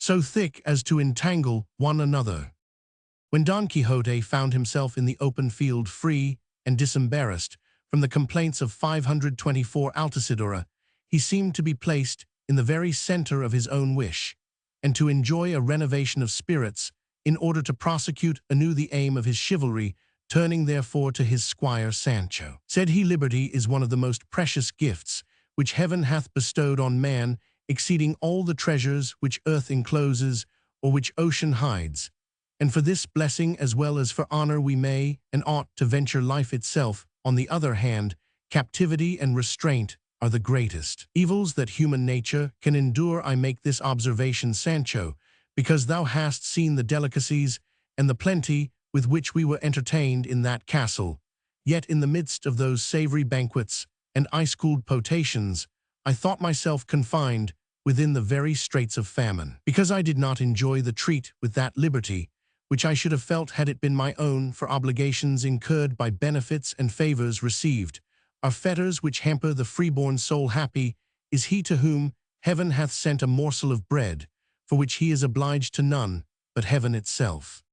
so thick as to entangle one another. When Don Quixote found himself in the open field free and disembarrassed from the complaints of 524 Altisidora, he seemed to be placed in the very center of his own wish, and to enjoy a renovation of spirits in order to prosecute anew the aim of his chivalry, turning therefore to his squire Sancho. Said he, liberty is one of the most precious gifts which heaven hath bestowed on man, exceeding all the treasures which earth encloses or which ocean hides. And for this blessing as well as for honor we may and ought to venture life itself. On the other hand, captivity and restraint are the greatest evils that human nature can endure. I make this observation, Sancho, because thou hast seen the delicacies and the plenty with which we were entertained in that castle. Yet in the midst of those savory banquets and ice-cooled potations, I thought myself confined within the very straits of famine, because I did not enjoy the treat with that liberty which I should have felt had it been my own, for obligations incurred by benefits and favors received are fetters which hamper the freeborn soul. Happy is he to whom heaven hath sent a morsel of bread, for which he is obliged to none but heaven itself.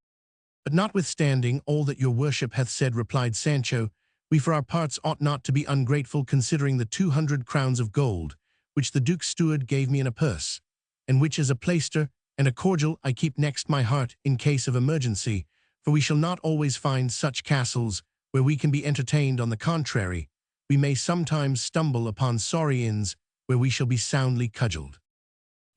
But notwithstanding all that your worship hath said, replied Sancho, we for our parts ought not to be ungrateful, considering the 200 crowns of gold which the Duke's steward gave me in a purse, and which as a plaister and a cordial I keep next my heart in case of emergency, for we shall not always find such castles where we can be entertained. On the contrary, we may sometimes stumble upon sorry inns where we shall be soundly cudgeled.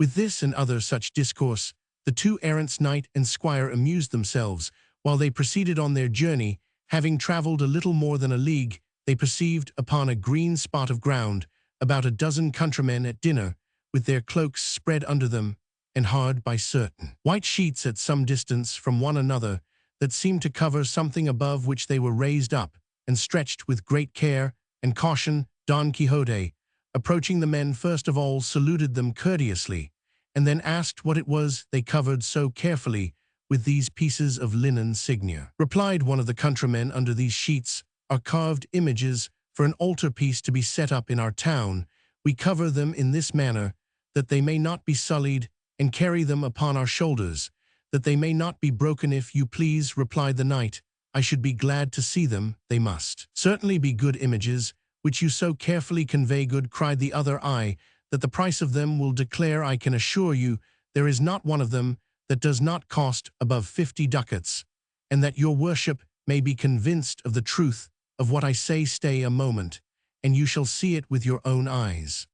With this and other such discourse, the two errants, knight and squire, amused themselves while they proceeded on their journey. Having travelled a little more than a league, they perceived upon a green spot of ground about a dozen countrymen at dinner, with their cloaks spread under them, and hard by certain white sheets at some distance from one another that seemed to cover something above which they were raised up and stretched with great care and caution. Don Quixote, approaching the men, first of all saluted them courteously, and then asked what it was they covered so carefully with these pieces of linen. Signia, replied one of the countrymen, under these sheets are carved images for an altar-piece to be set up in our town. We cover them in this manner, that they may not be sullied, and carry them upon our shoulders, that they may not be broken. If you please, replied the knight, I should be glad to see them. They must certainly be good images, which you so carefully convey. Good, cried the other, I, that the price of them will declare. I can assure you there is not one of them that does not cost above 50 ducats, and that your worship may be convinced of the truth of what I say. Stay a moment, and you shall see it with your own eyes.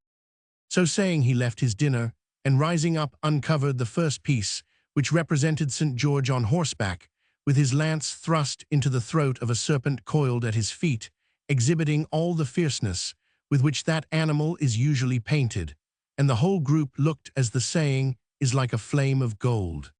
So saying, he left his dinner, and rising up uncovered the first piece, which represented St. George on horseback, with his lance thrust into the throat of a serpent coiled at his feet, exhibiting all the fierceness with which that animal is usually painted, and the whole group looked, as the saying is, like a flame of gold.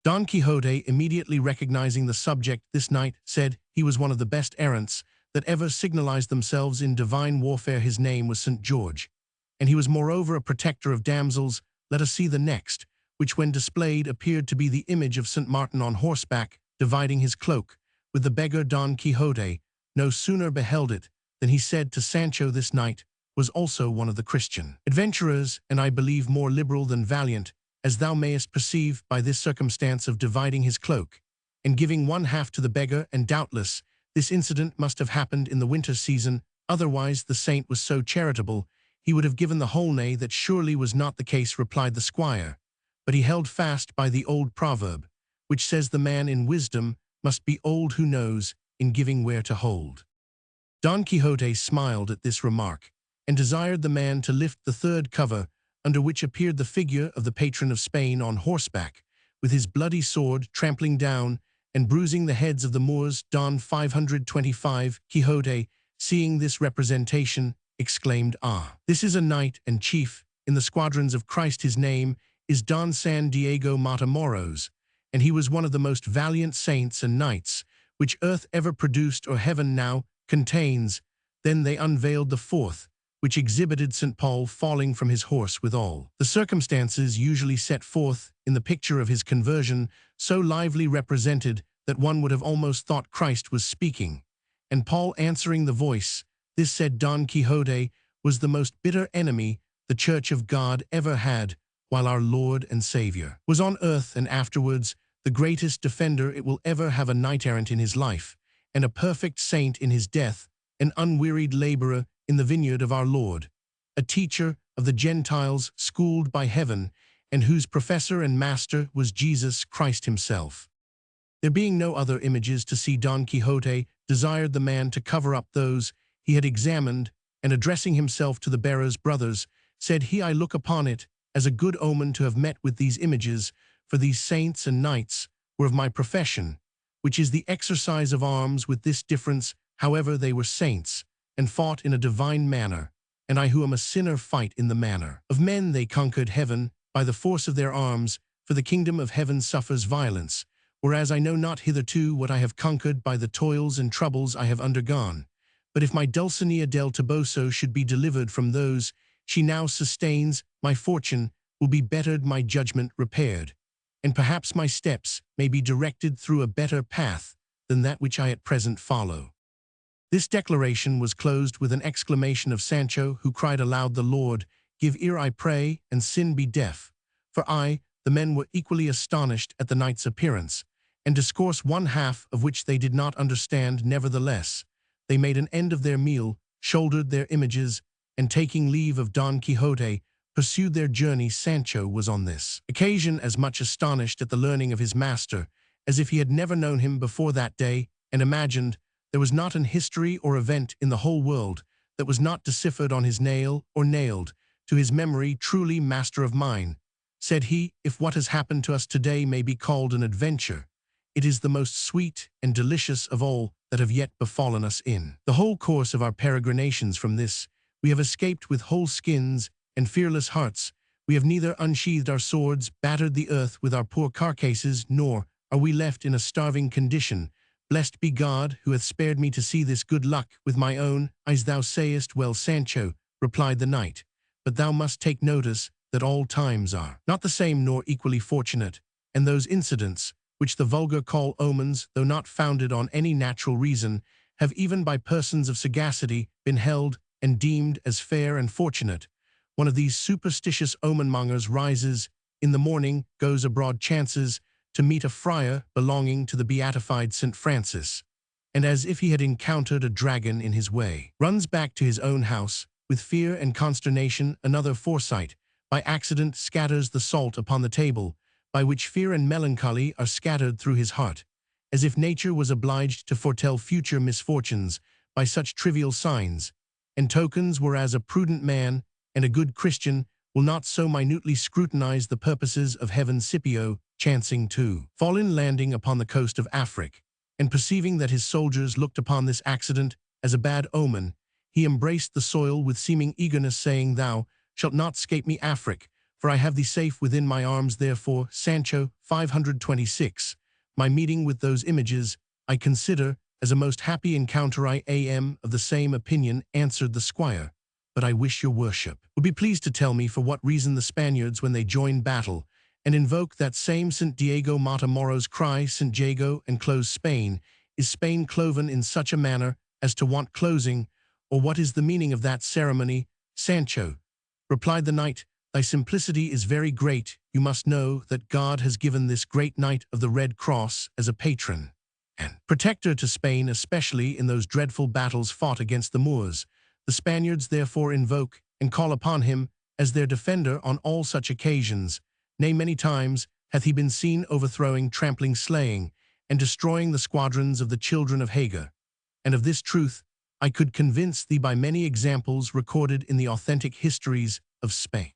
Don Quixote, immediately recognizing the subject, this knight, said he was one of the best errants that ever signalized themselves in divine warfare. His name was St. George, and he was moreover a protector of damsels. Let us see the next, which when displayed appeared to be the image of St. Martin on horseback, dividing his cloak with the beggar. Don Quixote no sooner beheld it than he said to Sancho, this knight was also one of the Christian adventurers, and I believe more liberal than valiant, as thou mayest perceive by this circumstance of dividing his cloak, and giving one half to the beggar, and doubtless this incident must have happened in the winter season, otherwise the saint was so charitable, he would have given the whole. Nay, that surely was not the case, replied the squire, but he held fast by the old proverb, which says the man in wisdom must be old who knows in giving where to hold. Don Quixote smiled at this remark, and desired the man to lift the third cover, under which appeared the figure of the patron of Spain on horseback, with his bloody sword trampling down and bruising the heads of the Moors. Don 525. Quixote, seeing this representation, exclaimed, Ah, this is a knight and chief in the squadrons of Christ. His name is Don San Diego Matamoros, and he was one of the most valiant saints and knights which earth ever produced or heaven now contains. Then they unveiled the fourth, which exhibited St. Paul falling from his horse, with all the circumstances usually set forth in the picture of his conversion, so lively represented that one would have almost thought Christ was speaking, and Paul answering the voice. This, said Don Quixote, was the most bitter enemy the Church of God ever had, while our Lord and Savior was on earth and afterwards the greatest defender it will ever have, a knight-errant in his life, and a perfect saint in his death, an unwearied laborer in the vineyard of our Lord, a teacher of the Gentiles schooled by heaven, and whose professor and master was Jesus Christ himself. There being no other images to see, Don Quixote desired the man to cover up those he had examined, and addressing himself to the bearer's brothers, said he, I look upon it as a good omen to have met with these images, for these saints and knights were of my profession, which is the exercise of arms, with this difference, however, they were saints, and fought in a divine manner, and I who am a sinner fight in the manner of men. They conquered heaven by the force of their arms, for the kingdom of heaven suffers violence, whereas I know not hitherto what I have conquered by the toils and troubles I have undergone. But if my Dulcinea del Toboso should be delivered from those she now sustains, my fortune will be bettered, my judgment repaired, and perhaps my steps may be directed through a better path than that which I at present follow. This declaration was closed with an exclamation of Sancho, who cried aloud, The Lord give ear, I pray, and sin be deaf. For the men were equally astonished at the knight's appearance, and discourse one half of which they did not understand. Nevertheless, they made an end of their meal, shouldered their images, and taking leave of Don Quixote, pursued their journey. Sancho was on this occasion as much astonished at the learning of his master as if he had never known him before that day, and imagined there was not an history or event in the whole world that was not deciphered on his nail or nailed to his memory. Truly, master of mine, said he, if what has happened to us today may be called an adventure, it is the most sweet and delicious of all that have yet befallen us. In the whole course of our peregrinations from this, we have escaped with whole skins and fearless hearts. We have neither unsheathed our swords, battered the earth with our poor carcasses, nor are we left in a starving condition. Blessed be God, who hath spared me to see this good luck with my own eyes. Thou sayest well, Sancho, replied the knight, but thou must take notice that all times are not the same nor equally fortunate, and those incidents, which the vulgar call omens, though not founded on any natural reason, have even by persons of sagacity been held and deemed as fair and fortunate. One of these superstitious omen-mongers rises in the morning, goes abroad, chances to meet a friar belonging to the beatified St. Francis, and as if he had encountered a dragon in his way, runs back to his own house with fear and consternation. Another foresight, by accident, scatters the salt upon the table, by which fear and melancholy are scattered through his heart, as if nature was obliged to foretell future misfortunes by such trivial signs and tokens, whereas a prudent man and a good Christian will not so minutely scrutinize the purposes of heaven. Scipio, chancing to fall in landing upon the coast of Africa, and perceiving that his soldiers looked upon this accident as a bad omen, he embraced the soil with seeming eagerness, saying, Thou shalt not scape me, Africa, for I have thee safe within my arms. Therefore, Sancho, 526, my meeting with those images I consider as a most happy encounter. I am of the same opinion, answered the squire, but I wish your worship would be pleased to tell me for what reason the Spaniards, when they join battle and invoke that same St. Diego Matamoros, cry St. Diego and close Spain, is Spain cloven in such a manner as to want closing, or what is the meaning of that ceremony? Sancho, replied the knight, thy simplicity is very great. You must know that God has given this great Knight of the Red Cross as a patron and protector to Spain, especially in those dreadful battles fought against the Moors. The Spaniards therefore invoke and call upon him as their defender on all such occasions. Nay, many times hath he been seen overthrowing, trampling, slaying, and destroying the squadrons of the children of Hagar. And of this truth I could convince thee by many examples recorded in the authentic histories of Spain.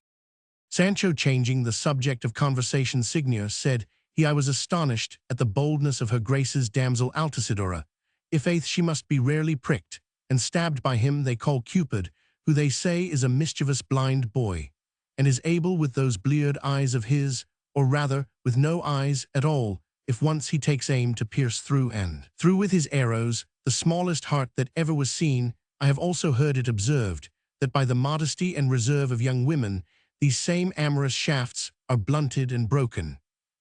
Sancho, changing the subject of conversation, Signior, said he, I was astonished at the boldness of her grace's damsel Altisidora. I'faith she must be rarely pricked and stabbed by him they call Cupid, who they say is a mischievous blind boy, and is able with those bleared eyes of his, or rather with no eyes at all, if once he takes aim, to pierce through and through with his arrows the smallest heart that ever was seen. I have also heard it observed that by the modesty and reserve of young women these same amorous shafts are blunted and broken,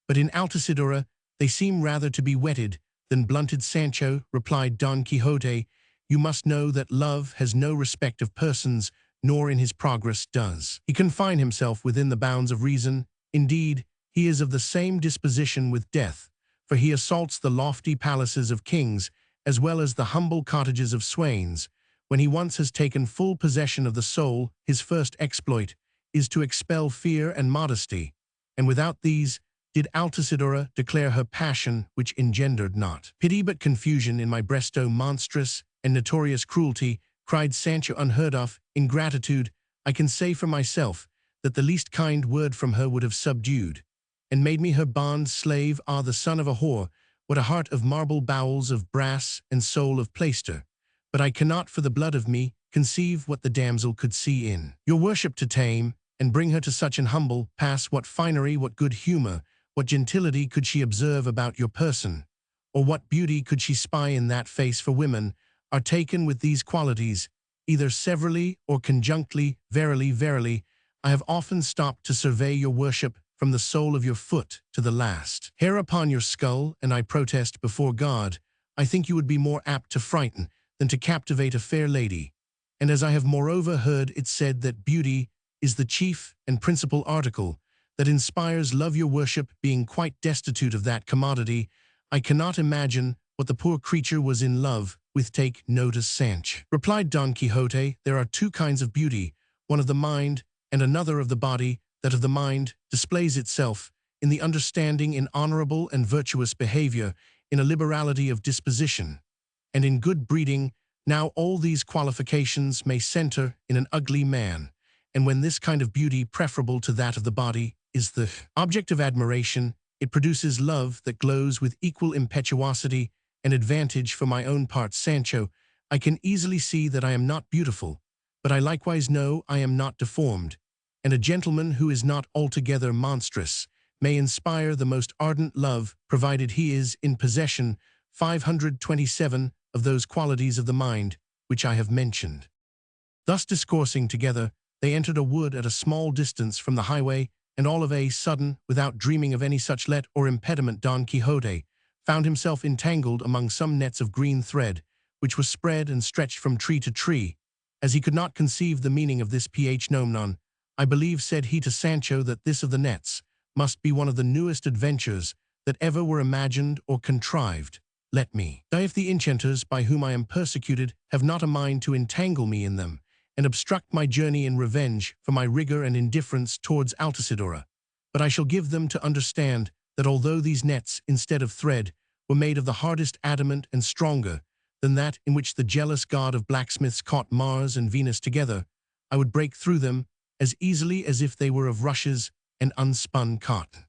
but in Altisidora they seem rather to be whetted than blunted. Sancho, replied Don Quixote, you must know that love has no respect of persons, nor in his progress does he confine himself within the bounds of reason. Indeed, he is of the same disposition with death, for he assaults the lofty palaces of kings as well as the humble cottages of swains. When he once has taken full possession of the soul, his first exploit is to expel fear and modesty, and without these did Altisidora declare her passion which engendered not pity but confusion in my breast. O monstrous and notorious cruelty, cried Sancho, unheard of ingratitude. I can say for myself that the least kind word from her would have subdued and made me her bond slave. Ah, the son of a whore, what a heart of marble, bowels of brass, and soul of plaister! But I cannot for the blood of me conceive what the damsel could see in your worship to tame and bring her to such an humble pass. What finery, what good humour, what gentility could she observe about your person, or what beauty could she spy in that face? For women are taken with these qualities, either severally or conjunctly. Verily, verily, I have often stopped to survey your worship from the sole of your foot to the last hair upon your skull, and I protest before God, I think you would be more apt to frighten than to captivate a fair lady. And as I have moreover heard it said that beauty is the chief and principal article that inspires love, your worship being quite destitute of that commodity, I cannot imagine what the poor creature was in love with. Take notice, Sancho, replied Don Quixote, there are two kinds of beauty, one of the mind and another of the body. That of the mind displays itself in the understanding, in honorable and virtuous behavior, in a liberality of disposition, and in good breeding. Now all these qualifications may center in an ugly man, and when this kind of beauty, preferable to that of the body, is the object of admiration, it produces love that glows with equal impetuosity and advantage. For my own part, Sancho, I can easily see that I am not beautiful, but I likewise know I am not deformed, and a gentleman who is not altogether monstrous may inspire the most ardent love, provided he is in possession 527 of those qualities of the mind which I have mentioned. Thus discoursing together, they entered a wood at a small distance from the highway, and all of a sudden, without dreaming of any such let or impediment, Don Quixote found himself entangled among some nets of green thread, which was spread and stretched from tree to tree. As he could not conceive the meaning of this phenomenon, I believe, said he to Sancho, that this of the nets must be one of the newest adventures that ever were imagined or contrived. Let me die if the enchanters by whom I am persecuted have not a mind to entangle me in them, and obstruct my journey in revenge for my rigor and indifference towards Altisidora. But I shall give them to understand that although these nets, instead of thread, were made of the hardest adamant and stronger than that in which the jealous god of blacksmiths caught Mars and Venus together, I would break through them as easily as if they were of rushes and unspun cotton.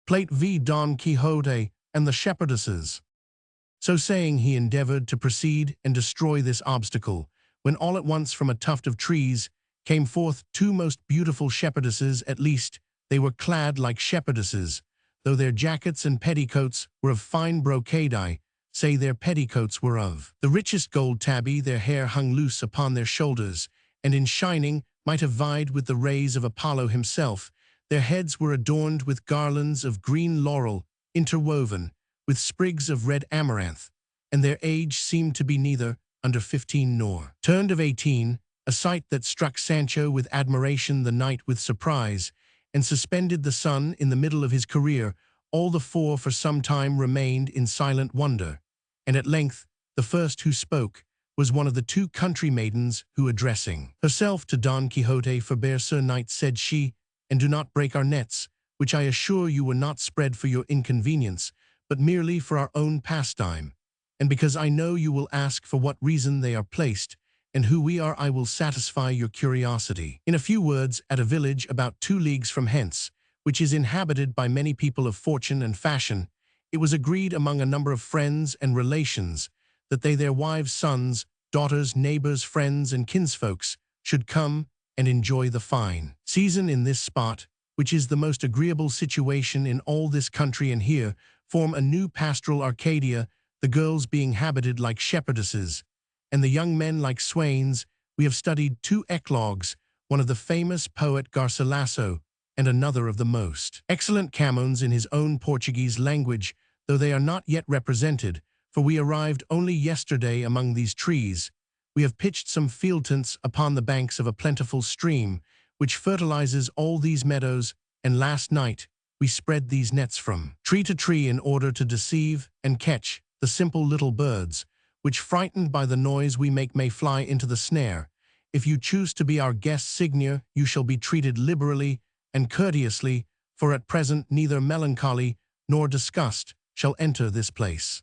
Plate V. Don Quixote and the Shepherdesses. So saying, he endeavored to proceed and destroy this obstacle, when all at once from a tuft of trees came forth two most beautiful shepherdesses. At least they were clad like shepherdesses, though their jackets and petticoats were of fine brocade. Say their petticoats were of the richest gold tabby. Their hair hung loose upon their shoulders, and in shining might have vied with the rays of Apollo himself. Their heads were adorned with garlands of green laurel interwoven with sprigs of red amaranth, and their age seemed to be neither under 15 nor turned of 18, a sight that struck Sancho with admiration, the knight with surprise, and suspended the sun in the middle of his career. All the four for some time remained in silent wonder, and at length the first who spoke was one of the two country maidens, who, addressing herself to Don Quixote, "Forbear, Sir Knight," said she, "and do not break our nets, which I assure you were not spread for your inconvenience, but merely for our own pastime. And because I know you will ask for what reason they are placed, and who we are, I will satisfy your curiosity. In a few words, at a village about 2 leagues from hence, which is inhabited by many people of fortune and fashion, it was agreed among a number of friends and relations that they, their wives, sons, daughters, neighbors, friends, and kinsfolks should come and enjoy the fine season in this spot, which is the most agreeable situation in all this country, and here form a new pastoral Arcadia, the girls being habited like shepherdesses, and the young men like swains. We have studied 2 eclogues, one of the famous poet Garcilaso, and another of the most excellent Camões in his own Portuguese language, though they are not yet represented, for we arrived only yesterday among these trees. We have pitched some field tents upon the banks of a plentiful stream, which fertilizes all these meadows, and last night we spread these nets from tree to tree in order to deceive and catch the simple little birds, which frightened by the noise we make may fly into the snare. If you choose to be our guest, Signia, you shall be treated liberally and courteously, for at present neither melancholy nor disgust shall enter this place."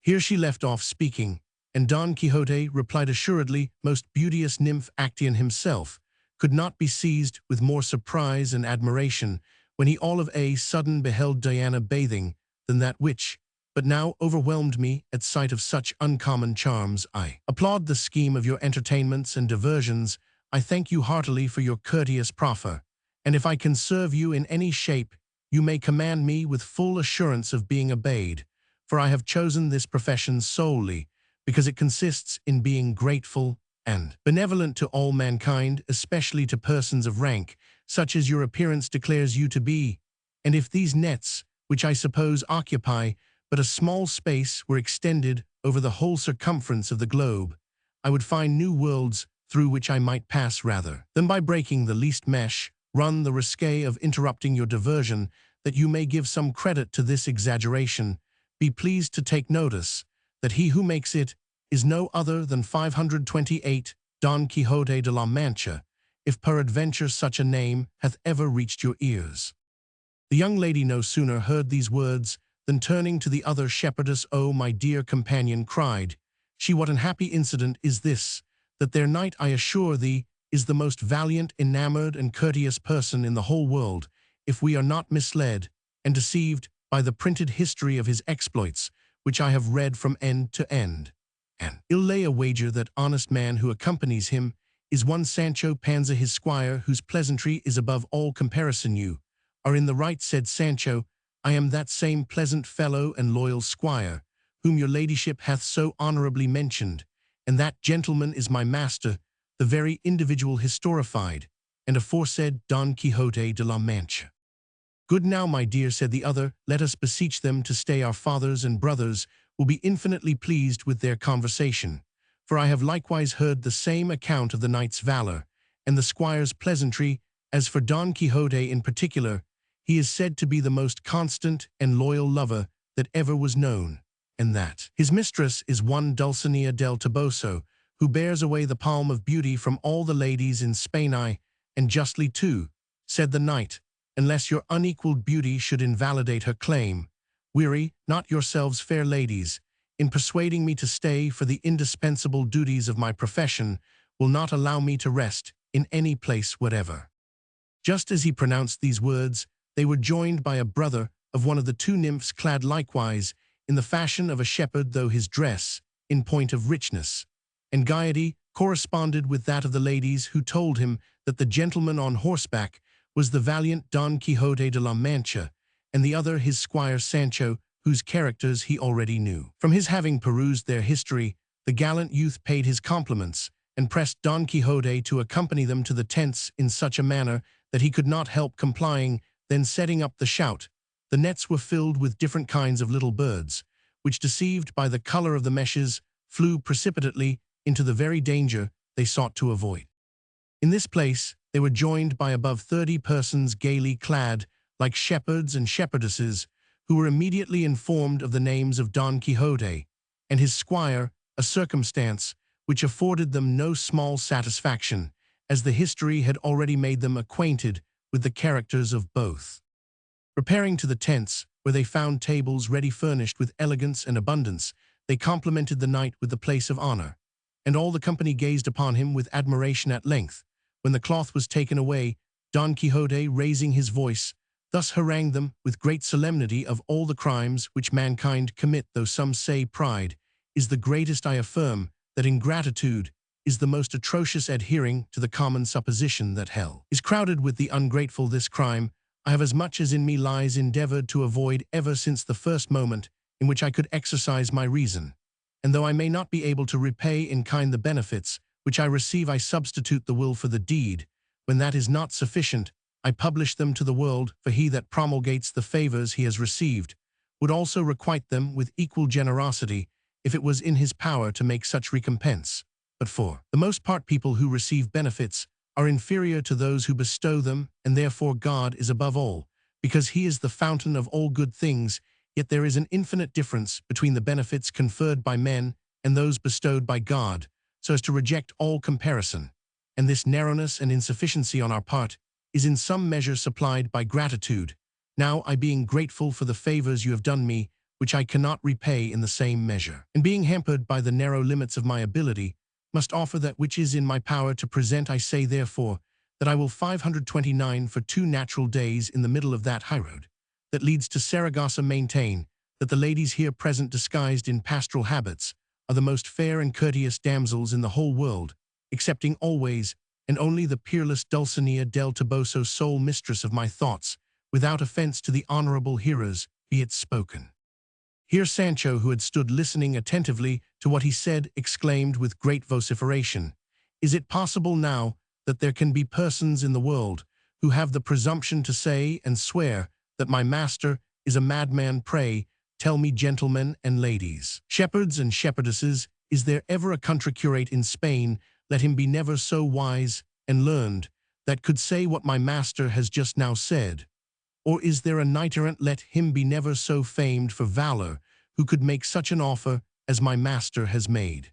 Here she left off speaking, and Don Quixote replied assuredly, most beauteous nymph Actaeon himself could not be seized with more surprise and admiration when he all of a sudden beheld Diana bathing than that which but now overwhelmed me at sight of such uncommon charms. I applaud the scheme of your entertainments and diversions. I thank you heartily for your courteous proffer, and if I can serve you in any shape, you may command me with full assurance of being obeyed, for I have chosen this profession solely because it consists in being grateful and benevolent to all mankind, especially to persons of rank, such as your appearance declares you to be. And if these nets, which I suppose occupy but a small space, were extended over the whole circumference of the globe, I would find new worlds through which I might pass rather than by breaking the least mesh run the risque of interrupting your diversion. That you may give some credit to this exaggeration, be pleased to take notice that he who makes it is no other than 528 Don Quixote de la Mancha, if peradventure such a name hath ever reached your ears." The young lady no sooner heard these words than, turning to the other shepherdess, "O my dear companion," cried she, "what unhappy incident is this, that their knight, I assure thee, is the most valiant, enamored, and courteous person in the whole world, if we are not misled and deceived by the printed history of his exploits, which I have read from end to end. And I'll lay a wager that honest man who accompanies him is one Sancho Panza, his squire, whose pleasantry is above all comparison." "You are in the right," said Sancho. "I am that same pleasant fellow and loyal squire, whom your ladyship hath so honorably mentioned, and that gentleman is my master, the very individual historified, and aforesaid Don Quixote de la Mancha." "Good now, my dear," said the other, "let us beseech them to stay. Our fathers and brothers will be infinitely pleased with their conversation, for I have likewise heard the same account of the knight's valor and the squire's pleasantry. As for Don Quixote in particular, he is said to be the most constant and loyal lover that ever was known, and that his mistress is one Dulcinea del Toboso, who bears away the palm of beauty from all the ladies in Spain." "Aye, and justly too," said the knight, "unless your unequaled beauty should invalidate her claim. Weary not yourselves, fair ladies, in persuading me to stay, for the indispensable duties of my profession will not allow me to rest in any place whatever." Just as he pronounced these words, they were joined by a brother of one of the two nymphs, clad likewise in the fashion of a shepherd, though his dress, in point of richness and gaiety, corresponded with that of the ladies, who told him that the gentleman on horseback was the valiant Don Quixote de la Mancha, and the other his squire Sancho, whose characters he already knew. From his having perused their history, the gallant youth paid his compliments, and pressed Don Quixote to accompany them to the tents in such a manner that he could not help complying. Then, setting up the shout, the nets were filled with different kinds of little birds, which, deceived by the color of the meshes, flew precipitately into the very danger they sought to avoid. In this place they were joined by above 30 persons gaily clad, like shepherds and shepherdesses, who were immediately informed of the names of Don Quixote and his squire, a circumstance which afforded them no small satisfaction, as the history had already made them acquainted with the characters of both. Repairing to the tents, where they found tables ready furnished with elegance and abundance, they complimented the knight with the place of honor, and all the company gazed upon him with admiration. At length, when the cloth was taken away, Don Quixote, raising his voice, thus harangued them with great solemnity: "Of all the crimes which mankind commit, though some say pride is the greatest, I affirm that ingratitude is the most atrocious, adhering to the common supposition that hell is crowded with the ungrateful. This crime I have, as much as in me lies, endeavored to avoid ever since the first moment in which I could exercise my reason, and though I may not be able to repay in kind the benefits which I receive, I substitute the will for the deed. When that is not sufficient, I publish them to the world, for he that promulgates the favors he has received would also requite them with equal generosity, if it was in his power to make such recompense. but for the most part people who receive benefits are inferior to those who bestow them, and therefore God is above all, because he is the fountain of all good things, yet there is an infinite difference between the benefits conferred by men and those bestowed by God, so as to reject all comparison. And this narrowness and insufficiency on our part is in some measure supplied by gratitude. Now I being grateful for the favors you have done me, which I cannot repay in the same measure, and being hampered by the narrow limits of my ability, must offer that which is in my power to present. I say therefore that I will 529 for 2 natural days in the middle of that highroad that leads to Saragossa maintain that the ladies here present disguised in pastoral habits are the most fair and courteous damsels in the whole world, excepting always and only the peerless Dulcinea del Toboso, sole mistress of my thoughts, without offense to the honorable hearers, be it spoken. Here Sancho, who had stood listening attentively to what he said, exclaimed with great vociferation, "Is it possible now that there can be persons in the world who have the presumption to say and swear that my master is a madman? Pray, tell me, gentlemen and ladies, shepherds and shepherdesses, is there ever a country curate in Spain, let him be never so wise and learned, that could say what my master has just now said? Or is there a knight errant, let him be never so famed for valor, who could make such an offer as my master has made?"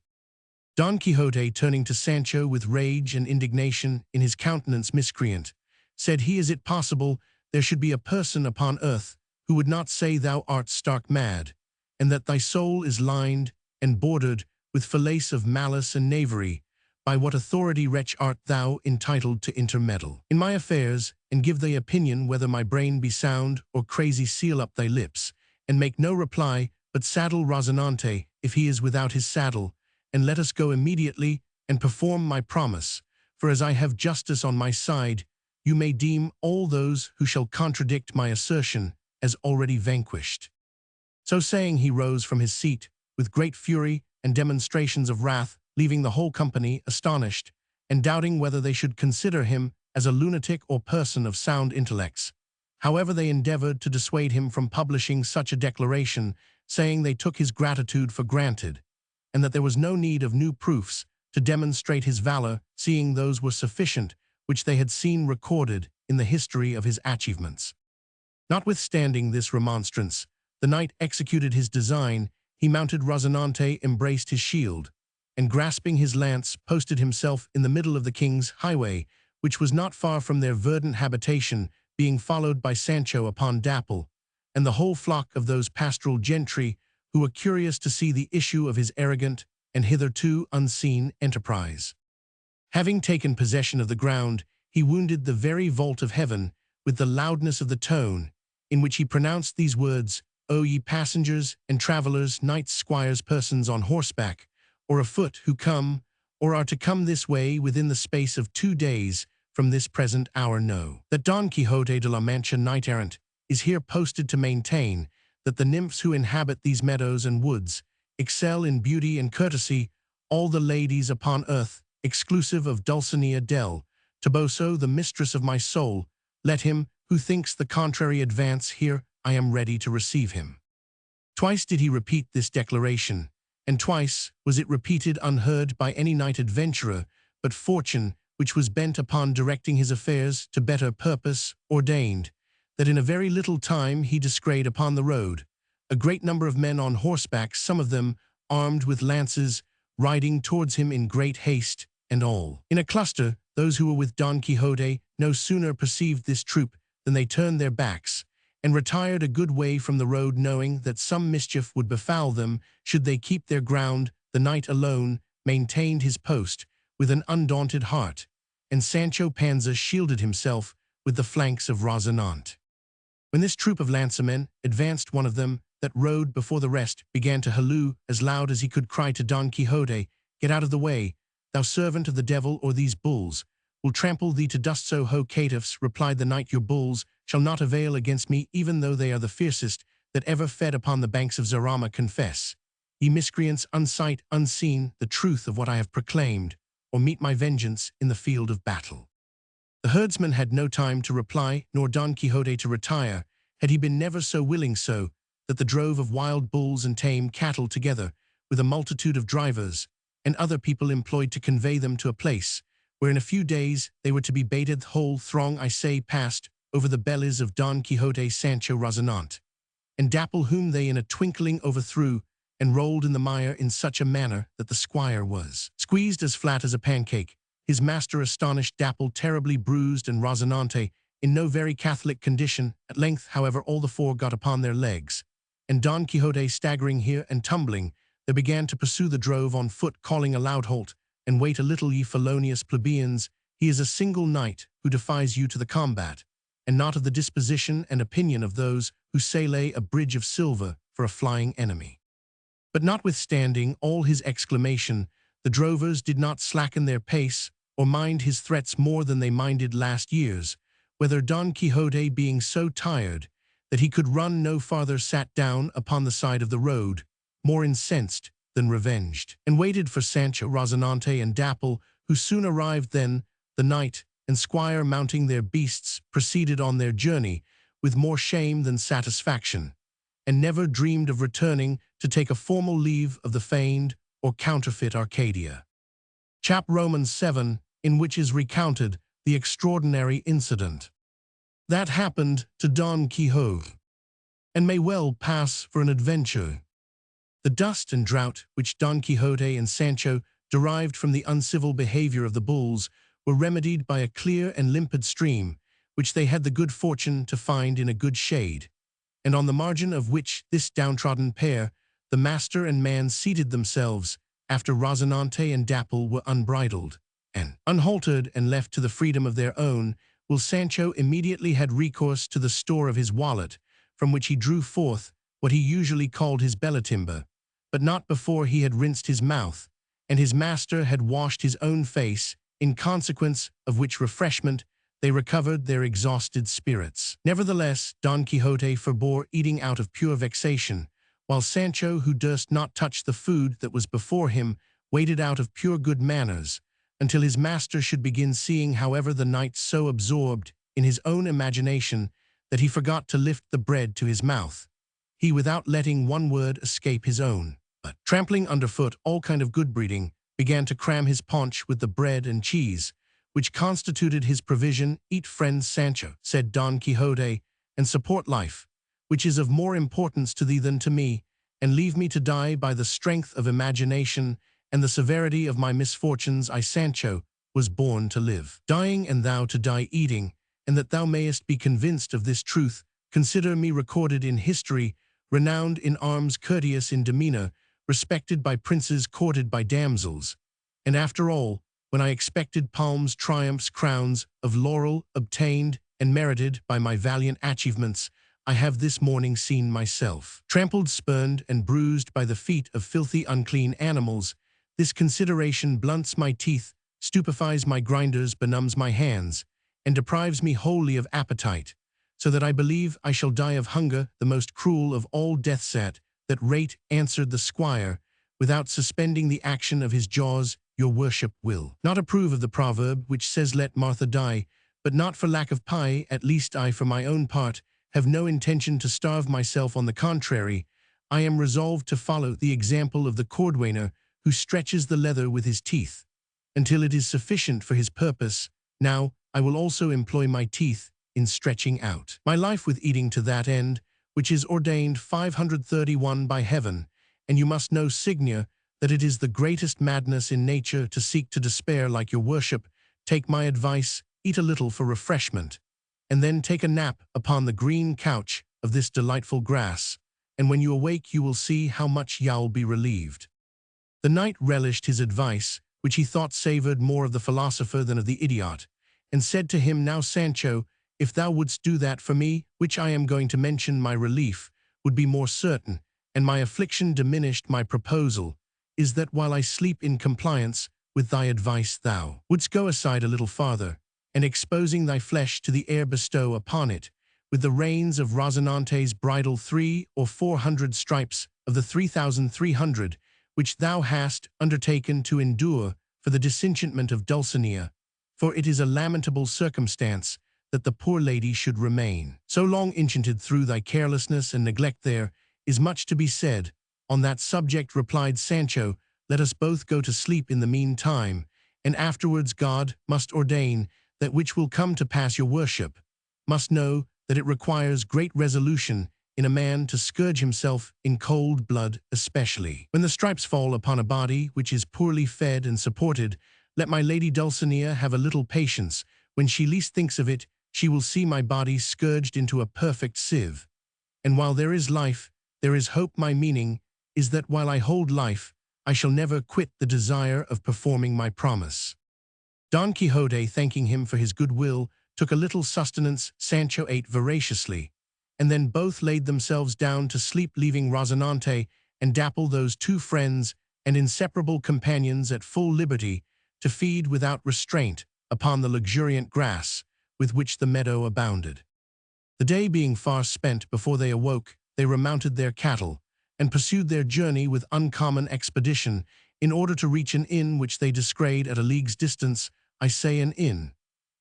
Don Quixote, turning to Sancho with rage and indignation in his countenance, miscreant, said he, "Is it possible there should be a person upon earth who would not say thou art stark mad, and that thy soul is lined and bordered with fallace of malice and knavery? By what authority, wretch, art thou entitled to intermeddle in my affairs, and give thy opinion whether my brain be sound or crazy? Seal up thy lips, and make no reply, but saddle Rozinante, if he is without his saddle, and let us go immediately, and perform my promise, for as I have justice on my side, you may deem all those who shall contradict my assertion as already vanquished." So saying, he rose from his seat with great fury and demonstrations of wrath, leaving the whole company astonished, and doubting whether they should consider him as a lunatic or person of sound intellects. However, they endeavored to dissuade him from publishing such a declaration, saying they took his gratitude for granted, and that there was no need of new proofs to demonstrate his valor, seeing those were sufficient which they had seen recorded in the history of his achievements. Notwithstanding this remonstrance, the knight executed his design. He mounted Rozinante, embraced his shield, and grasping his lance, posted himself in the middle of the king's highway, which was not far from their verdant habitation, being followed by Sancho upon Dapple, and the whole flock of those pastoral gentry who were curious to see the issue of his arrogant and hitherto unseen enterprise. Having taken possession of the ground, he wounded the very vault of heaven with the loudness of the tone, in which he pronounced these words: "O ye passengers and travelers, knights, squires, persons on horseback, or afoot, who come, or are to come this way within the space of 2 days from this present hour, know that Don Quixote de la Mancha, knight-errant, is here posted to maintain that the nymphs who inhabit these meadows and woods excel in beauty and courtesy all the ladies upon earth, exclusive of Dulcinea del Toboso, the mistress of my soul. Let him who thinks the contrary advance here, I am ready to receive him." Twice did he repeat this declaration, and twice was it repeated unheard by any knight adventurer, but fortune, which was bent upon directing his affairs to better purpose, ordained that in a very little time he descried upon the road a great number of men on horseback, some of them armed with lances, riding towards him in great haste, and all in a cluster. Those who were with Don Quixote no sooner perceived this troop than they turned their backs, and retired a good way from the road, knowing that some mischief would befall them should they keep their ground. The knight alone maintained his post with an undaunted heart, and Sancho Panza shielded himself with the flanks of Rozinante. When this troop of lancemen advanced, one of them, that rode before the rest, began to halloo as loud as he could, cry to Don Quixote, "Get out of the way, thou servant of the devil, or these bulls will trample thee to dust." "So ho, caitiffs," replied the knight, "your bulls shall not avail against me, even though they are the fiercest that ever fed upon the banks of Zarama. Confess, ye miscreants, unsight, unseen, the truth of what I have proclaimed, or meet my vengeance in the field of battle." The herdsman had no time to reply, nor Don Quixote to retire, had he been never so willing, so that the drove of wild bulls and tame cattle, together with a multitude of drivers, and other people employed to convey them to a place, where in a few days they were to be baited. Whole throng, I say, passed over the bellies of Don Quixote, Sancho, Rozinante, and Dapple, whom they in a twinkling overthrew, and rolled in the mire in such a manner that the squire was squeezed as flat as a pancake, his master astonished, Dapple terribly bruised, and Rozinante in no very catholic condition. At length, however, all the four got upon their legs, and Don Quixote staggering here and tumbling, they began to pursue the drove on foot, calling aloud, "Halt, and wait a little, ye felonious plebeians. He is a single knight who defies you to the combat, and not of the disposition and opinion of those who say lay a bridge of silver for a flying enemy." But notwithstanding all his exclamation, the drovers did not slacken their pace or mind his threats more than they minded last year's, whether Don Quixote, being so tired that he could run no farther, sat down upon the side of the road, more incensed than revenged, and waited for Sancho, Rozinante, and Dapple, who soon arrived. Then the knight and squire, mounting their beasts, proceeded on their journey with more shame than satisfaction, and never dreamed of returning to take a formal leave of the feigned or counterfeit Arcadia. Chap Romans 7, in which is recounted the extraordinary incident that happened to Don Quixote, and may well pass for an adventure. The dust and drought which Don Quixote and Sancho derived from the uncivil behavior of the bulls were remedied by a clear and limpid stream, which they had the good fortune to find in a good shade, and on the margin of which this downtrodden pair, the master and man, seated themselves, after Rozinante and Dapple were unbridled and unhaltered and left to the freedom of their own, while Sancho immediately had recourse to the store of his wallet, from which he drew forth what he usually called his bellatimber, but not before he had rinsed his mouth, and his master had washed his own face, in consequence of which refreshment they recovered their exhausted spirits. Nevertheless, Don Quixote forbore eating out of pure vexation, while Sancho, who durst not touch the food that was before him, waited out of pure good manners, until his master should begin, seeing, however, the knight so absorbed in his own imagination that he forgot to lift the bread to his mouth, he without letting one word escape his own, but trampling underfoot all kind of good breeding, began to cram his paunch with the bread and cheese, which constituted his provision. "Eat, friend Sancho," said Don Quixote, "and support life, which is of more importance to thee than to me, and leave me to die by the strength of imagination and the severity of my misfortunes. I, Sancho, was born to live dying, and thou to die eating, and that thou mayest be convinced of this truth, consider me recorded in history, renowned in arms, courteous in demeanor, respected by princes, courted by damsels. And after all, when I expected palms, triumphs, crowns of laurel obtained and merited by my valiant achievements, I have this morning seen myself trampled, spurned, and bruised by the feet of filthy, unclean animals. This consideration blunts my teeth, stupefies my grinders, benumbs my hands, and deprives me wholly of appetite, so that I believe I shall die of hunger, the most cruel of all deaths. At that rate, answered the squire, without suspending the action of his jaws, your worship will not approve of the proverb which says, "Let Martha die," but not for lack of pie. At least I, for my own part, have no intention to starve myself. On the contrary, I am resolved to follow the example of the cordwainer, who stretches the leather with his teeth until it is sufficient for his purpose. Now I will also employ my teeth in stretching out my life with eating to that end, which is ordained 531 by heaven. And you must know, Signia, that it is the greatest madness in nature to seek to despair like your worship. Take my advice, eat a little for refreshment, and then take a nap upon the green couch of this delightful grass, and when you awake you will see how much you'll be relieved. The knight relished his advice, which he thought savored more of the philosopher than of the idiot, and said to him, "Now, Sancho, if thou wouldst do that for me, which I am going to mention, my relief would be more certain, and my affliction diminished. My proposal is that while I sleep in compliance with thy advice, thou wouldst go aside a little farther, and exposing thy flesh to the air, bestow upon it, with the reins of Rozinante's bridle, 300 or 400 stripes of the 3,300, which thou hast undertaken to endure for the disenchantment of Dulcinea, for it is a lamentable circumstance that the poor lady should remain so long enchanted through thy carelessness and neglect. There is much to be said on that subject," replied Sancho, let us both go to sleep in the meantime, and afterwards God must ordain that which will come to pass your worship, must know that it requires great resolution in a man to scourge himself in cold blood especially. When the stripes fall upon a body which is poorly fed and supported, let my lady Dulcinea have a little patience. When she least thinks of it, she will see my body scourged into a perfect sieve. And while there is life, there is hope. My meaning is that while I hold life, I shall never quit the desire of performing my promise. Don Quixote, thanking him for his good will, took a little sustenance. Sancho ate voraciously, and then both laid themselves down to sleep, leaving Rozinante and Dapple, those two friends and inseparable companions, at full liberty to feed without restraint upon the luxuriant grass with which the meadow abounded. The day being far spent before they awoke, they remounted their cattle, and pursued their journey with uncommon expedition, in order to reach an inn which they descried at a league's distance. I say an inn,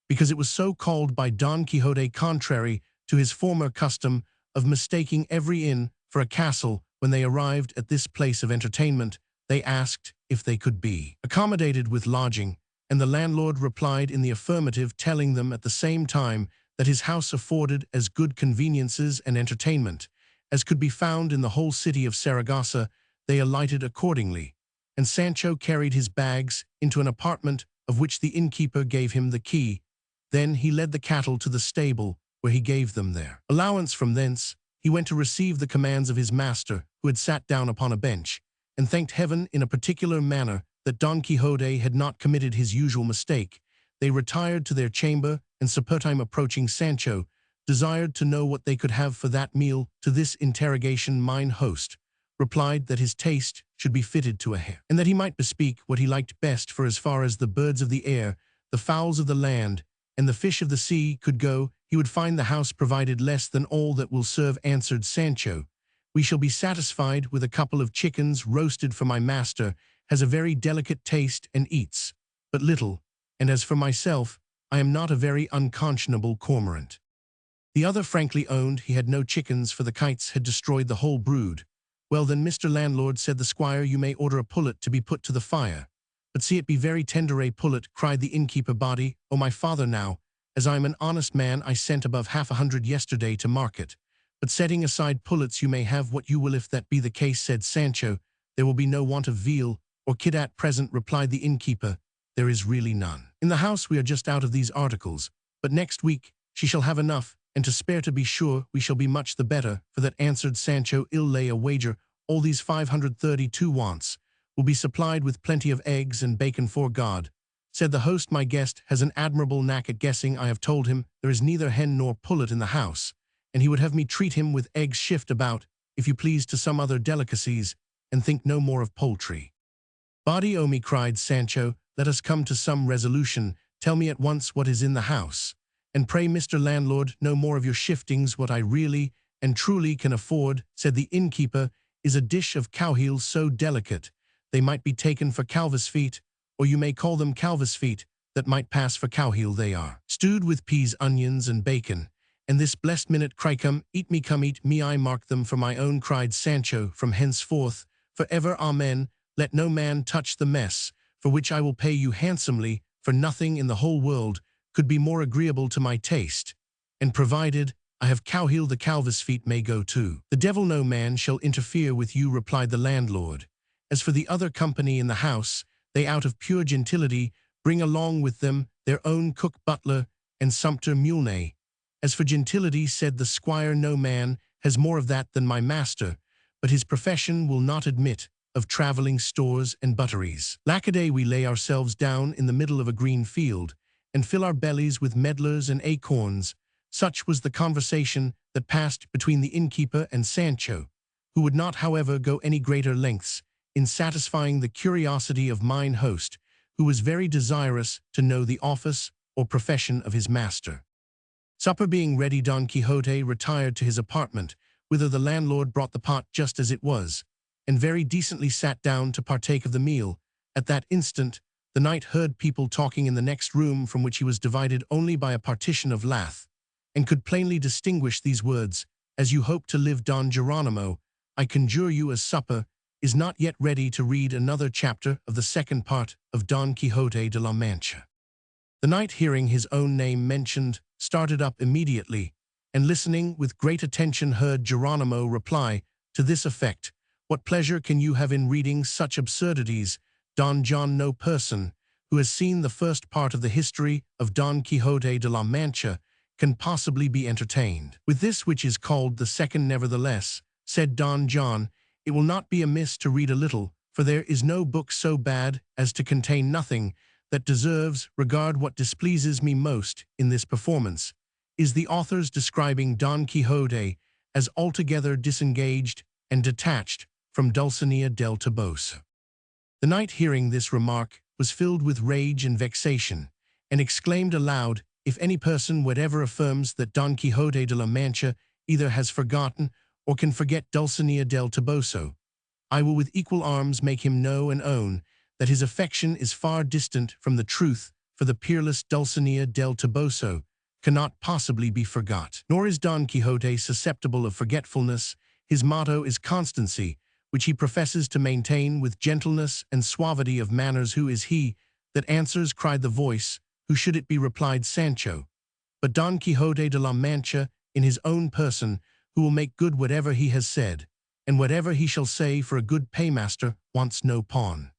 because it was so called by Don Quixote, contrary to his former custom of mistaking every inn for a castle. When they arrived at this place of entertainment, they asked if they could be accommodated with lodging, and the landlord replied in the affirmative, telling them at the same time that his house afforded as good conveniences and entertainment as could be found in the whole city of Saragossa. They alighted accordingly, and Sancho carried his bags into an apartment of which the innkeeper gave him the key. Then he led the cattle to the stable, where he gave them their allowance. From thence he went to receive the commands of his master, who had sat down upon a bench, and thanked heaven in a particular manner that Don Quixote had not committed his usual mistake. They retired to their chamber, and suppertime approaching, Sancho desired to know what they could have for that meal. To this interrogation mine host replied that his taste should be fitted to a hair, and that he might bespeak what he liked best, for as far as the birds of the air, the fowls of the land, and the fish of the sea could go, he would find the house provided. Less than all that will serve, answered Sancho. We shall be satisfied with a couple of chickens roasted, for my master has a very delicate taste and eats but little, and as for myself, I am not a very unconscionable cormorant. The other frankly owned he had no chickens, for the kites had destroyed the whole brood. Well then, Mr. Landlord, said the squire, you may order a pullet to be put to the fire, but see it be very tender. A pullet, cried the innkeeper. Body, oh my father, now, as I am an honest man, I sent above 100 yesterday to market, but setting aside pullets, you may have what you will. If that be the case, said Sancho, there will be no want of veal or kid at present, replied the innkeeper. There is really none in the house. We are just out of these articles, but next week she shall have enough, and to spare. To be sure, we shall be much the better for that, answered Sancho. I'll lay a wager all these 532 wants will be supplied with plenty of eggs and bacon. For God, said the host, my guest has an admirable knack at guessing. I have told him there is neither hen nor pullet in the house, and he would have me treat him with eggs. Shift about, if you please, to some other delicacies, and think no more of poultry. Body o' me, cried Sancho, let us come to some resolution. Tell me at once what is in the house, and pray, Mr. Landlord, no more of your shiftings. What I really and truly can afford, said the innkeeper, is a dish of cowheels so delicate they might be taken for calves' feet, or you may call them calves' feet that might pass for cowheel. They are stewed with peas, onions, and bacon, and this blessed minute cry, come eat me, I mark them for my own, cried Sancho. From henceforth, for ever, amen, let no man touch the mess, for which I will pay you handsomely, for nothing in the whole world could be more agreeable to my taste, and provided I have cowheel, the calves' feet may go too. The devil, no man shall interfere with you, replied the landlord. As for the other company in the house, they out of pure gentility bring along with them their own cook, butler, and sumpter mulnay. As for gentility, said the squire, no man has more of that than my master, but his profession will not admit of travelling stores and butteries. Lackaday, we lay ourselves down in the middle of a green field, and fill our bellies with medlars and acorns. Such was the conversation that passed between the innkeeper and Sancho, who would not, however, go any greater lengths in satisfying the curiosity of mine host, who was very desirous to know the office or profession of his master. Supper being ready, Don Quixote retired to his apartment, whither the landlord brought the pot just as it was, and very decently sat down to partake of the meal. At that instant, the knight heard people talking in the next room, from which he was divided only by a partition of lath, and could plainly distinguish these words, as you hope to live, Don Geronimo, I conjure you as supper is not yet ready to read another chapter of the second part of Don Quixote de la Mancha. The knight, hearing his own name mentioned, started up immediately, and listening with great attention heard Geronimo reply to this effect: "What pleasure can you have in reading such absurdities, Don John? No person who has seen the first part of the history of Don Quixote de la Mancha can possibly be entertained with this which is called the second. Nevertheless," said Don John, "it will not be amiss to read a little, for there is no book so bad as to contain nothing that deserves regard. What displeases me most in this performance is the author's describing Don Quixote as altogether disengaged and detached from Dulcinea del Toboso." The knight, hearing this remark, was filled with rage and vexation, and exclaimed aloud, "If any person whatever affirms that Don Quixote de la Mancha either has forgotten or can forget Dulcinea del Toboso, I will with equal arms make him know and own that his affection is far distant from the truth, for the peerless Dulcinea del Toboso cannot possibly be forgot. Nor is Don Quixote susceptible of forgetfulness. His motto is constancy, which he professes to maintain with gentleness and suavity of manners." "Who is he that answers?" cried the voice. "Who should it be?" replied Sancho, "but Don Quixote de la Mancha in his own person, who will make good whatever he has said, and whatever he shall say, for a good paymaster wants no pawn."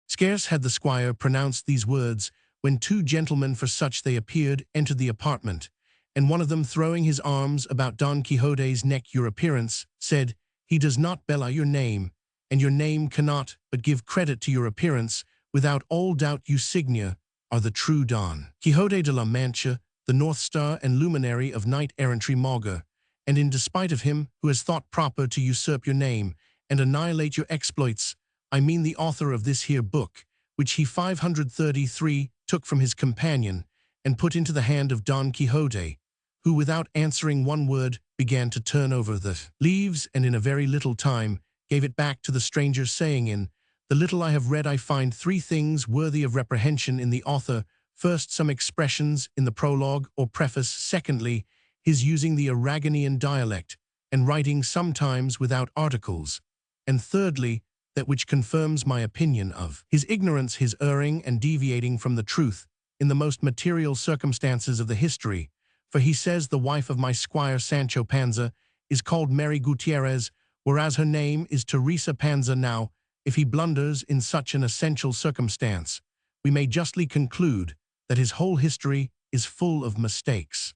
Scarce had the squire pronounced these words, when two gentlemen, for such they appeared, entered the apartment, and one of them, throwing his arms about Don Quixote's neck, "Your appearance," said, "he does not belie your name, and your name cannot but give credit to your appearance. Without all doubt you, Signia, are the true Don Quixote de la Mancha, the North Star and luminary of knight-errantry maugre, and in despite of him who has thought proper to usurp your name and annihilate your exploits, I mean the author of this here book, which he 533 took from his companion and put into the hand of Don Quixote, who, without answering one word, began to turn over the leaves, and in a very little time gave it back to the stranger, saying, "In the little I have read I find three things worthy of reprehension in the author. First, some expressions in the prologue or preface. Secondly, his using the Aragonese dialect, and writing sometimes without articles. And thirdly, that which confirms my opinion of his ignorance, his erring and deviating from the truth in the most material circumstances of the history. For he says the wife of my squire Sancho Panza is called Mary Gutierrez, whereas her name is Teresa Panza. Now, if he blunders in such an essential circumstance, we may justly conclude that his whole history is full of mistakes."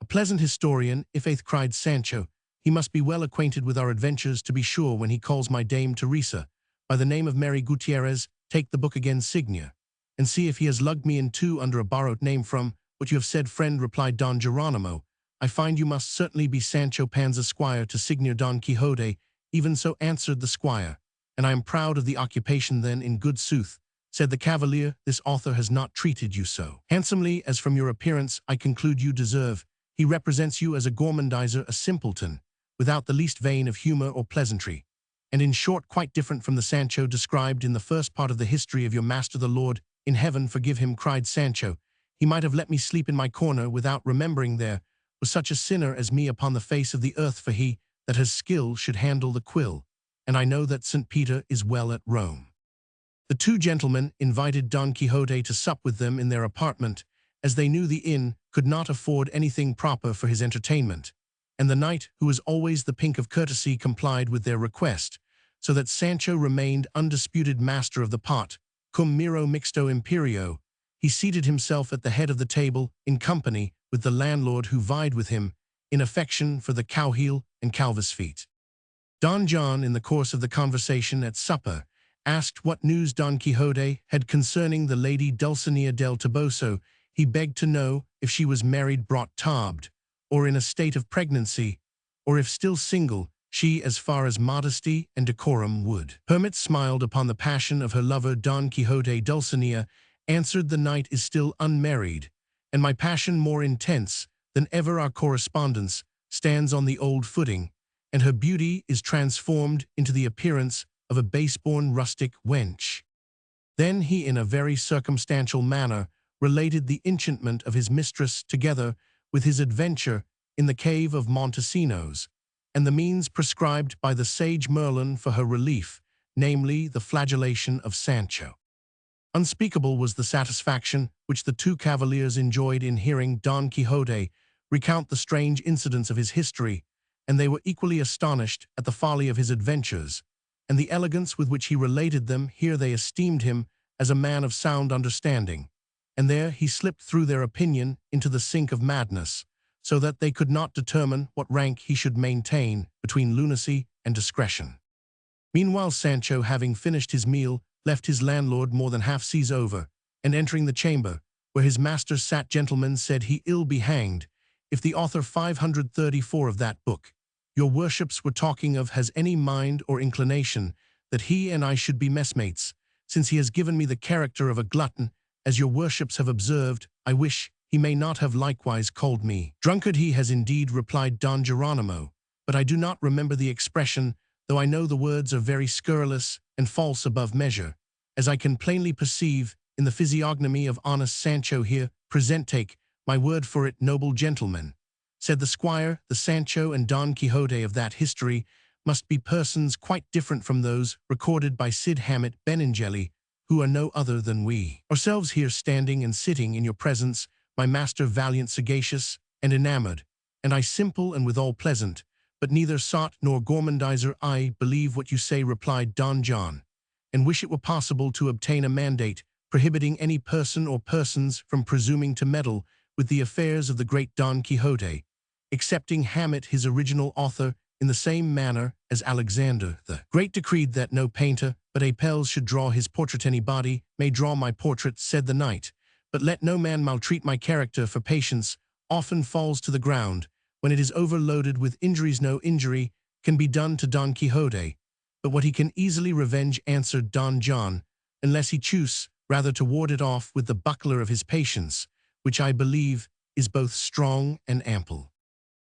"A pleasant historian, i'faith," cried Sancho. "He must be well acquainted with our adventures, to be sure, when he calls my dame Teresa by the name of Mary Gutierrez. Take the book again, Signia, and see if he has lugged me in two under a borrowed name." "From what you have said, friend," replied Don Geronimo, "I find you must certainly be Sancho Panza, squire to Signior Don Quixote." "Even so," answered the squire, "and I am proud of the occupation." "Then, in good sooth," said the cavalier, "this author has not treated you so handsomely as from your appearance I conclude you deserve. He represents you as a gormandizer, a simpleton, without the least vein of humor or pleasantry, and in short quite different from the Sancho described in the first part of the history of your master. The Lord in heaven forgive him," cried Sancho. "He might have let me sleep in my corner without remembering there was such a sinner as me upon the face of the earth, for he that has skill should handle the quill, and I know that St. Peter is well at Rome." The two gentlemen invited Don Quixote to sup with them in their apartment, as they knew the inn could not afford anything proper for his entertainment, and the knight, who was always the pink of courtesy, complied with their request, so that Sancho remained undisputed master of the pot. Cum miro mixto imperio, he seated himself at the head of the table in company with the landlord, who vied with him in affection for the cowheel and calves' feet. Don John, in the course of the conversation at supper, asked what news Don Quixote had concerning the lady Dulcinea del Toboso. He begged to know if she was married, brought tobbed, or in a state of pregnancy, or if still single, she, as far as modesty and decorum would permit, smiled upon the passion of her lover Don Quixote. "Dulcinea," answered the knight, "is still unmarried, and my passion more intense than ever. Our correspondence stands on the old footing, and her beauty is transformed into the appearance of a base-born rustic wench." Then he, in a very circumstantial manner, related the enchantment of his mistress, together with his adventure in the cave of Montesinos, and the means prescribed by the sage Merlin for her relief, namely the flagellation of Sancho. Unspeakable was the satisfaction which the two cavaliers enjoyed in hearing Don Quixote recount the strange incidents of his history, and they were equally astonished at the folly of his adventures, and the elegance with which he related them. Here they esteemed him as a man of sound understanding, and there he slipped through their opinion into the sink of madness, so that they could not determine what rank he should maintain between lunacy and discretion. Meanwhile Sancho, having finished his meal, left his landlord more than half seas over, and entering the chamber, where his master sat, gentleman, said he, ill be hanged, if the author 534 of that book your worships were talking of has any mind or inclination that he and I should be messmates, since he has given me the character of a glutton, as your worships have observed. I wish he may not have likewise called me drunkard. He has indeed, replied Don Geronimo, but I do not remember the expression, though I know the words are very scurrilous and false above measure, as I can plainly perceive in the physiognomy of honest Sancho here present. Take my word for it, noble gentlemen, said the squire, the Sancho and Don Quixote of that history must be persons quite different from those recorded by Cid Hamet Benengeli, who are no other than we ourselves here standing and sitting in your presence, my master valiant, sagacious, and enamored, and I simple and withal pleasant, but neither sot nor gormandizer. I believe what you say, replied Don John, and wish it were possible to obtain a mandate prohibiting any person or persons from presuming to meddle with the affairs of the great Don Quixote, excepting Hamet his original author, in the same manner as Alexander the Great decreed that no painter but Apelles should draw his portrait. Anybody may draw my portrait, said the knight, but let no man maltreat my character, for patience often falls to the ground when it is overloaded with injuries. No injury can be done to Don Quixote, but what he can easily revenge, answered Don John, unless he choose rather to ward it off with the buckler of his patience, which I believe is both strong and ample.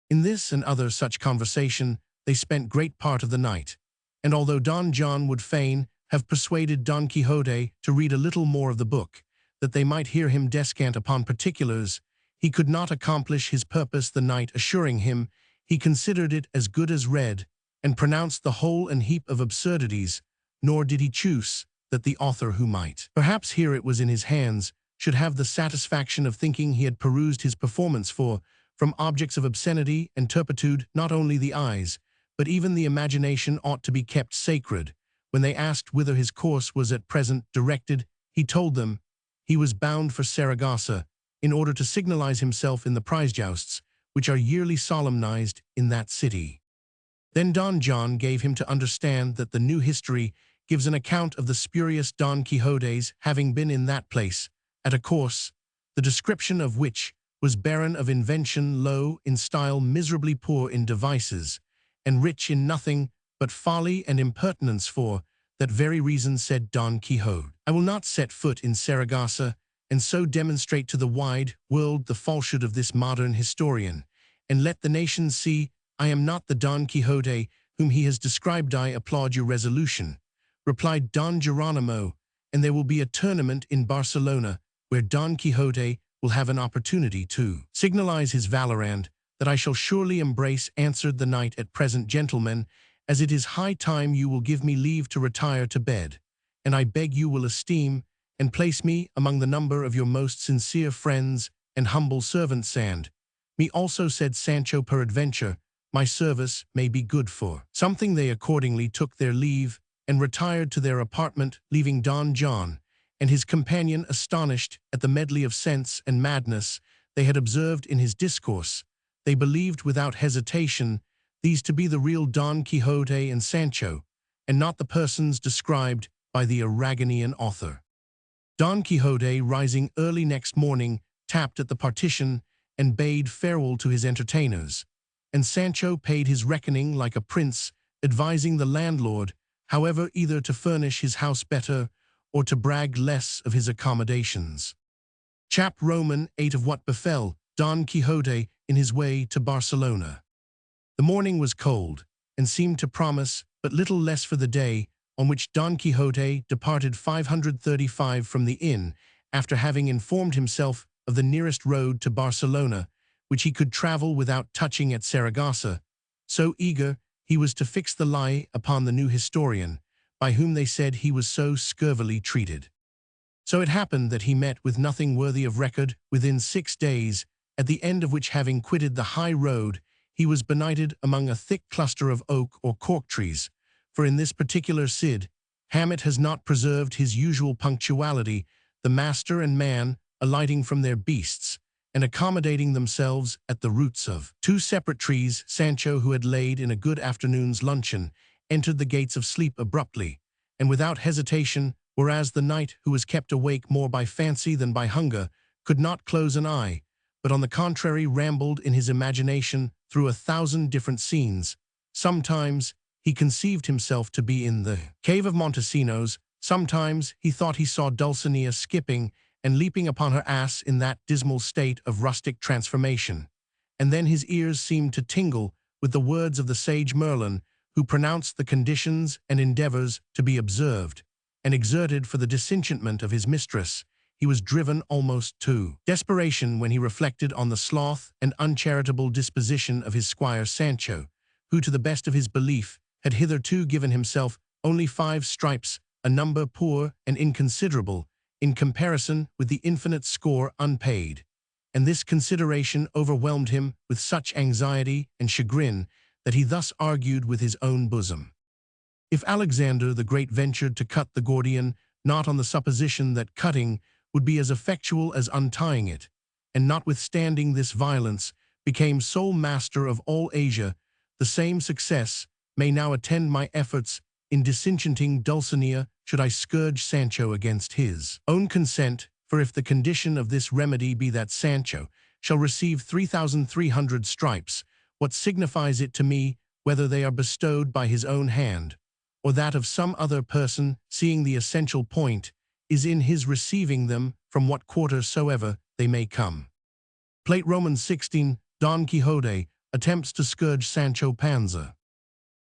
In this and other such conversation they spent great part of the night, and although Don John would fain have persuaded Don Quixote to read a little more of the book, that they might hear him descant upon particulars, he could not accomplish his purpose. The knight assuring him he considered it as good as read, and pronounced the whole an heap of absurdities, nor did he choose that the author, who might perhaps hear it was in his hands, should have the satisfaction of thinking he had perused his performance, for from objects of obscenity and turpitude not only the eyes, but even the imagination ought to be kept sacred. When they asked whither his course was at present directed, he told them he was bound for Saragossa, in order to signalize himself in the prize jousts, which are yearly solemnized in that city. Then Don John gave him to understand that the new history gives an account of the spurious Don Quixote's having been in that place, at a course, the description of which was barren of invention, low in style, miserably poor in devices, and rich in nothing but folly and impertinence. For that very reason, said Don Quixote, I will not set foot in Saragossa, and so demonstrate to the wide world the falsehood of this modern historian, and let the nation see I am not the Don Quixote whom he has described. I applaud your resolution, replied Don Geronimo, and there will be a tournament in Barcelona where Don Quixote will have an opportunity to signalize his valor, and that I shall surely embrace, answered the knight. At present, gentlemen, as it is high time you will give me leave to retire to bed, and I beg you will esteem and place me among the number of your most sincere friends and humble servants. And me also, said Sancho, peradventure my service may be good for something. They accordingly took their leave and retired to their apartment, leaving Don John and his companion astonished at the medley of sense and madness they had observed in his discourse. They believed without hesitation these to be the real Don Quixote and Sancho, and not the persons described by the Aragonese author. Don Quixote, rising early next morning, tapped at the partition and bade farewell to his entertainers, and Sancho paid his reckoning like a prince, advising the landlord, however, either to furnish his house better or to brag less of his accommodations. Chap Roman 8 of what befell Don Quixote in his way to Barcelona. The morning was cold, and seemed to promise but little less for the day on which Don Quixote departed 535 from the inn, after having informed himself of the nearest road to Barcelona, which he could travel without touching at Saragossa, So eager he was to fix the lie upon the new historian, by whom they said he was so scurvily treated. So it happened that he met with nothing worthy of record within 6 days, at the end of which, having quitted the high road, he was benighted among a thick cluster of oak or cork trees. For in this particular Cid, Hamlet has not preserved his usual punctuality, the master and man alighting from their beasts, and accommodating themselves at the roots of 2 separate trees. Sancho, who had laid in a good afternoon's luncheon, entered the gates of sleep abruptly, and without hesitation, whereas the knight, who was kept awake more by fancy than by hunger, could not close an eye, but on the contrary rambled in his imagination through 1,000 different scenes. Sometimes he conceived himself to be in the cave of Montesinos, sometimes he thought he saw Dulcinea skipping and leaping upon her ass in that dismal state of rustic transformation. And then his ears seemed to tingle with the words of the sage Merlin, who pronounced the conditions and endeavors to be observed, and exerted for the disenchantment of his mistress. He was driven almost to desperation when he reflected on the sloth and uncharitable disposition of his squire Sancho, who, to the best of his belief, had hitherto given himself only 5 stripes, a number poor and inconsiderable, in comparison with the infinite score unpaid. And this consideration overwhelmed him with such anxiety and chagrin that he thus argued with his own bosom. If Alexander the Great ventured to cut the Gordian, not on the supposition that cutting would be as effectual as untying it, and notwithstanding this violence, became sole master of all Asia, the same success may now attend my efforts in disenchanting Dulcinea should I scourge Sancho against his own consent, for if the condition of this remedy be that Sancho shall receive 3,300 stripes, what signifies it to me whether they are bestowed by his own hand, or that of some other person, seeing the essential point is in his receiving them from what quarter soever they may come. Plate Roman 16, Don Quixote attempts to scourge Sancho Panza.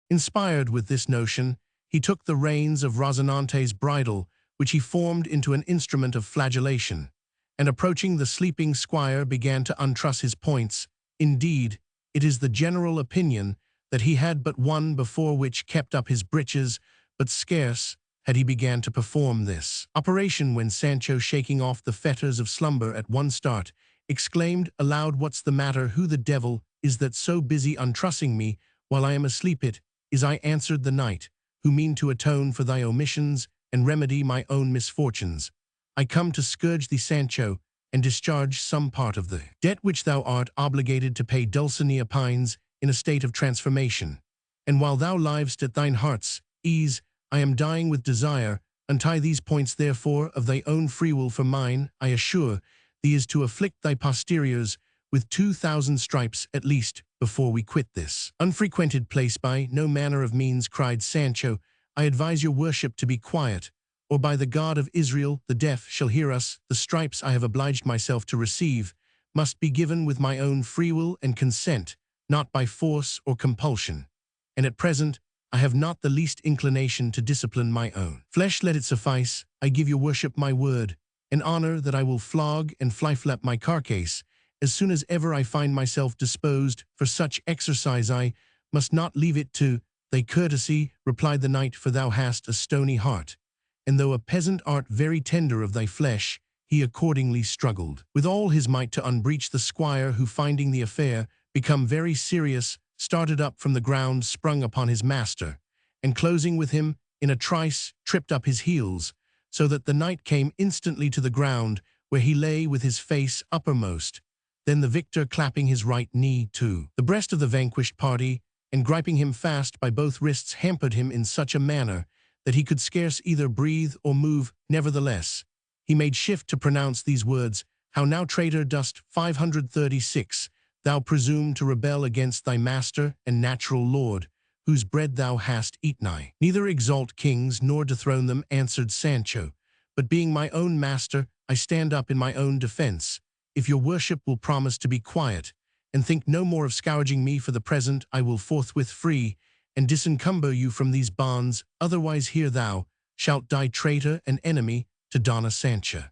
Inspired with this notion, he took the reins of Rozinante's bridle, which he formed into an instrument of flagellation, and approaching the sleeping squire began to untruss his points. Indeed, it is the general opinion that he had but one before which kept up his breeches, but scarce had he began to perform this operation when Sancho, shaking off the fetters of slumber at one start, exclaimed aloud, "What's the matter? Who the devil is that so busy untrussing me while I am asleep?" "It is I," answered the knight, "who mean to atone for thy omissions and remedy my own misfortunes. I come to scourge thee, Sancho, and discharge some part of the debt which thou art obligated to pay Dulcinea pines in a state of transformation. And while thou livest at thine heart's ease, I am dying with desire. Untie these points therefore of thy own free will, for mine, I assure thee, is to afflict thy posteriors with 2,000 stripes at least before we quit this unfrequented place." "By no manner of means," cried Sancho. "I advise your worship to be quiet, or by the God of Israel the deaf shall hear us. The stripes I have obliged myself to receive must be given with my own free will and consent, not by force or compulsion. And at present I have not the least inclination to discipline my own flesh. Let it suffice. I give your worship my word and honor that I will flog and flyflap my carcase as soon as ever I find myself disposed for such exercise. I must not leave it to thy courtesy," replied the knight, "for thou hast a stony heart, and though a peasant art very tender of thy flesh." He accordingly struggled with all his might to unbreech the squire, who, finding the affair become very serious, started up from the ground, sprung upon his master, and closing with him in a trice, tripped up his heels, so that the knight came instantly to the ground, where he lay with his face uppermost. Then the victor, clapping his right knee to the breast of the vanquished party, and griping him fast by both wrists, hampered him in such a manner that he could scarce either breathe or move. Nevertheless, he made shift to pronounce these words: "How now, traitor, dost 536 thou presume to rebel against thy master and natural lord, whose bread thou hast eaten? I neither exalt kings nor dethrone them," answered Sancho, "but being my own master, I stand up in my own defense. If your worship will promise to be quiet, and think no more of scourging me for the present, I will forthwith free and disencumber you from these bonds. Otherwise here thou shalt die, traitor and enemy to Donna Sancha."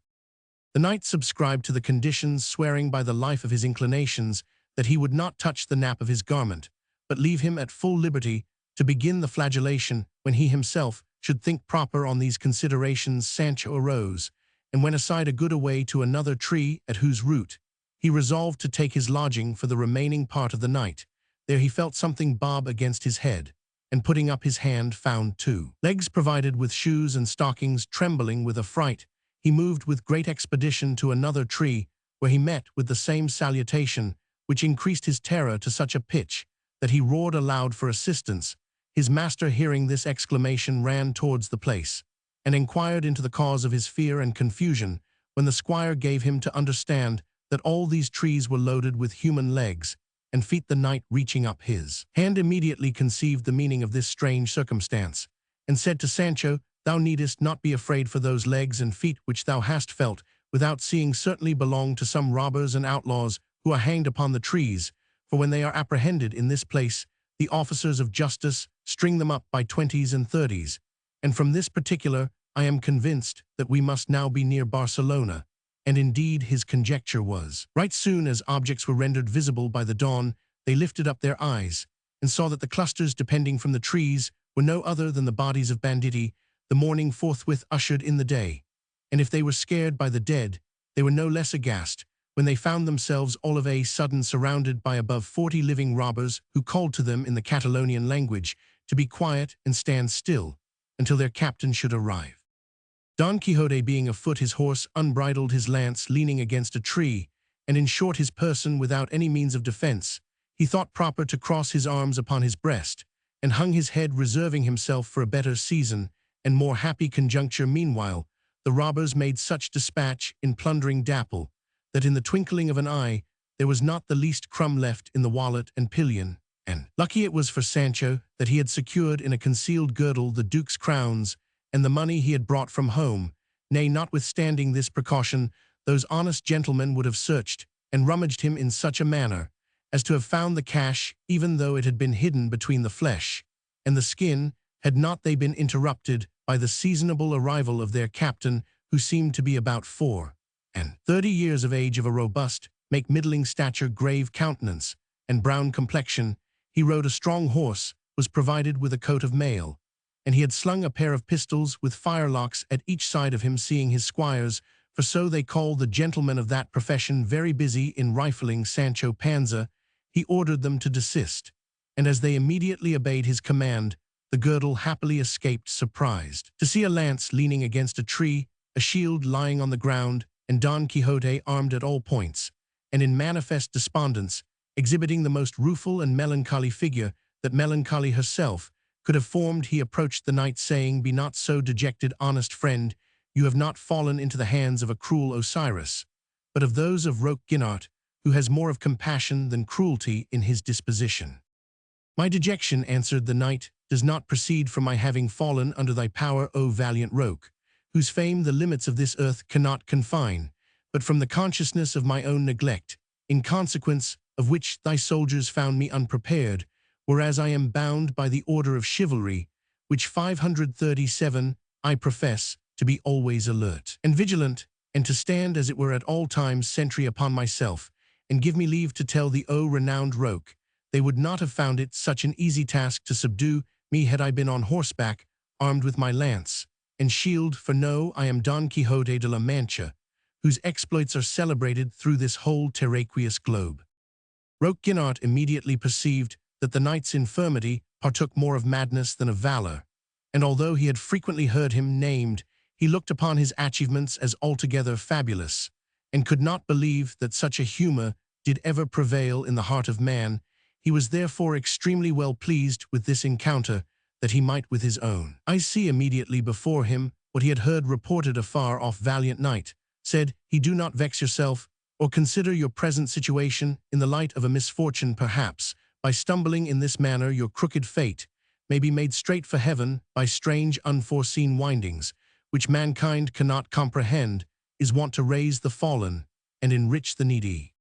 The knight subscribed to the conditions, swearing by the life of his inclinations that he would not touch the nap of his garment, but leave him at full liberty to begin the flagellation when he himself should think proper on these considerations. Sancho arose, and went aside a good way to another tree, at whose root he resolved to take his lodging for the remaining part of the night. There he felt something bob against his head, and putting up his hand found two legs provided with shoes and stockings. Trembling with affright, he moved with great expedition to another tree, where he met with the same salutation, which increased his terror to such a pitch that he roared aloud for assistance. His master, hearing this exclamation, ran towards the place, and inquired into the cause of his fear and confusion, when the squire gave him to understand that all these trees were loaded with human legs and feet. The knight, reaching up his hand, immediately conceived the meaning of this strange circumstance, and said to Sancho, "Thou needest not be afraid, for those legs and feet which thou hast felt without seeing certainly belong to some robbers and outlaws who are hanged upon the trees, for when they are apprehended in this place, the officers of justice string them up by 20s and 30s, and from this particular I am convinced that we must now be near Barcelona." And indeed his conjecture was right. Soon as objects were rendered visible by the dawn, they lifted up their eyes, and saw that the clusters depending from the trees were no other than the bodies of banditti. The morning forthwith ushered in the day, and if they were scared by the dead, they were no less aghast when they found themselves all of a sudden surrounded by above 40 living robbers, who called to them in the Catalonian language to be quiet and stand still until their captain should arrive. Don Quixote, being afoot, his horse unbridled, his lance leaning against a tree, and in short his person without any means of defense, he thought proper to cross his arms upon his breast, and hung his head, reserving himself for a better season and more happy conjuncture. Meanwhile, the robbers made such dispatch in plundering Dapple, that in the twinkling of an eye there was not the least crumb left in the wallet and pillion, and lucky it was for Sancho that he had secured in a concealed girdle the Duke's crowns and the money he had brought from home. Nay, notwithstanding this precaution, those honest gentlemen would have searched and rummaged him in such a manner as to have found the cash, even though it had been hidden between the flesh and the skin, had not they been interrupted by the seasonable arrival of their captain, who seemed to be about 34 years of age, of a robust, middling stature, grave countenance, and brown complexion. He rode a strong horse, was provided with a coat of mail, and he had slung a pair of pistols with firelocks at each side of him. Seeing his squires, for so they call the gentlemen of that profession, very busy in rifling Sancho Panza, he ordered them to desist, and as they immediately obeyed his command, the girdle happily escaped surprised to see a lance leaning against a tree, a shield lying on the ground, and Don Quixote armed at all points, and in manifest despondence, exhibiting the most rueful and melancholy figure that melancholy herself could have formed. He approached the knight, saying, "Be not so dejected, honest friend. You have not fallen into the hands of a cruel Osiris, but of those of Roque Guinart, who has more of compassion than cruelty in his disposition." "My dejection," answered the knight, "does not proceed from my having fallen under thy power, O valiant Roque, whose fame the limits of this earth cannot confine, but from the consciousness of my own neglect, in consequence of which thy soldiers found me unprepared, whereas I am bound by the order of chivalry, which 537, I profess, to be always alert and vigilant, and to stand as it were at all times sentry upon myself. And give me leave to tell thee, O renowned Roque, they would not have found it such an easy task to subdue me had I been on horseback, armed with my lance and shield, for know I am Don Quixote de la Mancha, whose exploits are celebrated through this whole terraqueous globe." Roque Guinart immediately perceived that the knight's infirmity partook more of madness than of valor, and although he had frequently heard him named, he looked upon his achievements as altogether fabulous, and could not believe that such a humor did ever prevail in the heart of man. He was therefore extremely well pleased with this encounter, that he might with his own eyes see immediately before him what he had heard reported afar off. "Valiant knight," said he, "do not vex yourself, or consider your present situation in the light of a misfortune. Perhaps, by stumbling in this manner, your crooked fate may be made straight for heaven by strange unforeseen windings, which mankind cannot comprehend, is wont to raise the fallen and enrich the needy."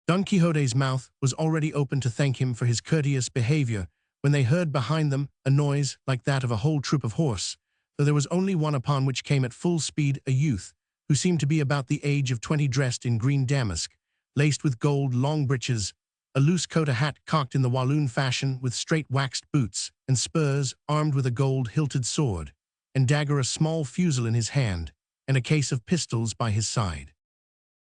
Don Quixote's mouth was already open to thank him for his courteous behavior, when they heard behind them a noise like that of a whole troop of horse, though there was only one, upon which came at full speed a youth, who seemed to be about the age of 20, dressed in green damask, laced with gold, long breeches, a loose coat, a hat cocked in the Walloon fashion with straight waxed boots and spurs, armed with a gold-hilted sword, and dagger, a small fusel in his hand, and a case of pistols by his side.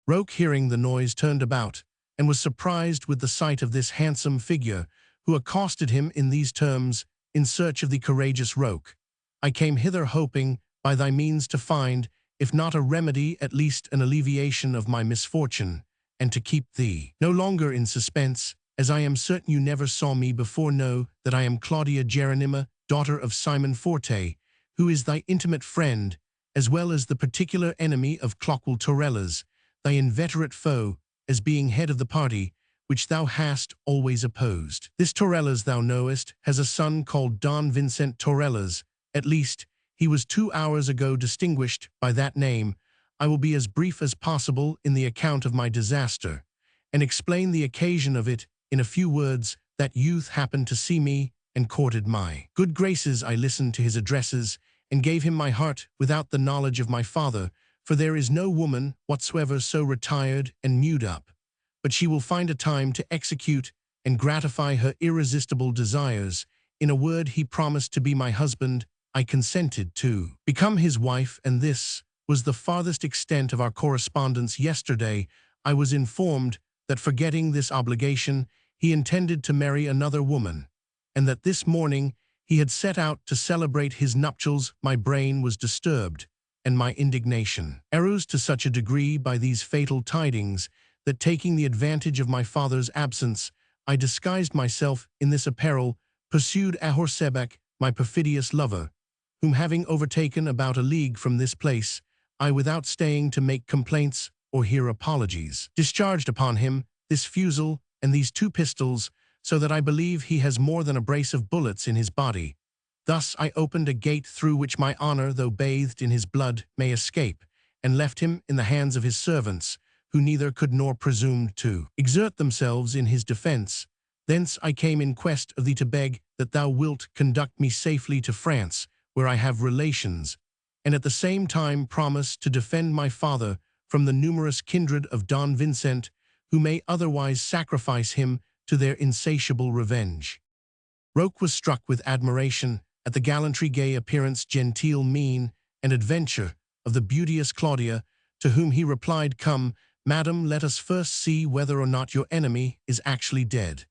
Roke, hearing the noise, turned about, and was surprised with the sight of this handsome figure, who accosted him in these terms: "In search of the courageous Roke, I came hither hoping by thy means to find, if not a remedy, at least an alleviation of my misfortune, and to keep thee no longer in suspense, as I am certain you never saw me before. Know that I am Claudia Geronima, daughter of Simon Forte, who is thy intimate friend, as well as the particular enemy of Clockul Torellas, thy inveterate foe, as being head of the party, which thou hast always opposed. This Torellas, thou knowest, has a son called Don Vincent Torellas, at least, he was 2 hours ago distinguished by that name. I will be as brief as possible in the account of my disaster, and explain the occasion of it in a few words. That youth happened to see me, and courted my good graces. I listened to his addresses, and gave him my heart without the knowledge of my father, for there is no woman whatsoever so retired and mewed up, but she will find a time to execute and gratify her irresistible desires. In a word, he promised to be my husband. I consented to become his wife, and this was the farthest extent of our correspondence. Yesterday, I was informed that, forgetting this obligation, he intended to marry another woman, and that this morning he had set out to celebrate his nuptials. My brain was disturbed, and my indignation aroused to such a degree by these fatal tidings, that, taking the advantage of my father's absence, I disguised myself in this apparel, pursued Ahorsebek, my perfidious lover, whom, having overtaken about a league from this place, I, without staying to make complaints or hear apologies, discharged upon him this fusel and these 2 pistols, so that I believe he has more than a brace of bullets in his body. Thus I opened a gate through which my honor, though bathed in his blood, may escape, and left him in the hands of his servants, who neither could nor presumed to exert themselves in his defense. Thence I came in quest of thee, to beg that thou wilt conduct me safely to France, where I have relations, and at the same time promise to defend my father from the numerous kindred of Don Vincent, who may otherwise sacrifice him to their insatiable revenge." Roke was struck with admiration at the gallantry, gay appearance, genteel mien, and adventure of the beauteous Claudia, to whom he replied, "Come, madam, let us first see whether or not your enemy is actually dead,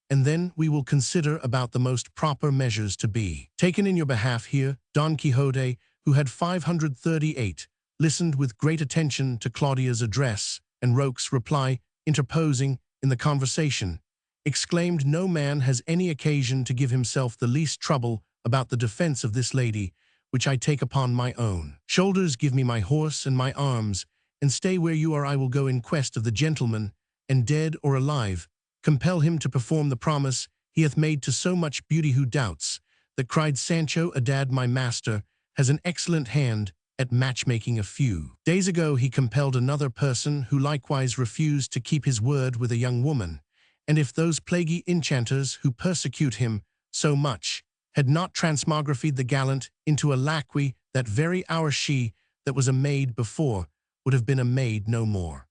and then we will consider about the most proper measures to be taken in your behalf." Here Don Quixote, who had 538, listened with great attention to Claudia's address, and Roke's reply, interposing in the conversation, exclaimed, "No man has any occasion to give himself the least trouble about the defense of this lady, which I take upon my own shoulders. Give me my horse and my arms, and stay where you are. I will go in quest of the gentleman, and, dead or alive, compel him to perform the promise he hath made to so much beauty. Who doubts that," cried Sancho, "adad my master has an excellent hand at matchmaking. A few days ago he compelled another person, who likewise refused to keep his word with a young woman, and if those plaguy enchanters who persecute him so much had not transmogrified the gallant into a laquey, that very hour she that was a maid before would have been a maid no more."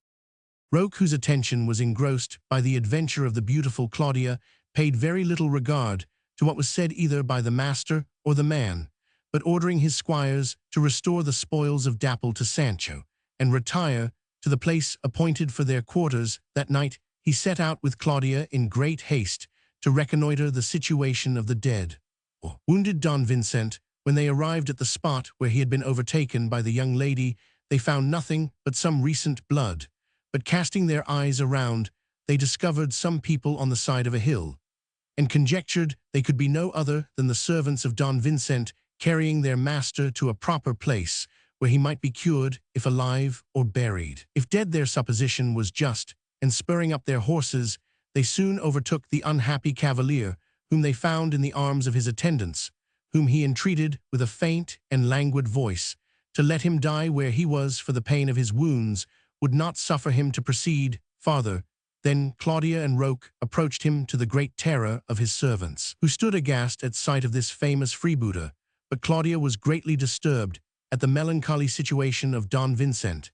Roke, whose attention was engrossed by the adventure of the beautiful Claudia, paid very little regard to what was said either by the master or the man, but ordering his squires to restore the spoils of Dapple to Sancho, and retire to the place appointed for their quarters, that night he set out with Claudia in great haste to reconnoiter the situation of the dead or wounded Don Vincent. When they arrived at the spot where he had been overtaken by the young lady, they found nothing but some recent blood, but casting their eyes around, they discovered some people on the side of a hill, and conjectured they could be no other than the servants of Don Vincent, carrying their master to a proper place where he might be cured, if alive or buried. If dead, their supposition was just, and spurring up their horses, they soon overtook the unhappy cavalier, whom they found in the arms of his attendants, whom he entreated with a faint and languid voice to let him die where he was, for the pain of his wounds would not suffer him to proceed farther. Then Claudia and Roke approached him, to the great terror of his servants, who stood aghast at sight of this famous freebooter. But Claudia was greatly disturbed at the melancholy situation of Don Vincent,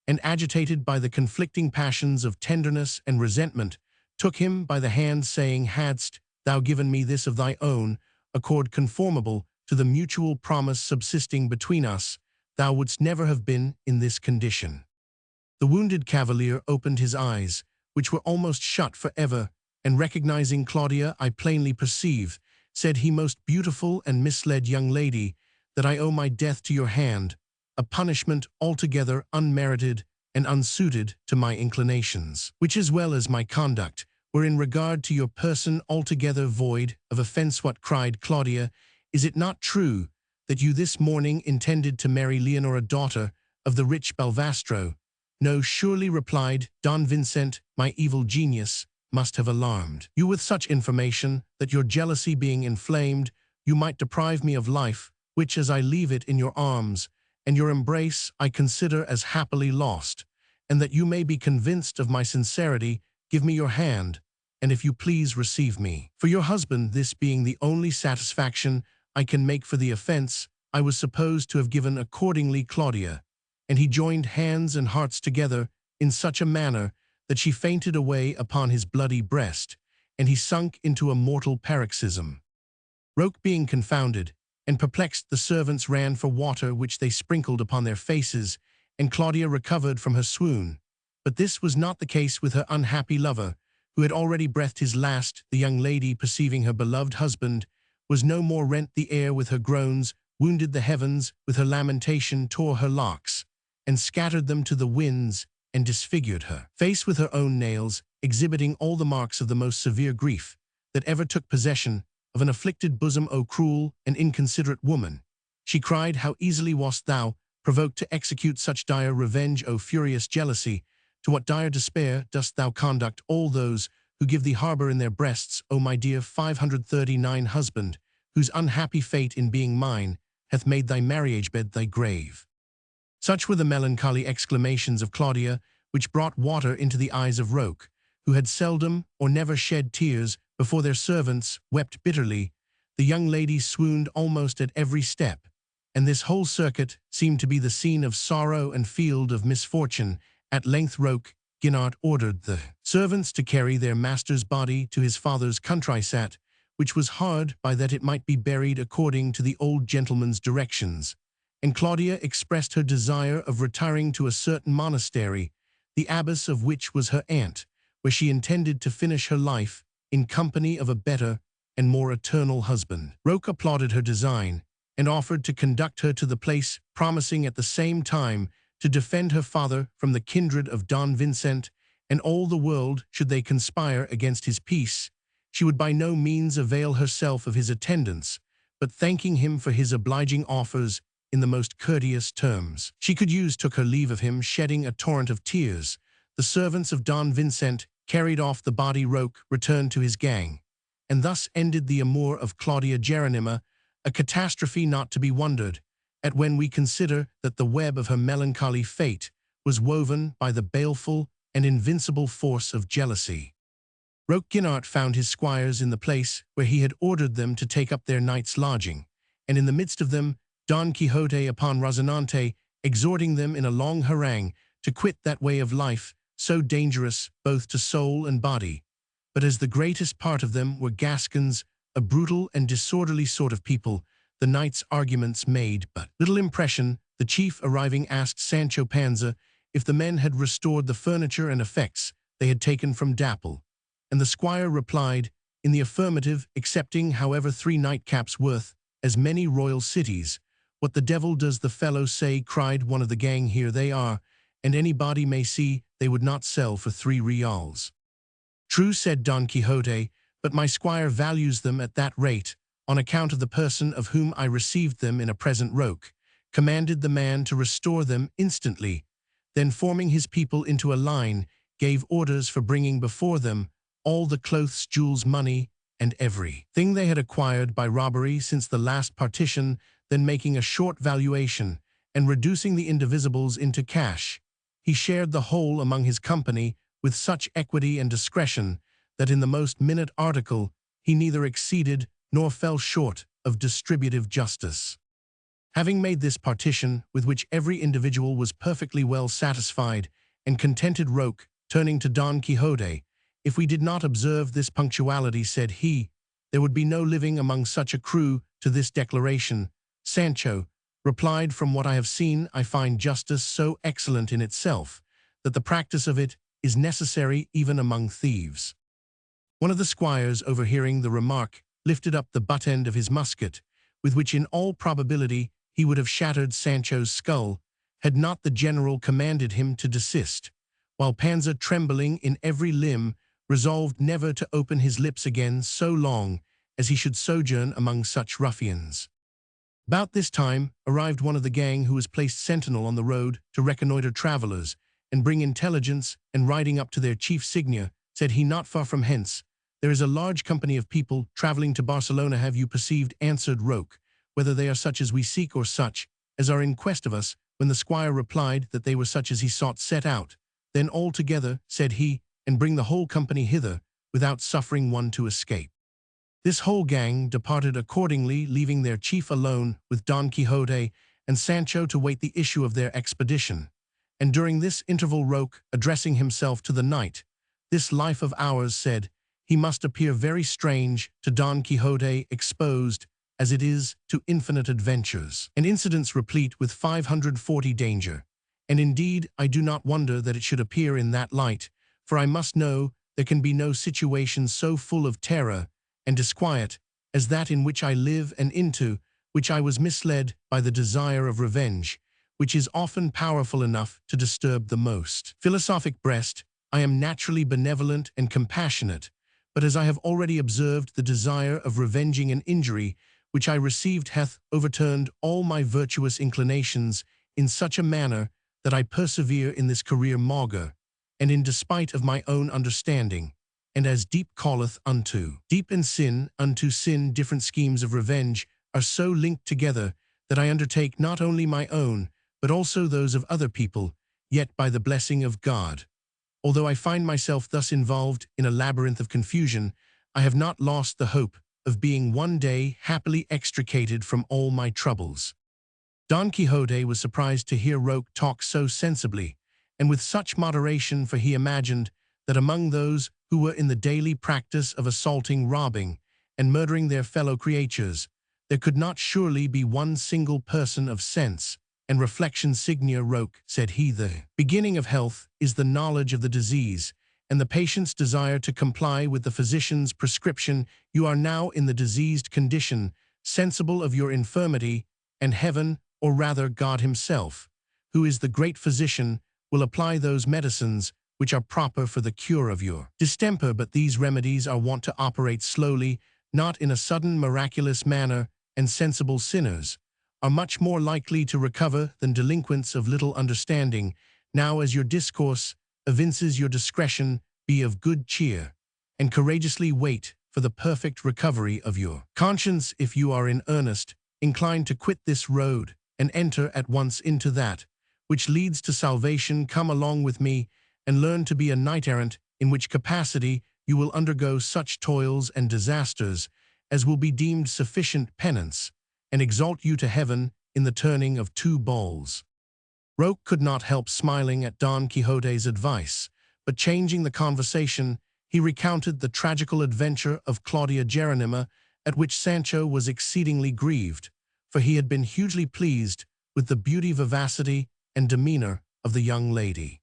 and agitated by the conflicting passions of tenderness and resentment, took him by the hand, saying, "Hadst thou given me this of thy own accord conformable to the mutual promise subsisting between us, thou wouldst never have been in this condition." The wounded cavalier opened his eyes, which were almost shut for ever, and recognizing Claudia, "I plainly perceive," said he, "most beautiful and misled young lady, that I owe my death to your hand, a punishment altogether unmerited and unsuited to my inclinations, which as well as my conduct were in regard to your person altogether void of offense." "What," cried Claudia, "is it not true that you this morning intended to marry Leonora, daughter of the rich Balvastro?" "No, surely," replied Don Vincent, "my evil genius must have alarmed you with such information that your jealousy being inflamed, you might deprive me of life, which, as I leave it in your arms and your embrace, I consider as happily lost. And that you may be convinced of my sincerity, give me your hand, and if you please receive me for your husband, this being the only satisfaction I can make for the offense I was supposed to have given." Accordingly, Claudia and he joined hands and hearts together in such a manner that she fainted away upon his bloody breast, and he sunk into a mortal paroxysm. Roque being confounded and perplexed, the servants ran for water, which they sprinkled upon their faces, and Claudia recovered from her swoon. But this was not the case with her unhappy lover, who had already breathed his last. The young lady, perceiving her beloved husband was no more, rent the air with her groans, wounded the heavens with her lamentation, tore her locks, and scattered them to the winds, and disfigured her face with her own nails, exhibiting all the marks of the most severe grief that ever took possession of an afflicted bosom. "O cruel and inconsiderate woman," she cried, "how easily wast thou provoked to execute such dire revenge! O furious jealousy, to what dire despair dost thou conduct all those who give thee harbor in their breasts! O my dear 539 husband, whose unhappy fate in being mine hath made thy marriage bed thy grave." Such were the melancholy exclamations of Claudia, which brought water into the eyes of Roque, who had seldom or never shed tears before. Their servants wept bitterly. The young lady swooned almost at every step, and this whole circuit seemed to be the scene of sorrow and field of misfortune. At length Roque Guinart ordered the servants to carry their master's body to his father's countrysat, which was hard by, that it might be buried according to the old gentleman's directions. And Claudia expressed her desire of retiring to a certain monastery, the abbess of which was her aunt, where she intended to finish her life in company of a better and more eternal husband. Roque applauded her design, and offered to conduct her to the place, promising at the same time to defend her father from the kindred of Don Vincent, and all the world should they conspire against his peace. She would by no means avail herself of his attendance, but thanking him for his obliging offers in the most courteous terms she could use, took her leave of him, shedding a torrent of tears. The servants of Don Vincent carried off the body. Roque returned to his gang, and thus ended the amour of Claudia Geronima, a catastrophe not to be wondered at when we consider that the web of her melancholy fate was woven by the baleful and invincible force of jealousy. Roque Guinart found his squires in the place where he had ordered them to take up their night's lodging, and in the midst of them Don Quixote upon Rozinante, exhorting them in a long harangue to quit that way of life, so dangerous both to soul and body. But as the greatest part of them were Gascons, a brutal and disorderly sort of people, the knight's arguments made but little impression. The chief, arriving, asked Sancho Panza if the men had restored the furniture and effects they had taken from Dapple, and the squire replied in the affirmative, excepting, however, 3 nightcaps worth as many royal cities. "What the devil does the fellow say?" cried one of the gang. "Here they are, and anybody may see they would not sell for 3 reals. "True," said Don Quixote, "but my squire values them at that rate on account of the person of whom I received them in a present." Roque commanded the man to restore them instantly, then forming his people into a line, gave orders for bringing before them all the clothes, jewels, money, and every thing they had acquired by robbery since the last partition, then making a short valuation, and reducing the indivisibles into cash, he shared the whole among his company with such equity and discretion that in the most minute article he neither exceeded nor fell short of distributive justice. Having made this partition, with which every individual was perfectly well satisfied and contented, Roque, turning to Don Quixote, If we did not observe this punctuality, said he, there would be no living among such a crew. To this declaration, Sancho replied, from what I have seen, I find justice so excellent in itself, that the practice of it is necessary even among thieves. One of the squires, overhearing the remark, lifted up the butt end of his musket, with which in all probability he would have shattered Sancho's skull, had not the general commanded him to desist, while Panza, trembling in every limb, resolved never to open his lips again so long as he should sojourn among such ruffians. About this time arrived one of the gang who was placed sentinel on the road to reconnoiter travelers and bring intelligence, and riding up to their chief signia, said he, not far from hence, there is a large company of people traveling to Barcelona. Have you perceived, answered Roque, whether they are such as we seek or such as are in quest of us? When the squire replied that they were such as he sought, set out. Then all together, said he, and bring the whole company hither, without suffering one to escape. This whole gang departed accordingly, leaving their chief alone with Don Quixote and Sancho to wait the issue of their expedition. And during this interval Roque, addressing himself to the knight, this life of ours, said, he must appear very strange to Don Quixote, exposed, as it is, to infinite adventures, and incidents replete with 540 danger. And indeed, I do not wonder that it should appear in that light, for I must know there can be no situation so full of terror and disquiet as that in which I live, and into which I was misled by the desire of revenge, which is often powerful enough to disturb the most philosophic breast. I am naturally benevolent and compassionate, but as I have already observed, the desire of revenging an injury which I received hath overturned all my virtuous inclinations in such a manner that I persevere in this career maugre, and in despite of my own understanding, and as deep calleth unto deep, in sin unto sin, different schemes of revenge are so linked together that I undertake not only my own, but also those of other people, yet by the blessing of God, although I find myself thus involved in a labyrinth of confusion, I have not lost the hope of being one day happily extricated from all my troubles. Don Quixote was surprised to hear Roque talk so sensibly, and with such moderation, for he imagined that among those who were in the daily practice of assaulting, robbing, and murdering their fellow creatures, there could not surely be one single person of sense and reflection. Signia Roque, said he, the beginning of health is the knowledge of the disease, and the patient's desire to comply with the physician's prescription. You are now in the diseased condition, sensible of your infirmity, and heaven, or rather God himself, who is the great physician, will apply those medicines which are proper for the cure of your distemper. But these remedies are wont to operate slowly, not in a sudden miraculous manner, and sensible sinners are much more likely to recover than delinquents of little understanding. Now as your discourse evinces your discretion, be of good cheer, and courageously wait for the perfect recovery of your conscience. If you are in earnest inclined to quit this road, and enter at once into that which leads to salvation, come along with me, and learn to be a knight-errant, in which capacity you will undergo such toils and disasters as will be deemed sufficient penance, and exalt you to heaven in the turning of two bowls. Roque could not help smiling at Don Quixote's advice, but changing the conversation, he recounted the tragical adventure of Claudia Geronima, at which Sancho was exceedingly grieved, for he had been hugely pleased with the beauty, vivacity, and demeanor of the young lady.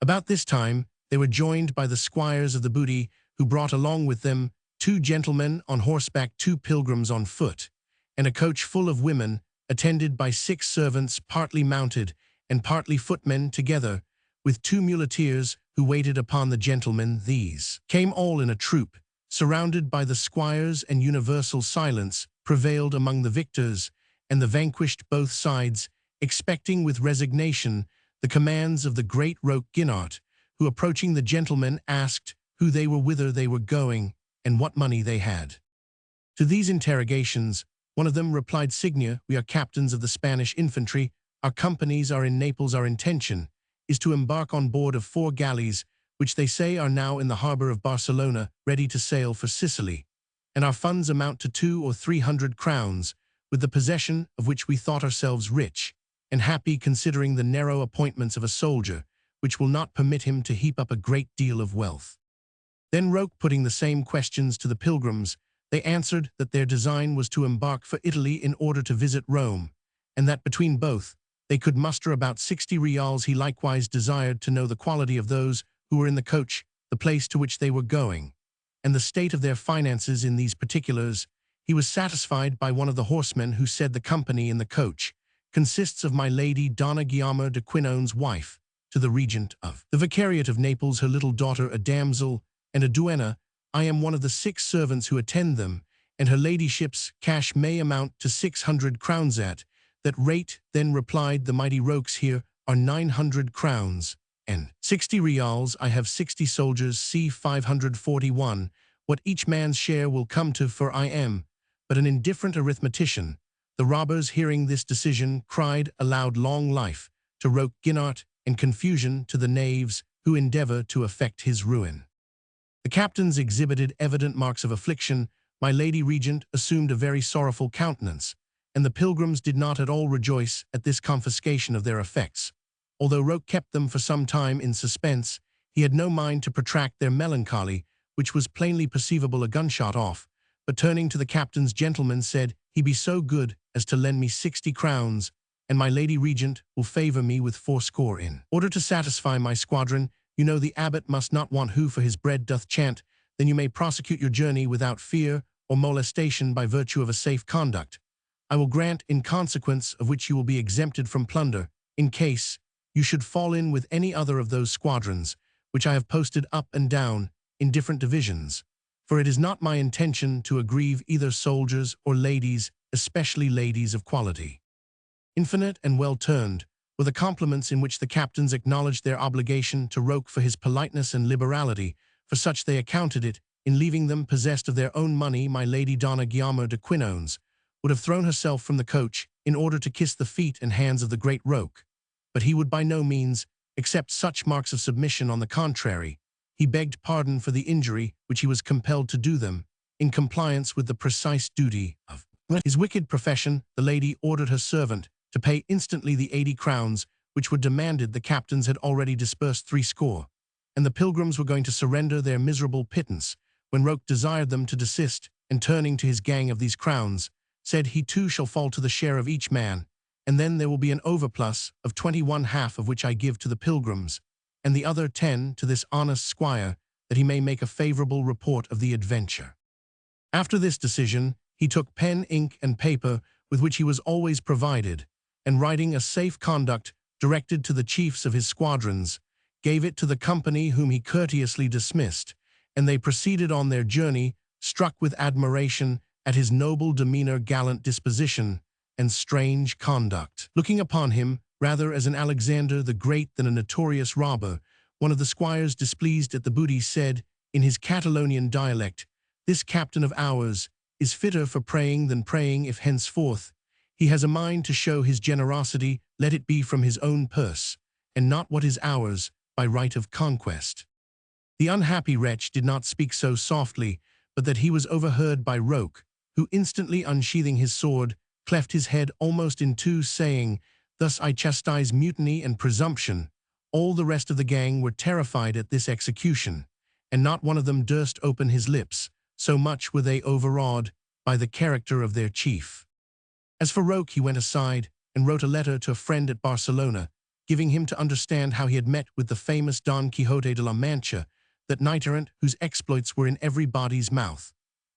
About this time they were joined by the squires of the booty, who brought along with them 2 gentlemen on horseback, 2 pilgrims on foot, and a coach full of women, attended by 6 servants, partly mounted and partly footmen, together with 2 muleteers who waited upon the gentlemen. These came all in a troop, surrounded by the squires, and universal silence prevailed among the victors and the vanquished, both sides expecting with resignation the commands of the great Roque Guinart, who, approaching the gentlemen, asked who they were, whither they were going, and what money they had. To these interrogations, one of them replied, Signia, we are captains of the Spanish infantry, our companies are in Naples, our intention is to embark on board of 4 galleys, which they say are now in the harbor of Barcelona, ready to sail for Sicily, and our funds amount to 200 or 300 crowns, with the possession of which we thought ourselves rich and happy, considering the narrow appointments of a soldier, which will not permit him to heap up a great deal of wealth. Then Roque putting the same questions to the pilgrims, they answered that their design was to embark for Italy in order to visit Rome, and that between both, they could muster about 60 reals. He likewise desired to know the quality of those who were in the coach, the place to which they were going, and the state of their finances. In these particulars, he was satisfied by one of the horsemen, who said, "The company in the coach consists of my lady Donna Guillaume de Quinone's wife, to the regent of the vicariate of Naples, her little daughter, a damsel, and a duenna. I am one of the 6 servants who attend them, and her ladyship's cash may amount to 600 crowns at that rate." Then replied the mighty Roques, "Here are 900 crowns, and 60 reals. I have 60 soldiers, c. 541, what each man's share will come to, for I am but an indifferent arithmetician." The robbers, hearing this decision, cried aloud, "Long life to Roque Guinart, and confusion to the knaves who endeavor to effect his ruin." The captains exhibited evident marks of affliction. My lady regent assumed a very sorrowful countenance, and the pilgrims did not at all rejoice at this confiscation of their effects. Although Roque kept them for some time in suspense, he had no mind to protract their melancholy, which was plainly perceivable a gunshot off, but turning to the captain's gentleman said, "He be so good as to lend me 60 crowns, and my lady regent will favour me with 80 in order to satisfy my squadron. You know the abbot must not want who for his bread doth chant. Then you may prosecute your journey without fear or molestation by virtue of a safe conduct. I will grant, in consequence of which you will be exempted from plunder, in case you should fall in with any other of those squadrons, which I have posted up and down in different divisions. For it is not my intention to aggrieve either soldiers or ladies, especially ladies of quality." Infinite and well turned were the compliments in which the captains acknowledged their obligation to Roque for his politeness and liberality, for such they accounted it, in leaving them possessed of their own money. My lady Donna Guillaume de Quinones would have thrown herself from the coach in order to kiss the feet and hands of the great Roque, but he would by no means accept such marks of submission. On the contrary, he begged pardon for the injury which he was compelled to do them, in compliance with the precise duty of his wicked profession. The lady ordered her servant to pay instantly the 80 crowns which were demanded. The captains had already dispersed 80, and the pilgrims were going to surrender their miserable pittance, when Roque desired them to desist, and turning to his gang, "Of these crowns," said he, "2 shall fall to the share of each man, and then there will be an overplus of 21, half of which I give to the pilgrims, and the other 10 to this honest squire, that he may make a favorable report of the adventure." After this decision, he took pen, ink, and paper, with which he was always provided, and writing a safe conduct directed to the chiefs of his squadrons, gave it to the company, whom he courteously dismissed, and they proceeded on their journey, struck with admiration at his noble demeanor, gallant disposition, and strange conduct. Looking upon him rather as an Alexander the Great than a notorious robber, one of the squires, displeased at the booty, said, in his Catalonian dialect, "This captain of ours is fitter for praying than praying. If henceforth he has a mind to show his generosity, let it be from his own purse, and not what is ours by right of conquest." The unhappy wretch did not speak so softly, but that he was overheard by Roque, who, instantly unsheathing his sword, cleft his head almost in two, saying, "Thus I chastise mutiny and presumption." All the rest of the gang were terrified at this execution, and not one of them durst open his lips, so much were they overawed by the character of their chief. As for Roque, he went aside and wrote a letter to a friend at Barcelona, giving him to understand how he had met with the famous Don Quixote de la Mancha, that knight-errant whose exploits were in everybody's mouth,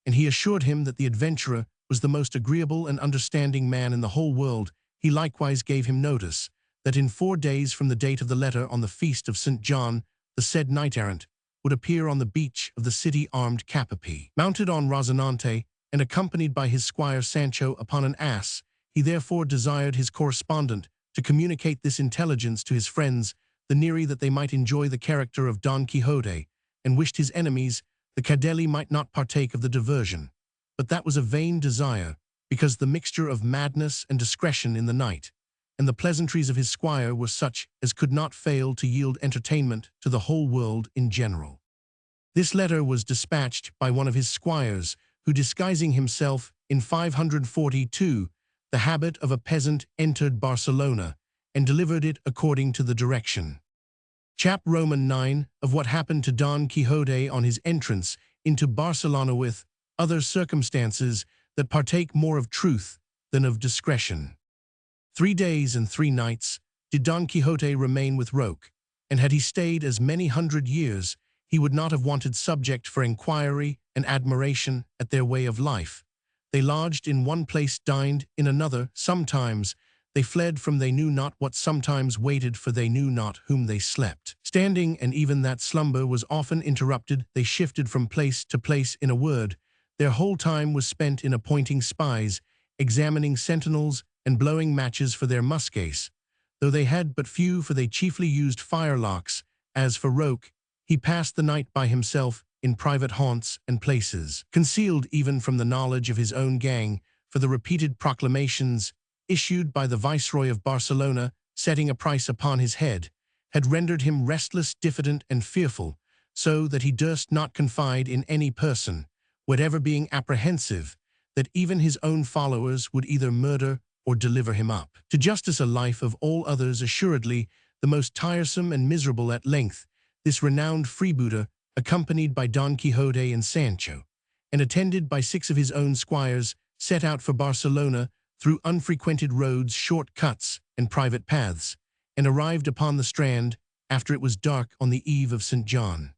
and he assured him that the adventurer was the most agreeable and understanding man in the whole world. He likewise gave him notice that in 4 days from the date of the letter, on the feast of St. John, the said knight-errant would appear on the beach of the city, armed capapi, mounted on Rozinante, and accompanied by his squire Sancho upon an ass. He therefore desired his correspondent to communicate this intelligence to his friends, the nearer that they might enjoy the character of Don Quixote, and wished his enemies, the Cadelli, might not partake of the diversion. But that was a vain desire, because the mixture of madness and discretion in the night, and the pleasantries of his squire, were such as could not fail to yield entertainment to the whole world in general. This letter was dispatched by one of his squires, who, disguising himself in 542, the habit of a peasant, entered Barcelona, and delivered it according to the direction. Chap Roman 9 of what happened to Don Quixote on his entrance into Barcelona with other circumstances that partake more of truth than of discretion. 3 days and 3 nights did Don Quixote remain with Roque, and had he stayed as many 100 years, he would not have wanted subject for inquiry and admiration at their way of life. They lodged in one place, dined in another, sometimes they fled from they knew not what, sometimes waited for they knew not whom they slept. Standing, and even that slumber was often interrupted, they shifted from place to place. In a word, their whole time was spent in appointing spies, examining sentinels, and blowing matches for their muskets, though they had but few, for they chiefly used firelocks. As for Roque, he passed the night by himself in private haunts and places, concealed even from the knowledge of his own gang, for the repeated proclamations issued by the Viceroy of Barcelona, setting a price upon his head, had rendered him restless, diffident, and fearful, so that he durst not confide in any person, whatever, being apprehensive that even his own followers would either murder or deliver him up to justice. A life of all others assuredly the most tiresome and miserable. At length, this renowned freebooter, accompanied by Don Quixote and Sancho, and attended by 6 of his own squires, set out for Barcelona through unfrequented roads, short cuts, and private paths, and arrived upon the strand after it was dark on the eve of St. John.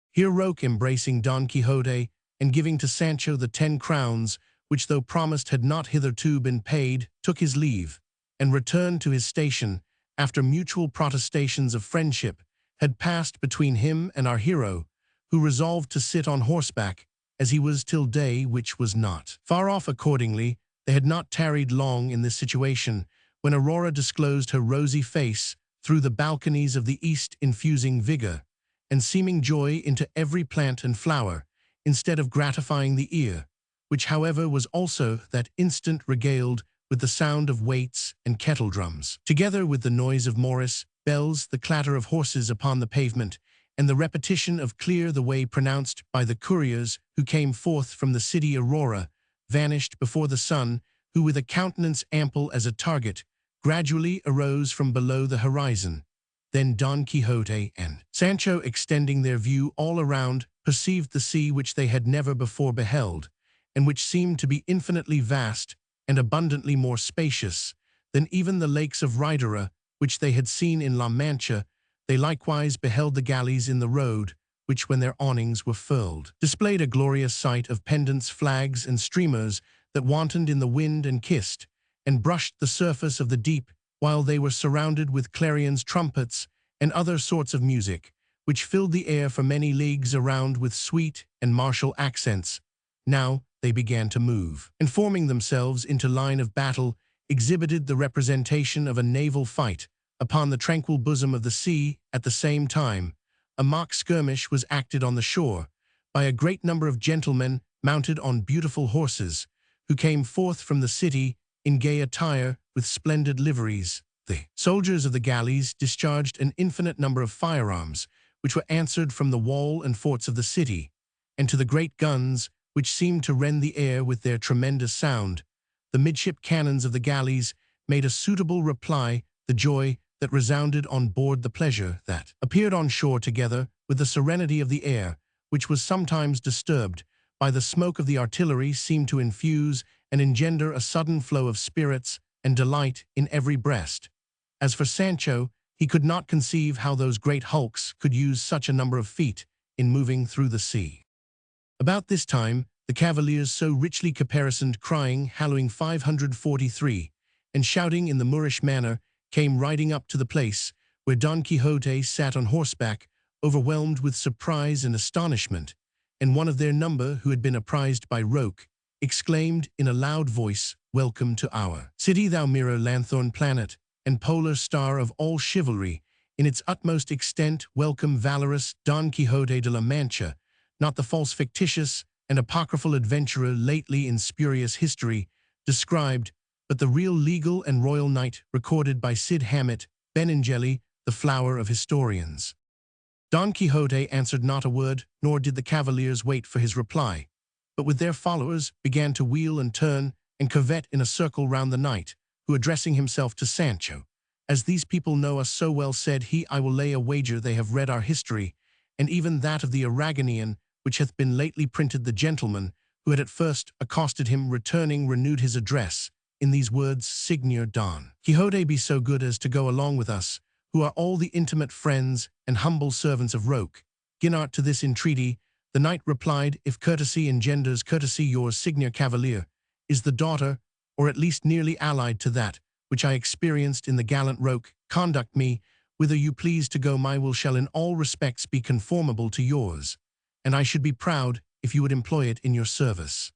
Here Roque, embracing Don Quixote, and giving to Sancho the 10 crowns, which though promised had not hitherto been paid, took his leave, and returned to his station, after mutual protestations of friendship had passed between him and our hero, who resolved to sit on horseback, as he was till day, which was not far off. Accordingly, they had not tarried long in this situation, when Aurora disclosed her rosy face through the balconies of the east, infusing vigor and seeming joy into every plant and flower, instead of gratifying the ear, which however was also that instant regaled with the sound of waits and kettle-drums, together with the noise of morrice bells, the clatter of horses upon the pavement, and the repetition of "Clear the way" pronounced by the couriers who came forth from the city. Aurora vanished before the sun, who, with a countenance ample as a target, gradually arose from below the horizon. Then Don Quixote and Sancho, extending their view all around, perceived the sea, which they had never before beheld, and which seemed to be infinitely vast and abundantly more spacious than even the lakes of Ridera, which they had seen in La Mancha. They likewise beheld the galleys in the road, which, when their awnings were furled, displayed a glorious sight of pendants, flags, and streamers that wantoned in the wind and kissed and brushed the surface of the deep, while they were surrounded with clarions, trumpets, and other sorts of music, which filled the air for many leagues around with sweet and martial accents. Now they began to move, and forming themselves into line of battle, exhibited the representation of a naval fight upon the tranquil bosom of the sea. At the same time, a mock skirmish was acted on the shore by a great number of gentlemen mounted on beautiful horses, who came forth from the city in gay attire with splendid liveries. The soldiers of the galleys discharged an infinite number of firearms, which were answered from the wall and forts of the city, and to the great guns, which seemed to rend the air with their tremendous sound. The midship cannons of the galleys made a suitable reply. The joy that resounded on board, the pleasure that appeared on shore, together with the serenity of the air, which was sometimes disturbed by the smoke of the artillery, seemed to infuse and engender a sudden flow of spirits and delight in every breast. As for Sancho, he could not conceive how those great hulks could use such a number of feet in moving through the sea. About this time, the cavaliers, so richly caparisoned, crying, hallooing 543, and shouting in the Moorish manner, came riding up to the place where Don Quixote sat on horseback, overwhelmed with surprise and astonishment, and one of their number, who had been apprised by Roque, exclaimed in a loud voice, "Welcome to our city, thou mirror, lanthorn, planet, and polar star of all chivalry, in its utmost extent. Welcome, valorous Don Quixote de la Mancha, not the false, fictitious, and apocryphal adventurer lately in spurious history described, but the real, legal, and royal knight recorded by Cid Hamet Benengeli, the flower of historians." Don Quixote answered not a word, nor did the cavaliers wait for his reply, but with their followers began to wheel and turn and curvet in a circle round the knight, who, addressing himself to Sancho, As these people know us so well, said he, I will lay a wager they have read our history, and even that of the Araganian, which hath been lately printed. The gentleman, who had at first accosted him, returning, renewed his address, in these words, Signor Don Quixote, be so good as to go along with us, who are all the intimate friends and humble servants of Roque. Ginart to this entreaty, the knight replied, if courtesy engenders courtesy, yours, Signor Cavalier, is the daughter, or at least nearly allied to that, which I experienced in the gallant Roque. Conduct me, whither you please to go. My will shall in all respects be conformable to yours, and I should be proud if you would employ it in your service.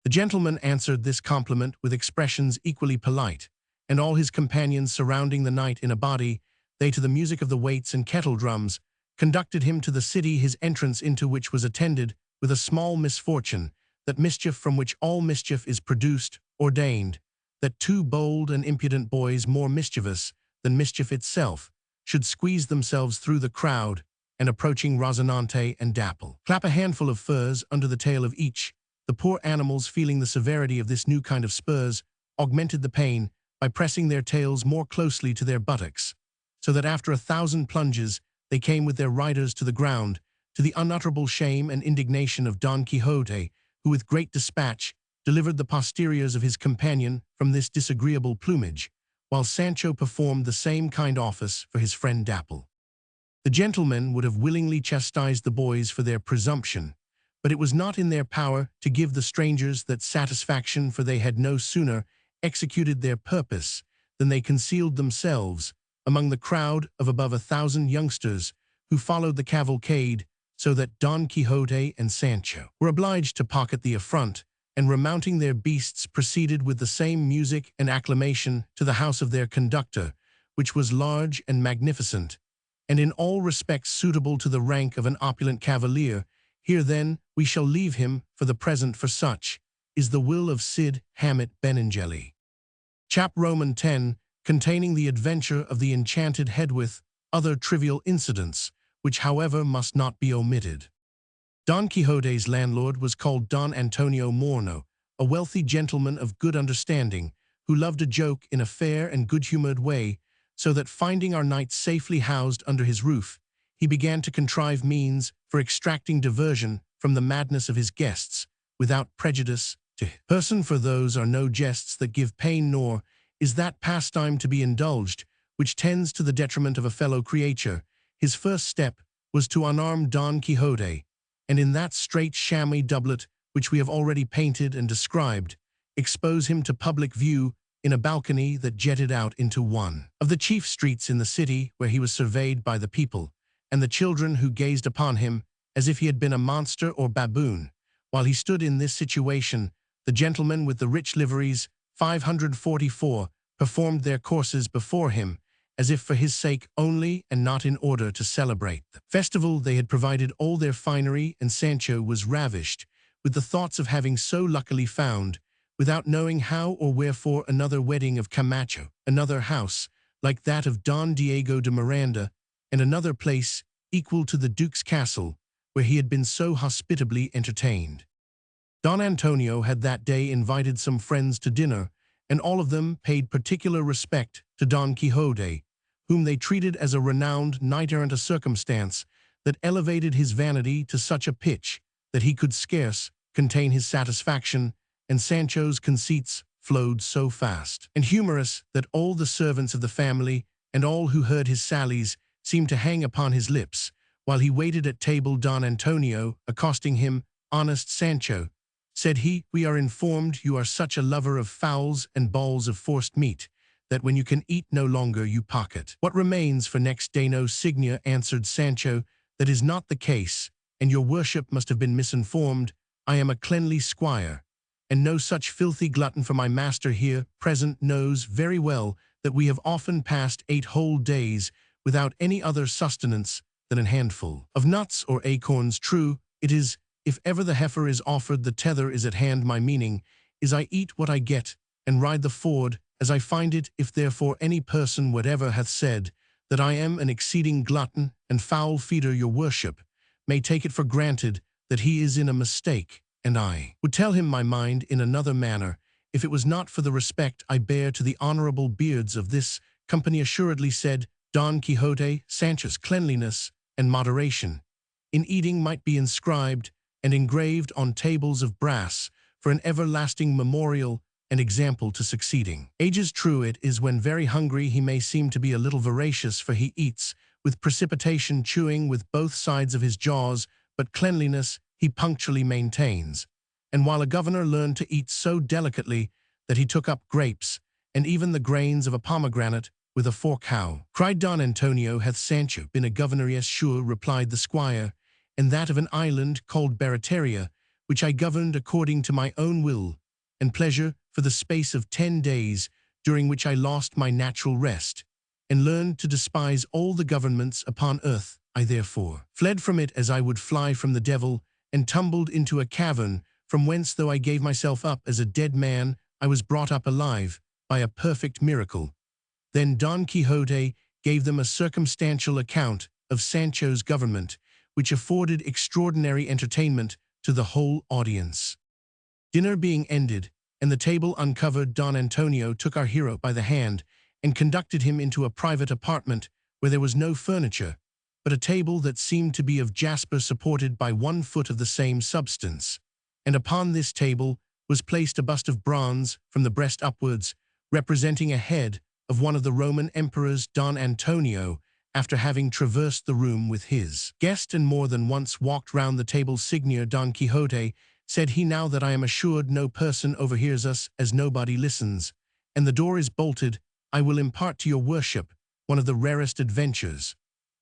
The gentleman answered this compliment with expressions equally polite, and all his companions surrounding the knight in a body, they to the music of the waits and kettle drums, conducted him to the city, his entrance into which was attended with a small misfortune, that mischief from which all mischief is produced, ordained, that two bold and impudent boys, more mischievous than mischief itself, should squeeze themselves through the crowd, and approaching Rosinante and Dapple, clap a handful of furs under the tail of each. The poor animals, feeling the severity of this new kind of spurs, augmented the pain by pressing their tails more closely to their buttocks, so that after 1,000 plunges they came with their riders to the ground, to the unutterable shame and indignation of Don Quixote, who with great dispatch delivered the posteriors of his companion from this disagreeable plumage, while Sancho performed the same kind office for his friend Dapple. The gentlemen would have willingly chastised the boys for their presumption, but it was not in their power to give the strangers that satisfaction, for they had no sooner executed their purpose than they concealed themselves among the crowd of above 1,000 youngsters who followed the cavalcade, so that Don Quixote and Sancho were obliged to pocket the affront, and remounting their beasts proceeded with the same music and acclamation to the house of their conductor, which was large and magnificent, and in all respects suitable to the rank of an opulent cavalier. Here then we shall leave him for the present, for such is the will of Cid Hamet Benengeli. Chap Roman 10, containing the adventure of the enchanted head with other trivial incidents, which however must not be omitted. Don Quixote's landlord was called Don Antonio Morno, a wealthy gentleman of good understanding, who loved a joke in a fair and good-humored way, so that finding our knight safely housed under his roof, he began to contrive means for extracting diversion from the madness of his guests, without prejudice to person, for those are no jests that give pain, nor is that pastime to be indulged which tends to the detriment of a fellow creature. His first step was to unarm Don Quixote, and in that straight chamois doublet which we have already painted and described, expose him to public view in a balcony that jetted out into one of the chief streets in the city, where he was surveyed by the people and the children, who gazed upon him as if he had been a monster or baboon. While he stood in this situation, the gentlemen with the rich liveries, 544, performed their courses before him, as if for his sake only and not in order to celebrate the festival. They had provided all their finery, and Sancho was ravished with the thoughts of having so luckily found, without knowing how or wherefore, another wedding of Camacho, another house like that of Don Diego de Miranda, and another place equal to the Duke's castle, where he had been so hospitably entertained. Don Antonio had that day invited some friends to dinner, and all of them paid particular respect to Don Quixote, whom they treated as a renowned knight-errant, a circumstance that elevated his vanity to such a pitch that he could scarce contain his satisfaction, and Sancho's conceits flowed so fast and humorous that all the servants of the family and all who heard his sallies seemed to hang upon his lips. While he waited at table, Don Antonio, accosting him, honest Sancho, said he, we are informed you are such a lover of fowls and balls of forced meat, that when you can eat no longer you pocket what remains for next day. No, Signor, answered Sancho, that is not the case, and your worship must have been misinformed. I am a cleanly squire, and no such filthy glutton, for my master here present knows very well that we have often passed 8 whole days without any other sustenance than a handful of nuts or acorns. True it is, if ever the heifer is offered, the tether is at hand. My meaning is, I eat what I get, and ride the ford as I find it. If therefore any person whatever hath said that I am an exceeding glutton and foul feeder, your worship may take it for granted that he is in a mistake, and I would tell him my mind in another manner, if it was not for the respect I bear to the honorable beards of this company assuredly said Don Quixote, Sancho's cleanliness and moderation in eating might be inscribed and engraved on tables of brass for an everlasting memorial and example to succeeding. Ages true it is when very hungry he may seem to be a little voracious, for he eats with precipitation, chewing with both sides of his jaws, but cleanliness he punctually maintains. And while a governor learned to eat so delicately that he took up grapes, and even the grains of a pomegranate, with a fork. How, cried Don Antonio, hath Sancho been a governor? Yes, sure, replied the squire, and that of an island called Barataria, which I governed according to my own will and pleasure for the space of 10 days, during which I lost my natural rest, and learned to despise all the governments upon earth. I therefore fled from it as I would fly from the devil, and tumbled into a cavern, from whence, though I gave myself up as a dead man, I was brought up alive by a perfect miracle. Then Don Quixote gave them a circumstantial account of Sancho's government, which afforded extraordinary entertainment to the whole audience. Dinner being ended, and the table uncovered, Don Antonio took our hero by the hand and conducted him into a private apartment where there was no furniture, but a table that seemed to be of jasper supported by 1 foot of the same substance. And upon this table was placed a bust of bronze from the breast upwards, representing a head of one of the Roman emperors. Don Antonio, after having traversed the room with his guest and more than once walked round the table, Signor Don Quixote, said he, now that I am assured no person overhears us, as nobody listens, and the door is bolted, I will impart to your worship one of the rarest adventures,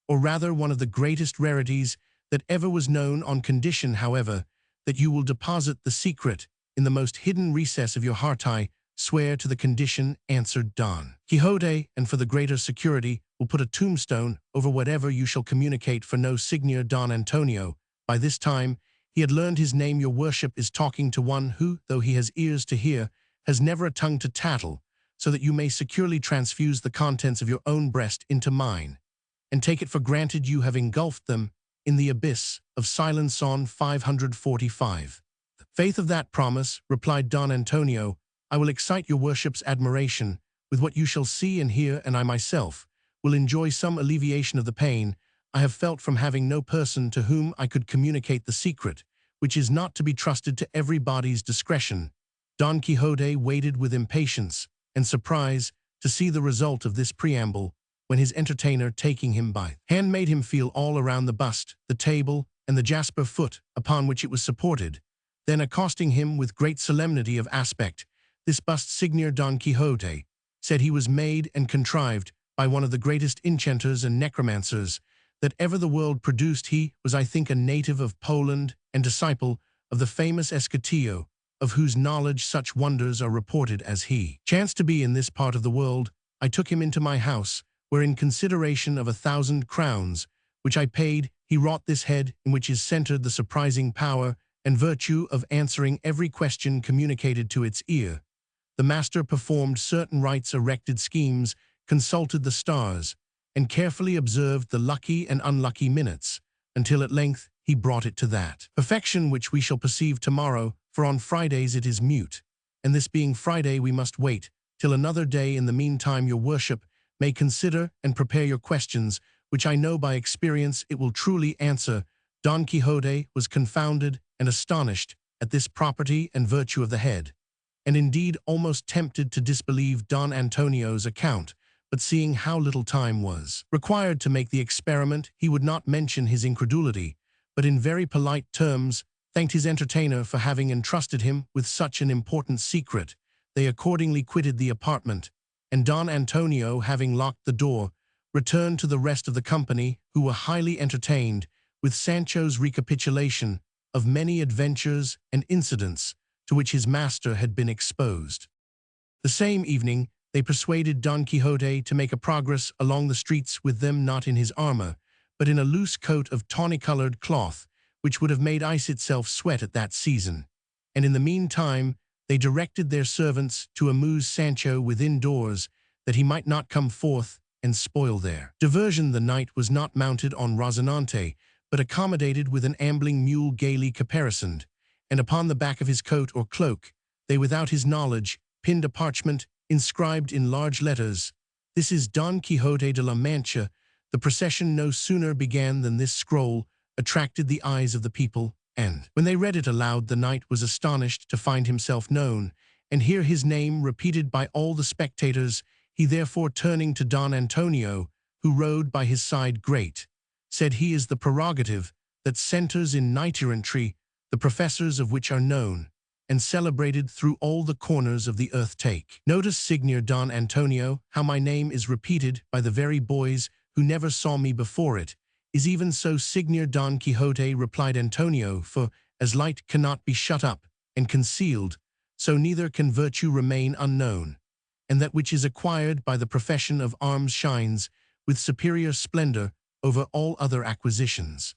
or rather one of the greatest rarities that ever was known, on condition, however, that you will deposit the secret in the most hidden recess of your heart. I swear to the condition, answered Don Quixote, and for the greater security will put a tombstone over whatever you shall communicate. For no, Signor Don Antonio, by this time he had learned his name, your worship is talking to one who, though he has ears to hear, has never a tongue to tattle, so that you may securely transfuse the contents of your own breast into mine, and take it for granted you have engulfed them in the abyss of silence. On 545. Faith of that promise, replied Don Antonio, I will excite your worship's admiration with what you shall see and hear, and I myself will enjoy some alleviation of the pain I have felt from having no person to whom I could communicate the secret, which is not to be trusted to everybody's discretion. Don Quixote waited with impatience and surprise to see the result of this preamble, when his entertainer, taking him by hand, made him feel all around the bust, the table, and the jasper foot upon which it was supported. Then, accosting him with great solemnity of aspect, this bust, Signor Don Quixote, said he was made and contrived by one of the greatest enchanters and necromancers that ever the world produced. He was, I think, a native of Poland and disciple of the famous Escotillo, of whose knowledge such wonders are reported. As he chanced to be in this part of the world, I took him into my house, where in consideration of 1,000 crowns, which I paid, he wrought this head, in which is centered the surprising power and virtue of answering every question communicated to its ear. The master performed certain rites, erected schemes, consulted the stars, and carefully observed the lucky and unlucky minutes, until at length he brought it to that perfection which we shall perceive tomorrow, for on Fridays it is mute, and this being Friday we must wait till another day. In the meantime your worship may consider and prepare your questions, which I know by experience it will truly answer. Don Quixote was confounded and astonished at this property and virtue of the head, and indeed almost tempted to disbelieve Don Antonio's account, but seeing how little time was required to make the experiment, he would not mention his incredulity, but in very polite terms thanked his entertainer for having entrusted him with such an important secret. They accordingly quitted the apartment, and Don Antonio, having locked the door, returned to the rest of the company, who were highly entertained with Sancho's recapitulation of many adventures and incidents to which his master had been exposed. The same evening, they persuaded Don Quixote to make a progress along the streets with them, not in his armor, but in a loose coat of tawny-colored cloth, which would have made ice itself sweat at that season. And in the meantime, they directed their servants to amuse Sancho within doors, that he might not come forth and spoil their diversion. The knight was not mounted on Rozinante, but accommodated with an ambling mule gaily caparisoned, and upon the back of his coat or cloak, they without his knowledge pinned a parchment inscribed in large letters, This is Don Quixote de la Mancha. The procession no sooner began than this scroll attracted the eyes of the people, and when they read it aloud, the knight was astonished to find himself known, and hear his name repeated by all the spectators. He therefore, turning to Don Antonio, who rode by his side, said he is the prerogative that centers in knight-errantry, the professors of which are known and celebrated through all the corners of the earth. Take notice, Signor Don Antonio, how my name is repeated by the very boys who never saw me before. It is even so, Signor Don Quixote, replied Antonio, for as light cannot be shut up and concealed, so neither can virtue remain unknown, and that which is acquired by the profession of arms shines with superior splendor over all other acquisitions.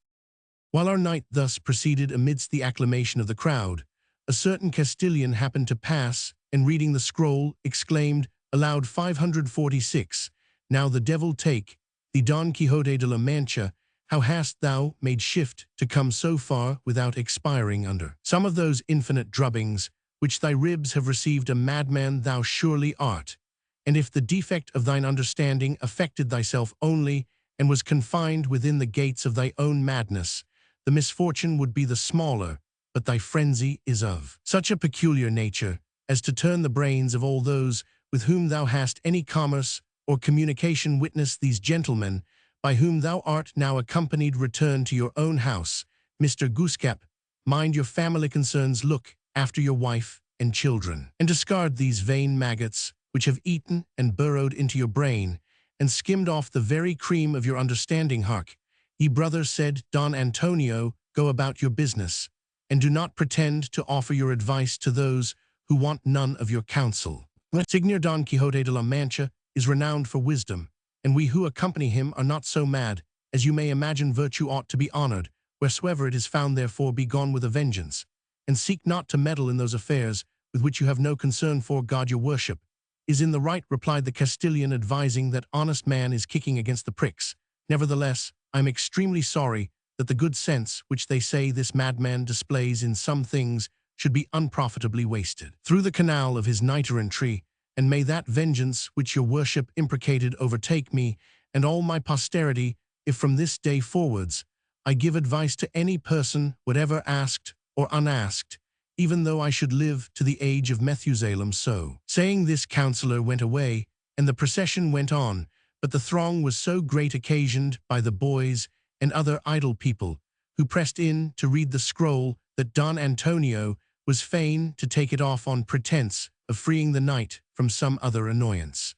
While our knight thus proceeded amidst the acclamation of the crowd, a certain Castilian happened to pass, and reading the scroll, exclaimed aloud, 546, Now the devil take thee, Don Quixote de la Mancha, how hast thou made shift to come so far without expiring under some of those infinite drubbings which thy ribs have received? A madman thou surely art, and if the defect of thine understanding affected thyself only, and was confined within the gates of thy own madness, the misfortune would be the smaller, but thy frenzy is of such a peculiar nature as to turn the brains of all those with whom thou hast any commerce or communication. Witness these gentlemen, by whom thou art now accompanied. Return to your own house, Mr. Goosecap, mind your family concerns, look after your wife and children, and discard these vain maggots which have eaten and burrowed into your brain, and skimmed off the very cream of your understanding. Hark, ye brother, said Don Antonio, go about your business, and do not pretend to offer your advice to those who want none of your counsel. Signor Don Quixote de la Mancha is renowned for wisdom, and we who accompany him are not so mad as you may imagine. Virtue ought to be honored wheresoever it is found, therefore be gone with a vengeance, and seek not to meddle in those affairs with which you have no concern, for God your worship is in the right, replied the Castilian, advising that honest man is kicking against the pricks. Nevertheless, I am extremely sorry that the good sense which they say this madman displays in some things should be unprofitably wasted through the canal of his knight-errantry, and may that vengeance which your worship imprecated overtake me and all my posterity, if from this day forwards I give advice to any person, whatever asked or unasked, even though I should live to the age of Methusalem. So saying, this counselor went away, and the procession went on, but the throng was so great, occasioned by the boys and other idle people who pressed in to read the scroll, that Don Antonio was fain to take it off on pretense of freeing the knight from some other annoyance.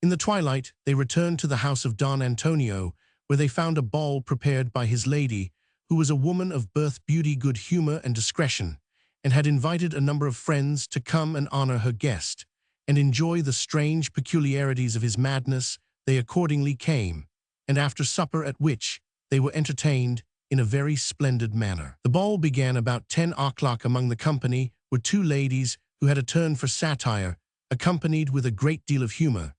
In the twilight they returned to the house of Don Antonio, where they found a ball prepared by his lady, who was a woman of birth, beauty, good humor, and discretion, and had invited a number of friends to come and honor her guest, and enjoy the strange peculiarities of his madness. They accordingly came, and after supper, at which they were entertained in a very splendid manner. The ball began about 10 o'clock. Among the company were two ladies who had a turn for satire, accompanied with a great deal of humor,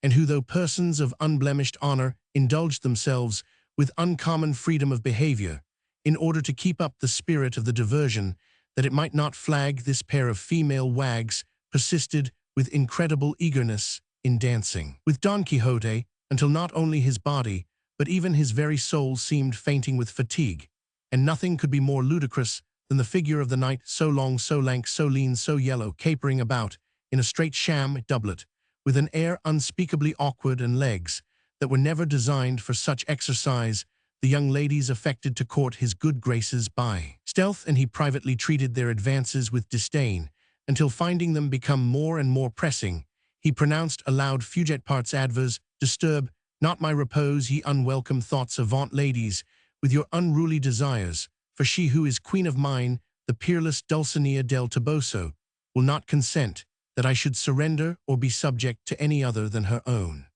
and who, though persons of unblemished honor, indulged themselves with uncommon freedom of behavior, in order to keep up the spirit of the diversion, that it might not flag. This pair of female wags persisted with incredible eagerness in dancing with Don Quixote, until not only his body, but even his very soul seemed fainting with fatigue, and nothing could be more ludicrous than the figure of the knight, so long, so lank, so lean, so yellow, capering about in a straight sham doublet, with an air unspeakably awkward and legs that were never designed for such exercise. The young ladies affected to court his good graces by stealth, and he privately treated their advances with disdain, until finding them become more and more pressing, he pronounced aloud, Fuget parts adverse, disturb not my repose, ye unwelcome thoughts. Avaunt, ladies, with your unruly desires, for she who is queen of mine, the peerless Dulcinea del Toboso, will not consent that I should surrender or be subject to any other than her own.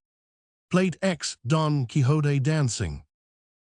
Plate X, Don Quixote dancing.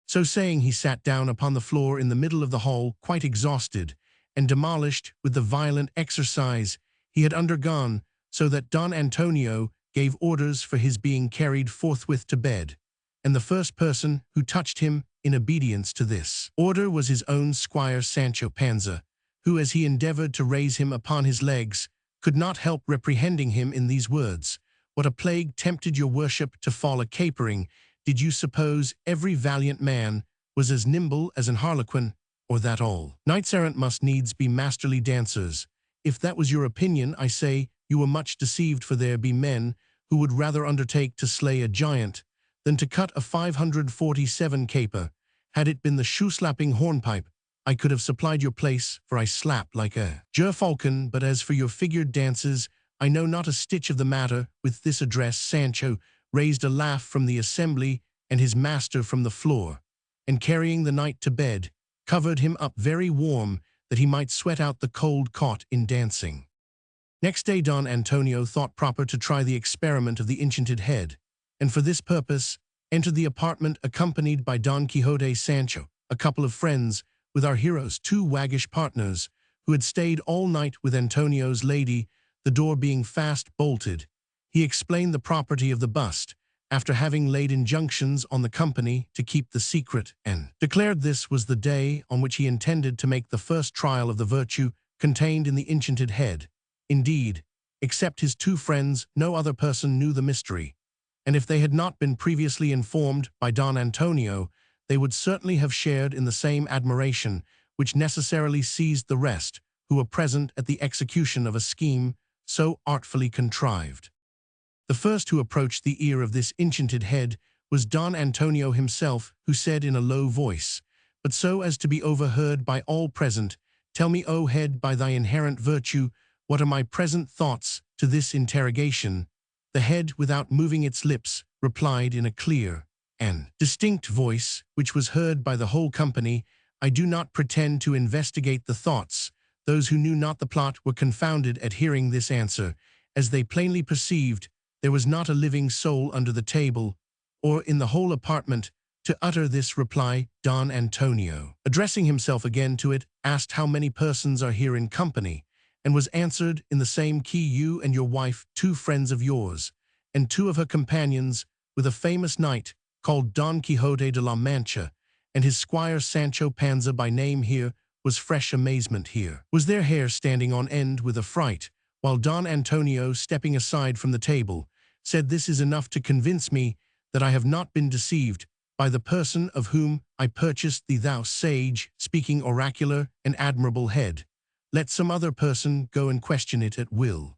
So saying, he sat down upon the floor in the middle of the hall, quite exhausted and demolished with the violent exercise he had undergone, so that Don Antonio gave orders for his being carried forthwith to bed, and the first person who touched him in obedience to this order was his own squire Sancho Panza, who, as he endeavored to raise him upon his legs, could not help reprehending him in these words, what a plague tempted your worship to fall a-capering? Did you suppose every valiant man was as nimble as an harlequin, or that all knights-errant must needs be masterly dancers? If that was your opinion, I say, you were much deceived, for there be men who would rather undertake to slay a giant than to cut a 547 caper. Had it been the shoe-slapping hornpipe, I could have supplied your place, for I slap like a gerfalcon. But as for your figured dances, I know not a stitch of the matter. With this address Sancho raised a laugh from the assembly, and his master from the floor, and carrying the knight to bed, covered him up very warm, that he might sweat out the cold caught in dancing. Next day Don Antonio thought proper to try the experiment of the enchanted head, and for this purpose entered the apartment accompanied by Don Quixote, Sancho, a couple of friends, with our hero's two waggish partners, who had stayed all night with Antonio's lady. The door being fast bolted, he explained the property of the bust, after having laid injunctions on the company to keep the secret, and declared this was the day on which he intended to make the first trial of the virtue contained in the enchanted head. Indeed, except his two friends, no other person knew the mystery, and if they had not been previously informed by Don Antonio, they would certainly have shared in the same admiration which necessarily seized the rest, who were present at the execution of a scheme so artfully contrived. The first who approached the ear of this enchanted head was Don Antonio himself, who said in a low voice, but so as to be overheard by all present, "Tell me, O head, by thy inherent virtue, what are my present thoughts to this interrogation?" The head, without moving its lips, replied in a clear and distinct voice, which was heard by the whole company, "I do not pretend to investigate the thoughts." Those who knew not the plot were confounded at hearing this answer, as they plainly perceived there was not a living soul under the table, or in the whole apartment, to utter this reply. Don Antonio, addressing himself again to it, asked how many persons are here in company, and was answered in the same key, "You and your wife, two friends of yours, and two of her companions, with a famous knight called Don Quixote de la Mancha, and his squire Sancho Panza by name." Here was fresh amazement. Here was their hair standing on end with affright, while Don Antonio, stepping aside from the table, said, "This is enough to convince me that I have not been deceived by the person of whom I purchased thee, thou sage, speaking oracular and admirable head. Let some other person go and question it at will."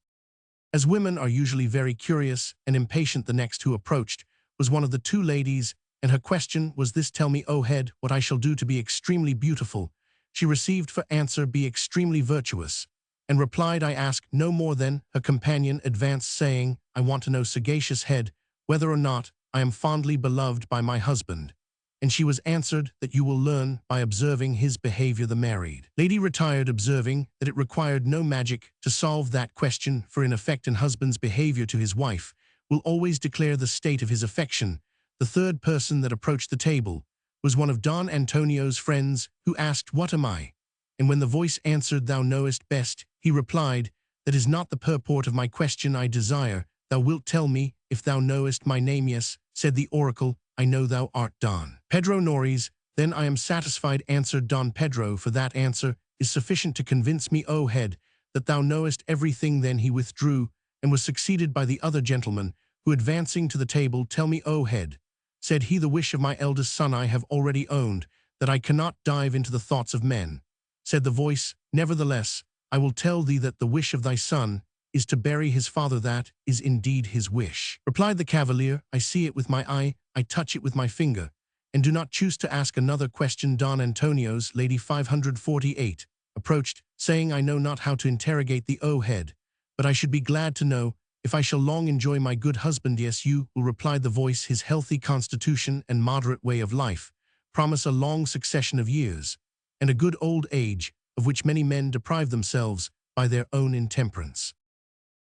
As women are usually very curious and impatient, the next who approached was one of the two ladies, and her question was this: "Tell me, O head, what I shall do to be extremely beautiful." She received for answer, "Be extremely virtuous," and replied, "I ask no more than." Her companion advanced, saying, "I want to know, sagacious head, whether or not I am fondly beloved by my husband." And she was answered, "That you will learn by observing his behavior." The married lady retired, observing that it required no magic to solve that question, for in effect an husband's behavior to his wife will always declare the state of his affection. The third person that approached the table was one of Don Antonio's friends, who asked, "What am I?" And when the voice answered, "Thou knowest best," he replied, "That is not the purport of my question. I desire thou wilt tell me if thou knowest my name." "Yes," said the oracle, "I know thou art Don Pedro Noriz." "Then I am satisfied," answered Don Pedro, "for that answer is sufficient to convince me, O head, that thou knowest everything." Then he withdrew, and was succeeded by the other gentleman, who, advancing to the table, "Tell me, O head," said he, "the wish of my eldest son I have already owned, that I cannot dive into the thoughts of men." Said the voice, "Nevertheless, I will tell thee that the wish of thy son is to bury his father." "That is indeed his wish," replied the cavalier. "I see it with my eye, I touch it with my finger, and do not choose to ask another question." Don Antonio's lady 548 approached, saying, "I know not how to interrogate thee, O head, but I should be glad to know if I shall long enjoy my good husband." "Yes, you will," replied the voice. "His healthy constitution and moderate way of life promise a long succession of years, and a good old age, of which many men deprive themselves by their own intemperance."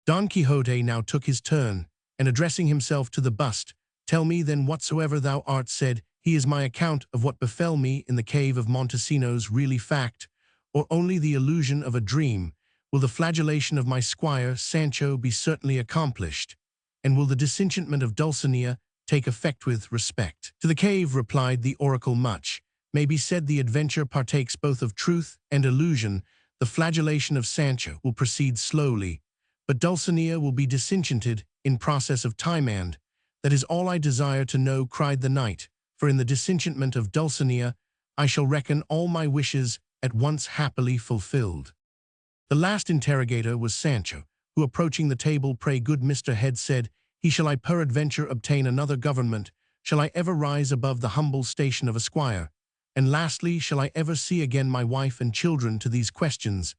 Don Quixote now took his turn, and addressing himself to the bust, "Tell me then whatsoever thou art." Said he, "Is my account of what befell me in the cave of Montesinos really fact, or only the illusion of a dream? Will the flagellation of my squire Sancho be certainly accomplished, and will the disenchantment of Dulcinea take effect?" "With respect to the cave," replied the oracle, "much may be said. The adventure partakes both of truth and illusion. The flagellation of Sancho will proceed slowly, but Dulcinea will be disenchanted in process of time and, that is all I desire to know, cried the knight, for in the disenchantment of Dulcinea I shall reckon all my wishes at once happily fulfilled. The last interrogator was Sancho, who approaching the table, pray good Mr. Head, said, he shall I peradventure obtain another government, shall I ever rise above the humble station of a squire, and lastly, shall I ever see again my wife and children? To these questions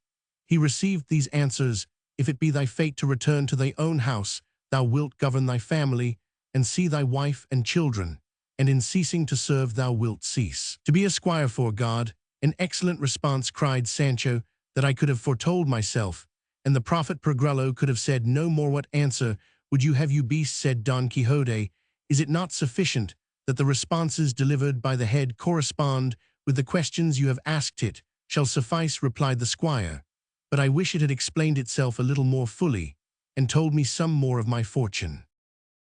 he received these answers, if it be thy fate to return to thy own house, thou wilt govern thy family, and see thy wife and children, and in ceasing to serve thou wilt cease to be a squire, for God. An excellent response, cried Sancho, that I could have foretold myself, and the prophet Pergrullo could have said no more. What answer would you have, you beast? Said Don Quixote. Is it not sufficient that the responses delivered by the head correspond with the questions you have asked? It shall suffice, replied the squire, but I wish it had explained itself a little more fully, and told me some more of my fortune.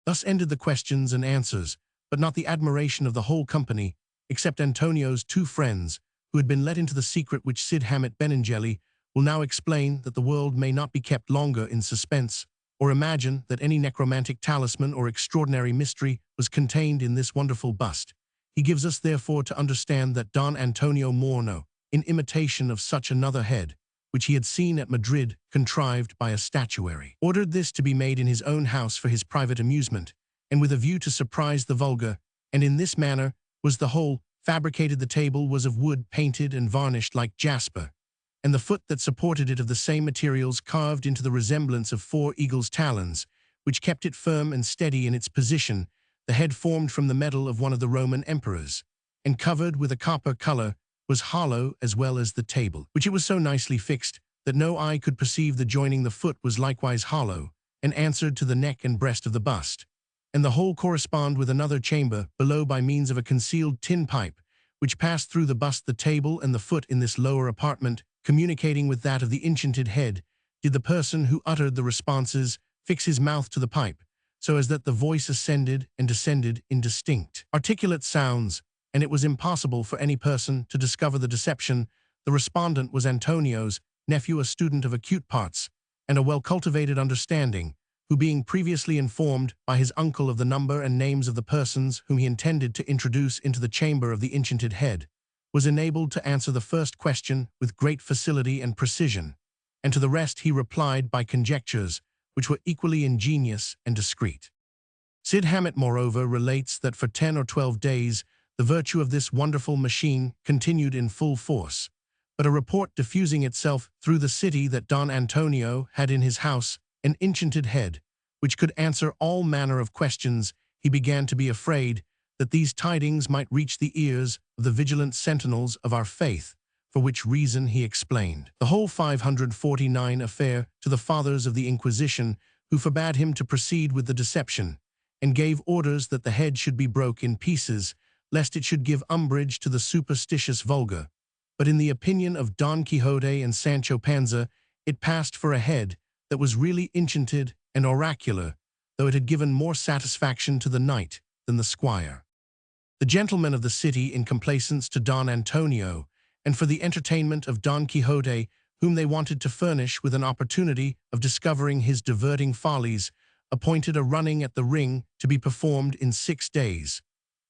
Thus ended the questions and answers, but not the admiration of the whole company, except Antonio's two friends, who had been let into the secret which Cid Hamet Benengeli will now explain, that the world may not be kept longer in suspense, or imagine that any necromantic talisman or extraordinary mystery was contained in this wonderful bust. He gives us therefore to understand that Don Antonio Morno, in imitation of such another head, which he had seen at Madrid contrived by a statuary, ordered this to be made in his own house for his private amusement, and with a view to surprise the vulgar, and in this manner was the whole fabricated. The table was of wood painted and varnished like jasper, and the foot that supported it of the same materials, carved into the resemblance of four eagles' talons, which kept it firm and steady in its position. The head, formed from the metal of one of the Roman emperors, and covered with a copper color, was hollow, as well as the table, which it was so nicely fixed that no eye could perceive the joining. The foot was likewise hollow, and answered to the neck and breast of the bust, and the whole correspond with another chamber below by means of a concealed tin pipe, which passed through the bust, the table, and the foot. In this lower apartment, communicating with that of the enchanted head, did the person who uttered the responses fix his mouth to the pipe, so as that the voice ascended and descended in distinct, articulate sounds, and it was impossible for any person to discover the deception. The respondent was Antonio's nephew, a student of acute parts and a well-cultivated understanding, who, being previously informed by his uncle of the number and names of the persons whom he intended to introduce into the chamber of the enchanted head, was enabled to answer the first question with great facility and precision, and to the rest he replied by conjectures which were equally ingenious and discreet. Cid Hamet, moreover, relates that for 10 or 12 days the virtue of this wonderful machine continued in full force, but a report diffusing itself through the city that Don Antonio had in his house an enchanted head, which could answer all manner of questions, he began to be afraid that these tidings might reach the ears of the vigilant sentinels of our faith, for which reason he explained the whole 549 affair to the fathers of the Inquisition, who forbade him to proceed with the deception, and gave orders that the head should be broke in pieces, lest it should give umbrage to the superstitious vulgar. But in the opinion of Don Quixote and Sancho Panza, it passed for a head that was really enchanted and oracular, though it had given more satisfaction to the knight than the squire. The gentlemen of the city, in complaisance to Don Antonio, and for the entertainment of Don Quixote, whom they wanted to furnish with an opportunity of discovering his diverting follies, appointed a running at the ring to be performed in 6 days.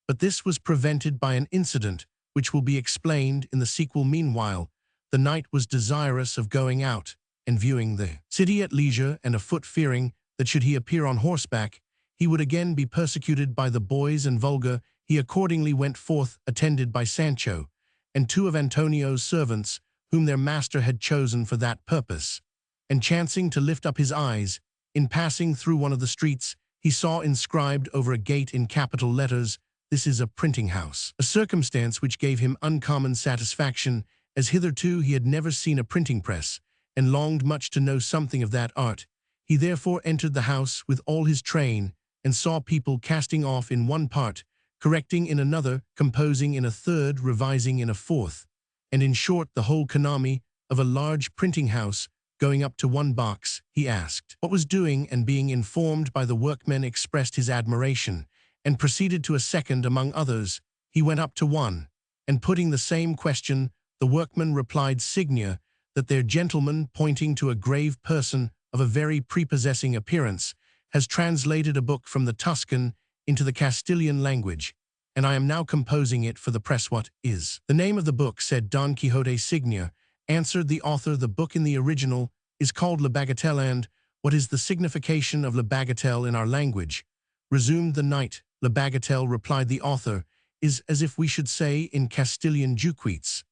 But this was prevented by an incident which will be explained in the sequel. Meanwhile, the knight was desirous of going out and viewing the city at leisure, and afoot, fearing that should he appear on horseback, he would again be persecuted by the boys and vulgar. He accordingly went forth, attended by Sancho and 2 of Antonio's servants, whom their master had chosen for that purpose. And chancing to lift up his eyes, in passing through one of the streets, he saw inscribed over a gate in capital letters, "This is a printing house," a circumstance which gave him uncommon satisfaction, as hitherto he had never seen a printing press, and longed much to know something of that art. He therefore entered the house with all his train, and saw people casting off in one part, correcting in another, composing in a third, revising in a fourth, and in short the whole economy of a large printing house going up to one box. He asked what was doing, and being informed by the workmen expressed his admiration, and proceeded to a second. Among others, he went up to one, and putting the same question, the workman replied signia, that their gentleman, pointing to a grave person of a very prepossessing appearance, has translated a book from the Tuscan into the Castilian language, and I am now composing it for the press. What is the name of the book? Said Don Quixote. Signia, answered the author. The book in the original is called La Bagatelle. And what is the signification of La Bagatelle in our language? Resumed the knight. La Bagatelle, replied the author, is as if we should say in Castilian juqueats.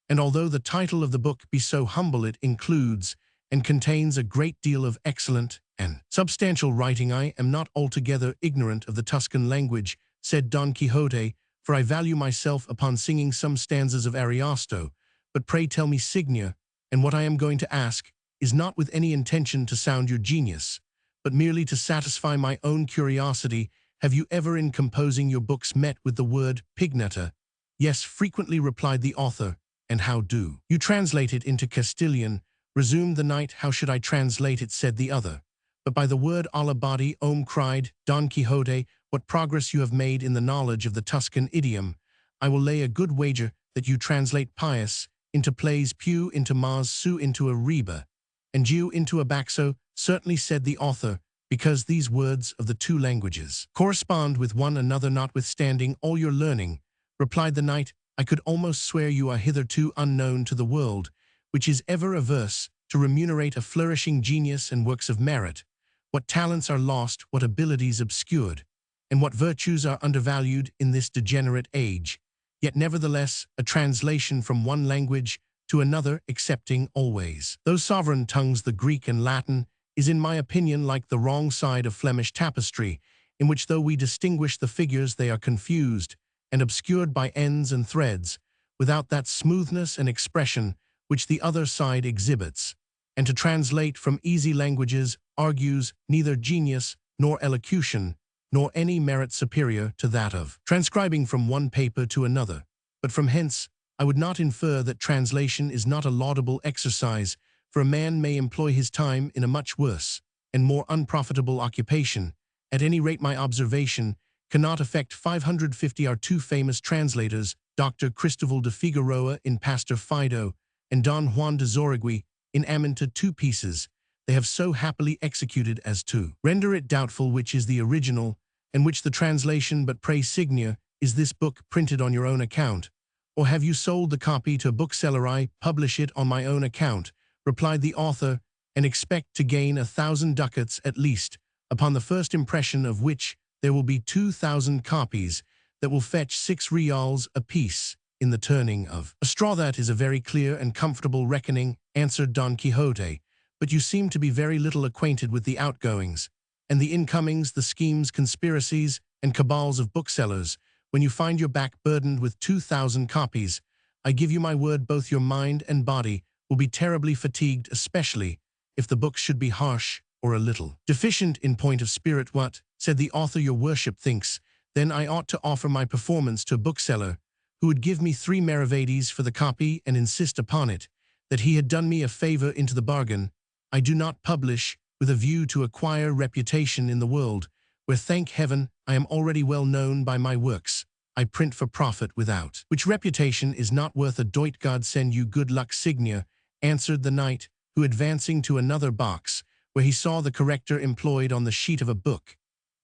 And although the title of the book be so humble, it includes and contains a great deal of excellent and substantial writing. I am not altogether ignorant of the Tuscan language, said Don Quixote, for I value myself upon singing some stanzas of Ariosto. But pray tell me, Signia, and what I am going to ask is not with any intention to sound your genius, but merely to satisfy my own curiosity. Have you ever in composing your books met with the word pignata? Yes, frequently, replied the author. And how do you translate it into Castilian? Resumed the knight. How should I translate it? Said the other. But by the word alabadi. Cried Don Quixote, what progress you have made in the knowledge of the Tuscan idiom. I will lay a good wager that you translate pious into plays, pew into mas, su into a reba, and Jew into a baxo. Certainly, said the author, because these words of the two languages correspond with one another. Notwithstanding all your learning, replied the knight, I could almost swear you are hitherto unknown to the world, which is ever averse to remunerate a flourishing genius and works of merit. What talents are lost, what abilities obscured, and what virtues are undervalued in this degenerate age. Yet nevertheless, a translation from one language to another, excepting always those sovereign tongues, the Greek and Latin, is in my opinion like the wrong side of Flemish tapestry, in which though we distinguish the figures, they are confused and obscured by ends and threads, without that smoothness and expression which the other side exhibits. And to translate from easy languages argues neither genius nor elocution, nor any merit superior to that of transcribing from one paper to another. But from hence I would not infer that translation is not a laudable exercise, for a man may employ his time in a much worse and more unprofitable occupation. At any rate, my observation cannot affect 550 Our two famous translators, Dr. Cristobal de Figueroa in Pastor Fido, and Don Juan de Zorigui in Aminta, two pieces they have so happily executed as to render it doubtful which is the original and which the translation. But pray, Signia, is this book printed on your own account, or have you sold the copy to a bookseller? I publish it on my own account, replied the author, and expect to gain 1,000 ducats at least, upon the first impression of which there will be 2,000 copies that will fetch 6 reals apiece in the turning of a straw. That is a very clear and comfortable reckoning, answered Don Quixote, but you seem to be very little acquainted with the outgoings and the incomings, the schemes, conspiracies, and cabals of booksellers. When you find your back burdened with 2,000 copies, I give you my word both your mind and body will be terribly fatigued, especially if the book should be harsh or a little deficient in point of spirit. What, said the author, your worship thinks then I ought to offer my performance to a bookseller who would give me 3 maravedis for the copy and insist upon it that he had done me a favor into the bargain. I do not publish with a view to acquire reputation in the world, where, thank heaven, I am already well known by my works. I print for profit, without which reputation is not worth a doit. God send you good luck, Signia, answered the knight, who, advancing to another box, where he saw the corrector employed on the sheet of a book,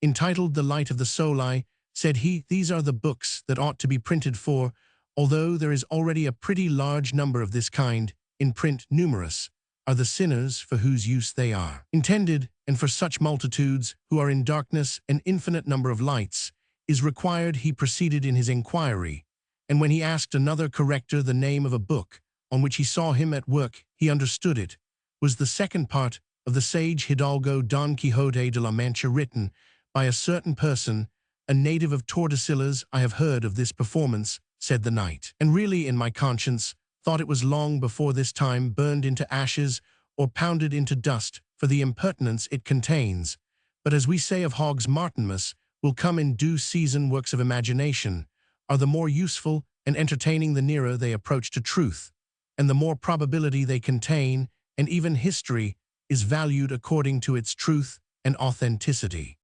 entitled The Light of the Soli, said he, these are the books that ought to be printed for, although there is already a pretty large number of this kind in print. Numerous are the sinners for whose use they are intended, and for such multitudes who are in darkness an infinite number of lights is required. He proceeded in his inquiry, and when he asked another corrector the name of a book on which he saw him at work, he understood it was the second part of the sage Hidalgo Don Quixote de la Mancha, written by a certain person, a native of Tordesillas. I have heard of this performance, said the knight, and really in my conscience thought it was long before this time burned into ashes or pounded into dust for the impertinence it contains. But as we say of hogs, Martinmas will come in due season. Works of imagination are the more useful and entertaining the nearer they approach to truth, and the more probability they contain, and even history is valued according to its truth and authenticity.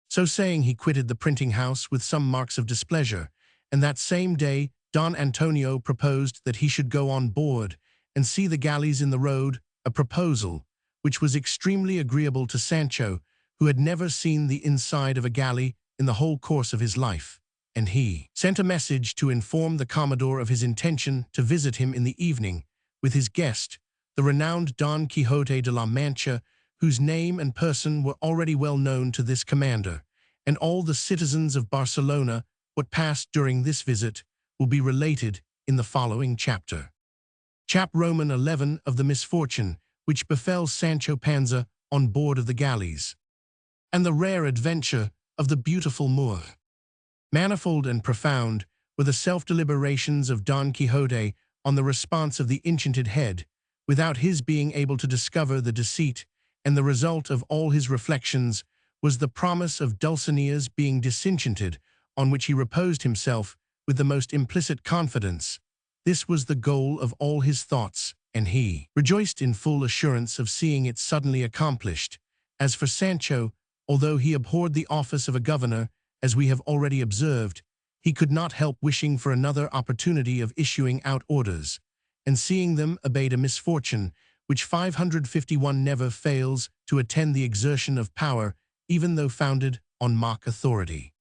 So saying, he quitted the printing house with some marks of displeasure, and that same day Don Antonio proposed that he should go on board and see the galleys in the road, a proposal which was extremely agreeable to Sancho, who had never seen the inside of a galley in the whole course of his life, and he sent a message to inform the Commodore of his intention to visit him in the evening with his guest, the renowned Don Quixote de la Mancha, whose name and person were already well known to this commander, and all the citizens of Barcelona. What passed during this visit will be related in the following chapter. Chap Roman 11 of the misfortune which befell Sancho Panza on board of the galleys, and the rare adventure of the beautiful Moor. Manifold and profound were the self-deliberations of Don Quixote on the response of the enchanted head, without his being able to discover the deceit, and the result of all his reflections was the promise of Dulcinea's being disenchanted, on which he reposed himself with the most implicit confidence. This was the goal of all his thoughts, and he rejoiced in full assurance of seeing it suddenly accomplished. As for Sancho, although he abhorred the office of a governor, as we have already observed, he could not help wishing for another opportunity of issuing out orders, and seeing them abate a misfortune, which 551 never fails to attend the exertion of power, even though founded on mock authority.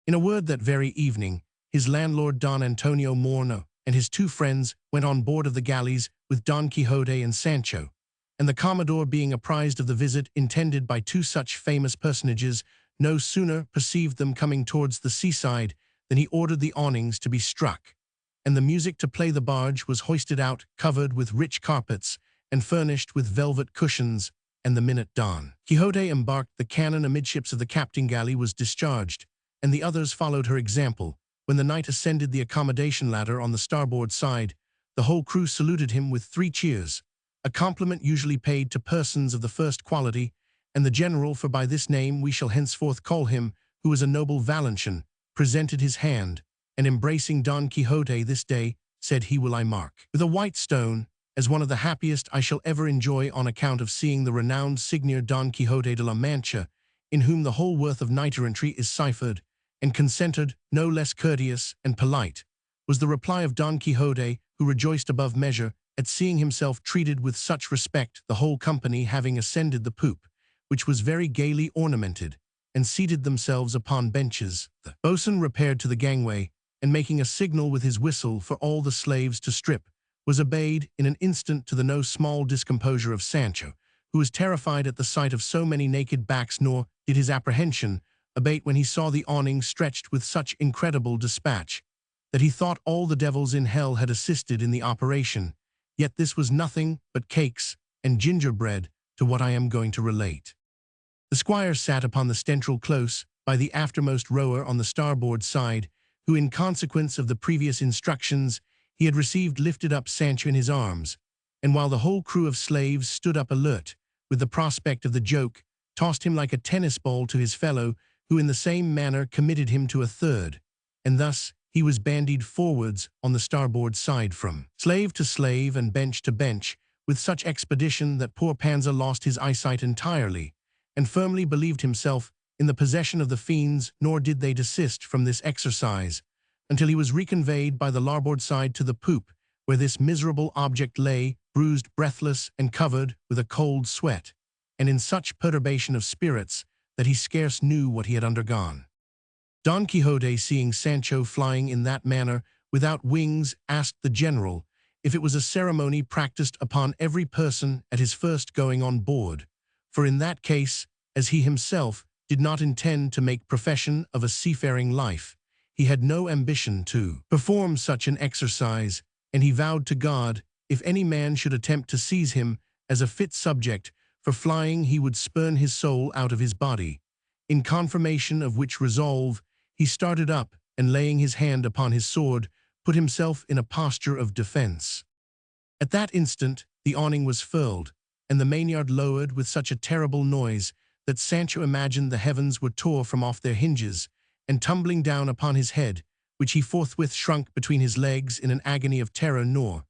In a word, that very evening, his landlord Don Antonio Morno and his two friends went on board of the galleys with Don Quixote and Sancho, and the Commodore, being apprised of the visit intended by two such famous personages, no sooner perceived them coming towards the seaside than he ordered the awnings to be struck, and the music to play. The barge was hoisted out, covered with rich carpets, and furnished with velvet cushions, and the minute Don Quixote embarked, the cannon amidships of the captain galley was discharged, and the others followed her example. When the knight ascended the accommodation ladder on the starboard side, the whole crew saluted him with 3 cheers, a compliment usually paid to persons of the first quality, and the general, for by this name we shall henceforth call him, who was a noble Valencian, presented his hand, and embracing Don Quixote this day, said, "He will I mark with a white stone, as one of the happiest I shall ever enjoy, on account of seeing the renowned Signor Don Quixote de la Mancha, in whom the whole worth of knight-errantry is ciphered, and consented, no less courteous and polite," was the reply of Don Quixote, who rejoiced above measure at seeing himself treated with such respect. The whole company having ascended the poop, which was very gaily ornamented, and seated themselves upon benches, the boatswain repaired to the gangway, and making a signal with his whistle for all the slaves to strip, was obeyed in an instant, to the no small discomposure of Sancho, who was terrified at the sight of so many naked backs, nor did his apprehension abate when he saw the awning stretched with such incredible dispatch, that he thought all the devils in hell had assisted in the operation. Yet this was nothing but cakes and gingerbread to what I am going to relate. The squire sat upon the stentral close by the aftermost rower on the starboard side, who, in consequence of the previous instructions he had received, lifted up Sancho in his arms, and while the whole crew of slaves stood up alert with the prospect of the joke, tossed him like a tennis ball to his fellow, who in the same manner committed him to a third, and thus he was bandied forwards on the starboard side from slave to slave and bench to bench, with such expedition that poor Panza lost his eyesight entirely, and firmly believed himself in the possession of the fiends. Nor did they desist from this exercise until he was reconveyed by the larboard side to the poop, where this miserable object lay, bruised, breathless, and covered with a cold sweat, and in such perturbation of spirits that he scarce knew what he had undergone. Don Quixote, seeing Sancho flying in that manner without wings, asked the general if it was a ceremony practiced upon every person at his first going on board, for in that case, as he himself did not intend to make profession of a seafaring life, he had no ambition to perform such an exercise, and he vowed to God, if any man should attempt to seize him as a fit subject for flying, he would spurn his soul out of his body. In confirmation of which resolve, he started up, and laying his hand upon his sword, put himself in a posture of defense. At that instant the awning was furled, and the mainyard lowered with such a terrible noise that Sancho imagined the heavens were tore from off their hinges, and tumbling down upon his head, which he forthwith shrunk between his legs in an agony of terror, nor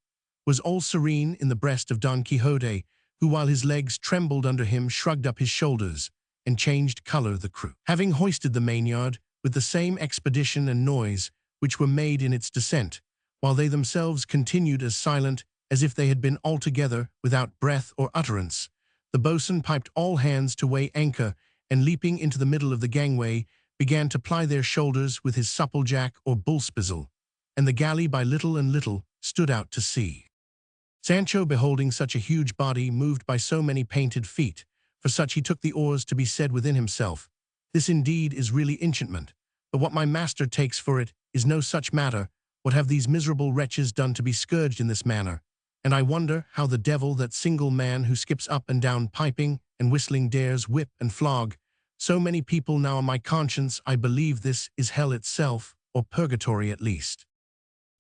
was all serene in the breast of Don Quixote, who, while his legs trembled under him, shrugged up his shoulders, and changed color. The crew, having hoisted the mainyard with the same expedition and noise which were made in its descent, while they themselves continued as silent as if they had been altogether without breath or utterance, the boatswain piped all hands to weigh anchor, and leaping into the middle of the gangway, began to ply their shoulders with his supplejack or bullspizzle, and the galley by little and little stood out to sea. Sancho, beholding such a huge body moved by so many painted feet, for such he took the oars to be, said within himself, "This indeed is really enchantment, but what my master takes for it is no such matter. What have these miserable wretches done to be scourged in this manner? And I wonder how the devil, that single man who skips up and down piping and whistling, dares whip and flog so many people now. On my conscience, I believe this is hell itself, or purgatory at least."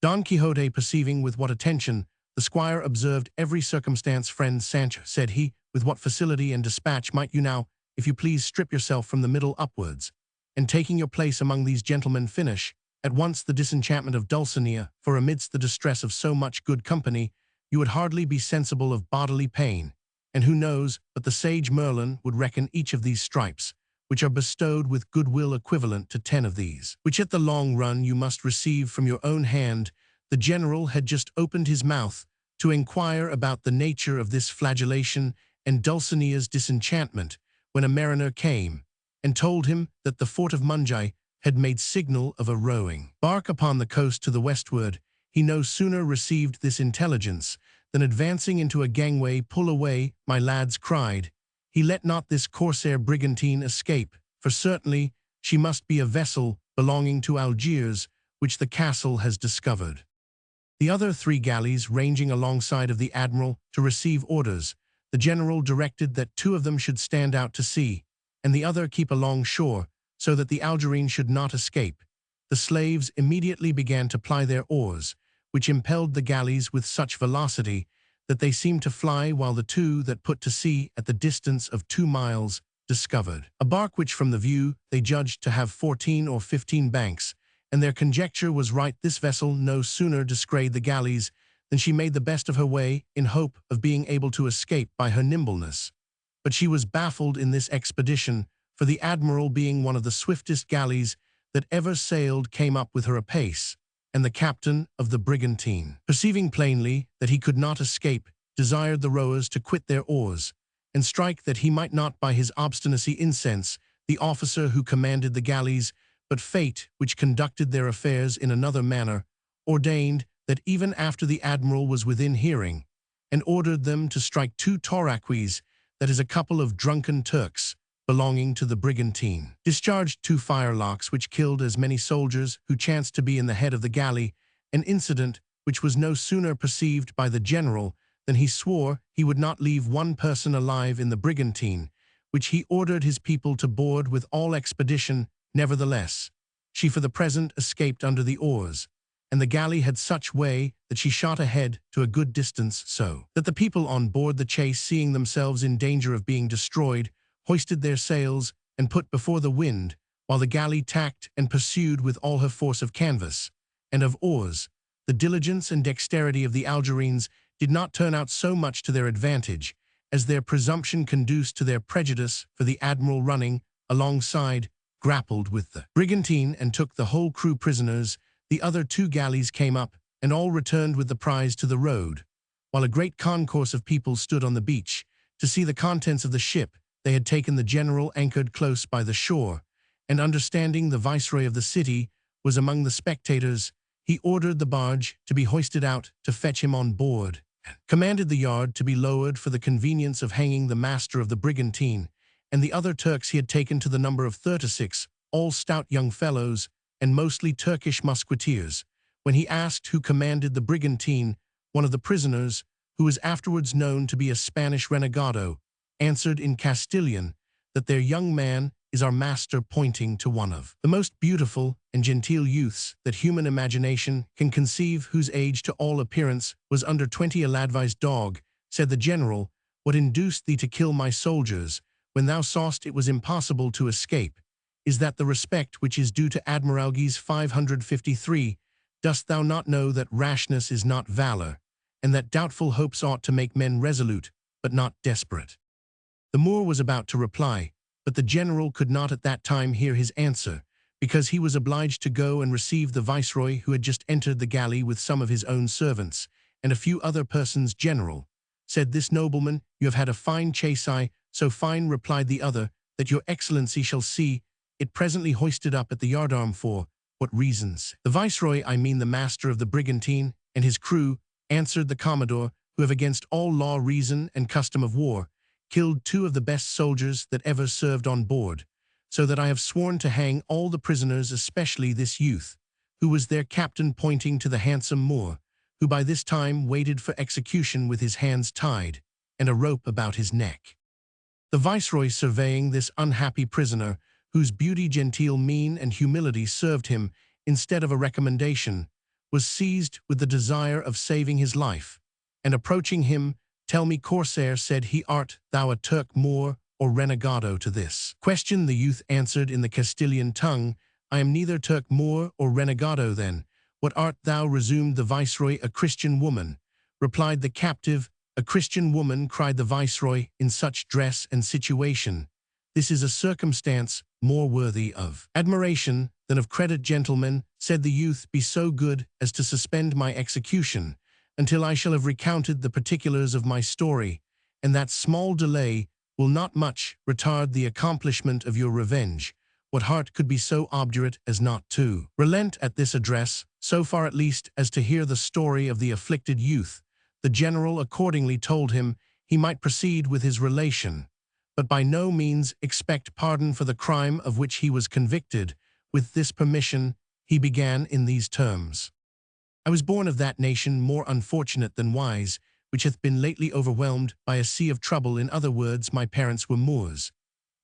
Don Quixote, perceiving with what attention the squire observed every circumstance, "Friend Sancho," said he, "with what facility and dispatch might you now, if you please, strip yourself from the middle upwards, and taking your place among these gentlemen finish at once the disenchantment of Dulcinea, for amidst the distress of so much good company you would hardly be sensible of bodily pain, and who knows but the sage Merlin would reckon each of these stripes, which are bestowed with goodwill, equivalent to 10 of these, which at the long run you must receive from your own hand." The general had just opened his mouth to inquire about the nature of this flagellation and Dulcinea's disenchantment, when a mariner came and told him that the fort of Mungai had made signal of a rowing bark upon the coast to the westward. He no sooner received this intelligence than, advancing into a gangway, "Pull away, my lads," cried he, "let not this corsair brigantine escape, for certainly she must be a vessel belonging to Algiers, which the castle has discovered." The other 3 galleys ranging alongside of the admiral to receive orders, the general directed that 2 of them should stand out to sea, and the other keep along shore, so that the Algerine should not escape. The slaves immediately began to ply their oars, which impelled the galleys with such velocity that they seemed to fly, while the 2 that put to sea at the distance of 2 miles discovered a bark which from the view they judged to have 14 or 15 banks, and their conjecture was right. This vessel no sooner descried the galleys than she made the best of her way, in hope of being able to escape by her nimbleness. But she was baffled in this expedition, for the admiral, being one of the swiftest galleys that ever sailed, came up with her apace, and the captain of the brigantine, perceiving plainly that he could not escape, desired the rowers to quit their oars, and strike, that he might not by his obstinacy incense the officer who commanded the galleys. But fate, which conducted their affairs in another manner, ordained that even after the admiral was within hearing, and ordered them to strike 2 toraquis, that is, a couple of drunken Turks belonging to the brigantine, discharged 2 firelocks, which killed as many soldiers who chanced to be in the head of the galley, an incident which was no sooner perceived by the general than he swore he would not leave 1 person alive in the brigantine, which he ordered his people to board with all expedition. Nevertheless, she for the present escaped under the oars, and the galley had such way that she shot ahead to a good distance, so that the people on board the chase, seeing themselves in danger of being destroyed, hoisted their sails and put before the wind, while the galley tacked and pursued with all her force of canvas and of oars. The diligence and dexterity of the Algerines did not turn out so much to their advantage as their presumption conduced to their prejudice, for the admiral, running alongside, grappled with the brigantine and took the whole crew prisoners. The other 2 galleys came up, and all returned with the prize to the road, while a great concourse of people stood on the beach to see the contents of the ship they had taken. The general anchored close by the shore, and understanding the viceroy of the city was among the spectators, he ordered the barge to be hoisted out to fetch him on board, and commanded the yard to be lowered for the convenience of hanging the master of the brigantine, and the other Turks he had taken, to the number of 36, all stout young fellows, and mostly Turkish musketeers. When he asked who commanded the brigantine, one of the prisoners, who was afterwards known to be a Spanish renegado, answered in Castilian that their young man is our master, pointing to one of the most beautiful and genteel youths that human imagination can conceive, whose age to all appearance was under 20. "A lad-wise dog," said the general, "what induced thee to kill my soldiers, when thou sawest it was impossible to escape? Is that the respect which is due to Admiralties 553? Dost thou not know that rashness is not valor, and that doubtful hopes ought to make men resolute, but not desperate?" The Moor was about to reply, but the general could not at that time hear his answer, because he was obliged to go and receive the viceroy, who had just entered the galley with some of his own servants and a few other persons. "General," said this nobleman, "you have had a fine chase." "I, so fine," replied the other, that your excellency shall see it presently hoisted up at the yardarm for what reasons? The viceroy, I mean the master of the brigantine, and his crew, answered the commodore, who have against all law, reason, and custom of war, killed 2 of the best soldiers that ever served on board, so that I have sworn to hang all the prisoners, especially this youth, who was their captain, pointing to the handsome Moor, who by this time waited for execution with his hands tied and a rope about his neck. The viceroy, surveying this unhappy prisoner, whose beauty, genteel mien, and humility served him instead of a recommendation, was seized with the desire of saving his life, and approaching him, "Tell me, Corsair," said he, "art thou a Turk, Moor, or renegado to this question?" The youth answered in the Castilian tongue, "I am neither Turk, Moor, or renegado." "Then what art thou?" resumed the viceroy. "A Christian woman," replied the captive. "A Christian woman," cried the viceroy, "in such dress and situation. This is a circumstance more worthy of admiration than of credit." "Gentlemen," said the youth, "be so good as to suspend my execution until I shall have recounted the particulars of my story, and that small delay will not much retard the accomplishment of your revenge. What heart could be so obdurate as not to relent at this address, so far at least as to hear the story of the afflicted youth?" The general accordingly told him he might proceed with his relation, but by no means expect pardon for the crime of which he was convicted. With this permission, he began in these terms: "I was born of that nation more unfortunate than wise, which hath been lately overwhelmed by a sea of trouble. In other words, my parents were Moors,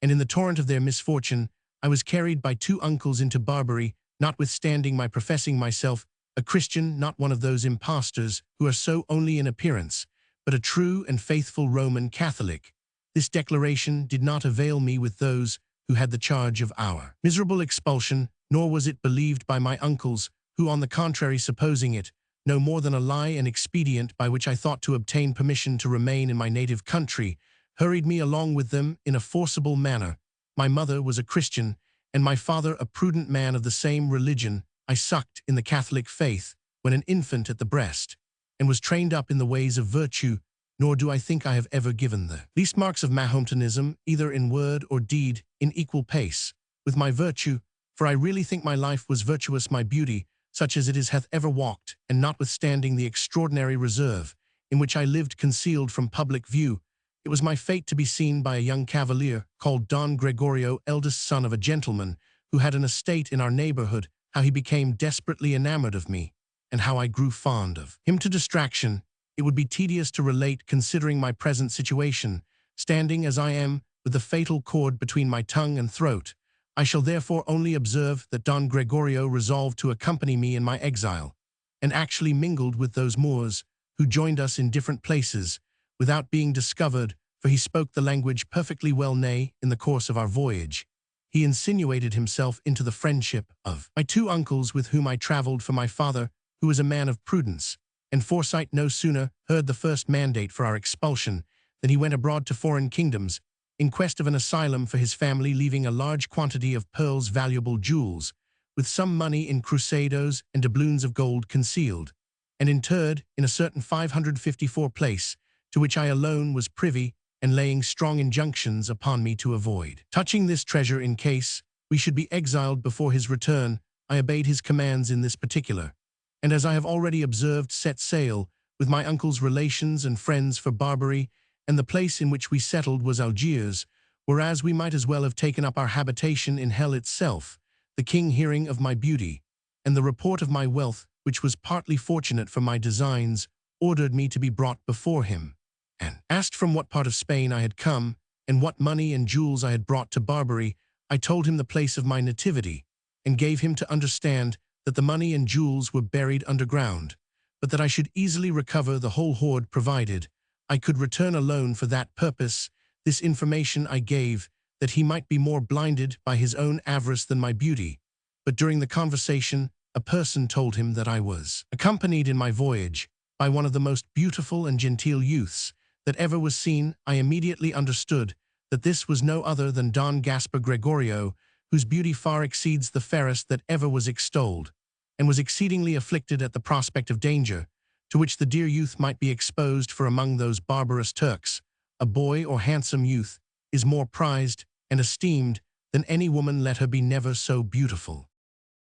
and in the torrent of their misfortune I was carried by 2 uncles into Barbary, notwithstanding my professing myself a Christian, not one of those impostors who are so only in appearance, but a true and faithful Roman Catholic. This declaration did not avail me with those who had the charge of our miserable expulsion, nor was it believed by my uncles, who, on the contrary, supposing it no more than a lie and expedient by which I thought to obtain permission to remain in my native country, hurried me along with them in a forcible manner. My mother was a Christian, and my father a prudent man of the same religion. I sucked in the Catholic faith when an infant at the breast, and was trained up in the ways of virtue, nor do I think I have ever given the least marks of Mahometanism, either in word or deed, in equal pace with my virtue, for I really think my life was virtuous, my beauty, such as it is, hath ever walked, and notwithstanding the extraordinary reserve in which I lived concealed from public view, it was my fate to be seen by a young cavalier called Don Gregorio, eldest son of a gentleman who had an estate in our neighborhood, how he became desperately enamored of me, and how I grew fond of him to distraction. It would be tedious to relate, considering my present situation, standing as I am with the fatal cord between my tongue and throat. I shall therefore only observe that Don Gregorio resolved to accompany me in my exile, and actually mingled with those Moors who joined us in different places, without being discovered, for he spoke the language perfectly well. Nay, in the course of our voyage, he insinuated himself into the friendship of my 2 uncles with whom I traveled, for my father, who was a man of prudence and foresight, no sooner heard the first mandate for our expulsion than he went abroad to foreign kingdoms in quest of an asylum for his family, leaving a large quantity of pearls, valuable jewels, with some money in cruzados and doubloons of gold concealed, and interred in a certain 554 place, to which I alone was privy, and laying strong injunctions upon me to avoid touching this treasure in case we should be exiled before his return. I obeyed his commands in this particular, and as I have already observed, set sail with my uncle's relations and friends for Barbary, and the place in which we settled was Algiers, whereas we might as well have taken up our habitation in hell itself. The king, hearing of my beauty and the report of my wealth, which was partly fortunate for my designs, ordered me to be brought before him, and asked from what part of Spain I had come, and what money and jewels I had brought to Barbary. I told him the place of my nativity, and gave him to understand that the money and jewels were buried underground, but that I should easily recover the whole hoard provided I could return alone for that purpose. This information I gave, that he might be more blinded by his own avarice than my beauty. But during the conversation, a person told him that I was accompanied in my voyage by one of the most beautiful and genteel youths that ever was seen. I immediately understood that this was no other than Don Gaspar Gregorio, whose beauty far exceeds the fairest that ever was extolled, and was exceedingly afflicted at the prospect of danger, to which the dear youth might be exposed, for among those barbarous Turks, a boy or handsome youth is more prized and esteemed than any woman, let her be never so beautiful.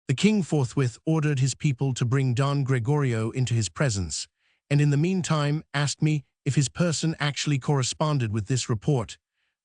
The king forthwith ordered his people to bring Don Gregorio into his presence, and in the meantime asked me if his person actually corresponded with this report.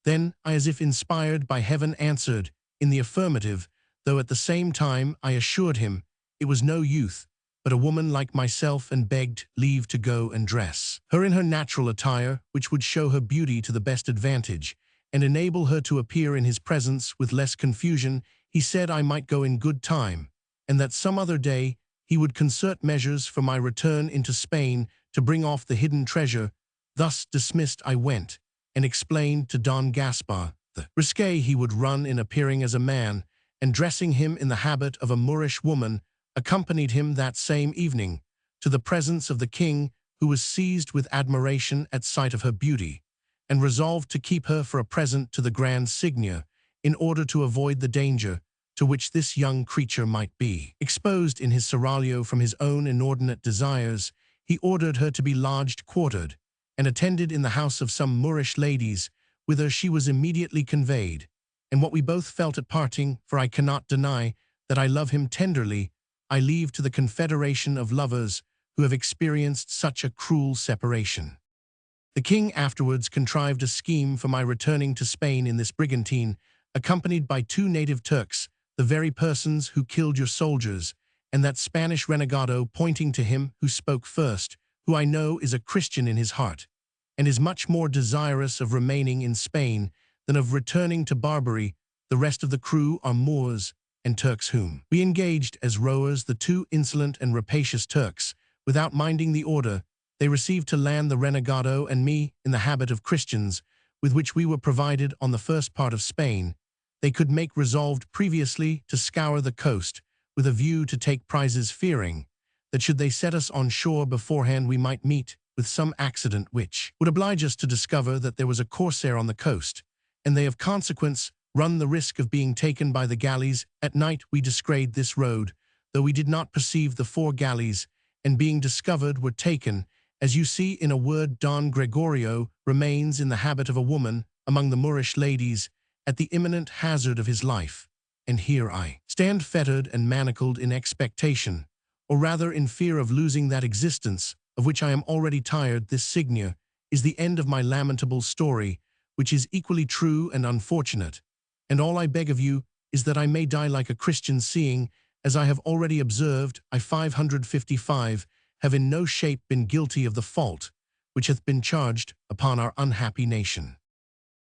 Then I, as if inspired by heaven, answered in the affirmative, though at the same time I assured him it was no youth, but a woman like myself, and begged leave to go and dress her in her natural attire, which would show her beauty to the best advantage, and enable her to appear in his presence with less confusion. He said I might go in good time, and that some other day he would concert measures for my return into Spain to bring off the hidden treasure. Thus dismissed, I went, and explained to Don Gaspar the risque he would run in appearing as a man, and dressing him in the habit of a Moorish woman, accompanied him that same evening to the presence of the king, who was seized with admiration at sight of her beauty, and resolved to keep her for a present to the Grand Signior, in order to avoid the danger to which this young creature might be exposed in his seraglio from his own inordinate desires. He ordered her to be lodged, quartered, and attended in the house of some Moorish ladies, whither she was immediately conveyed. And what we both felt at parting, for I cannot deny that I love him tenderly, I leave to the confederation of lovers who have experienced such a cruel separation. The king afterwards contrived a scheme for my returning to Spain in this brigantine, accompanied by 2 native Turks, the very persons who killed your soldiers, and that Spanish renegado, pointing to him who spoke first, who I know is a Christian in his heart, and is much more desirous of remaining in Spain than of returning to Barbary. The rest of the crew are Moors and Turks, whom we engaged as rowers. The 2 insolent and rapacious Turks, without minding the order, they received to land the renegado and me in the habit of Christians, with which we were provided on the first part of Spain. They could make resolved previously to scour the coast, with a view to take prizes, fearing that should they set us on shore beforehand, we might meet with some accident which would oblige us to discover that there was a corsair on the coast, and they of consequence run the risk of being taken by the galleys. At night we descried this road, though we did not perceive the 4 galleys, and being discovered were taken. As you see, in a word, Don Gregorio remains in the habit of a woman among the Moorish ladies at the imminent hazard of his life, and here I stand fettered and manacled in expectation, or rather in fear of losing that existence of which I am already tired. This, Signia, is the end of my lamentable story, which is equally true and unfortunate, and all I beg of you is that I may die like a Christian, seeing, as I have already observed, I 555 have in no shape been guilty of the fault which hath been charged upon our unhappy nation."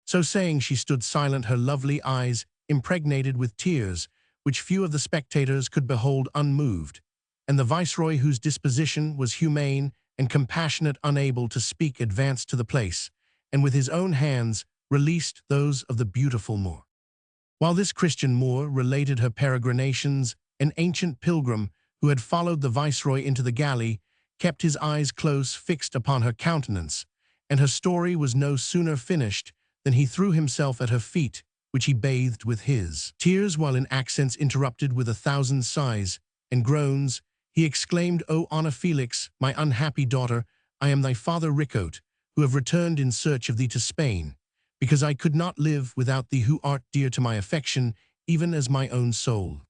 So saying, she stood silent, her lovely eyes impregnated with tears, which few of the spectators could behold unmoved, and the viceroy, whose disposition was humane and compassionate, unable to speak, advanced to the place, and with his own hands released those of the beautiful Moor. While this Christian Moor related her peregrinations, an ancient pilgrim, who had followed the viceroy into the galley, kept his eyes close fixed upon her countenance, and her story was no sooner finished than he threw himself at her feet, which he bathed with his tears, while in accents interrupted with 1,000 sighs and groans, he exclaimed, "O Ana Felix, my unhappy daughter, I am thy father Ricote, who have returned in search of thee to Spain, because I could not live without thee, who art dear to my affection, even as my own soul."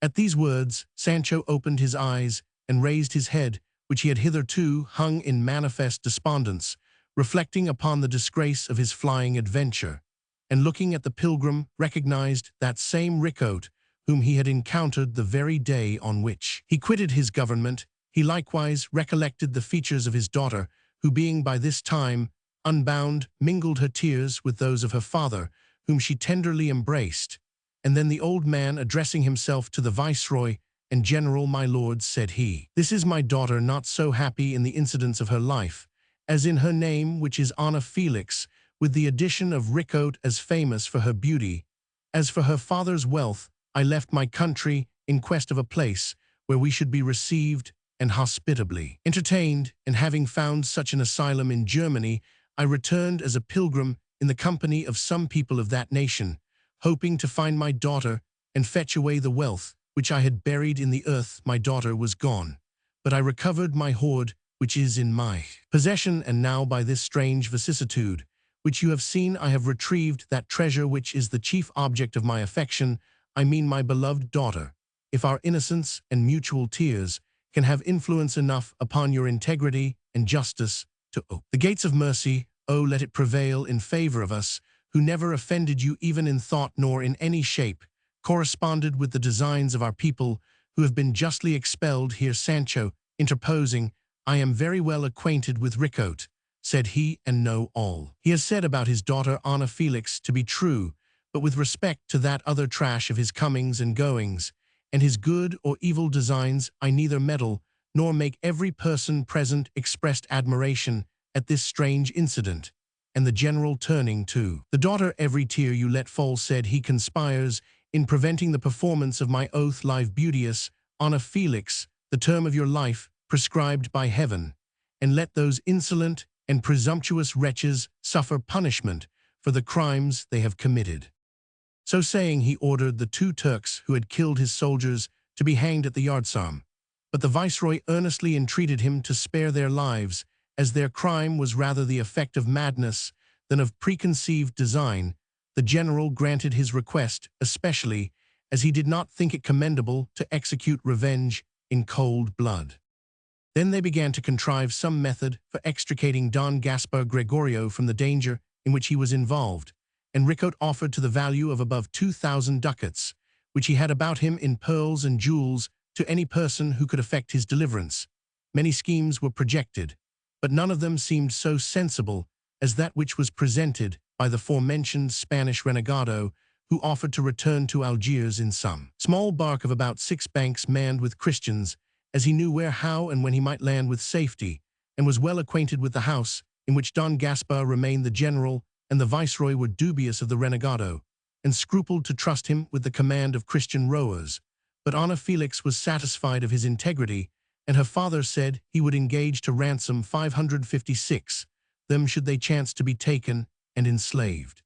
At these words, Sancho opened his eyes and raised his head, which he had hitherto hung in manifest despondence, reflecting upon the disgrace of his flying adventure, and looking at the pilgrim, recognized that same Ricote whom he had encountered the very day on which he quitted his government. He likewise recollected the features of his daughter, who, being by this time unbound, mingled her tears with those of her father, whom she tenderly embraced. And then the old man, addressing himself to the viceroy and general, "My lords," said he, "this is my daughter, not so happy in the incidents of her life as in her name, which is Ana Felix, with the addition of Ricote, as famous for her beauty. As for her father's wealth, I left my country in quest of a place where we should be received and hospitably entertained, and having found such an asylum in Germany, I returned as a pilgrim in the company of some people of that nation, hoping to find my daughter and fetch away the wealth which I had buried in the earth. My daughter was gone, but I recovered my hoard, which is in my possession, and now by this strange vicissitude, which you have seen, I have retrieved that treasure which is the chief object of my affection, I mean my beloved daughter. If our innocence and mutual tears can have influence enough upon your integrity and justice to open the gates of mercy, oh, let it prevail in favor of us, who never offended you even in thought nor in any shape, corresponded with the designs of our people, who have been justly expelled here. Sancho, interposing, I am very well acquainted with Quixote, said he, and know all he has said about his daughter Ana Felix to be true, but with respect to that other trash of his comings and goings, and his good or evil designs, I neither meddle, nor make every person present expressed admiration at this strange incident, and the general turning to the daughter. Every tear you let fall, said he, conspires in preventing the performance of my oath. Live beauteous Ana Felix, the term of your life prescribed by heaven, and let those insolent and presumptuous wretches suffer punishment for the crimes they have committed. So saying, he ordered the 2 Turks who had killed his soldiers to be hanged at the yardsarm. But the viceroy earnestly entreated him to spare their lives, as their crime was rather the effect of madness than of preconceived design. The general granted his request, especially as he did not think it commendable to execute revenge in cold blood. Then they began to contrive some method for extricating Don Gaspar Gregorio from the danger in which he was involved, and Quixote offered to the value of above 2,000 ducats, which he had about him in pearls and jewels, to any person who could effect his deliverance. Many schemes were projected, but none of them seemed so sensible as that which was presented by the forementioned Spanish renegado, who offered to return to Algiers in some small bark of about 6 banks manned with Christians, as he knew where, how, and when he might land with safety, and was well acquainted with the house in which Don Gaspar remained. The general and the viceroy were dubious of the renegado, and scrupled to trust him with the command of Christian rowers. But Ana Felix was satisfied of his integrity, and her father said he would engage to ransom 556 them should they chance to be taken and enslaved.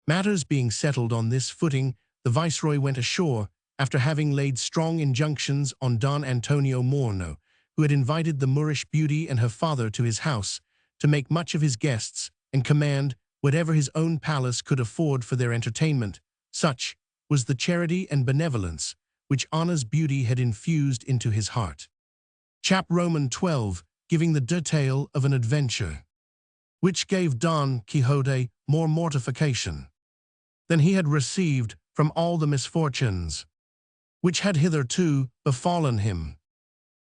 Matters being settled on this footing, the viceroy went ashore, after having laid strong injunctions on Don Antonio Morno, who had invited the Moorish beauty and her father to his house, to make much of his guests, and command whatever his own palace could afford for their entertainment. Such was the charity and benevolence which Ana's beauty had infused into his heart. Roman 12, giving the detail of an adventure, which gave Don Quixote more mortification than he had received from all the misfortunes which had hitherto befallen him.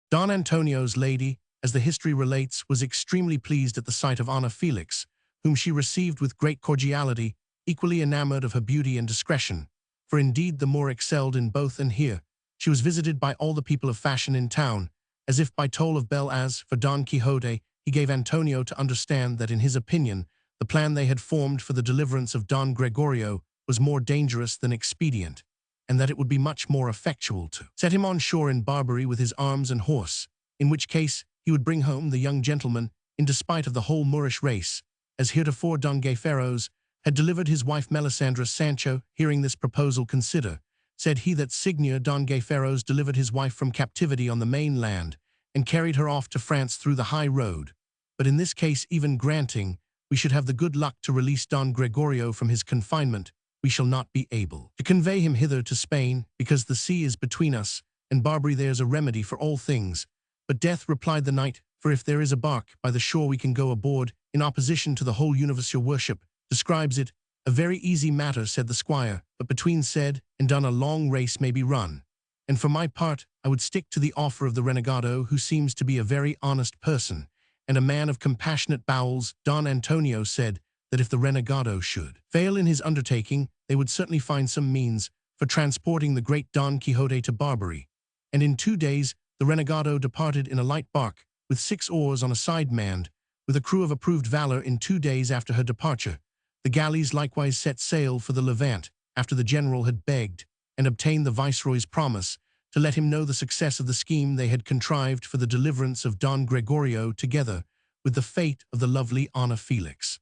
Don Antonio's lady, as the history relates, was extremely pleased at the sight of Ana Felix, whom she received with great cordiality, equally enamored of her beauty and discretion, for indeed the Moor excelled in both, and here she was visited by all the people of fashion in town, as if by toll of bell. As for Don Quixote, he gave Antonio to understand that in his opinion the plan they had formed for the deliverance of Don Gregorio was more dangerous than expedient, and that it would be much more effectual to set him on shore in Barbary with his arms and horse, in which case he would bring home the young gentleman in despite of the whole Moorish race, as heretofore Don Gayferos had delivered his wife Melisandre. Sancho, hearing this proposal, consider, said he, that Signor Don Gayferos delivered his wife from captivity on the mainland, and carried her off to France through the high road. But in this case, even granting we should have the good luck to release Don Gregorio from his confinement, we shall not be able to convey him hither to Spain, because the sea is between us and Barbary. There's a remedy for all things but death, replied the knight, for if there is a bark by the shore we can go aboard, in opposition to the whole universe your worship describes it. A very easy matter, said the squire, but between said and done a long race may be run, and for my part I would stick to the offer of the renegado, who seems to be a very honest person, and a man of compassionate bowels. Don Antonio said that if the renegado should fail in his undertaking, they would certainly find some means for transporting the great Don Quixote to Barbary, and in 2 days the renegado departed in a light bark, with 6 oars on a side manned, with a crew of approved valor. In 2 days after her departure, the galleys likewise set sail for the Levant, after the general had begged and obtained the viceroy's promise to let him know the success of the scheme they had contrived for the deliverance of Don Gregorio, together with the fate of the lovely Ana Felix.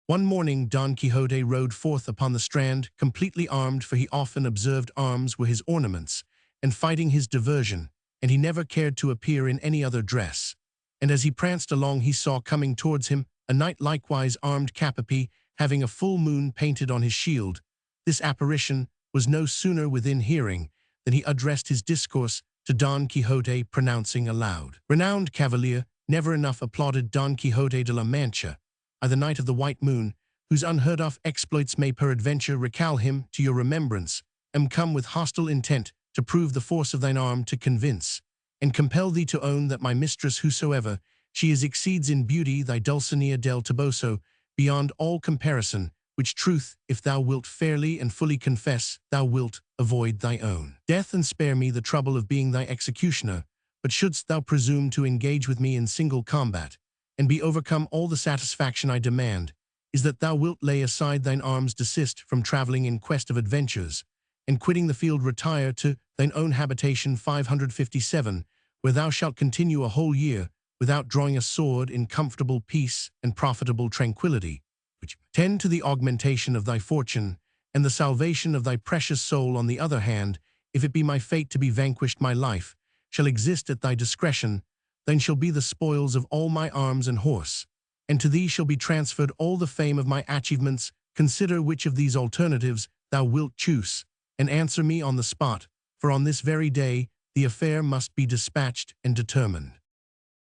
One morning Don Quixote rode forth upon the strand, completely armed, for he often observed arms were his ornaments, and fighting his diversion, and he never cared to appear in any other dress. And as he pranced along, he saw coming towards him a knight likewise armed capapi, having a full moon painted on his shield. This apparition was no sooner within hearing than he addressed his discourse to Don Quixote, pronouncing aloud, "Renowned cavalier, never enough applauded Don Quixote de la Mancha, I the Knight of the White Moon, whose unheard-of exploits may peradventure recall him to your remembrance, am come with hostile intent to prove the force of thine arm to convince, and compel thee to own that my mistress whosoever she is exceeds in beauty thy Dulcinea del Toboso beyond all comparison, which truth, if thou wilt fairly and fully confess, thou wilt avoid thy own death and spare me the trouble of being thy executioner. But shouldst thou presume to engage with me in single combat, and be overcome, all the satisfaction I demand is that thou wilt lay aside thine arms, desist from travelling in quest of adventures, and quitting the field retire to thine own habitation 557, where thou shalt continue a whole year without drawing a sword, in comfortable peace and profitable tranquillity, which tend to the augmentation of thy fortune and the salvation of thy precious soul. On the other hand, if it be my fate to be vanquished, my life shall exist at thy discretion, then shall be the spoils of all my arms and horse, and to thee shall be transferred all the fame of my achievements. Consider which of these alternatives thou wilt choose, and answer me on the spot, for on this very day the affair must be dispatched and determined."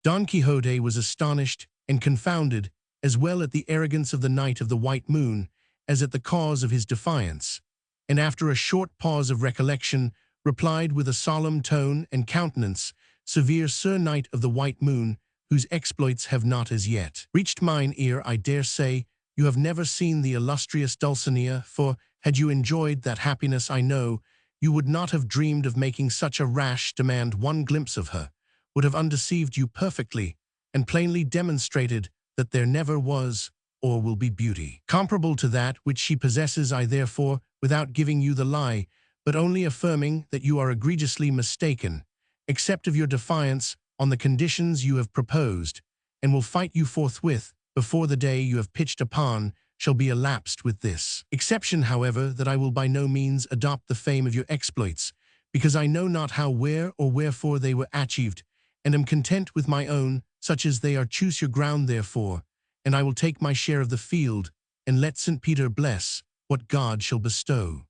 Don Quixote was astonished and confounded, as well at the arrogance of the Knight of the White Moon as at the cause of his defiance, and after a short pause of recollection, replied with a solemn tone and countenance, "Severe Sir Knight of the White Moon, whose exploits have not as yet reached mine ear, I dare say you have never seen the illustrious Dulcinea, for, had you enjoyed that happiness, I know you would not have dreamed of making such a rash demand. One glimpse of her would have undeceived you perfectly, and plainly demonstrated that there never was or will be beauty comparable to that which she possesses. I therefore, without giving you the lie, but only affirming that you are egregiously mistaken, accept of your defiance on the conditions you have proposed, and will fight you forthwith before the day you have pitched upon shall be elapsed with this exception, however, that I will by no means adopt the fame of your exploits, because I know not how, where, or wherefore they were achieved, and am content with my own, such as they are. Choose your ground therefore, and I will take my share of the field, and let St. Peter bless what God shall bestow."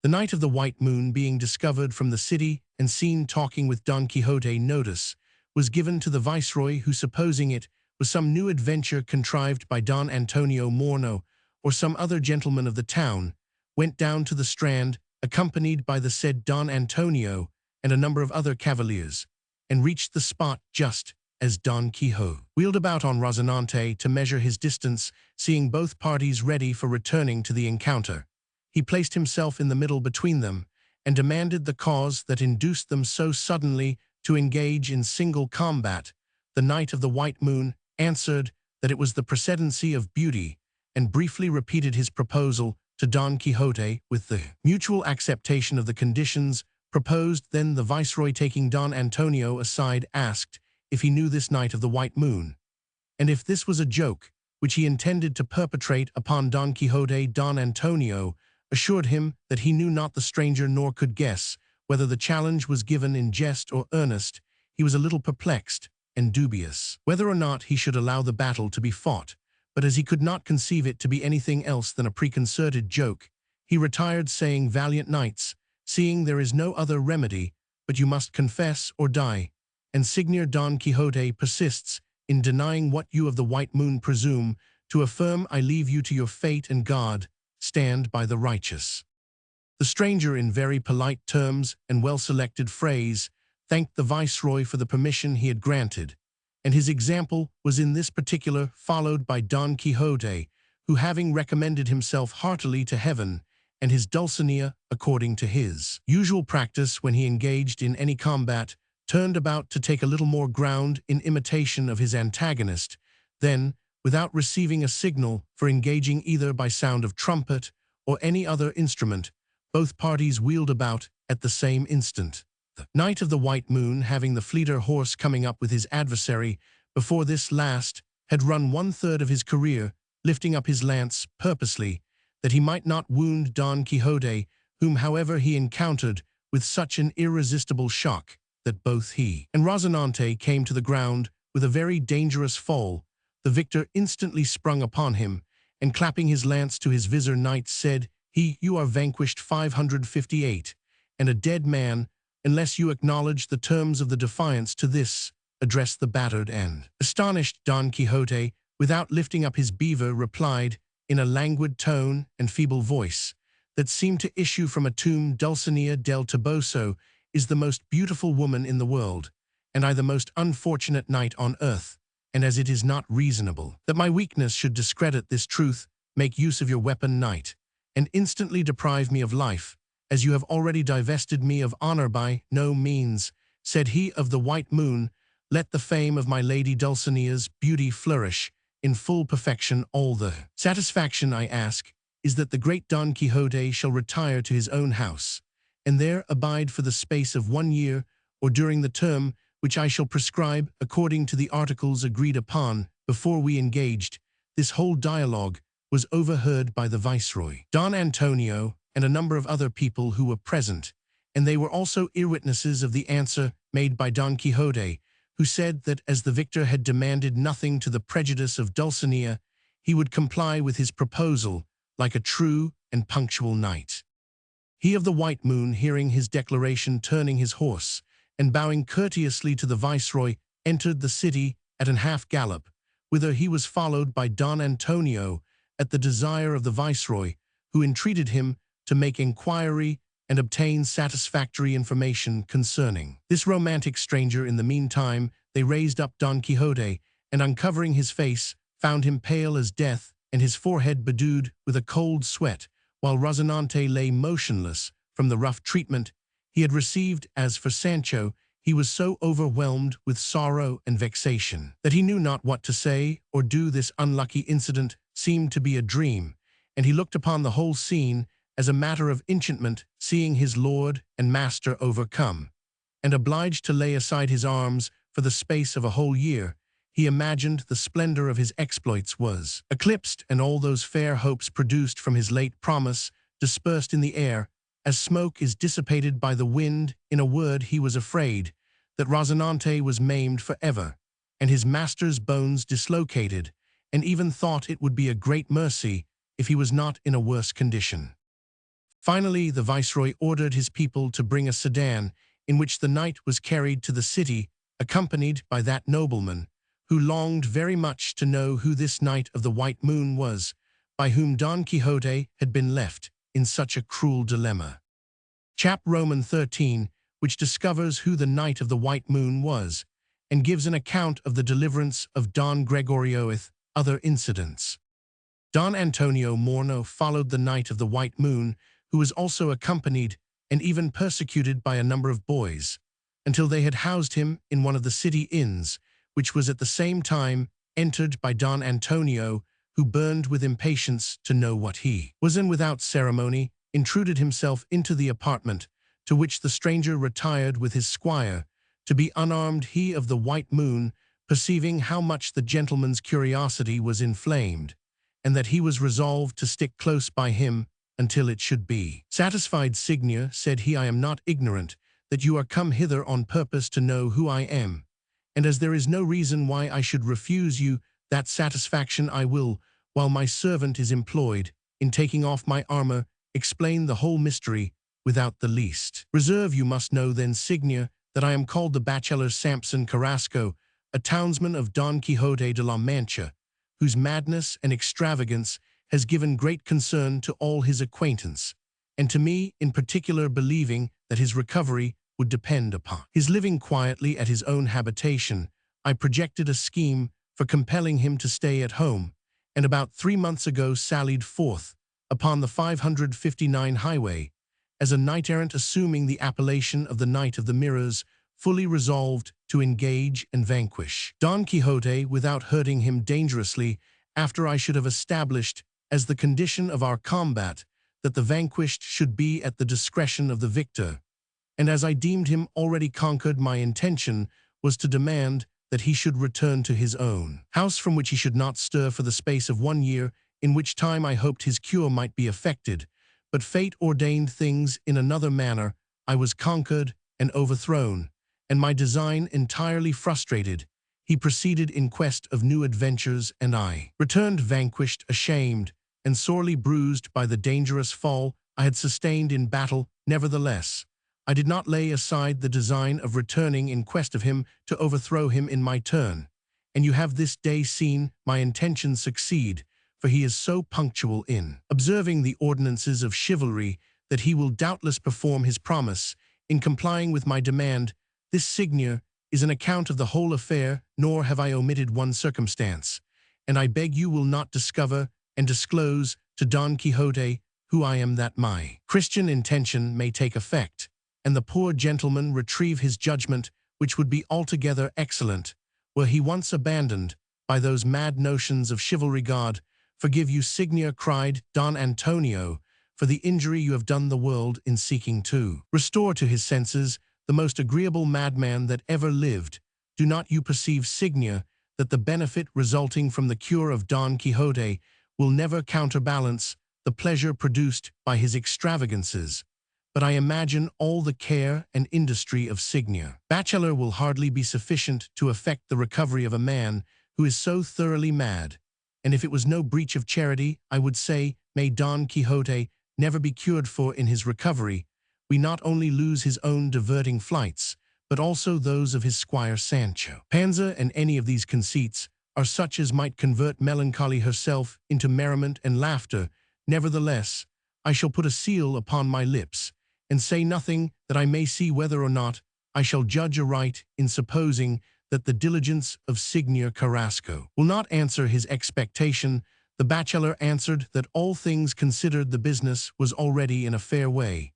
The Knight of the White Moon, being discovered from the city and seen talking with Don Quixote, notice was given to the viceroy, who, supposing it was some new adventure contrived by Don Antonio Morno or some other gentleman of the town, went down to the strand, accompanied by the said Don Antonio and a number of other cavaliers, and reached the spot just as Don Quixote wheeled about on Rozinante to measure his distance. Seeing both parties ready for returning to the encounter, he placed himself in the middle between them, and demanded the cause that induced them so suddenly to engage in single combat. The Knight of the White Moon answered that it was the precedency of beauty, and briefly repeated his proposal to Don Quixote with the mutual acceptation of the conditions proposed. Then the viceroy, taking Don Antonio aside, asked if he knew this Knight of the White Moon, and if this was a joke which he intended to perpetrate upon Don Quixote. Don Antonio assured him that he knew not the stranger, nor could guess whether the challenge was given in jest or earnest. He was a little perplexed and dubious whether or not he should allow the battle to be fought, but as he could not conceive it to be anything else than a preconcerted joke, he retired, saying, "Valiant knights, seeing there is no other remedy, but you must confess or die, and Signor Don Quixote persists in denying what you of the White Moon presume to affirm, I leave you to your fate, and God stand by the righteous." The stranger, in very polite terms and well-selected phrase, thanked the viceroy for the permission he had granted, and his example was in this particular followed by Don Quixote, who, having recommended himself heartily to heaven and his Dulcinea according to his usual practice when he engaged in any combat, turned about to take a little more ground in imitation of his antagonist. Then, without receiving a signal for engaging either by sound of trumpet or any other instrument, both parties wheeled about at the same instant. The Knight of the White Moon, having the fleeter horse coming up with his adversary before this last, had run 1/3 of his career, lifting up his lance purposely, that he might not wound Don Quixote, whom, however, he encountered with such an irresistible shock that both he and Rozinante came to the ground with a very dangerous fall, the victor instantly sprung upon him, and clapping his lance to his visor knight said, You are vanquished 558, and a dead man, unless you acknowledge the terms of the defiance to this, addressed the battered and astonished Don Quixote, without lifting up his beaver, replied, in a languid tone and feeble voice, that seemed to issue from a tomb, Dulcinea del Toboso is the most beautiful woman in the world, and I the most unfortunate knight on earth, and as it is not reasonable that my weakness should discredit this truth, make use of your weapon, knight, and instantly deprive me of life, as you have already divested me of honor. By no means, said he of the white moon, let the fame of my lady Dulcinea's beauty flourish in full perfection. All the satisfaction I ask is that the great Don Quixote shall retire to his own house, and there abide for the space of 1 year, or during the term which I shall prescribe according to the articles agreed upon. Before we engaged, this whole dialogue was overheard by the viceroy, Don Antonio, and a number of other people who were present, and they were also ear-witnesses of the answer made by Don Quixote, who said that as the victor had demanded nothing to the prejudice of Dulcinea, he would comply with his proposal like a true and punctual knight. He of the white moon, hearing his declaration, turning his horse, and bowing courteously to the viceroy, entered the city at an half-gallop, whither he was followed by Don Antonio at the desire of the viceroy, who entreated him to make inquiry and obtain satisfactory information concerning this romantic stranger. In the meantime, they raised up Don Quixote, and uncovering his face, found him pale as death, and his forehead bedewed with a cold sweat, while Rozinante lay motionless from the rough treatment he had received. As for Sancho, he was so overwhelmed with sorrow and vexation that he knew not what to say or do. This unlucky incident seemed to be a dream, and he looked upon the whole scene as a matter of enchantment. Seeing his lord and master overcome, and obliged to lay aside his arms for the space of a whole year, he imagined the splendor of his exploits was eclipsed, and all those fair hopes produced from his late promise dispersed in the air, as smoke is dissipated by the wind. In a word, he was afraid that Rozinante was maimed forever, and his master's bones dislocated, and even thought it would be a great mercy if he was not in a worse condition. Finally, the viceroy ordered his people to bring a sedan, in which the knight was carried to the city, accompanied by that nobleman, who longed very much to know who this knight of the white moon was, by whom Don Quixote had been left in such a cruel dilemma. Chapter Roman 13, which discovers who the knight of the white moon was, and gives an account of the deliverance of Don Gregorio with other incidents. Don Antonio Morno followed the knight of the white moon, who was also accompanied and even persecuted by a number of boys, until they had housed him in one of the city inns, which was at the same time entered by Don Antonio, who burned with impatience to know what he was, and without ceremony intruded himself into the apartment, to which the stranger retired with his squire, to be unarmed. He of the white moon, perceiving how much the gentleman's curiosity was inflamed, and that he was resolved to stick close by him until it should be satisfied, Signia, said he, I am not ignorant that you are come hither on purpose to know who I am, and as there is no reason why I should refuse you that satisfaction, I will, while my servant is employed in taking off my armor, explain the whole mystery without the least reserve. You must know then, Signia, that I am called the bachelor Samson Carrasco, a townsman of Don Quixote de la Mancha, whose madness and extravagance has given great concern to all his acquaintance, and to me in particular, believing that his recovery would depend upon his living quietly at his own habitation. I projected a scheme for compelling him to stay at home, and about 3 months ago sallied forth upon the 559 highway as a knight-errant, assuming the appellation of the Knight of the Mirrors, fully resolved to engage and vanquish Don Quixote without hurting him dangerously, after I should have established as the condition of our combat that the vanquished should be at the discretion of the victor. And as I deemed him already conquered, my intention was to demand that he should return to his own house, from which he should not stir for the space of 1 year, in which time I hoped his cure might be effected. But fate ordained things in another manner. I was conquered and overthrown, and my design entirely frustrated. he proceeded in quest of new adventures, and I returned vanquished, ashamed, and sorely bruised by the dangerous fall I had sustained in battle. Nevertheless, I did not lay aside the design of returning in quest of him to overthrow him in my turn. And you have this day seen my intention succeed, for he is so punctual in observing the ordinances of chivalry that he will doubtless perform his promise in complying with my demand. This signature is an account of the whole affair, nor have I omitted one circumstance, and I beg you will not discover and disclose to Don Quixote who I am, that my Christian intention may take effect, and the poor gentleman retrieve his judgment, which would be altogether excellent, were he once abandoned by those mad notions of chivalry. God forgive you, Signia, cried Don Antonio, for the injury you have done the world in seeking to restore to his senses the most agreeable madman that ever lived. Do not you perceive, Signia, that the benefit resulting from the cure of Don Quixote will never counterbalance the pleasure produced by his extravagances? But I imagine all the care and industry of Signia Bachelor will hardly be sufficient to effect the recovery of a man who is so thoroughly mad. And if it was no breach of charity, I would say, may Don Quixote never be cured, for in his recovery we not only lose his own diverting flights, but also those of his squire Sancho Panza, and any of these conceits are such as might convert melancholy herself into merriment and laughter. Nevertheless, I shall put a seal upon my lips, and say nothing, that I may see whether or not I shall judge aright in supposing that the diligence of Signior Carrasco will not answer his expectation. The bachelor answered that all things considered the business was already in a fair way,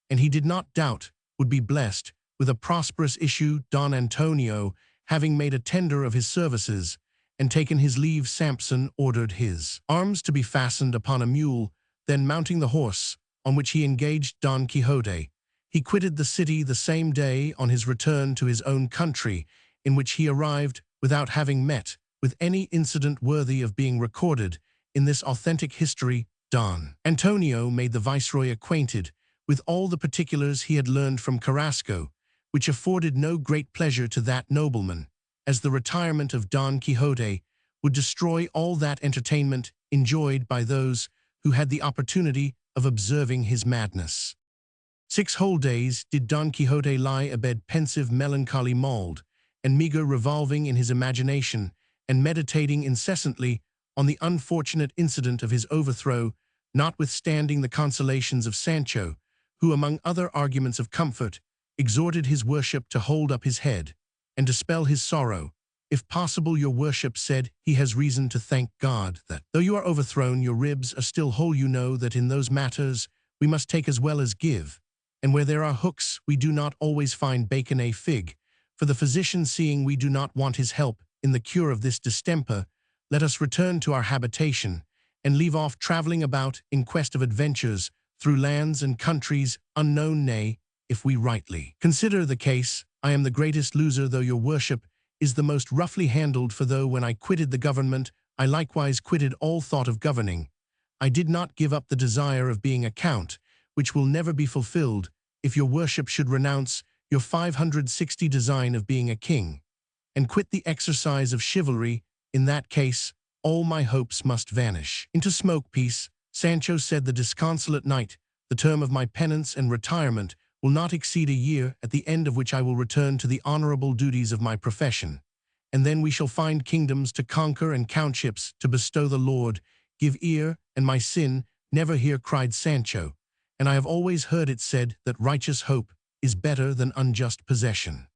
and he did not doubt would be blessed with a prosperous issue. Don Antonio, having made a tender of his services and taken his leave, Samson ordered his arms to be fastened upon a mule. Then mounting the horse on which he engaged Don Quixote, he quitted the city the same day on his return to his own country, in which he arrived without having met with any incident worthy of being recorded in this authentic history. Don Antonio made the viceroy acquainted with all the particulars he had learned from Carrasco, which afforded no great pleasure to that nobleman, as the retirement of Don Quixote would destroy all that entertainment enjoyed by those who had the opportunity of observing his madness. 6 whole days did Don Quixote lie abed, pensive, melancholy, mauled, and meagre, revolving in his imagination, and meditating incessantly on the unfortunate incident of his overthrow, notwithstanding the consolations of Sancho, who, among other arguments of comfort, exhorted his worship to hold up his head and dispel his sorrow. If possible, your worship said, he has reason to thank God that, though you are overthrown, your ribs are still whole. You know that in those matters we must take as well as give, and where there are hooks we do not always find bacon a fig. For the physician, seeing we do not want his help in the cure of this distemper, let us return to our habitation, and leave off traveling about in quest of adventures through lands and countries unknown. Nay, if we rightly consider the case, I am the greatest loser, though your worship is the most roughly handled. For though when I quitted the government, I likewise quitted all thought of governing, I did not give up the desire of being a count, which will never be fulfilled if your worship should renounce your 560 design of being a king, and quit the exercise of chivalry. In that case, all my hopes must vanish into smoke. Peace, Sancho, said the disconsolate knight, the term of my penance and retirement will not exceed a year, at the end of which I will return to the honorable duties of my profession, and then we shall find kingdoms to conquer and countships to bestow. The Lord give ear, and my sin never hear, cried Sancho, and I have always heard it said that righteous hope is better than unjust possession.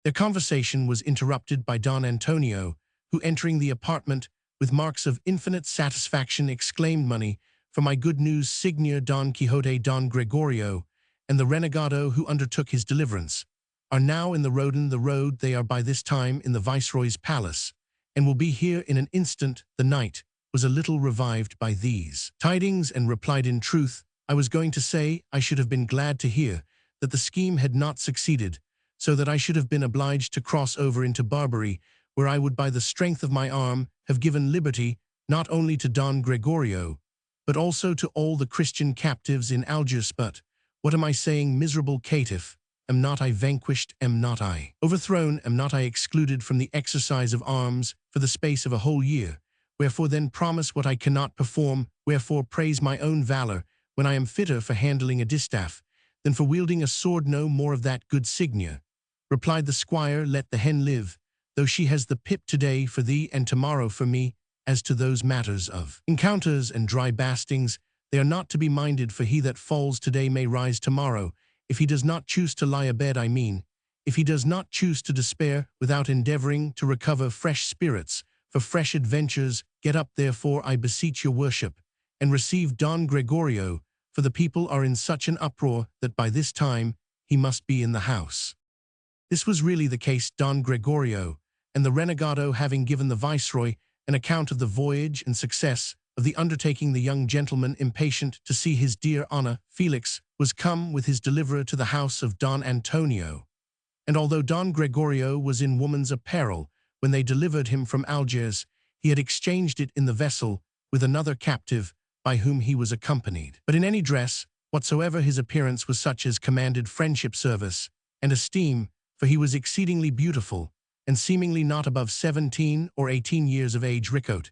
Their conversation was interrupted by Don Antonio, who, entering the apartment with marks of infinite satisfaction, exclaimed, money for my good news, Signor Don Quixote. Don Gregorio and the renegado who undertook his deliverance are now in the road. They are by this time in the viceroy's palace, and will be here in an instant. The knight was a little revived by these tidings, and replied, in truth, I was going to say I should have been glad to hear that the scheme had not succeeded, so that I should have been obliged to cross over into Barbary, where I would by the strength of my arm have given liberty not only to Don Gregorio, but also to all the Christian captives in Algiers. But what am I saying, miserable caitiff? am not I vanquished, am not I overthrown, am not I excluded from the exercise of arms for the space of a whole year? Wherefore then promise what I cannot perform, wherefore praise my own valor, when I am fitter for handling a distaff, than for wielding a sword? No more of that, good Signia. Replied the squire, let the hen live, though she has the pip today for thee and tomorrow for me. As to those matters of encounters and dry bastings, they are not to be minded, for he that falls today may rise tomorrow, if he does not choose to lie abed, I mean, if he does not choose to despair without endeavoring to recover fresh spirits for fresh adventures. Get up therefore, I beseech your worship, and receive Don Gregorio, for the people are in such an uproar that by this time he must be in the house. This was really the case. Don Gregorio and the renegado, having given the viceroy an account of the voyage and success of the undertaking, the young gentleman, impatient to see his dear Ana Felix, was come with his deliverer to the house of Don Antonio. And although Don Gregorio was in woman's apparel when they delivered him from Algiers, he had exchanged it in the vessel with another captive by whom he was accompanied. But in any dress whatsoever, his appearance was such as commanded friendship, service, and esteem, for he was exceedingly beautiful, and seemingly not above 17 or 18 years of age. Ricote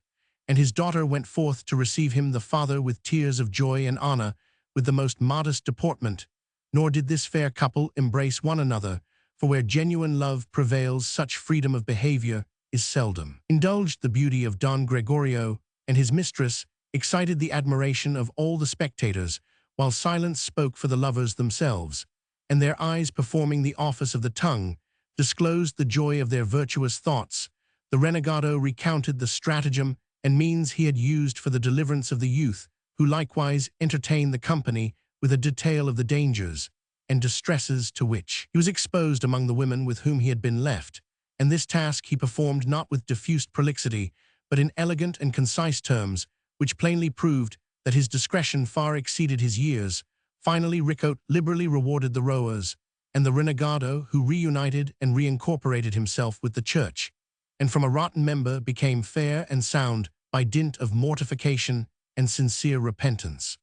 and his daughter went forth to receive him, the father with tears of joy, and Ana with the most modest deportment. Nor did this fair couple embrace one another, for where genuine love prevails, such freedom of behavior is seldom indulged. The beauty of Don Gregorio and his mistress excited the admiration of all the spectators, while silence spoke for the lovers themselves, and their eyes, performing the office of the tongue, disclosed the joy of their virtuous thoughts. The renegado recounted the stratagem and means he had used for the deliverance of the youth, who likewise entertained the company with a detail of the dangers and distresses to which he was exposed among the women with whom he had been left, and this task he performed not with diffuse prolixity, but in elegant and concise terms, which plainly proved that his discretion far exceeded his years. Finally, Ricote liberally rewarded the rowers, and the renegado, who reunited and reincorporated himself with the church, and from a rotten member became fair and sound by dint of mortification and sincere repentance.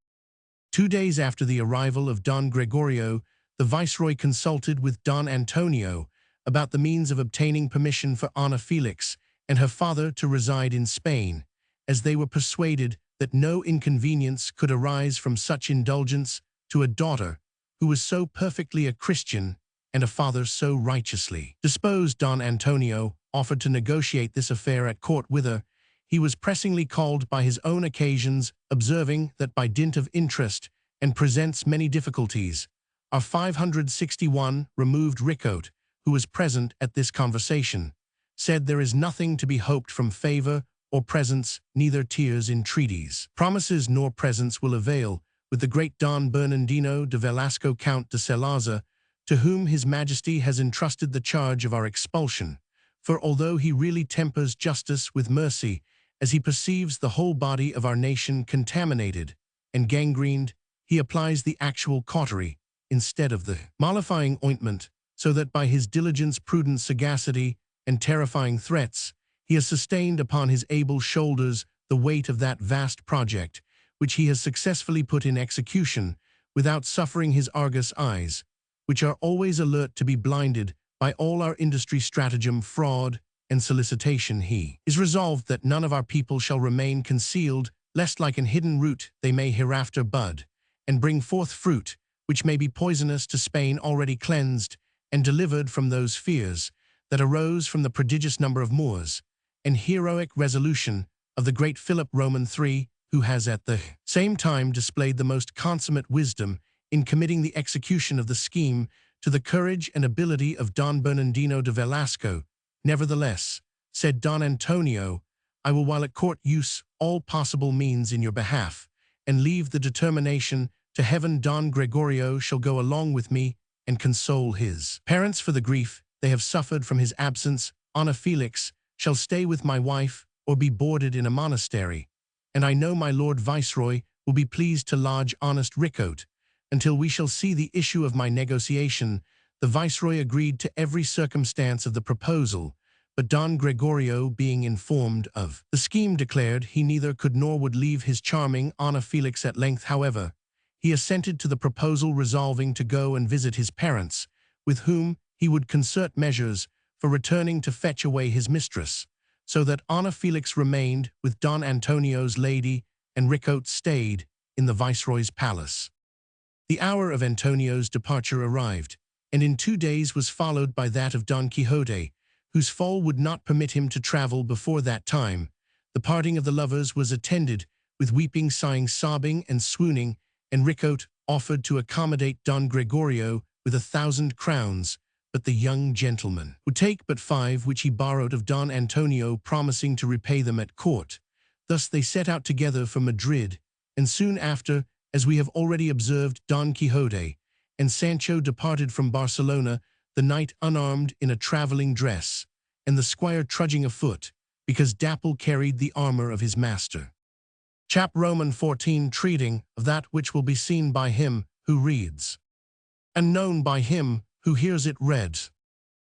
2 days after the arrival of Don Gregorio, the viceroy consulted with Don Antonio about the means of obtaining permission for Ana Felix and her father to reside in Spain, as they were persuaded that no inconvenience could arise from such indulgence to a daughter who was so perfectly a Christian and a father so righteously disposed. Don Antonio offered to negotiate this affair at court, whither he was pressingly called by his own occasions, observing that by dint of interest and presents many difficulties. Our 561 removed Ricote, who was present at this conversation, said there is nothing to be hoped from favor or presents, neither tears, entreaties, promises, nor presents will avail with the great Don Bernardino de Velasco, Count de Salazar, to whom his Majesty has entrusted the charge of our expulsion. For although he really tempers justice with mercy, as he perceives the whole body of our nation contaminated and gangrened, he applies the actual cautery instead of the mollifying ointment, so that by his diligence, prudence, sagacity, and terrifying threats, he has sustained upon his able shoulders the weight of that vast project, which he has successfully put in execution, without suffering his Argus eyes, which are always alert to be blinded by all our industry, stratagem, fraud, and solicitation. He is resolved that none of our people shall remain concealed, lest like an hidden root they may hereafter bud, and bring forth fruit, which may be poisonous to Spain, already cleansed and delivered from those fears that arose from the prodigious number of Moors and heroic resolution of the great Philip Roman III, who has at the same time displayed the most consummate wisdom in committing the execution of the scheme to the courage and ability of Don Bernardino de Velasco. Nevertheless, said Don Antonio, I will while at court use all possible means in your behalf, and leave the determination to heaven. Don Gregorio shall go along with me and console his parents for the grief they have suffered from his absence. Ana Felix shall stay with my wife or be boarded in a monastery, and I know my Lord Viceroy will be pleased to lodge honest Ricote until we shall see the issue of my negotiation. The Viceroy agreed to every circumstance of the proposal, but Don Gregorio, being informed of the scheme, declared he neither could nor would leave his charming Ana Felix. At length, however, he assented to the proposal, resolving to go and visit his parents, with whom he would concert measures for returning to fetch away his mistress, so that Ana Felix remained with Don Antonio's lady and Quixote stayed in the viceroy's palace. The hour of Antonio's departure arrived, and in 2 days was followed by that of Don Quixote, whose fall would not permit him to travel before that time. The parting of the lovers was attended with weeping, sighing, sobbing, and swooning, and Quixote offered to accommodate Don Gregorio with 1,000 crowns, but the young gentleman would take but 5 which he borrowed of Don Antonio, promising to repay them at court. Thus they set out together for Madrid, and soon after, as we have already observed, Don Quixote and Sancho departed from Barcelona, the knight unarmed in a travelling dress, and the squire trudging afoot, because Dapple carried the armour of his master. Chap Roman 14, treating of that which will be seen by him who reads, and known by him who hears it read.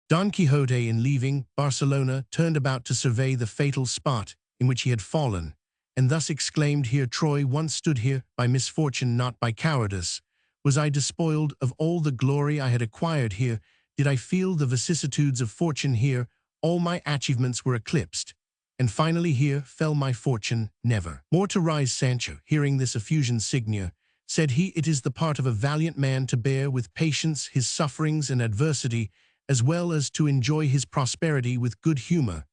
Don Quixote, in leaving Barcelona, turned about to survey the fatal spot in which he had fallen, and thus exclaimed, "Here Troy once stood, here by misfortune, not by cowardice. Was I despoiled of all the glory I had acquired here? Did I feel the vicissitudes of fortune here? All my achievements were eclipsed, and finally here fell my fortune, never more to rise." Sancho, hearing this effusion signia, said he, "It is the part of a valiant man to bear with patience his sufferings and adversity, as well as to enjoy his prosperity with good humour.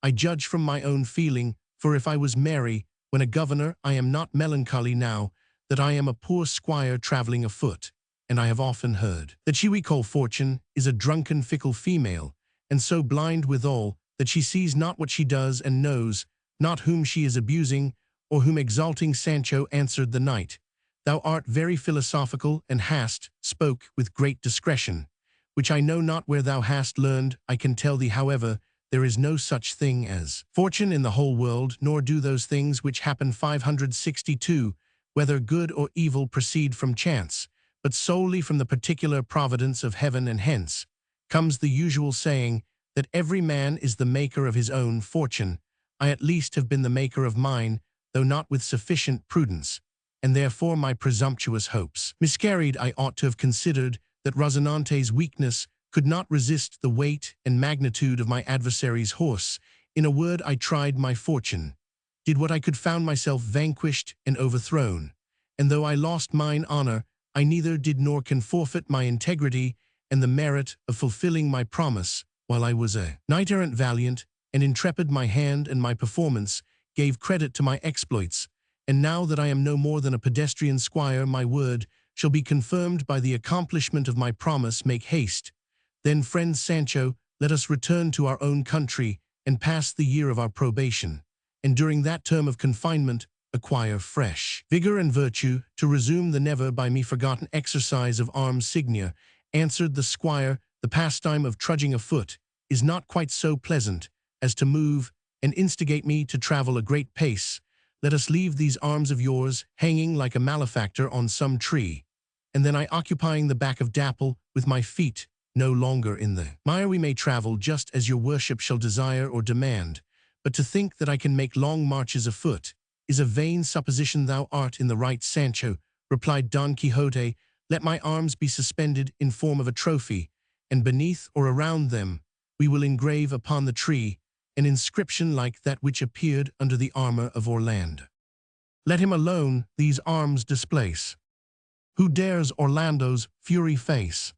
I judge from my own feeling, for if I was merry when a governor, I am not melancholy now that I am a poor squire travelling afoot, and I have often heard that she we call fortune is a drunken fickle female, and so blind withal, that she sees not what she does and knows not whom she is abusing or whom exalting." Sancho answered the knight, "Thou art very philosophical, and hast spoke with great discretion, which I know not where thou hast learned. I can tell thee, however, there is no such thing as fortune in the whole world, nor do those things which happen 562, whether good or evil, proceed from chance, but solely from the particular providence of heaven, and hence comes the usual saying that every man is the maker of his own fortune. I at least have been the maker of mine, though not with sufficient prudence, and therefore my presumptuous hopes miscarried. I ought to have considered that Rozinante's weakness could not resist the weight and magnitude of my adversary's horse. In a word, I tried my fortune, did what I could, found myself vanquished and overthrown, and though I lost mine honour, I neither did nor can forfeit my integrity and the merit of fulfilling my promise while I was a knight-errant valiant and intrepid. My hand and my performance gave credit to my exploits, and now that I am no more than a pedestrian squire, my word shall be confirmed by the accomplishment of my promise. Make haste, then, friend Sancho, let us return to our own country and pass the year of our probation, and during that term of confinement acquire fresh vigor and virtue to resume the never by me forgotten exercise of arms. Signia, answered the squire, the pastime of trudging afoot is not quite so pleasant as to move and instigate me to travel a great pace. Let us leave these arms of yours hanging like a malefactor on some tree, and then I occupying the back of Dapple with my feet no longer in the mire. We may travel just as your worship shall desire or demand, but to think that I can make long marches afoot is a vain supposition." "Thou art in the right, Sancho," replied Don Quixote. "Let my arms be suspended in form of a trophy, and beneath or around them we will engrave upon the tree an inscription like that which appeared under the armour of Orlando. Let him alone these arms displace who dares Orlando's fury face."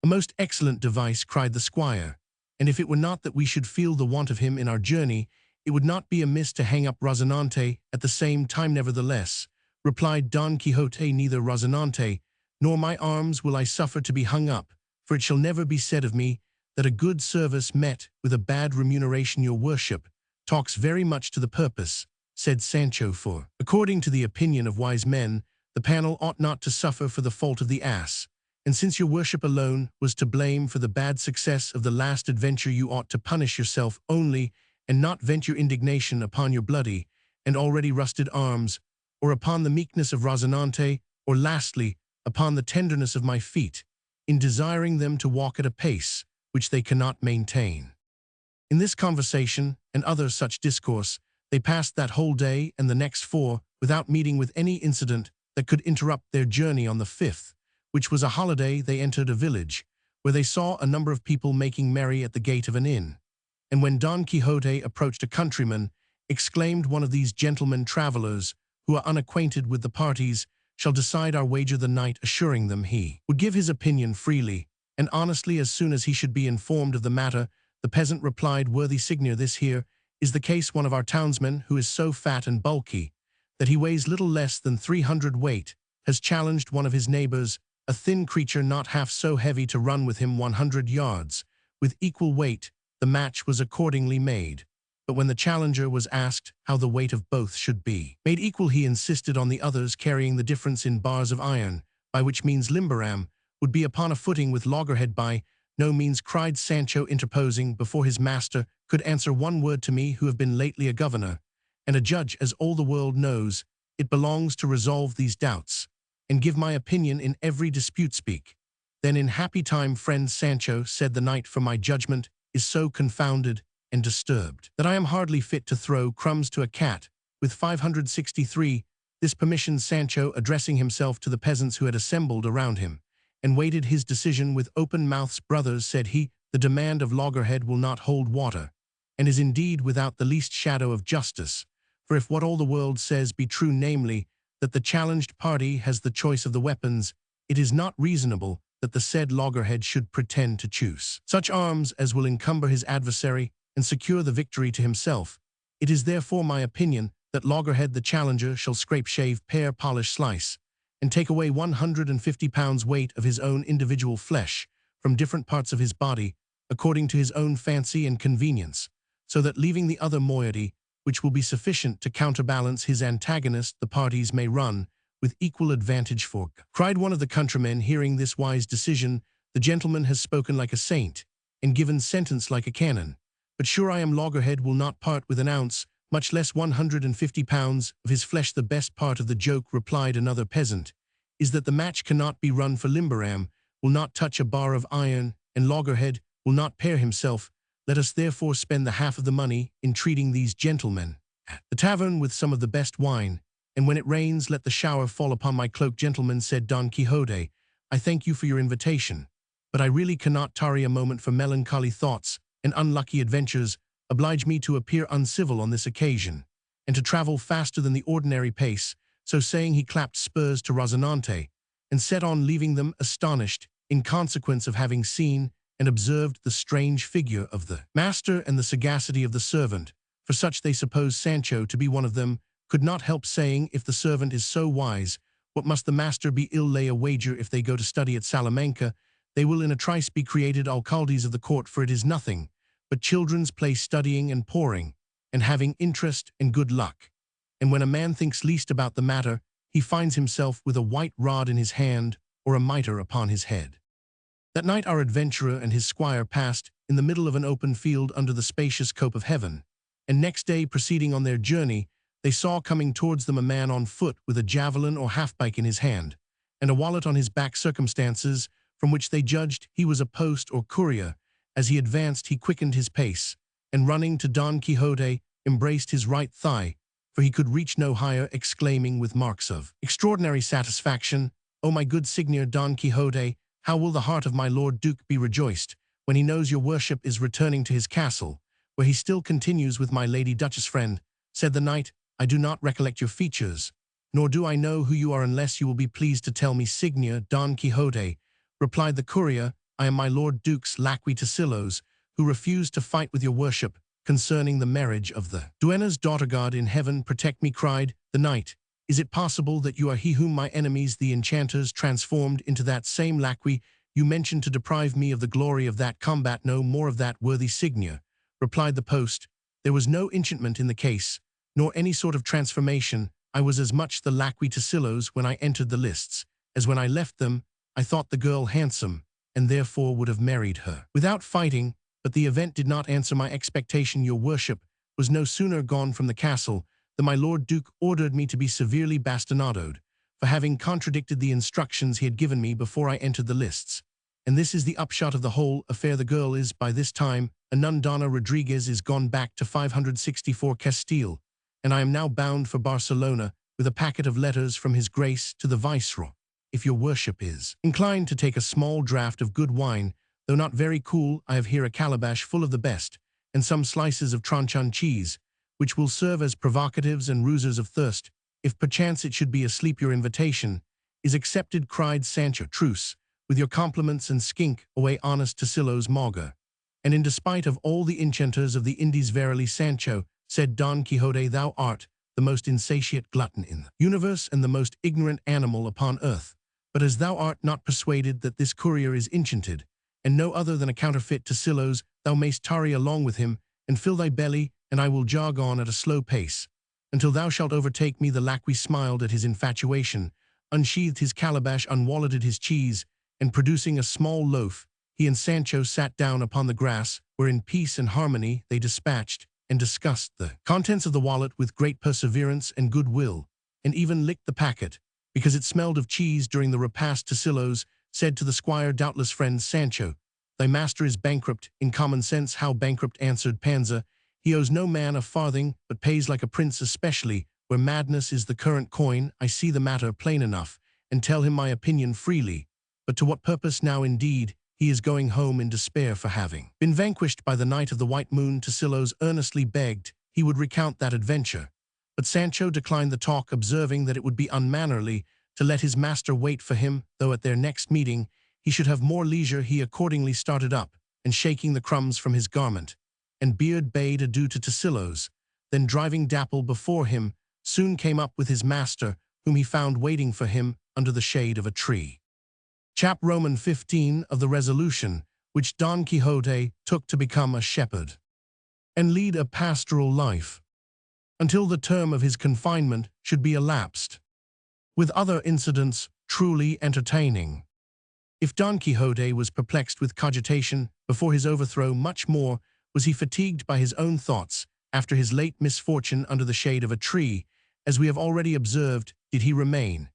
"A most excellent device," cried the squire, "and if it were not that we should feel the want of him in our journey, it would not be amiss to hang up Rozinante at the same time." "Nevertheless," replied Don Quixote, "neither Rozinante nor my arms will I suffer to be hung up, for it shall never be said of me that a good service met with a bad remuneration." "Your worship talks very much to the purpose," said Sancho, "for, according to the opinion of wise men, the panel ought not to suffer for the fault of the ass, and since your worship alone was to blame for the bad success of the last adventure, you ought to punish yourself only, and not vent your indignation upon your bloody and already rusted arms, or upon the meekness of Rozinante, or lastly, upon the tenderness of my feet, in desiring them to walk at a pace which they cannot maintain." In this conversation and other such discourse, they passed that whole day and the next 4 without meeting with any incident that could interrupt their journey. On the 5th, which was a holiday, they entered a village where they saw a number of people making merry at the gate of an inn. And when Don Quixote approached a countryman, exclaimed one of these gentlemen travelers, who are unacquainted with the parties, shall decide our wager the night, assuring them he would give his opinion freely and honestly as soon as he should be informed of the matter. The peasant replied, "Worthy seigneur, this here is the case. One of our townsmen, who is so fat and bulky that he weighs little less than 300 weight, has challenged one of his neighbors, a thin creature not half so heavy, to run with him 100 yards. With equal weight, the match was accordingly made. But when the challenger was asked how the weight of both should be made equal, he insisted on the others carrying the difference in bars of iron, by which means Limberam would be upon a footing with loggerhead. By no means," cried Sancho, interposing before his master could answer one word. "To me, who have been lately a governor and a judge, as all the world knows, it belongs to resolve these doubts, and give my opinion in every dispute. Speak then in happy time, friend Sancho," said the knight, "for my judgment is so confounded and disturbed that I am hardly fit to throw crumbs to a cat with 563. This permission." Sancho, addressing himself to the peasants who had assembled around him and waited his decision with open mouths, "Brothers," said he, "the demand of loggerhead will not hold water, and is indeed without the least shadow of justice. For if what all the world says be true, namely, that the challenged party has the choice of the weapons, it is not reasonable that the said loggerhead should pretend to choose such arms as will encumber his adversary and secure the victory to himself. It is therefore my opinion that loggerhead the challenger shall scrape, shave, pare, polish, slice, and take away 150 pounds weight of his own individual flesh from different parts of his body, according to his own fancy and convenience, so that leaving the other moiety, which will be sufficient to counterbalance his antagonist, the parties may run with equal advantage. For," cried one of the countrymen, hearing this wise decision, "the gentleman has spoken like a saint, and given sentence like a canon. But sure I am loggerhead will not part with an ounce, much less 150 pounds of his flesh." "The best part of the joke," replied another peasant, "is that the match cannot be run, for Limberam will not touch a bar of iron, and loggerhead will not pare himself. Let us therefore spend the half of the money in treating these gentlemen at the tavern with some of the best wine, and when it rains, let the shower fall upon my cloak." "Gentlemen," said Don Quixote, "I thank you for your invitation, but I really cannot tarry a moment, for melancholy thoughts and unlucky adventures oblige me to appear uncivil on this occasion, and to travel faster than the ordinary pace." So saying, he clapped spurs to Rozinante, and set on, leaving them astonished in consequence of having seen and observed the strange figure of the master and the sagacity of the servant, for such they supposed Sancho to be. One of them could not help saying, "If the servant is so wise, what must the master be? Ill lay a wager, if they go to study at Salamanca, they will in a trice be created alcaldes of the court, for it is nothing but children's play, studying and poring, and having interest and good luck. And when a man thinks least about the matter, he finds himself with a white rod in his hand or a mitre upon his head." That night our adventurer and his squire passed in the middle of an open field under the spacious cope of heaven, and next day, proceeding on their journey, they saw coming towards them a man on foot with a javelin or half-pike in his hand, and a wallet on his back, circumstances from which they judged he was a post or courier. As he advanced, he quickened his pace, and running to Don Quixote, embraced his right thigh, for he could reach no higher, exclaiming with marks of extraordinary satisfaction, "O my good Seigneur Don Quixote, how will the heart of my Lord Duke be rejoiced when he knows your worship is returning to his castle, where he still continues with my Lady Duchess." "Friend," said the knight, "I do not recollect your features, nor do I know who you are, unless you will be pleased to tell me." "Seigneur Don Quixote," replied the courier, "I am my Lord Duke's lackey Tasillos, who refused to fight with your worship concerning the marriage of the duenna's daughter." "God in heaven protect me," cried the knight. "Is it possible that you are he whom my enemies the enchanters transformed into that same lackey you mentioned to deprive me of the glory of that combat?" "No more of that, worthy Seigneur," replied the post. "There was no enchantment in the case, nor any sort of transformation. I was as much the lackey Tasillos when I entered the lists, as when I left them. I thought the girl handsome, and therefore would have married her without fighting, but the event did not answer my expectation. Your worship was no sooner gone from the castle than my Lord Duke ordered me to be severely bastinadoed for having contradicted the instructions he had given me before I entered the lists. And this is the upshot of the whole affair. The girl is, by this time, a nun. Donna Rodriguez is gone back to 564 Castile, and I am now bound for Barcelona with a packet of letters from his grace to the viceroy. If your worship is inclined to take a small draught of good wine, Though not very cool, I have here a calabash full of the best, and some slices of Tranchan cheese, which will serve as provocatives and rousers of thirst, if perchance it should be asleep. Your invitation is accepted, cried Sancho. Truce, with your compliments, and skink away honest Tasillo's maugre. And in despite of all the enchanters of the Indies, verily, Sancho, said Don Quixote, thou art the most insatiate glutton in the universe and the most ignorant animal upon earth. But as thou art not persuaded that this courier is enchanted, and no other than a counterfeit Tasillo's, thou mayst tarry along with him, and fill thy belly, and I will jog on at a slow pace, until thou shalt overtake me. The lacquey smiled at his infatuation, unsheathed his calabash, unwalleted his cheese, and producing a small loaf, he and Sancho sat down upon the grass, where in peace and harmony they dispatched and discussed the contents of the wallet with great perseverance and good will, and even licked the packet, because it smelled of cheese during the repast. Tasillo's said to the squire, doubtless, friend Sancho, thy master is bankrupt. In common sense, how bankrupt? Answered Panza. He owes no man a farthing, but pays like a prince, especially where madness is the current coin. I see the matter plain enough, and tell him my opinion freely. But to what purpose now? Indeed, he is going home in despair for having been vanquished by the Knight of the White Moon. Tasillo's earnestly begged he would recount that adventure, but Sancho declined the talk, observing that it would be unmannerly to let his master wait for him, though at their next meeting he should have more leisure. He accordingly started up, and shaking the crumbs from his garment and beard, bade adieu to Tasillo's, then driving Dapple before him, soon came up with his master, whom he found waiting for him under the shade of a tree. Chap Roman 15 of the resolution which Don Quixote took to become a shepherd and lead a pastoral life until the term of his confinement should be elapsed, with other incidents truly entertaining. If Don Quixote was perplexed with cogitation before his overthrow, much more was he fatigued by his own thoughts after his late misfortune. Under the shade of a tree, as we have already observed, did he remain,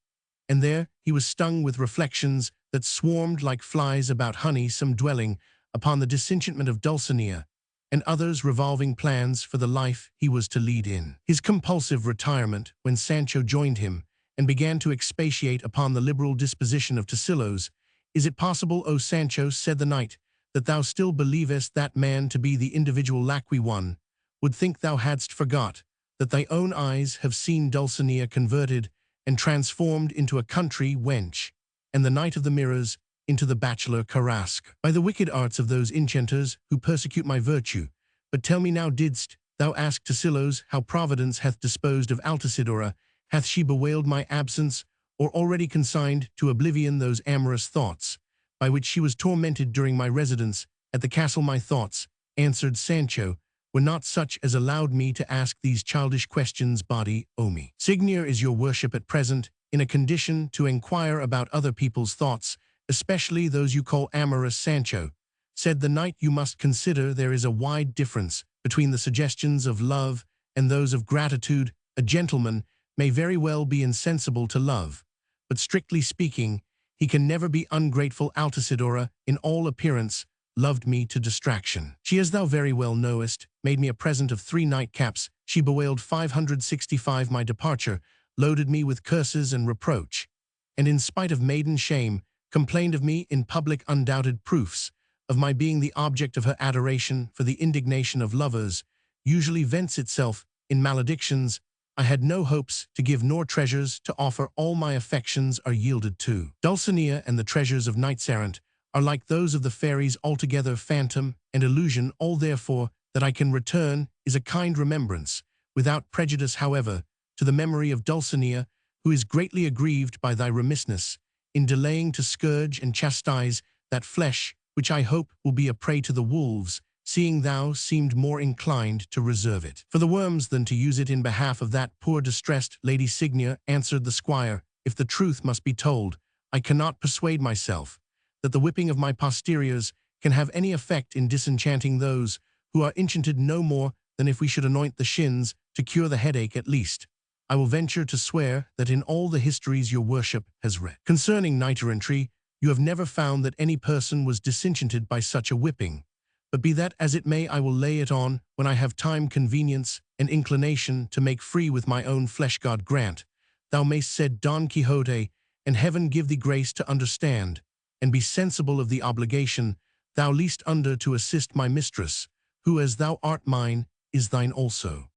and there he was stung with reflections that swarmed like flies about honey, some dwelling upon the disenchantment of Dulcinea, and others revolving plans for the life he was to lead in his compulsive retirement, when Sancho joined him and began to expatiate upon the liberal disposition of Tasillo's. Is it possible, O Sancho, said the knight, that thou still believest that man to be the individual lacquey? One would think thou hadst forgot that thy own eyes have seen Dulcinea converted and transformed into a country wench, and the Knight of the Mirrors into the bachelor Carrasque, by the wicked arts of those enchanters who persecute my virtue. But tell me now, didst thou ask Tasillo's how Providence hath disposed of Altisidora? Hath she bewailed my absence, or already consigned to oblivion those amorous thoughts by which she was tormented during my residence at the castle? My thoughts, answered Sancho, were not such as allowed me to ask these childish questions. Body, o me, Signor, is your worship at present in a condition to enquire about other people's thoughts, especially those you call amorous? Sancho, said the knight, you must consider there is a wide difference between the suggestions of love and those of gratitude. A gentleman may very well be insensible to love, but strictly speaking, he can never be ungrateful. Altisidora, in all appearance, loved me to distraction. She, as thou very well knowest, made me a present of 3 nightcaps. She bewailed 565 my departure, loaded me with curses and reproach, and in spite of maiden shame, complained of me in public. Undoubted proofs of my being the object of her adoration, for the indignation of lovers usually vents itself in maledictions. I had no hopes to give nor treasures to offer. All my affections are yielded to Dulcinea, and the treasures of knights-errant are like those of the fairies, altogether phantom and illusion. All therefore that I can return is a kind remembrance, without prejudice, however, to the memory of Dulcinea, who is greatly aggrieved by thy remissness in delaying to scourge and chastise that flesh which I hope will be a prey to the wolves, seeing thou seemed more inclined to reserve it for the worms than to use it in behalf of that poor distressed lady. Signia, answered the squire, if the truth must be told, I cannot persuade myself that the whipping of my posteriors can have any effect in disenchanting those who are enchanted, no more than if we should anoint the shins to cure the headache. At least, I will venture to swear that in all the histories your worship has read concerning knight-errantry, you have never found that any person was disenchanted by such a whipping. But be that as it may, I will lay it on when I have time, convenience, and inclination to make free with my own flesh. God grant thou mayst, said Don Quixote, and heaven give thee grace to understand and be sensible of the obligation thou least under to assist my mistress, who as thou art mine, is thine also.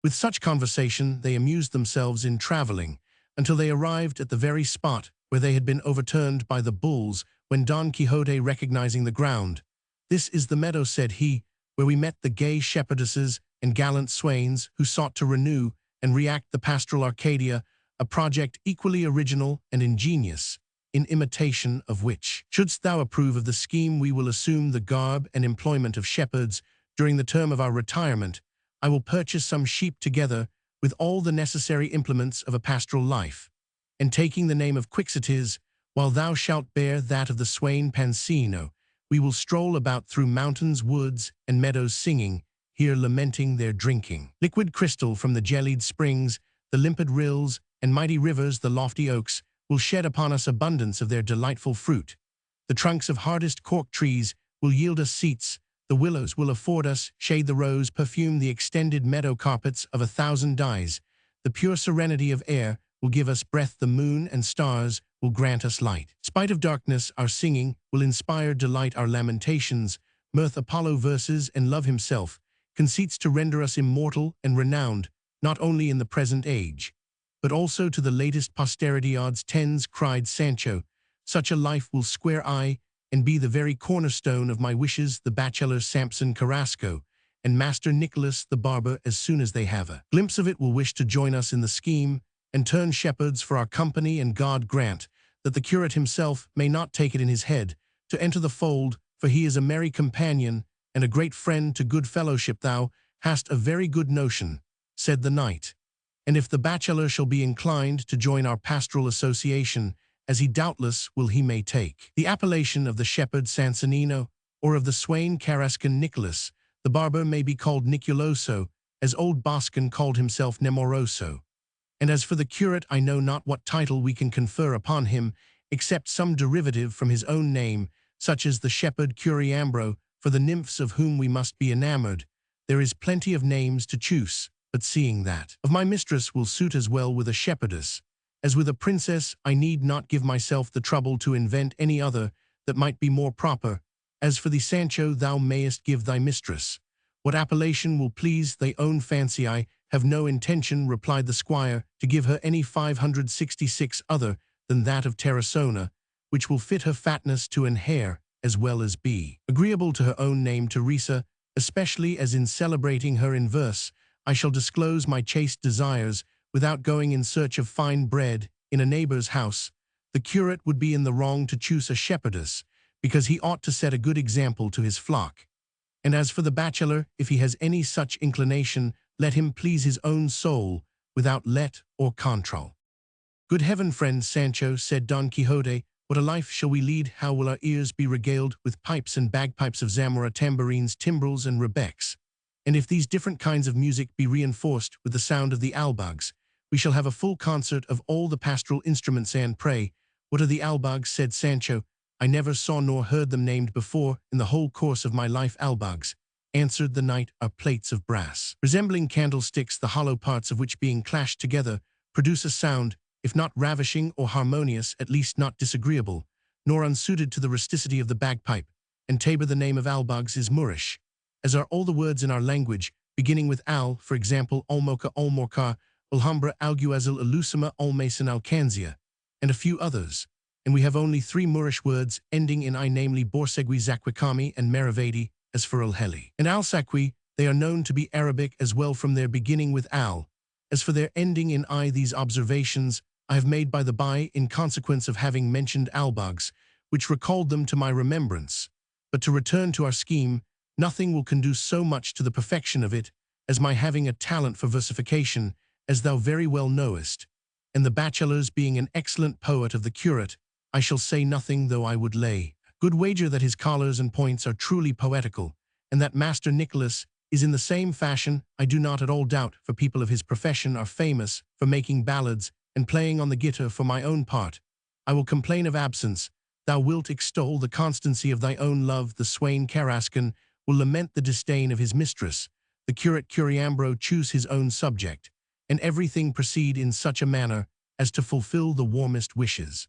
With such conversation they amused themselves in travelling, until they arrived at the very spot where they had been overturned by the bulls, when Don Quixote, recognizing the ground, "This is the meadow," said he, "where we met the gay shepherdesses and gallant swains who sought to renew and react the pastoral Arcadia, a project equally original and ingenious, in imitation of which, shouldst thou approve of the scheme, we will assume the garb and employment of shepherds during the term of our retirement. I will purchase some sheep together with all the necessary implements of a pastoral life, and taking the name of Quixote, while thou shalt bear that of the swain Pansino, we will stroll about through mountains, woods, and meadows singing, here lamenting their drinking. Liquid crystal from the jellied springs, the limpid rills, and mighty rivers, the lofty oaks, will shed upon us abundance of their delightful fruit. The trunks of hardest cork trees will yield us seats, the willows will afford us shade, the rose perfume the extended meadow carpets of 1,000 dyes, the pure serenity of air will give us breath, the moon and stars will grant us light. Spite of darkness, our singing will inspire delight, our lamentations, mirth, Apollo verses, and love himself, conceits to render us immortal and renowned, not only in the present age, but also to the latest posterity. Odds tens, cried Sancho, such a life will square I, and be the very cornerstone of my wishes. The bachelor Samson Carrasco and Master Nicholas the barber, as soon as they have a glimpse of it, will wish to join us in the scheme, and turn shepherds for our company, and God grant that the curate himself may not take it in his head to enter the fold, for he is a merry companion and a great friend to good fellowship. Thou hast a very good notion, said the knight, and if the bachelor shall be inclined to join our pastoral association, as he doubtless will, he may take the appellation of the shepherd Sansonino, or of the swain Carrascan Nicholas. The barber may be called Niculoso, as old Boscan called himself Nemoroso. And as for the curate, I know not what title we can confer upon him, except some derivative from his own name, such as the shepherd Curiambro, for the nymphs of whom we must be enamored. There is plenty of names to choose, but seeing that of my mistress will suit as well with a shepherdess as with a princess, I need not give myself the trouble to invent any other that might be more proper. As for thee, Sancho, thou mayest give thy mistress what appellation will please thy own fancy. I have no intention, replied the squire, to give her any 566 other than that of Terrasona, which will fit her fatness to an hair, as well as be agreeable to her own name, Teresa, especially as in celebrating her in verse, I shall disclose my chaste desires, without going in search of fine bread in a neighbor's house. The curate would be in the wrong to choose a shepherdess, because he ought to set a good example to his flock. And as for the bachelor, if he has any such inclination, let him please his own soul, without let or control. Good heaven, friend Sancho, said Don Quixote, what a life shall we lead? How will our ears be regaled with pipes and bagpipes of Zamora, tambourines, timbrels, and rebecks? And if these different kinds of music be reinforced with the sound of the albags, we shall have a full concert of all the pastoral instruments. And pray, what are the albags? Said Sancho. I never saw nor heard them named before in the whole course of my life. Albags, answered the knight, are plates of brass, resembling candlesticks, the hollow parts of which being clashed together produce a sound, if not ravishing or harmonious, at least not disagreeable, nor unsuited to the rusticity of the bagpipe. And Tabor, the name of albags is Moorish, as are all the words in our language, beginning with al, for example, almoca, almorcar, Alhambra, alguazil, elusima, almason, alcanzia, and a few others. And we have only 3 Moorish words ending in I, namely Borsegui, Zaquicami, and Meravedi. As for Alheli and Alsaqui, they are known to be Arabic as well from their beginning with al. As for their ending in I, these observations I have made by the by in consequence of having mentioned albags, which recalled them to my remembrance. But to return to our scheme, nothing will conduce so much to the perfection of it as my having a talent for versification, as thou very well knowest, and the bachelor's being an excellent poet of the curate, I shall say nothing, though I would lay good wager that his collars and points are truly poetical, and that Master Nicholas is in the same fashion. I do not at all doubt, for people of his profession are famous for making ballads and playing on the guitar. For my own part, I will complain of absence. Thou wilt extol the constancy of thy own love. The swain Carrascan will lament the disdain of his mistress. The curate Curiambro choose his own subject, and everything proceed in such a manner as to fulfill the warmest wishes.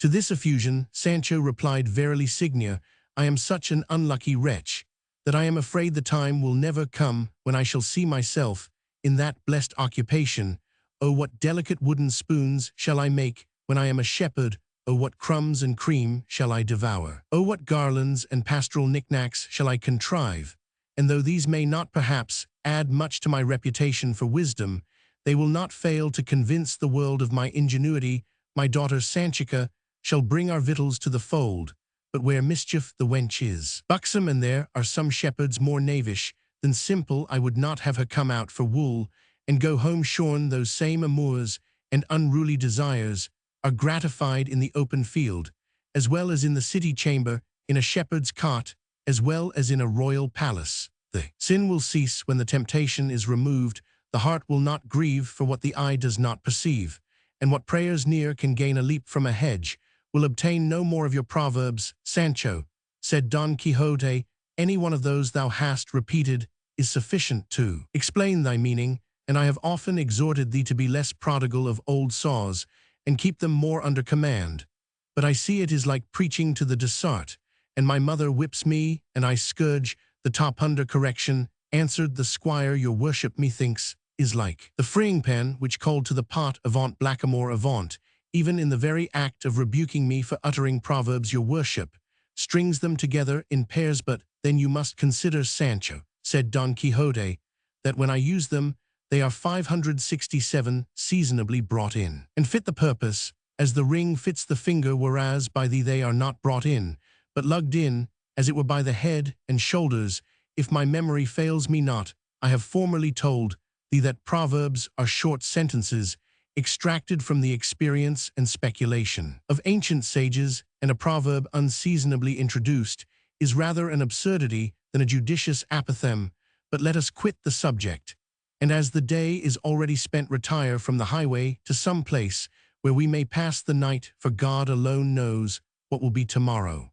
To this effusion, Sancho replied, Verily, Signia, I am such an unlucky wretch, that I am afraid the time will never come when I shall see myself in that blessed occupation. Oh, what delicate wooden spoons shall I make when I am a shepherd? Oh, what crumbs and cream shall I devour? Oh, what garlands and pastoral knickknacks shall I contrive? And though these may not perhaps add much to my reputation for wisdom, they will not fail to convince the world of my ingenuity. My daughter Sanchica shall bring our victuals to the fold, but where mischief the wench is buxom, and there are some shepherds more knavish than simple, I would not have her come out for wool, and go home shorn. Those same amours and unruly desires are gratified in the open field, as well as in the city chamber, in a shepherd's cot, as well as in a royal palace. The sin will cease when the temptation is removed. The heart will not grieve for what the eye does not perceive, and what prayers near can gain a leap from a hedge will obtain no more of your proverbs. Sancho, said Don Quixote, any one of those thou hast repeated is sufficient to explain thy meaning, and I have often exhorted thee to be less prodigal of old saws, and keep them more under command. But I see it is like preaching to the dessart, and my mother whips me, and I scourge the top under correction. Answered the squire, your worship, methinks, is like the freeing pen which called to the pot, avaunt blackamoor avaunt, even in the very act of rebuking me for uttering proverbs. Your worship strings them together in pairs. But then you must consider, Sancho, said Don Quixote, that when I use them, they are 567 seasonably brought in, and fit the purpose, as the ring fits the finger, whereas by thee they are not brought in, but lugged in, as it were by the head and shoulders. If my memory fails me not, I have formerly told thee that proverbs are short sentences, extracted from the experience and speculation of ancient sages, and a proverb unseasonably introduced is rather an absurdity than a judicious apothegm. But let us quit the subject, and as the day is already spent, retire from the highway to some place where we may pass the night, for God alone knows what will be tomorrow.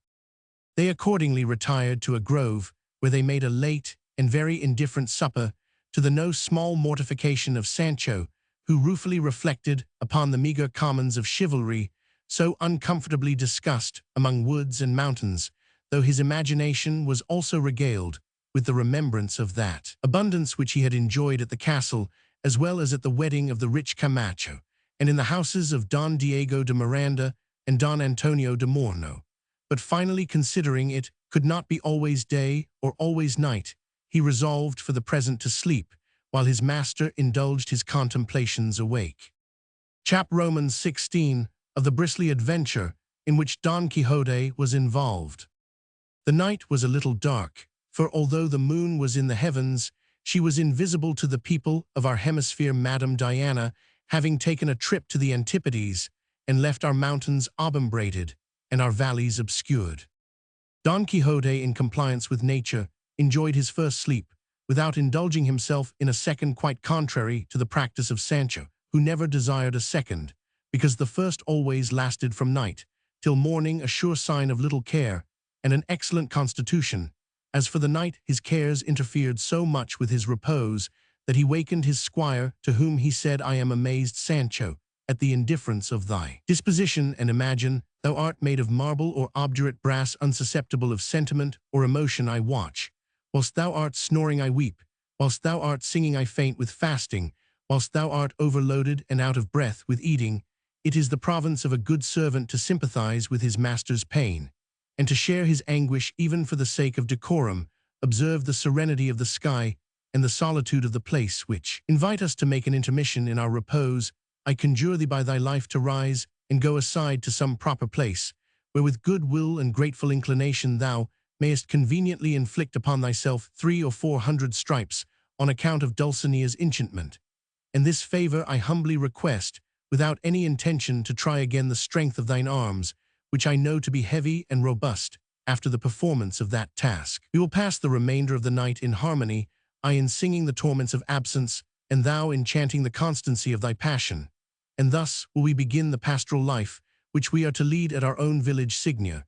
They accordingly retired to a grove, where they made a late and very indifferent supper, to the no small mortification of Sancho, who ruefully reflected upon the meagre commons of chivalry, so uncomfortably discussed among woods and mountains, though his imagination was also regaled with the remembrance of that abundance which he had enjoyed at the castle, as well as at the wedding of the rich Camacho, and in the houses of Don Diego de Miranda and Don Antonio de Morno. But finally, considering it could not be always day or always night, he resolved for the present to sleep, while his master indulged his contemplations awake. Chap Romans 16 of the bristly adventure in which Don Quixote was involved. The night was a little dark, for although the moon was in the heavens, she was invisible to the people of our hemisphere. Madame Diana, having taken a trip to the Antipodes, and left our mountains obumbrated and our valleys obscured. Don Quixote, in compliance with nature, enjoyed his first sleep, without indulging himself in a second, quite contrary to the practice of Sancho, who never desired a second, because the first always lasted from night till morning, a sure sign of little care and an excellent constitution. As for the night, his cares interfered so much with his repose that he wakened his squire, to whom he said, I am amazed, Sancho, at the indifference of thy disposition, and imagine thou art made of marble or obdurate brass, unsusceptible of sentiment or emotion. I watch. Whilst thou art snoring I weep, whilst thou art singing I faint with fasting, whilst thou art overloaded and out of breath with eating. It is the province of a good servant to sympathize with his master's pain, and to share his anguish even for the sake of decorum. Observe the serenity of the sky and the solitude of the place, which invite us to make an intermission in our repose. I conjure thee by thy life to rise and go aside to some proper place, where with good will and grateful inclination thou mayest conveniently inflict upon thyself 300 or 400 stripes on account of Dulcinea's enchantment. And this favor I humbly request, without any intention to try again the strength of thine arms, which I know to be heavy and robust after the performance of that task. We will pass the remainder of the night in harmony, I in singing the torments of absence, and thou in chanting the constancy of thy passion. And thus will we begin the pastoral life, which we are to lead at our own village Signia.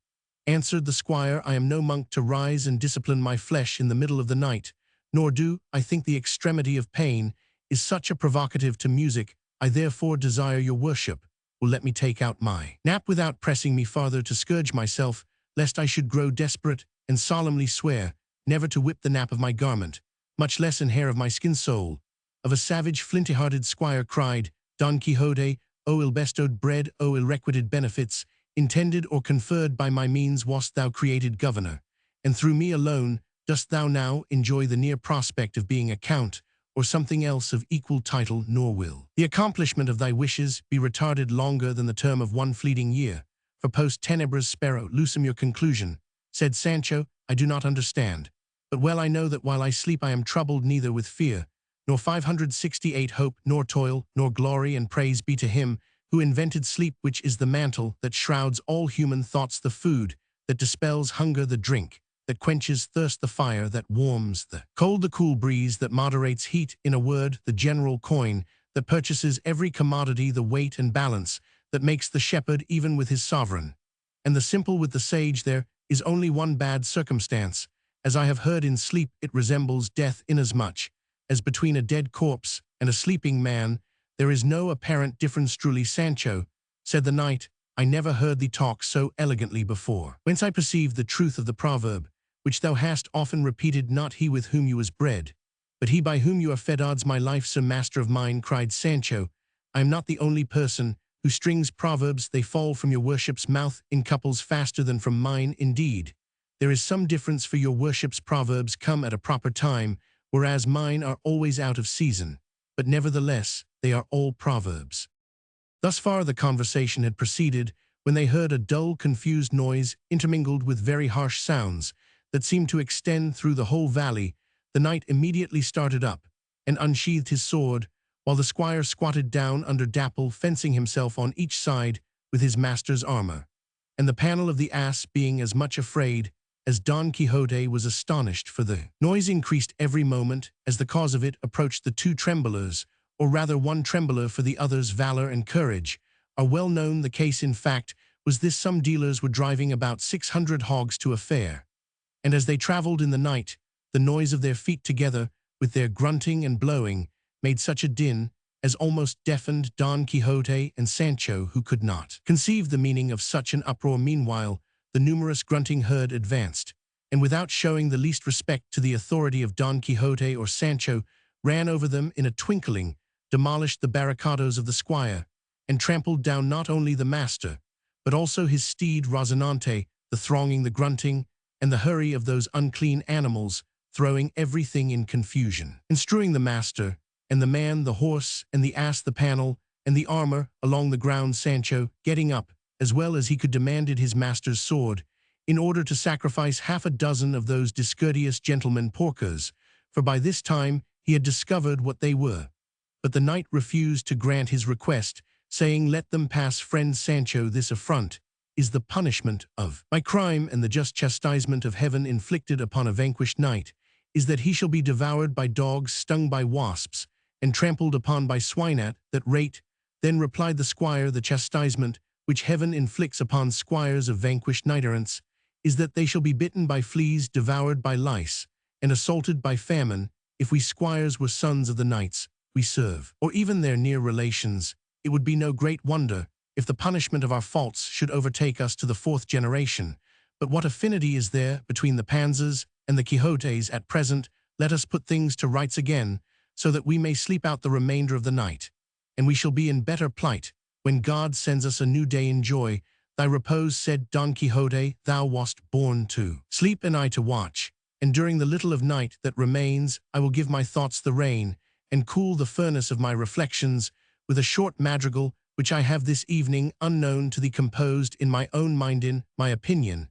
Answered the squire, I am no monk to rise and discipline my flesh in the middle of the night, nor do I think the extremity of pain is such a provocative to music. I therefore desire your worship will let me take out my nap without pressing me farther to scourge myself, lest I should grow desperate and solemnly swear never to whip the nap of my garment, much less an hair of my skin sole. Of a savage flinty-hearted squire cried, Don Quixote, O ill-bestowed bread, O ill-requited benefits, intended or conferred by my means wast thou created governor, and through me alone dost thou now enjoy the near prospect of being a count, or something else of equal title, nor will the accomplishment of thy wishes be retarded longer than the term of one fleeting year. For post tenebras spero lucem your conclusion, said Sancho, I do not understand, but well I know that while I sleep I am troubled neither with fear, nor 568 hope, nor toil, nor glory, and praise be to him who invented sleep, which is the mantle that shrouds all human thoughts, the food that dispels hunger, the drink that quenches thirst, the fire that warms the cold, the cool breeze that moderates heat, in a word, the general coin that purchases every commodity, the weight and balance that makes the shepherd even with his sovereign, and the simple with the sage. There is only one bad circumstance, as I have heard in sleep it resembles death, inasmuch as between a dead corpse and a sleeping man there is no apparent difference. Truly, Sancho, said the knight, I never heard thee talk so elegantly before. Whence I perceive the truth of the proverb, which thou hast often repeated, not he with whom you was bred, but he by whom you are fed. Odds my life, sir master of mine, cried Sancho, I am not the only person who strings proverbs. They fall from your worship's mouth in couples faster than from mine. Indeed, there is some difference, for your worship's proverbs come at a proper time, whereas mine are always out of season, but nevertheless they are all proverbs. Thus far the conversation had proceeded, when they heard a dull, confused noise intermingled with very harsh sounds that seemed to extend through the whole valley. The knight immediately started up and unsheathed his sword, while the squire squatted down under Dapple, fencing himself on each side with his master's armor, and the panel of the ass being as much afraid as Don Quixote was astonished, for the noise increased every moment as the cause of it approached. The two tremblers, or rather one trembler, for the other's valor and courage are well known. The case, in fact, was this: some dealers were driving about 600 hogs to a fair, and as they traveled in the night, the noise of their feet, together with their grunting and blowing, made such a din as almost deafened Don Quixote and Sancho, who could not conceive the meaning of such an uproar. Meanwhile, the numerous grunting herd advanced, and without showing the least respect to the authority of Don Quixote or Sancho, ran over them in a twinkling, demolished the barricadoes of the squire, and trampled down not only the master, but also his steed Rozinante. The thronging, the grunting, and the hurry of those unclean animals, throwing everything in confusion, and strewing the master and the man, the horse and the ass, the panel and the armor along the ground. Sancho, getting up as well as he could, demanded his master's sword, in order to sacrifice half a dozen of those discourteous gentlemen porkers, for by this time he had discovered what they were. But the knight refused to grant his request, saying, Let them pass, friend Sancho, this affront is the punishment of my crime, and the just chastisement of heaven inflicted upon a vanquished knight is that he shall be devoured by dogs, stung by wasps, and trampled upon by swine. At that rate, then, replied the squire, the chastisement which heaven inflicts upon squires of vanquished knight-errants is that they shall be bitten by fleas, devoured by lice, and assaulted by famine. If we squires were sons of the knights we serve, or even their near relations, it would be no great wonder if the punishment of our faults should overtake us to the 4th generation. But what affinity is there between the Panzas and the Quixotes at present? Let us put things to rights again, so that we may sleep out the remainder of the night, and we shall be in better plight when God sends us a new day. Enjoy thy repose, said Don Quixote, thou wast born to sleep and I to watch, and during the little of night that remains I will give my thoughts the rein, and cool the furnace of my reflections with a short madrigal which I have this evening, unknown to thee, composed in my own mind. In my opinion,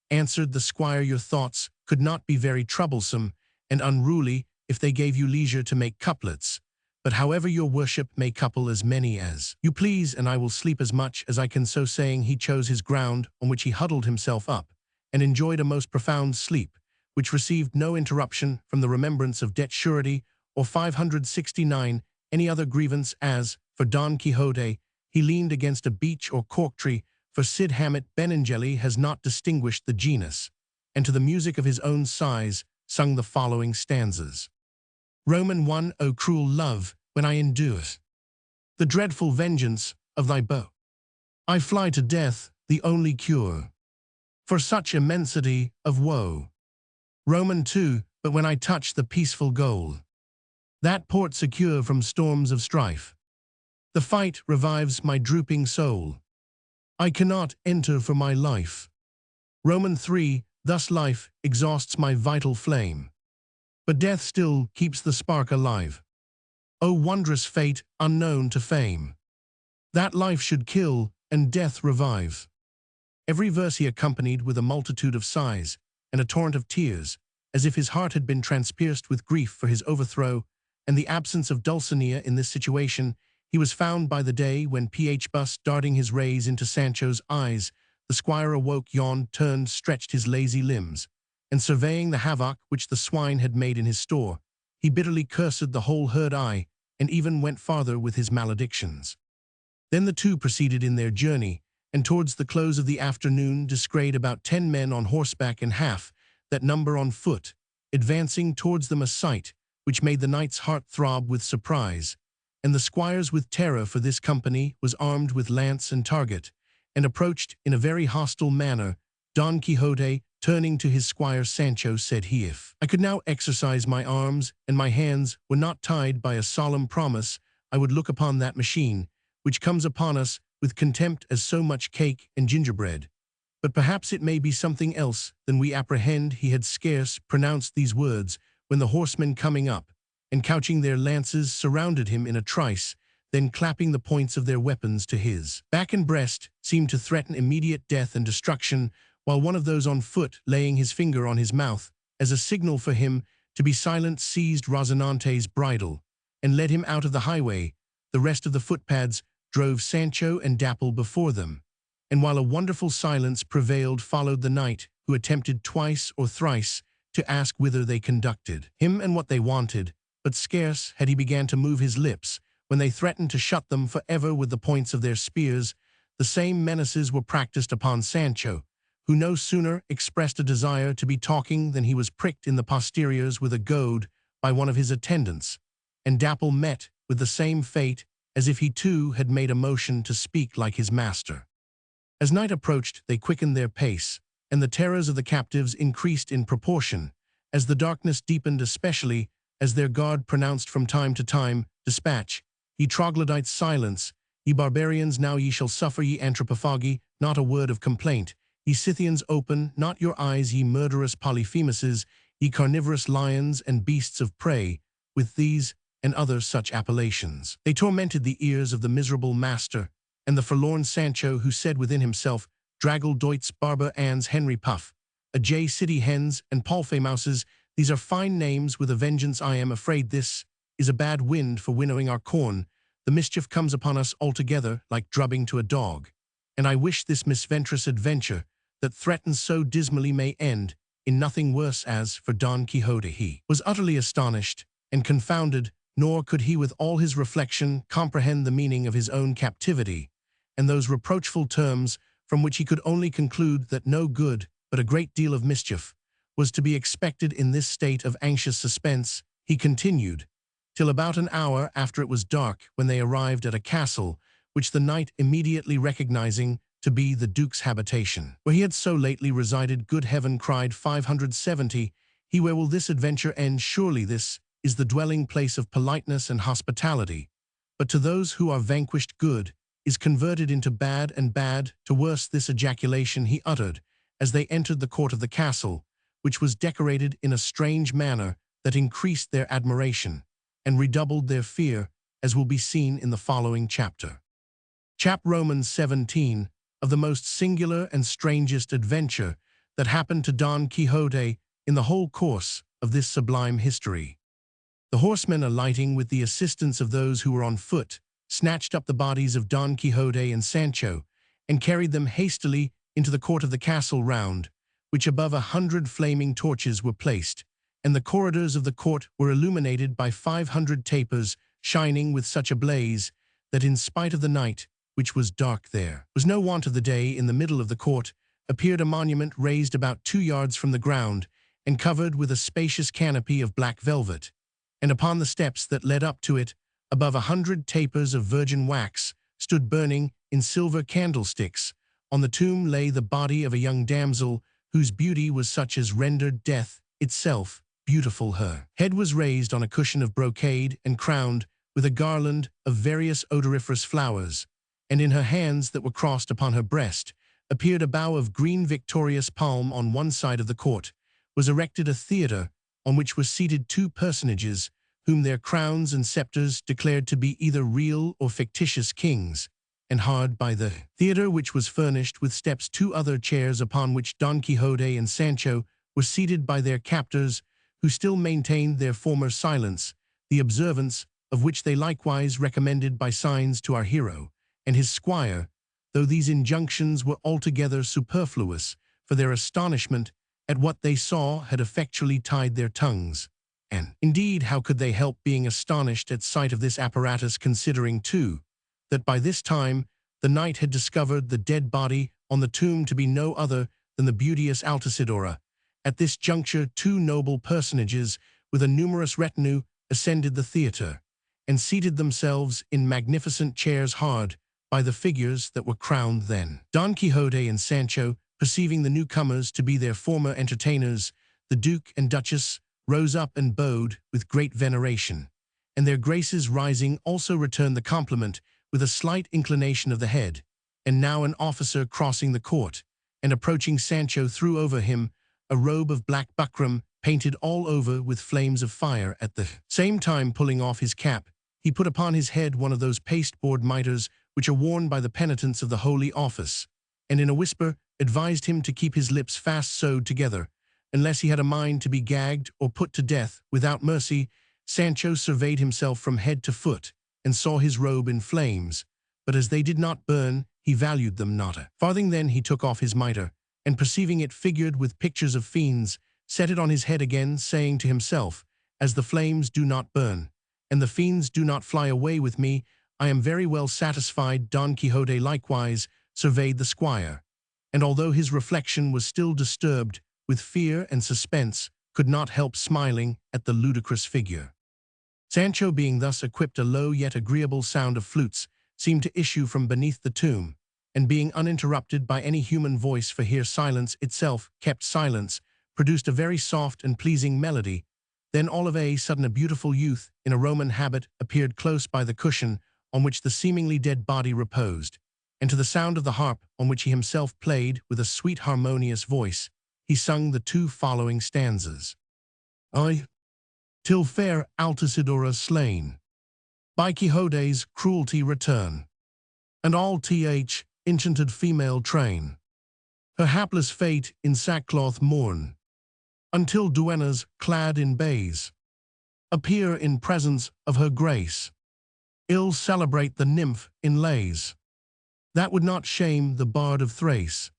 answered the squire, your thoughts could not be very troublesome and unruly if they gave you leisure to make couplets. But however, your worship may couple as many as you please, and I will sleep as much as I can. So saying, he chose his ground, on which he huddled himself up, and enjoyed a most profound sleep, which received no interruption from the remembrance of debt surety or 569 any other grievance. As for Don Quixote, he leaned against a beech or cork tree, for Cid Hamet Benengeli has not distinguished the genus, and to the music of his own sighs sung the following stanzas. Roman 1. O cruel love, when I endure the dreadful vengeance of thy bow, I fly to death, the only cure. for such immensity of woe. Roman 2, but when I touch the peaceful goal, that port secure from storms of strife, the fight revives my drooping soul. I cannot enter for my life. Roman 3, thus life exhausts my vital flame, but death still keeps the spark alive. O wondrous fate unknown to fame, that life should kill and death revive. Every verse he accompanied with a multitude of sighs and a torrent of tears, as if his heart had been transpierced with grief for his overthrow and the absence of Dulcinea in this situation. He was found by the day when Ph. darting his rays into Sancho's eyes, the squire awoke, yawned, turned, stretched his lazy limbs, and surveying the havoc which the swine had made in his store, he bitterly cursed the whole herd, and even went farther with his maledictions. Then the two proceeded in their journey, and towards the close of the afternoon descried about 10 men on horseback and half that number on foot, advancing towards them, a sight which made the knight's heart throb with surprise, and the squires with terror, for this company was armed with lance and target, and approached in a very hostile manner. Don Quixote, turning to his squire Sancho, said he, if I could now exercise my arms and my hands were not tied by a solemn promise, I would look upon that machine, which comes upon us with contempt as so much cake and gingerbread. But perhaps it may be something else than we apprehend. He had scarce pronounced these words when the horsemen coming up, and couching their lances, surrounded him in a trice, then clapping the points of their weapons to his back and breast, seemed to threaten immediate death and destruction, while one of those on foot, laying his finger on his mouth, as a signal for him to be silent, seized Rozinante's bridle, and led him out of the highway. The rest of the footpads drove Sancho and Dapple before them, and while a wonderful silence prevailed, followed the knight, who attempted twice or thrice to ask whither they conducted him and what they wanted, but scarce had he began to move his lips, when they threatened to shut them for ever with the points of their spears. The same menaces were practiced upon Sancho, who no sooner expressed a desire to be talking than he was pricked in the posteriors with a goad by one of his attendants, and Dapple met with the same fate, as if he too had made a motion to speak like his master. As night approached, they quickened their pace, and the terrors of the captives increased in proportion, as the darkness deepened, especially as their guard pronounced from time to time, "Dispatch, ye troglodytes, silence, ye barbarians, now ye shall suffer, ye anthropophagi, not a word of complaint, ye Scythians, open not your eyes, ye murderous Polyphemuses, ye carnivorous lions and beasts of prey," with these and other such appellations. They tormented the ears of the miserable master, and the forlorn Sancho, who said within himself, "Draggle Deutz, Barber Ans, Henry Puff, a J City Hens, and Palfeymouses, these are fine names with a vengeance. I am afraid this is a bad wind for winnowing our corn. The mischief comes upon us altogether like drubbing to a dog, and I wish this misventurous adventure that threatens so dismally may end in nothing worse." As for Don Quixote, he was utterly astonished and confounded, nor could he with all his reflection comprehend the meaning of his own captivity, and those reproachful terms, from which he could only conclude that no good, but a great deal of mischief, was to be expected in this state of anxious suspense. He continued, till about an hour after it was dark, when they arrived at a castle, which the knight immediately recognizing to be the Duke's habitation, where he had so lately resided. "Good heaven," cried 570, "he, where will this adventure end? Surely this is the dwelling place of politeness and hospitality, but to those who are vanquished good is converted into bad, and bad to worse." This ejaculation he uttered as they entered the court of the castle, which was decorated in a strange manner that increased their admiration and redoubled their fear, as will be seen in the following chapter. Romans 17, of the most singular and strangest adventure that happened to Don Quixote in the whole course of this sublime history. The horsemen, alighting with the assistance of those who were on foot, snatched up the bodies of Don Quixote and Sancho, and carried them hastily into the court of the castle round, which above 100 flaming torches were placed, and the corridors of the court were illuminated by 500 tapers, shining with such a blaze that in spite of the night, which was dark, there was no want of the day. In the middle of the court appeared a monument raised about 2 yards from the ground, and covered with a spacious canopy of black velvet, and upon the steps that led up to it, above 100 tapers of virgin wax stood burning in silver candlesticks, On the tomb lay the body of a young damsel, whose beauty was such as rendered death itself beautiful. Her head was raised on a cushion of brocade and crowned with a garland of various odoriferous flowers, and in her hands that were crossed upon her breast appeared a bough of green victorious palm. On one side of the court was erected a theatre on which were seated two personages, whom their crowns and scepters declared to be either real or fictitious kings, and hard by the theatre, which was furnished with steps, two other chairs upon which Don Quixote and Sancho were seated by their captors, who still maintained their former silence, the observance of which they likewise recommended by signs to our hero and his squire, though these injunctions were altogether superfluous, for their astonishment at what they saw had effectually tied their tongues. And, indeed, how could they help being astonished at sight of this apparatus, considering, too, that by this time the knight had discovered the dead body on the tomb to be no other than the beauteous Altisidora. At this juncture, two noble personages with a numerous retinue ascended the theatre, and seated themselves in magnificent chairs hard by the figures that were crowned. Then Don Quixote and Sancho, perceiving the newcomers to be their former entertainers, the Duke and Duchess, rose up and bowed with great veneration, and their graces rising also returned the compliment with a slight inclination of the head. And now an officer crossing the court, and approaching Sancho, threw over him a robe of black buckram, painted all over with flames of fire. At the same time, pulling off his cap, he put upon his head one of those pasteboard mitres which are worn by the penitents of the Holy Office, and in a whisper advised him to keep his lips fast sewed together, unless he had a mind to be gagged or put to death without mercy. Sancho surveyed himself from head to foot, and saw his robe in flames, but as they did not burn, he valued them not a farthing. Then he took off his mitre, and perceiving it figured with pictures of fiends, set it on his head again, saying to himself, "As the flames do not burn, and the fiends do not fly away with me, I am very well satisfied." Don Quixote likewise surveyed the squire, and although his reflection was still disturbed with fear and suspense, could not help smiling at the ludicrous figure. Sancho, being thus equipped, a low yet agreeable sound of flutes seemed to issue from beneath the tomb, and being uninterrupted by any human voice, for here silence itself kept silence, produced a very soft and pleasing melody. Then all of a sudden a beautiful youth in a Roman habit appeared close by the cushion on which the seemingly dead body reposed, and to the sound of the harp, on which he himself played with a sweet harmonious voice, he sung the two following stanzas. I, till fair Altisidora slain, by Quixote's cruelty return, and all th enchanted female train, her hapless fate in sackcloth mourn, until duennas clad in bays appear in presence of her grace, ill celebrate the nymph in lays that would not shame the bard of Thrace.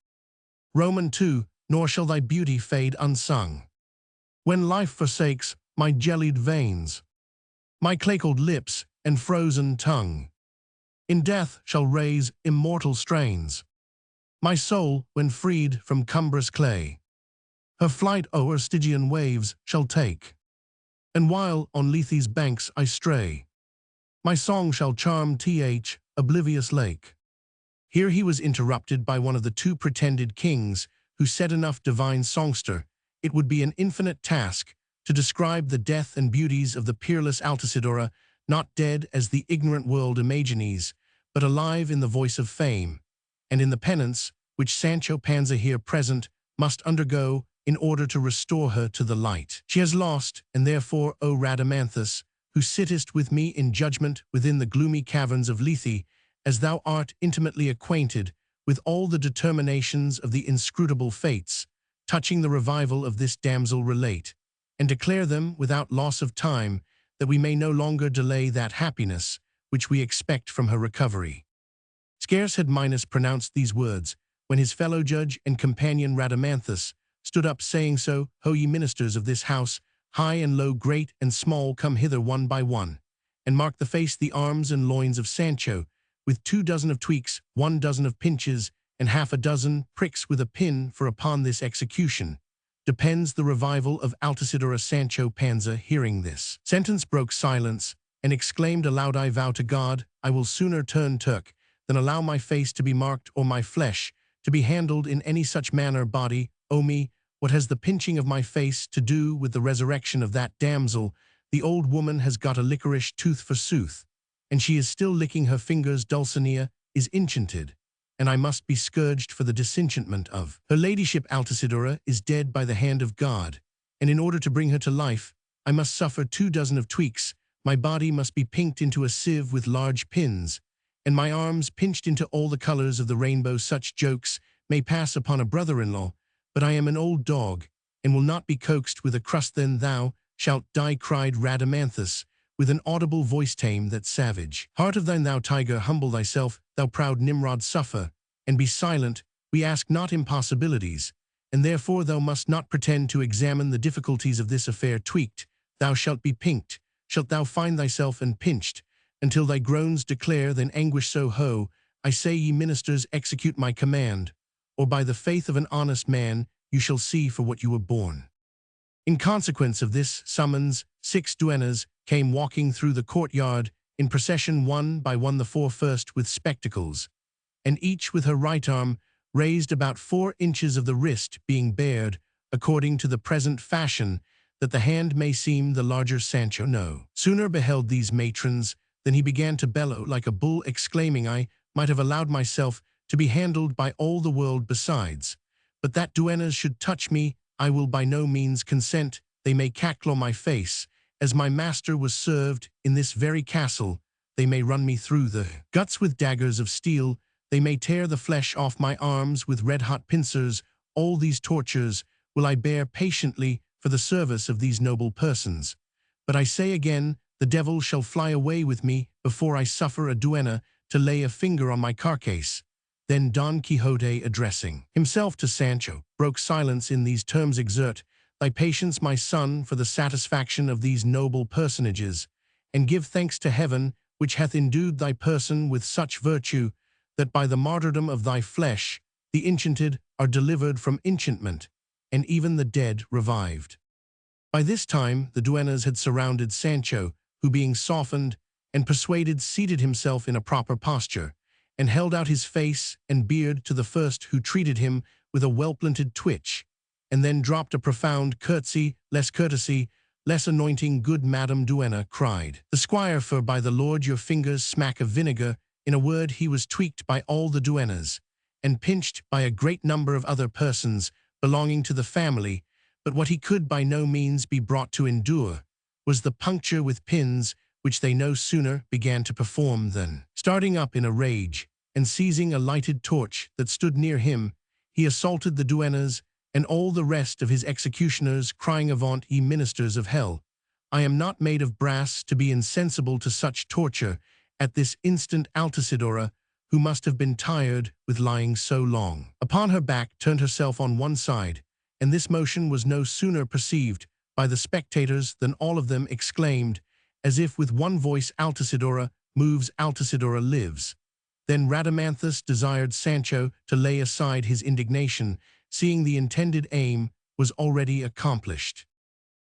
Roman 2, nor shall thy beauty fade unsung, when life forsakes my jellied veins, my clackled lips and frozen tongue, in death shall raise immortal strains, my soul, when freed from cumbrous clay, her flight o'er Stygian waves shall take, and while on Lethe's banks I stray, my song shall charm th oblivious lake. Here he was interrupted by one of the two pretended kings, who said, "Enough, divine songster, it would be an infinite task to describe the death and beauties of the peerless Altisidora, not dead as the ignorant world imagines, but alive in the voice of fame, and in the penance which Sancho Panza here present must undergo in order to restore her to the light she has lost, and therefore, O Rhadamanthus, who sittest with me in judgment within the gloomy caverns of Lethe, as thou art intimately acquainted with all the determinations of the inscrutable fates, touching the revival of this damsel, relate, and declare them without loss of time, that we may no longer delay that happiness which we expect from her recovery." Scarce had Minos pronounced these words, when his fellow judge and companion Rhadamanthus stood up, saying, "So, ho ye ministers of this house, high and low, great and small, come hither one by one, and mark the face, the arms and loins of Sancho, with 24 of tweaks, 12 of pinches, and half a dozen pricks with a pin, for upon this execution depends the revival of Altisidora." Sancho Panza, hearing this sentence, broke silence, and exclaimed aloud, "I vow to God, I will sooner turn Turk than allow my face to be marked or my flesh to be handled in any such manner. Body, O me, what has the pinching of my face to do with the resurrection of that damsel? The old woman has got a licorice tooth forsooth, and she is still licking her fingers. Dulcinea is enchanted, and I must be scourged for the disenchantment of her ladyship. Altisidora is dead by the hand of God, and in order to bring her to life, I must suffer 24 of tweaks. My body must be pinked into a sieve with large pins, and my arms pinched into all the colors of the rainbow. Such jokes may pass upon a brother-in-law, but I am an old dog, and will not be coaxed with a crust. Then thou shalt die, cried Rhadamanthus, with an audible voice. Tame that savage heart of thine, thou tiger, humble thyself, thou proud Nimrod, suffer, and be silent. We ask not impossibilities, and therefore thou must not pretend to examine the difficulties of this affair. Tweaked, thou shalt be pinked, shalt thou find thyself, and pinched, until thy groans declare then anguish. So ho, I say, ye ministers, execute my command, or by the faith of an honest man, you shall see for what you were born. In consequence of this summons, 6 duennas came walking through the courtyard, in procession, one by one, the 4 first with spectacles, and each with her right arm raised about 4 inches of the wrist being bared, according to the present fashion, that the hand may seem the larger. Sancho no sooner beheld these matrons than he began to bellow like a bull, exclaiming, I might have allowed myself to be handled by all the world besides, but that duennas should touch me, I will by no means consent. They may cackle my face, as my master was served in this very castle. They may run me through the guts with daggers of steel. They may tear the flesh off my arms with red-hot pincers. All these tortures will I bear patiently for the service of these noble persons. But I say again, the devil shall fly away with me before I suffer a duenna to lay a finger on my carcase. Then Don Quixote, addressing himself to Sancho, broke silence in these terms: Exert thy patience, my son, for the satisfaction of these noble personages, and give thanks to heaven, which hath endued thy person with such virtue, that by the martyrdom of thy flesh the enchanted are delivered from enchantment, and even the dead revived. By this time the duennas had surrounded Sancho, who, being softened and persuaded, seated himself in a proper posture, and held out his face and beard to the first, who treated him with a well-planted twitch, and then dropped a profound curtsy. Less courtesy, less anointing, good Madam Duenna, cried the squire, for by the Lord your fingers smack of vinegar. In a word, he was tweaked by all the duennas, and pinched by a great number of other persons belonging to the family, but what he could by no means be brought to endure was the puncture with pins, which they no sooner began to perform than, starting up in a rage, and seizing a lighted torch that stood near him, he assaulted the duennas and all the rest of his executioners, crying, Avaunt, ye ministers of hell! I am not made of brass to be insensible to such torture. At this instant Altisidora, who must have been tired with lying so long upon her back, turned herself on one side, and this motion was no sooner perceived by the spectators than all of them exclaimed, as if with one voice, Altisidora moves, Altisidora lives. Then Rhadamanthus desired Sancho to lay aside his indignation, seeing the intended aim was already accomplished.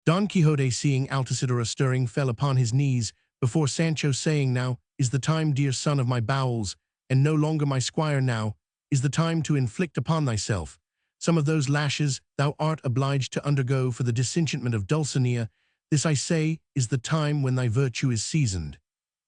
Don Quixote, seeing Altisidora stirring, fell upon his knees before Sancho, saying, Now is the time, dear son of my bowels, and no longer my squire, now is the time to inflict upon thyself some of those lashes thou art obliged to undergo for the disenchantment of Dulcinea. This, I say, is the time when thy virtue is seasoned,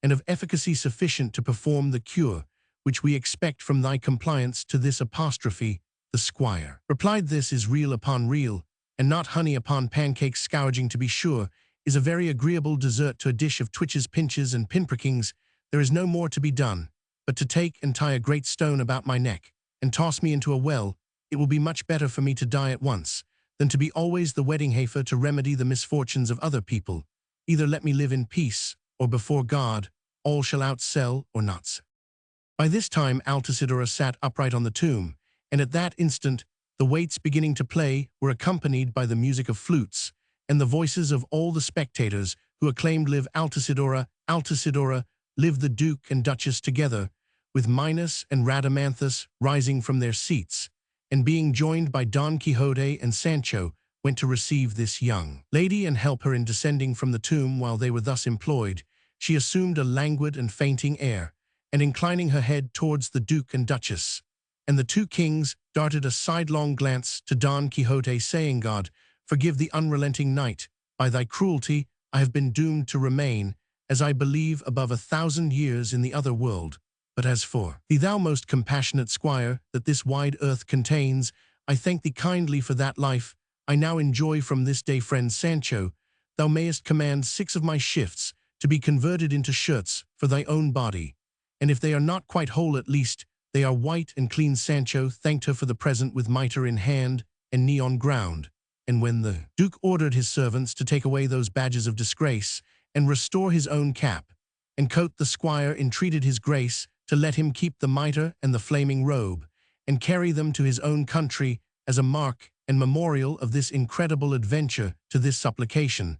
and of efficacy sufficient to perform the cure which we expect from thy compliance to this apostrophe. The squire replied, This is real upon real, and not honey upon pancakes. Scourging, to be sure, is a very agreeable dessert to a dish of twitches, pinches, and pinprickings. There is no more to be done, but to take and tie a great stone about my neck, and toss me into a well. It will be much better for me to die at once, than to be always the wedding heifer to remedy the misfortunes of other people. Either let me live in peace, or before God, all shall outsell or not sell. By this time Altisidora sat upright on the tomb, and at that instant the waits, beginning to play, were accompanied by the music of flutes, and the voices of all the spectators, who acclaimed, Live Altisidora, Altisidora, live the Duke and Duchess, together with Minos and Rhadamanthus rising from their seats, and being joined by Don Quixote and Sancho, went to receive this young lady and help her in descending from the tomb. While they were thus employed, she assumed a languid and fainting air, and inclining her head towards the Duke and Duchess, and the two kings darted a sidelong glance to Don Quixote, saying, God, forgive the unrelenting knight. By thy cruelty I have been doomed to remain, as I believe, above 1,000 years in the other world. But as for thee, thou most compassionate squire that this wide earth contains, I thank thee kindly for that life I now enjoy from this day. Friend Sancho, thou mayest command 6 of my shifts to be converted into shirts for thy own body, and if they are not quite whole, at least they are white and clean. Sancho thanked her for the present with mitre in hand and knee on ground, and when the Duke ordered his servants to take away those badges of disgrace and restore his own cap and coat, the squire entreated his grace to let him keep the mitre and the flaming robe, and carry them to his own country as a mark and memorial of this incredible adventure. To this supplication,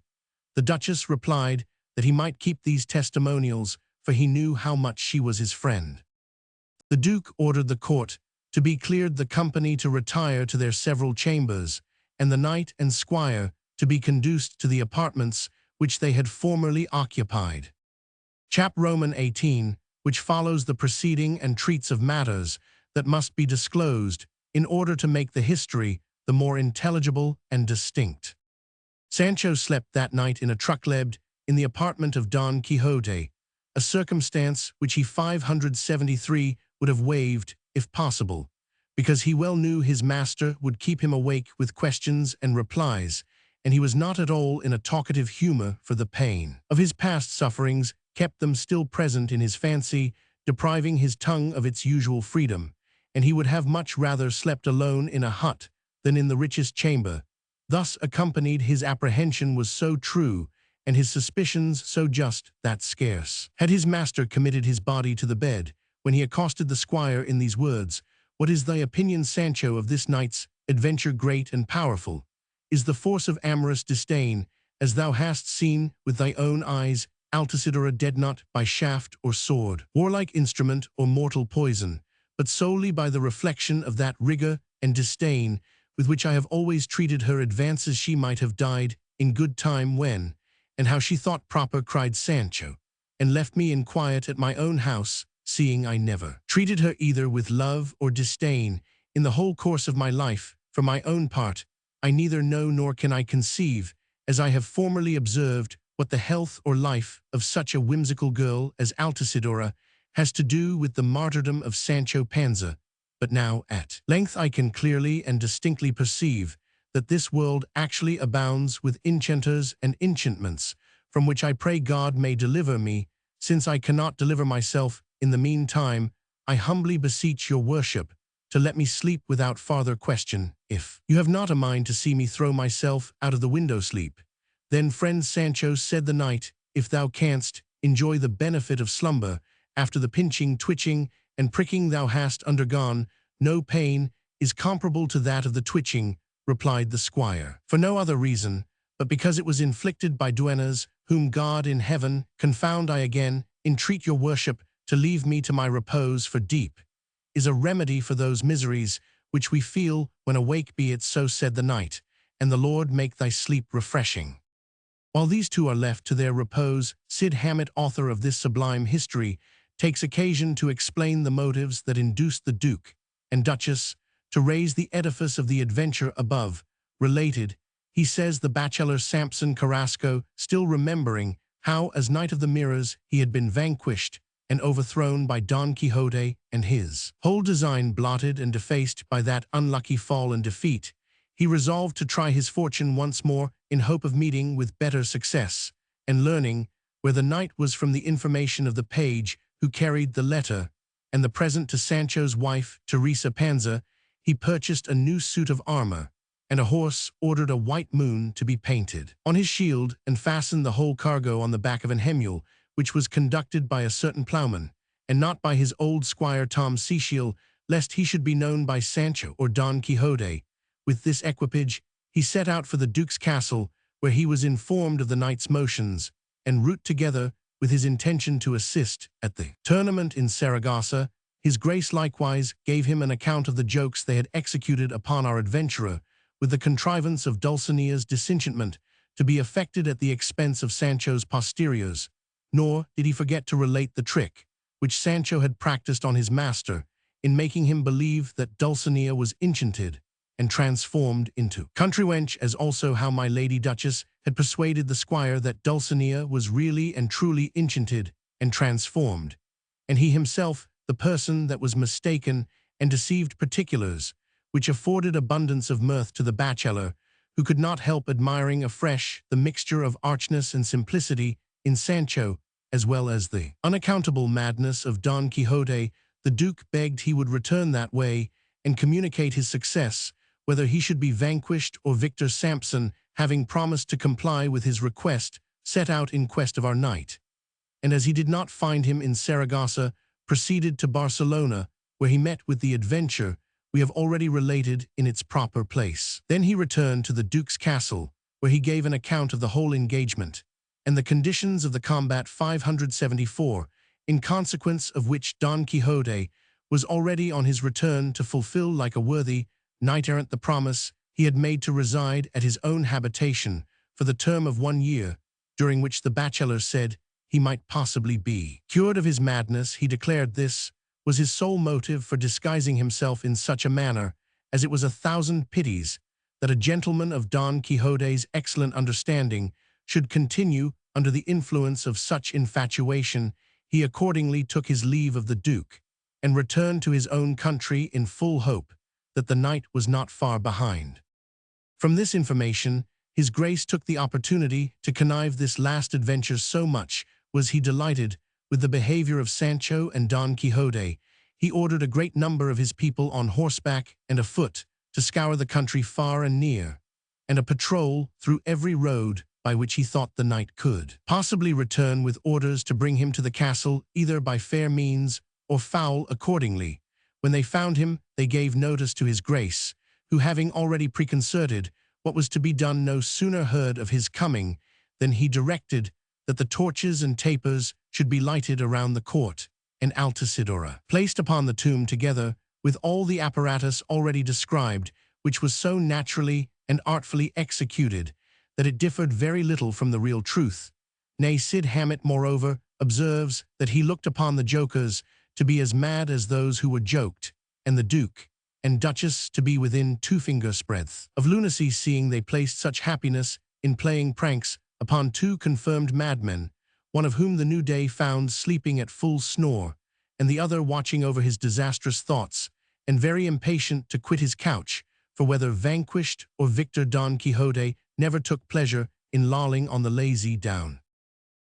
the Duchess replied that he might keep these testimonials, for he knew how much she was his friend. The Duke ordered the court to be cleared, the company to retire to their several chambers, and the knight and squire to be conducted to the apartments which they had formerly occupied. Chap Roman 18, which follows the preceding and treats of matters that must be disclosed in order to make the history the more intelligible and distinct. Sancho slept that night in a trucklebed in the apartment of Don Quixote, a circumstance which he 573 would have waived, if possible, because he well knew his master would keep him awake with questions and replies, and he was not at all in a talkative humor, for the pain of his past sufferings kept them still present in his fancy, depriving his tongue of its usual freedom, and he would have much rather slept alone in a hut than in the richest chamber. Thus accompanied, his apprehension was so true, and his suspicions so just, that scarce had his master committed his body to the bed, when he accosted the squire in these words: What is thy opinion, Sancho, of this night's adventure? Great and powerful is the force of amorous disdain, as thou hast seen with thy own eyes. Altisidora dead not by shaft or sword, warlike instrument, or mortal poison, but solely by the reflection of that rigor and disdain with which I have always treated her. Advances she might have died in good time when, and how she thought proper, cried Sancho, and left me in quiet at my own house, seeing I never treated her either with love or disdain in the whole course of my life. For my own part, I neither know nor can I conceive, as I have formerly observed, what the health or life of such a whimsical girl as Altisidora has to do with the martyrdom of Sancho Panza. But now at length I can clearly and distinctly perceive that this world actually abounds with enchanters and enchantments, from which I pray God may deliver me, since I cannot deliver myself. In the meantime, I humbly beseech your worship to let me sleep without farther question. If you have not a mind to see me throw myself out of the window, sleep. Then, friend Sancho, said the knight, if thou canst enjoy the benefit of slumber after the pinching, twitching, and pricking thou hast undergone, no pain is comparable to that of the twitching, replied the squire, for no other reason, but because it was inflicted by duennas, whom God in heaven confound. I again entreat your worship to leave me to my repose, for deep is a remedy for those miseries which we feel when awake. Be it so, said the knight, and the Lord make thy sleep refreshing. While these two are left to their repose, Cid Hamet, author of this sublime history, takes occasion to explain the motives that induced the Duke and Duchess to raise the edifice of the adventure above related. He says the bachelor Samson Carrasco, still remembering how as Knight of the Mirrors he had been vanquished and overthrown by Don Quixote, and his whole design blotted and defaced by that unlucky fall and defeat, he resolved to try his fortune once more in hope of meeting with better success, and learning where the knight was from the information of the page who carried the letter and the present to Sancho's wife, Teresa Panza, he purchased a new suit of armor and a horse, ordered a white moon to be painted on his shield, and fastened the whole cargo on the back of an hemule, which was conducted by a certain ploughman, and not by his old squire Tom Seashiel, lest he should be known by Sancho or Don Quixote. With this equipage he set out for the Duke's castle, where he was informed of the knight's motions, en route together with his intention to assist at the tournament in Saragossa. His Grace likewise gave him an account of the jokes they had executed upon our adventurer, with the contrivance of Dulcinea's disenchantment to be effected at the expense of Sancho's posteriors. Nor did he forget to relate the trick which Sancho had practiced on his master in making him believe that Dulcinea was enchanted and transformed into country wench, as also how my lady Duchess had persuaded the squire that Dulcinea was really and truly enchanted and transformed, and he himself the person that was mistaken and deceived, particulars which afforded abundance of mirth to the bachelor, who could not help admiring afresh the mixture of archness and simplicity in Sancho, as well as the unaccountable madness of Don Quixote. The Duke begged he would return that way and communicate his success, whether he should be vanquished or victor. Samson, having promised to comply with his request, set out in quest of our knight, and as he did not find him in Saragossa, proceeded to Barcelona, where he met with the adventure we have already related in its proper place. Then he returned to the Duke's castle, where he gave an account of the whole engagement, and the conditions of the combat 574, in consequence of which Don Quixote was already on his return to fulfill like a worthy knight-errant the promise he had made to reside at his own habitation for the term of 1 year, during which the bachelor said he might possibly be cured of his madness. He declared this was his sole motive for disguising himself in such a manner, as it was 1,000 pities that a gentleman of Don Quixote's excellent understanding should continue under the influence of such infatuation. He accordingly took his leave of the Duke, and returned to his own country in full hope that the knight was not far behind. From this information, his grace took the opportunity to connive this last adventure. So much was he delighted with the behavior of Sancho and Don Quixote, he ordered a great number of his people on horseback and afoot to scour the country far and near, and a patrol through every road by which he thought the knight could possibly return, with orders to bring him to the castle either by fair means or foul. Accordingly, when they found him, they gave notice to his grace, who, having already preconcerted what was to be done, no sooner heard of his coming than he directed that the torches and tapers should be lighted around the court, and Altisidora placed upon the tomb, together with all the apparatus already described, which was so naturally and artfully executed that it differed very little from the real truth. Nay, Cid Hamet, moreover, observes that he looked upon the jokers to be as mad as those who were joked, and the Duke and Duchess to be within 2 fingers' breadth of lunacy, seeing they placed such happiness in playing pranks upon 2 confirmed madmen, one of whom the new day found sleeping at full snore, and the other watching over his disastrous thoughts, and very impatient to quit his couch, for whether vanquished or victor, Don Quixote never took pleasure in lolling on the lazy down.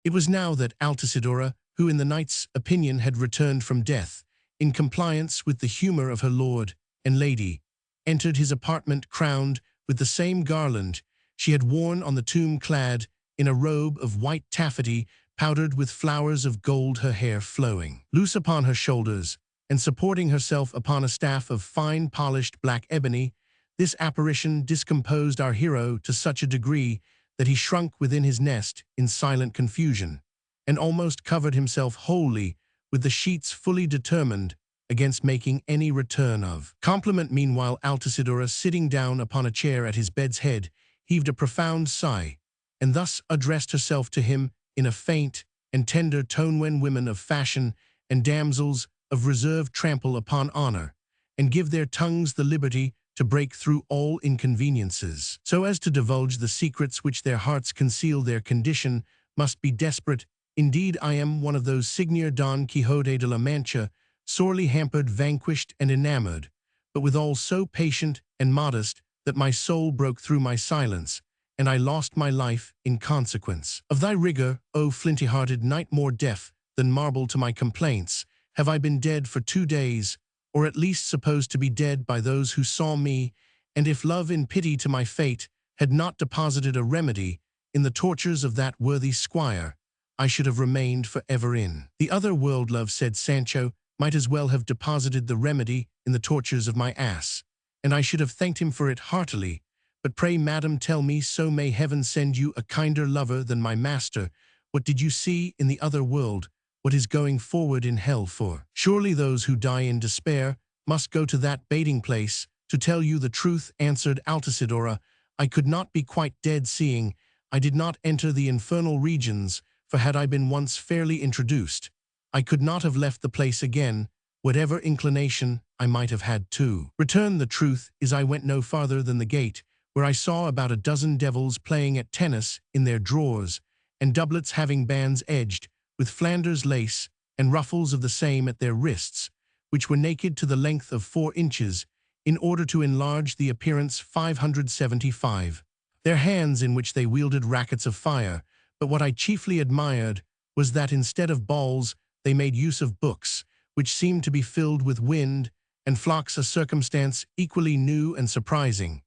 It was now that Altisidora, who in the knight's opinion had returned from death, in compliance with the humor of her lord and lady, entered his apartment crowned with the same garland she had worn on the tomb, clad in a robe of white taffety powdered with flowers of gold, her hair flowing loose upon her shoulders, and supporting herself upon a staff of fine polished black ebony. This apparition discomposed our hero to such a degree that he shrunk within his nest in silent confusion, and almost covered himself wholly with the sheets, fully determined against making any return of compliment. Meanwhile, Altisidora, sitting down upon a chair at his bed's head, heaved a profound sigh, and thus addressed herself to him in a faint and tender tone: when women of fashion and damsels of reserve trample upon honor, and give their tongues the liberty to break through all inconveniences, so as to divulge the secrets which their hearts conceal, their condition must be desperate. Indeed, I am one of those, Signor Don Quixote de la Mancha, sorely hampered, vanquished, and enamored, but withal so patient and modest that my soul broke through my silence, and I lost my life in consequence of thy rigor, O flinty-hearted knight. More deaf than marble to my complaints have I been dead for 2 days, or at least supposed to be dead by those who saw me, and if love, in pity to my fate, had not deposited a remedy in the tortures of that worthy squire, I should have remained for ever in the other world. Love, said Sancho, might as well have deposited the remedy in the tortures of my ass, and I should have thanked him for it heartily. But pray, madam, tell me, so may heaven send you a kinder lover than my master, what did you see in the other world? What is going forward in hell for? Surely those who die in despair must go to that baiting place. To tell you the truth, answered Altisidora, I could not be quite dead, seeing I did not enter the infernal regions, for had I been once fairly introduced, I could not have left the place again, whatever inclination I might have had to return. The truth is I went no farther than the gate, where I saw about a dozen devils playing at tennis in their drawers, and doublets having bands edged with Flanders lace, and ruffles of the same at their wrists, which were naked to the length of 4 inches, in order to enlarge the appearance 575. Their hands in which they wielded rackets of fire, but what I chiefly admired was that instead of balls they made use of books, which seemed to be filled with wind and flocks, a circumstance equally new and surprising.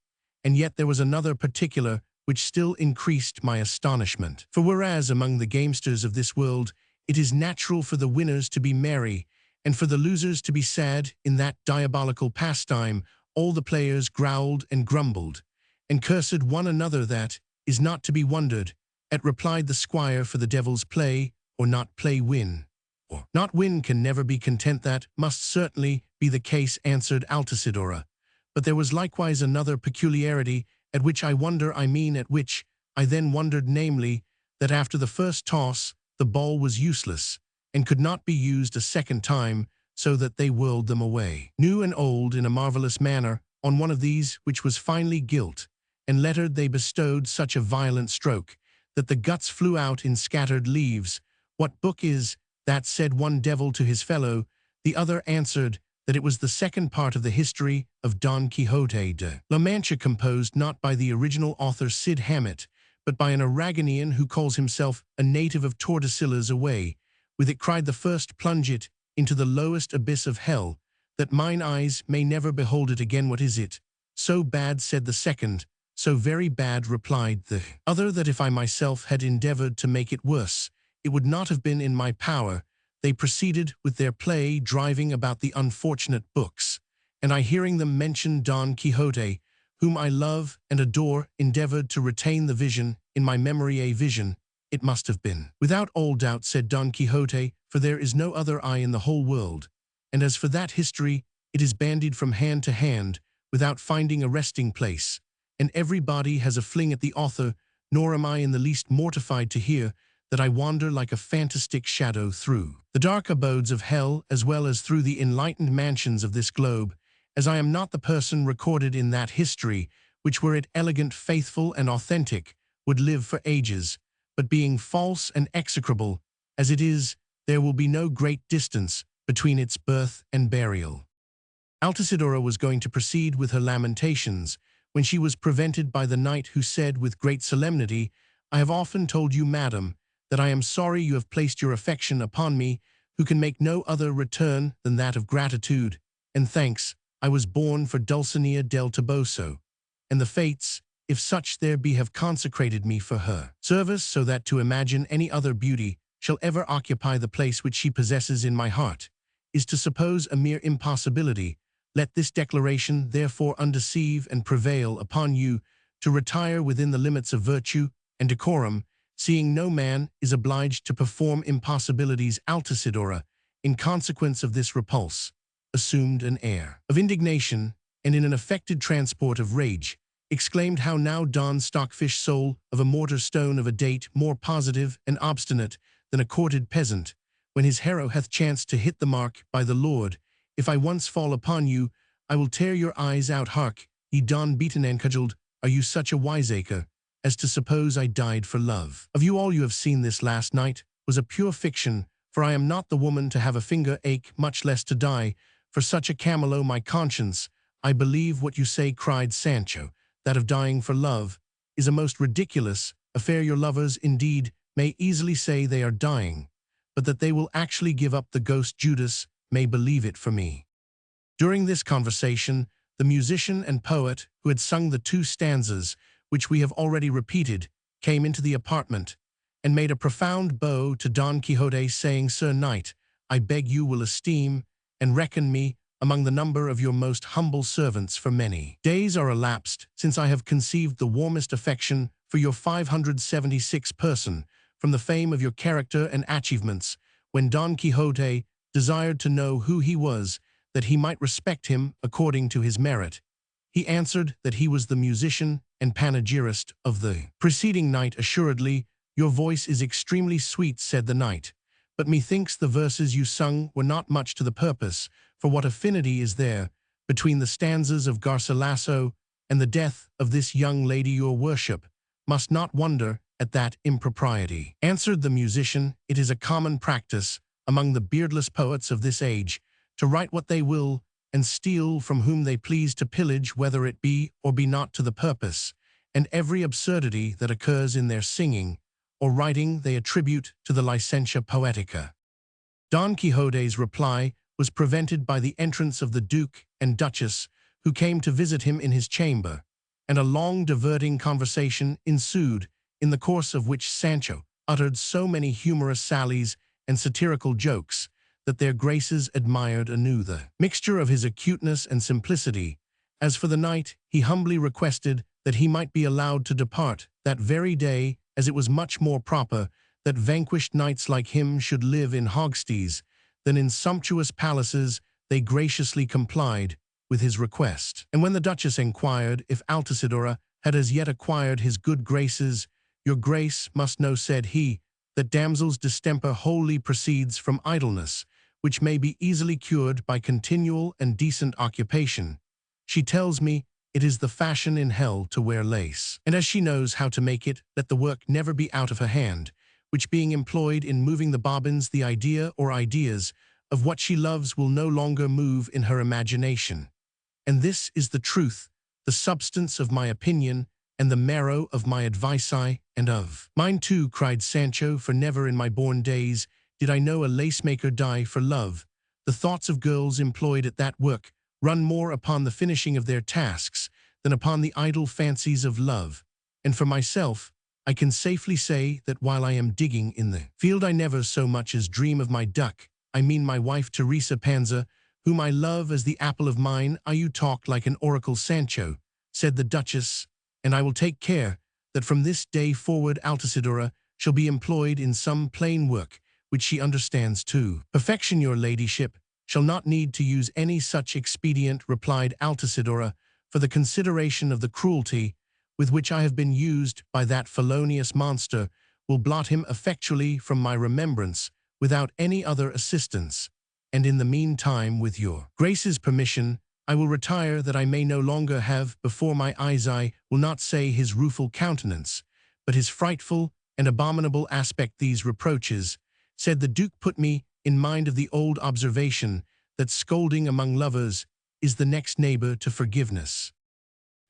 And yet there was another particular which still increased my astonishment. For whereas among the gamesters of this world it is natural for the winners to be merry, and for the losers to be sad, in that diabolical pastime all the players growled and grumbled, and cursed one another. That is not to be wondered at, replied the squire, for the devils play, or not play, win, or not win, can never be content. That must certainly be the case, answered Altisidora. But there was likewise another peculiarity, at which I wonder, at which I then wondered, namely, that after the first toss the ball was useless, and could not be used a second time, so that they whirled them away, new and old, in a marvelous manner, on one of these, which was finely gilt and lettered. They bestowed such a violent stroke, that the guts flew out in scattered leaves. What book is that? said one devil to his fellow. The other answered that it was the second part of the history of Don Quixote de La Mancha, composed not by the original author Cid Hamet, but by an Aragonese who calls himself a native of Tordesillas. Away with it, cried the first, plunge it into the lowest abyss of hell, that mine eyes may never behold it again. What is it so bad? said the second. So very bad, replied the other, that if I myself had endeavored to make it worse, it would not have been in my power. They proceeded with their play, driving about the unfortunate books, and I, hearing them mention Don Quixote, whom I love and adore, endeavored to retain the vision in my memory. A vision it must have been, without all doubt, said Don Quixote, for there is no other eye in the whole world, and as for that history, it is bandied from hand to hand, without finding a resting place, and everybody has a fling at the author, nor am I in the least mortified to hear that I wander like a fantastic shadow through the dark abodes of hell, as well as through the enlightened mansions of this globe, as I am not the person recorded in that history, which, were it elegant, faithful, and authentic, would live for ages, but being false and execrable, as it is, there will be no great distance between its birth and burial. Altisidora was going to proceed with her lamentations, when she was prevented by the knight, who said with great solemnity, I have often told you, madam, that I am sorry you have placed your affection upon me, who can make no other return than that of gratitude and thanks. I was born for Dulcinea del Toboso, and the fates, if such there be, have consecrated me for her service, so that to imagine any other beauty shall ever occupy the place which she possesses in my heart is to suppose a mere impossibility. Let this declaration therefore undeceive and prevail upon you to retire within the limits of virtue and decorum, seeing no man is obliged to perform impossibilities. Altisidora, in consequence of this repulse, assumed an air of indignation, and in an affected transport of rage, exclaimed, how now, Don Stockfish, soul of a mortar stone of a date, more positive and obstinate than a courted peasant, when his harrow hath chanced to hit the mark, by the Lord, if I once fall upon you, I will tear your eyes out. Hark, ye Don beaten and cudgelled, are you such a wiseacre as to suppose I died for love of you? All you have seen this last night was a pure fiction, for I am not the woman to have a finger ache, much less to die for such a camelo. My conscience, I believe what you say, cried Sancho, that of dying for love is a most ridiculous affair. Your lovers, indeed, may easily say they are dying, but that they will actually give up the ghost Judas may believe it for me. During this conversation, the musician and poet, who had sung the 2 stanzas which we have already repeated, came into the apartment, and made a profound bow to Don Quixote, saying, Sir Knight, I beg you will esteem and reckon me among the number of your most humble servants, for many days are elapsed since I have conceived the warmest affection for your 576 person, from the fame of your character and achievements. When Don Quixote desired to know who he was, that he might respect him according to his merit, he answered that he was the musician and panegyrist of the preceding night. Assuredly, your voice is extremely sweet, said the knight, But methinks the verses you sung were not much to the purpose, for what affinity is there between the stanzas of Garcilaso and the death of this young lady your worship must not wonder at that impropriety. Answered the musician, it is a common practice among the beardless poets of this age to write what they will and steal from whom they please to pillage whether it be or be not to the purpose, and every absurdity that occurs in their singing or writing they attribute to the licentia poetica. Don Quixote's reply was prevented by the entrance of the Duke and Duchess, who came to visit him in his chamber, and a long diverting conversation ensued, in the course of which Sancho uttered so many humorous sallies and satirical jokes that their graces admired anew the mixture of his acuteness and simplicity. As for the knight, he humbly requested that he might be allowed to depart that very day, as it was much more proper that vanquished knights like him should live in hogsties than in sumptuous palaces. They graciously complied with his request. And when the Duchess inquired if Altisidora had as yet acquired his good graces, "Your grace must know," said he, "that damsel's distemper wholly proceeds from idleness, which may be easily cured by continual and decent occupation. She tells me it is the fashion in hell to wear lace, and as she knows how to make it, let the work never be out of her hand, which being employed in moving the bobbins, the idea or ideas of what she loves will no longer move in her imagination. And this is the truth, the substance of my opinion, and the marrow of my advice, and of mine too," cried Sancho, "for never in my born days did I know a lacemaker die for love. The thoughts of girls employed at that work run more upon the finishing of their tasks than upon the idle fancies of love. And for myself, I can safely say that while I am digging in the field I never so much as dream of my duck, I mean my wife Teresa Panza, whom I love as the apple of mine." "You talk like an oracle, Sancho," said the Duchess, "and I will take care that from this day forward Altisidora shall be employed in some plain work which she understands to perfection. Your ladyship shall not need to use any such expedient," replied Altisidora, "for the consideration of the cruelty with which I have been used by that felonious monster will blot him effectually from my remembrance without any other assistance. And in the meantime, with your grace's permission, I will retire that I may no longer have before my eyes, I will not say his rueful countenance, but his frightful and abominable aspect. These reproaches," said the Duke, "put me in mind of the old observation that scolding among lovers is the next neighbor to forgiveness."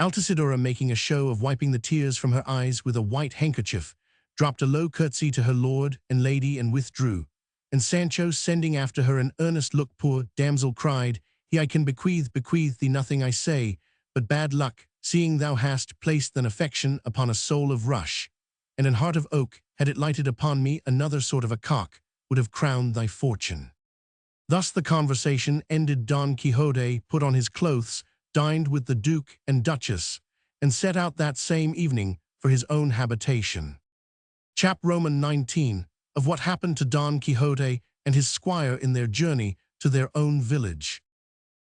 Altisidora, making a show of wiping the tears from her eyes with a white handkerchief, dropped a low curtsy to her lord and lady and withdrew. And Sancho, sending after her an earnest look, "Poor damsel," cried he, "I can bequeath thee nothing, I say, but bad luck, seeing thou hast placed thine affection upon a soul of rush, and an heart of oak. Had it lighted upon me, another sort of a cock would have crowned thy fortune." Thus the conversation ended. Don Quixote put on his clothes, dined with the Duke and Duchess, and set out that same evening for his own habitation. Chapter 19 of what happened to Don Quixote and his squire in their journey to their own village.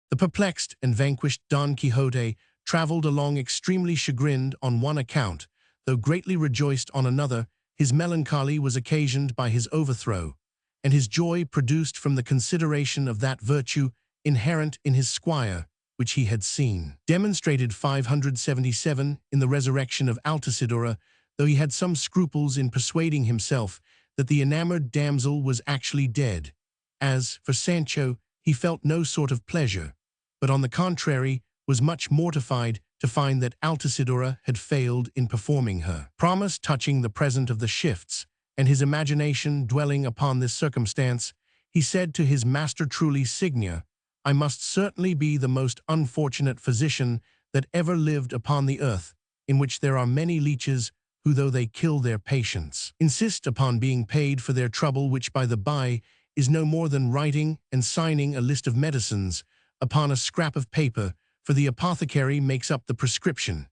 The perplexed and vanquished Don Quixote traveled along extremely chagrined on one account, though greatly rejoiced on another. His melancholy was occasioned by his overthrow, and his joy produced from the consideration of that virtue inherent in his squire, which he had seen demonstrated 577 in the resurrection of Altisidora, though he had some scruples in persuading himself that the enamored damsel was actually dead. As for Sancho, he felt no sort of pleasure, but on the contrary was much mortified to find that Altisidora had failed in performing her promise touching the present of the shifts, and his imagination dwelling upon this circumstance, he said to his master, "Truly, Signia, I must certainly be the most unfortunate physician that ever lived upon the earth, in which there are many leeches who, though they kill their patients, insist upon being paid for their trouble, which, by the by, is no more than writing and signing a list of medicines upon a scrap of paper, for the apothecary makes up the prescription.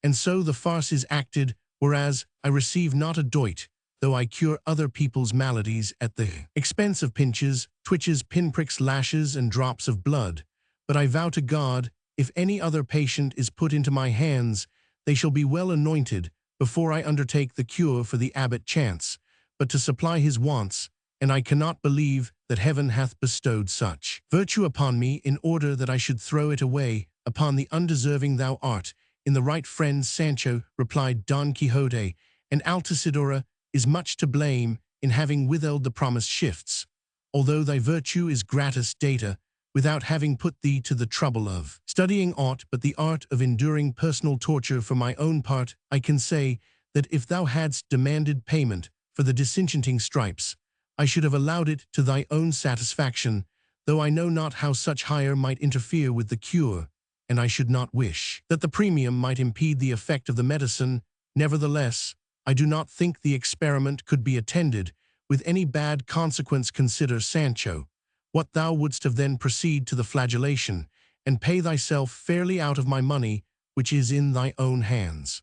And so the farce is acted, whereas I receive not a doit, though I cure other people's maladies at the expense of pinches, twitches, pinpricks, lashes, and drops of blood. But I vow to God, if any other patient is put into my hands, they shall be well anointed before I undertake the cure for the abbot Chance, but to supply his wants, and I cannot believe that heaven hath bestowed such virtue upon me in order that I should throw it away upon the undeserving. Thou art in the right, friend Sancho, replied Don Quixote, and Altisidora is much to blame in having withheld the promised shifts, although thy virtue is gratis data, without having put thee to the trouble of studying aught but the art of enduring personal torture. For my own part, I can say that if thou hadst demanded payment for the disenchanting stripes, I should have allowed it to thy own satisfaction, though I know not how such hire might interfere with the cure, and I should not wish that the premium might impede the effect of the medicine. Nevertheless, I do not think the experiment could be attended with any bad consequence. Consider, Sancho, what thou wouldst have then proceed to the flagellation, and pay thyself fairly out of my money, which is in thy own hands.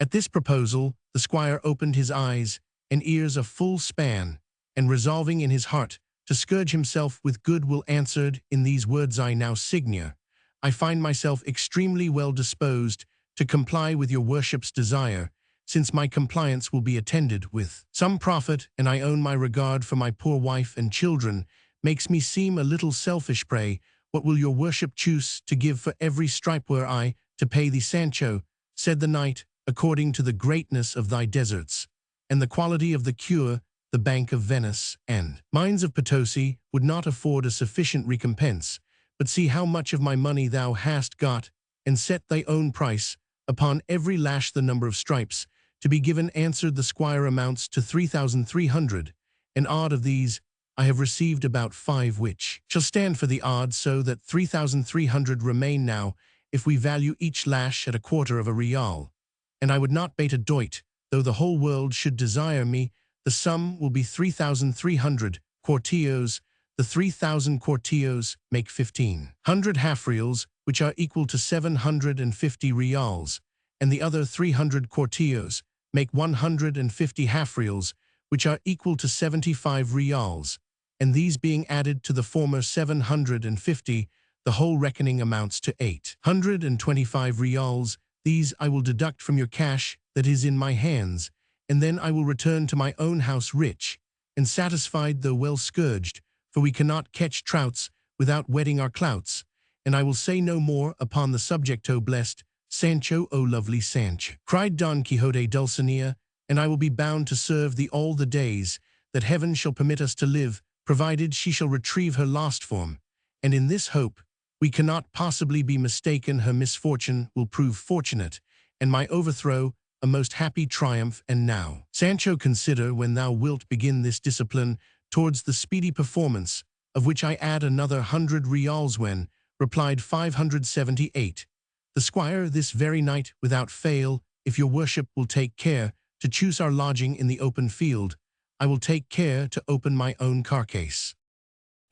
At this proposal, the squire opened his eyes and ears a full span, and resolving in his heart to scourge himself with good will, answered in these words: I now, Signia, I find myself extremely well disposed to comply with your worship's desire, since my compliance will be attended with some profit, and I own my regard for my poor wife and children makes me seem a little selfish. Pray, what will your worship choose to give for every stripe were I to pay thee? Sancho, said the knight, according to the greatness of thy deserts, and the quality of the cure, the Bank of Venice and mines of Potosi would not afford a sufficient recompense. But see how much of my money thou hast got, and set thy own price upon every lash. The number of stripes to be given, answered the squire, amounts to 3,300, and odd of these I have received about 5, which shall stand for the odd, so that 3,300 remain now, if we value each lash at 1/4 of a real. And I would not bate a doit, though the whole world should desire me. The sum will be 3,300 quartillos. The 3,000 quartillos make 1,500 half-reals, which are equal to 750 reals, and the other 300 quartillos make 150 half-reals, which are equal to 75 reals, and these being added to the former 750, the whole reckoning amounts to 825 reals. These I will deduct from your cash that is in my hands, and then I will return to my own house rich and satisfied, though well scourged, for we cannot catch trouts without wetting our clouts, and I will say no more upon the subject. O blessed Sancho, O lovely Sancho, cried Don Quixote, Dulcinea, and I will be bound to serve thee all the days that heaven shall permit us to live, provided she shall retrieve her lost form, and in this hope we cannot possibly be mistaken. Her misfortune will prove fortunate, and my overthrow a most happy triumph. And now, Sancho, consider when thou wilt begin this discipline towards the speedy performance, of which I add another 100 reals. When, replied 578, the squire, this very night without fail, if your worship will take care to choose our lodging in the open field, I will take care to open my own carcase.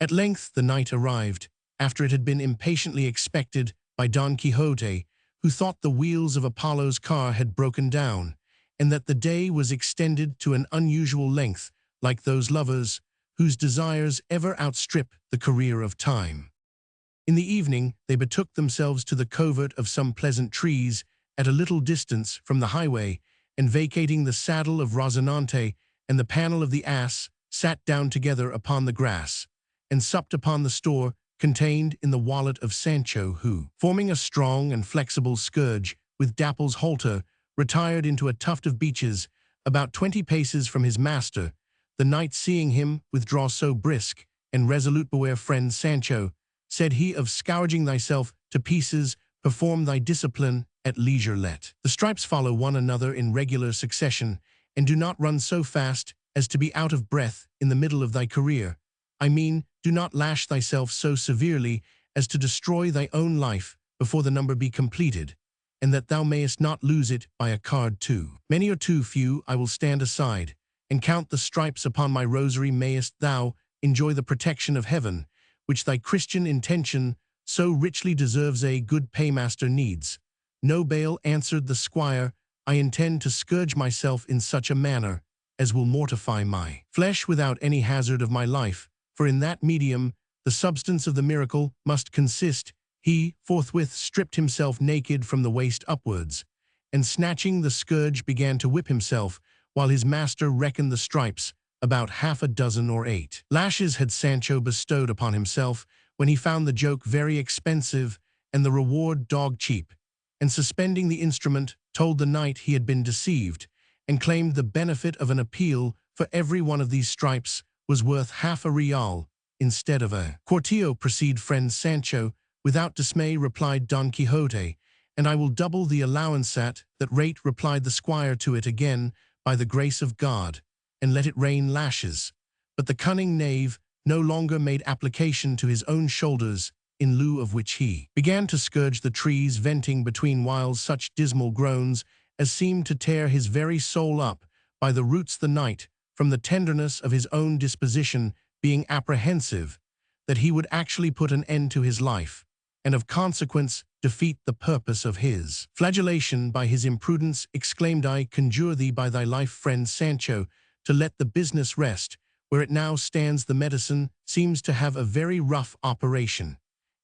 At length the night arrived, after it had been impatiently expected by Don Quixote, who thought the wheels of Apollo's car had broken down, and that the day was extended to an unusual length, like those lovers whose desires ever outstrip the career of time. In the evening they betook themselves to the covert of some pleasant trees at a little distance from the highway, and vacating the saddle of Rozinante and the panel of the ass, sat down together upon the grass, and supped upon the store contained in the wallet of Sancho, who, forming a strong and flexible scourge with Dapple's halter, retired into a tuft of beeches about 20 paces from his master. The knight, seeing him withdraw so brisk and resolute, beware, friend Sancho, said he, of scourging thyself to pieces, perform thy discipline at leisure. Let the stripes follow one another in regular succession, and do not run so fast as to be out of breath in the middle of thy career. I mean, do not lash thyself so severely as to destroy thy own life before the number be completed, and that thou mayest not lose it by a card too many or too few. I will stand aside and count the stripes upon my rosary. Mayest thou enjoy the protection of heaven, which thy Christian intention so richly deserves. A good paymaster needs no bail, answered the squire. I intend to scourge myself in such a manner as will mortify my flesh without any hazard of my life, for in that medium the substance of the miracle must consist. He forthwith stripped himself naked from the waist upwards, and snatching the scourge began to whip himself, while his master reckoned the stripes about half a dozen or 8 lashes had Sancho bestowed upon himself when he found the joke very expensive and the reward dog cheap, and suspending the instrument, told the knight he had been deceived, and claimed the benefit of an appeal for every one of these stripes was worth half a real instead of a quartillo. Proceed, friend Sancho, without dismay, replied Don Quixote, and I will double the allowance at that rate, replied the squire to it again, by the grace of God, and let it rain lashes. But the cunning knave no longer made application to his own shoulders, in lieu of which he began to scourge the trees, venting between whiles such dismal groans as seemed to tear his very soul up by the roots. The knight, from the tenderness of his own disposition, being apprehensive that he would actually put an end to his life, and of consequence defeat the purpose of his flagellation by his imprudence, exclaimed, I conjure thee by thy life, friend Sancho, to let the business rest. Where it now stands, the medicine seems to have a very rough operation,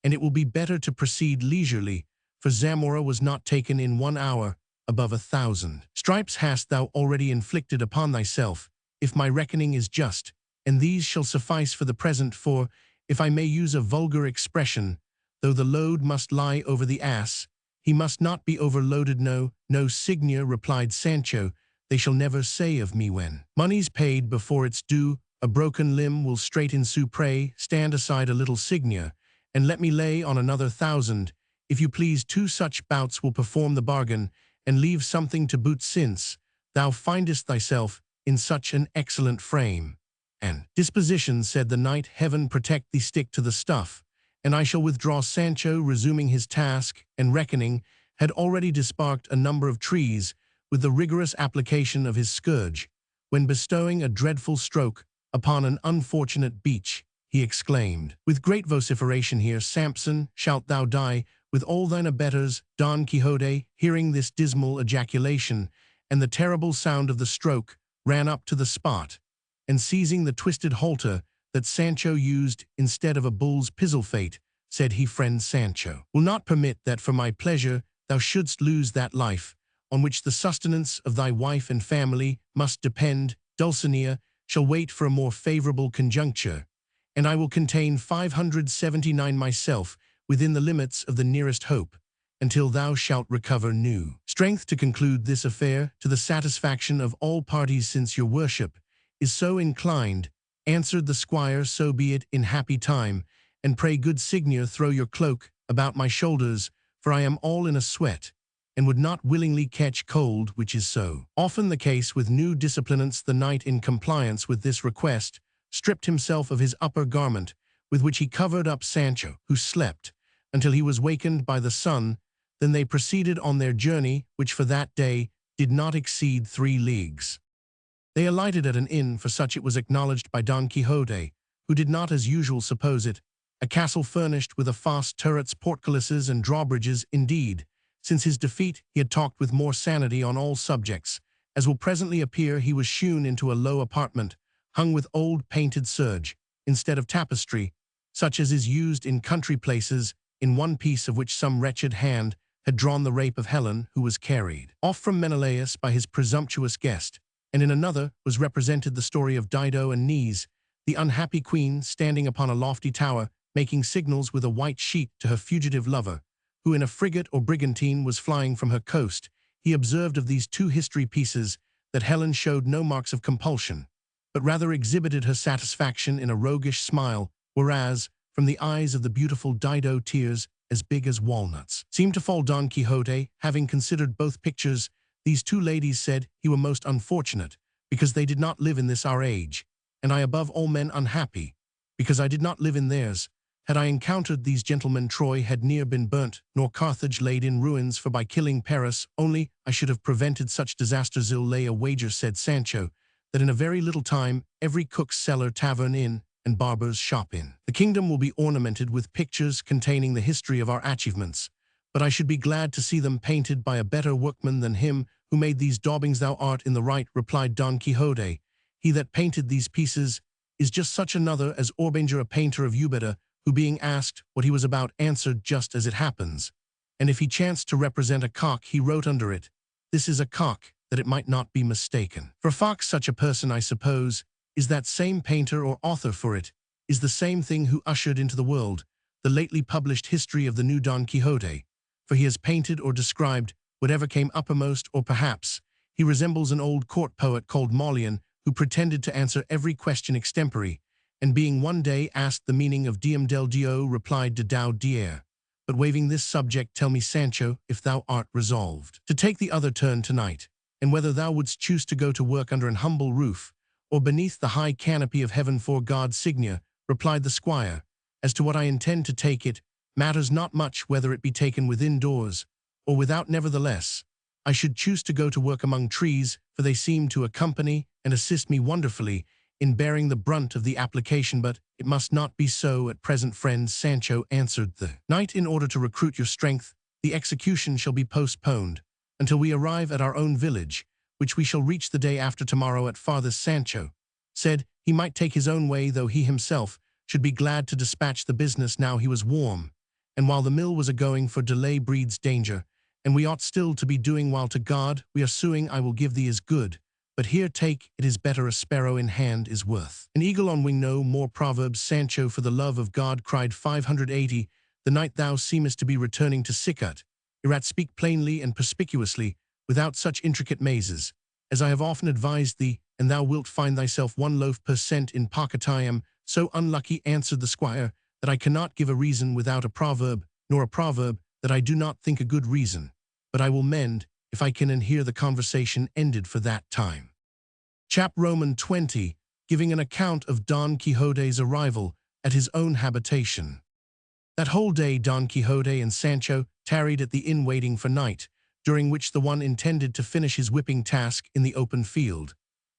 and it will be better to proceed leisurely, for Zamora was not taken in 1 hour above 1,000 stripes hast thou already inflicted upon thyself, if my reckoning is just, and these shall suffice for the present, for, if I may use a vulgar expression, though the load must lie over the ass, he must not be overloaded. No, no, Signor, replied Sancho, they shall never say of me when money's paid before it's due, a broken limb will straight ensue. Pray, stand aside a little, Signor, and let me lay on another 1,000, if you please. 2 such bouts will perform the bargain, and leave something to boot, since thou findest thyself in such an excellent frame and disposition, said the knight. Heaven protect thee, stick to the stuff, and I shall withdraw. Sancho, resuming his task and reckoning, had already disbarked a number of trees with the rigorous application of his scourge, when, bestowing a dreadful stroke upon an unfortunate beech, he exclaimed, with great vociferation, Here, Samson, shalt thou die, with all thine abettors. Don Quixote, hearing this dismal ejaculation, and the terrible sound of the stroke, ran up to the spot, and seizing the twisted halter that Sancho used instead of a bull's pizzle-fate, said he, Friend Sancho, will not permit that for my pleasure thou shouldst lose that life, on which the sustenance of thy wife and family must depend. Dulcinea shall wait for a more favorable conjuncture, and I will contain 579 myself within the limits of the nearest hope, until thou shalt recover new strength to conclude this affair to the satisfaction of all parties. Since your worship is so inclined, answered the squire, so be it, in happy time, and pray, good Signor, throw your cloak about my shoulders, for I am all in a sweat, and would not willingly catch cold, which is so often the case with new disciplinants. The knight, in compliance with this request, stripped himself of his upper garment, with which he covered up Sancho, who slept until he was wakened by the sun. Then they proceeded on their journey, which for that day did not exceed 3 leagues. They alighted at an inn, for such it was acknowledged by Don Quixote, who did not as usual suppose it, a castle furnished with a fosse, turrets, portcullises, and drawbridges. Indeed, since his defeat he had talked with more sanity on all subjects. As will presently appear, he was shewn into a low apartment, hung with old painted serge, instead of tapestry, such as is used in country places, in one piece of which some wretched hand had drawn the rape of Helen, who was carried off from Menelaus by his presumptuous guest, and in another was represented the story of Dido and Nes, the unhappy queen, standing upon a lofty tower, making signals with a white sheet to her fugitive lover, who in a frigate or brigantine was flying from her coast. He observed of these 2 history pieces that Helen showed no marks of compulsion, but rather exhibited her satisfaction in a roguish smile, whereas, from the eyes of the beautiful Dido, tears, as big as walnuts, seemed to fall. Don Quixote, having considered both pictures, these 2 ladies, said he, were most unfortunate, because they did not live in this our age, and I above all men unhappy, because I did not live in theirs. Had I encountered these gentlemen, Troy had ne'er been burnt, nor Carthage laid in ruins, for by killing Paris only I should have prevented such disasters. I'll lay a wager, said Sancho, that in a very little time every cook's cellar, tavern, inn, and barber's shop in the kingdom will be ornamented with pictures containing the history of our achievements, but I should be glad to see them painted by a better workman than him who made these daubings. Thou art in the right, replied Don Quixote. He that painted these pieces is just such another as Orbanger, a painter of Ubeda, who being asked what he was about, answered, just as it happens. And if he chanced to represent a cock, he wrote under it, This is a cock, that it might not be mistaken. For fox, such a person, I suppose, is that same painter or author for it, is the same thing who ushered into the world the lately published history of the new Don Quixote, for he has painted or described whatever came uppermost, or perhaps he resembles an old court poet called Molian who pretended to answer every question extempore, and being one day asked the meaning of Diem del Dio, replied de Dao Dier. But waiving this subject, tell me, Sancho, if thou art resolved to take the other turn tonight, and whether thou wouldst choose to go to work under an humble roof, or beneath the high canopy of heaven for God's signia, replied the squire. As to what I intend to take, it matters not much whether it be taken within doors or without. Nevertheless, I should choose to go to work among trees, for they seem to accompany and assist me wonderfully in bearing the brunt of the application. But it must not be so at present, friend Sancho, answered the knight. In order to recruit your strength, the execution shall be postponed until we arrive at our own village, which we shall reach the day after tomorrow at farthest. Sancho said he might take his own way, though he himself should be glad to dispatch the business now he was warm, and while the mill was a-going, for delay breeds danger, and we ought still to be doing while to God we are suing. I will give thee is good, but here take, it is better a sparrow in hand is worth an eagle on wing. No more proverbs, Sancho, for the love of God, cried 580. The night thou seemest to be returning to Sicut. Irat, speak plainly and perspicuously, without such intricate mazes, as I have often advised thee, and thou wilt find thyself 1 loaf per cent in pocket. I am so unlucky, answered the squire, that I cannot give a reason without a proverb, nor a proverb that I do not think a good reason. But I will mend, if I can. And here the conversation ended for that time. Chap Roman 20, giving an account of Don Quixote's arrival at his own habitation. That whole day Don Quixote and Sancho tarried at the inn waiting for night, during which the one intended to finish his whipping task in the open field,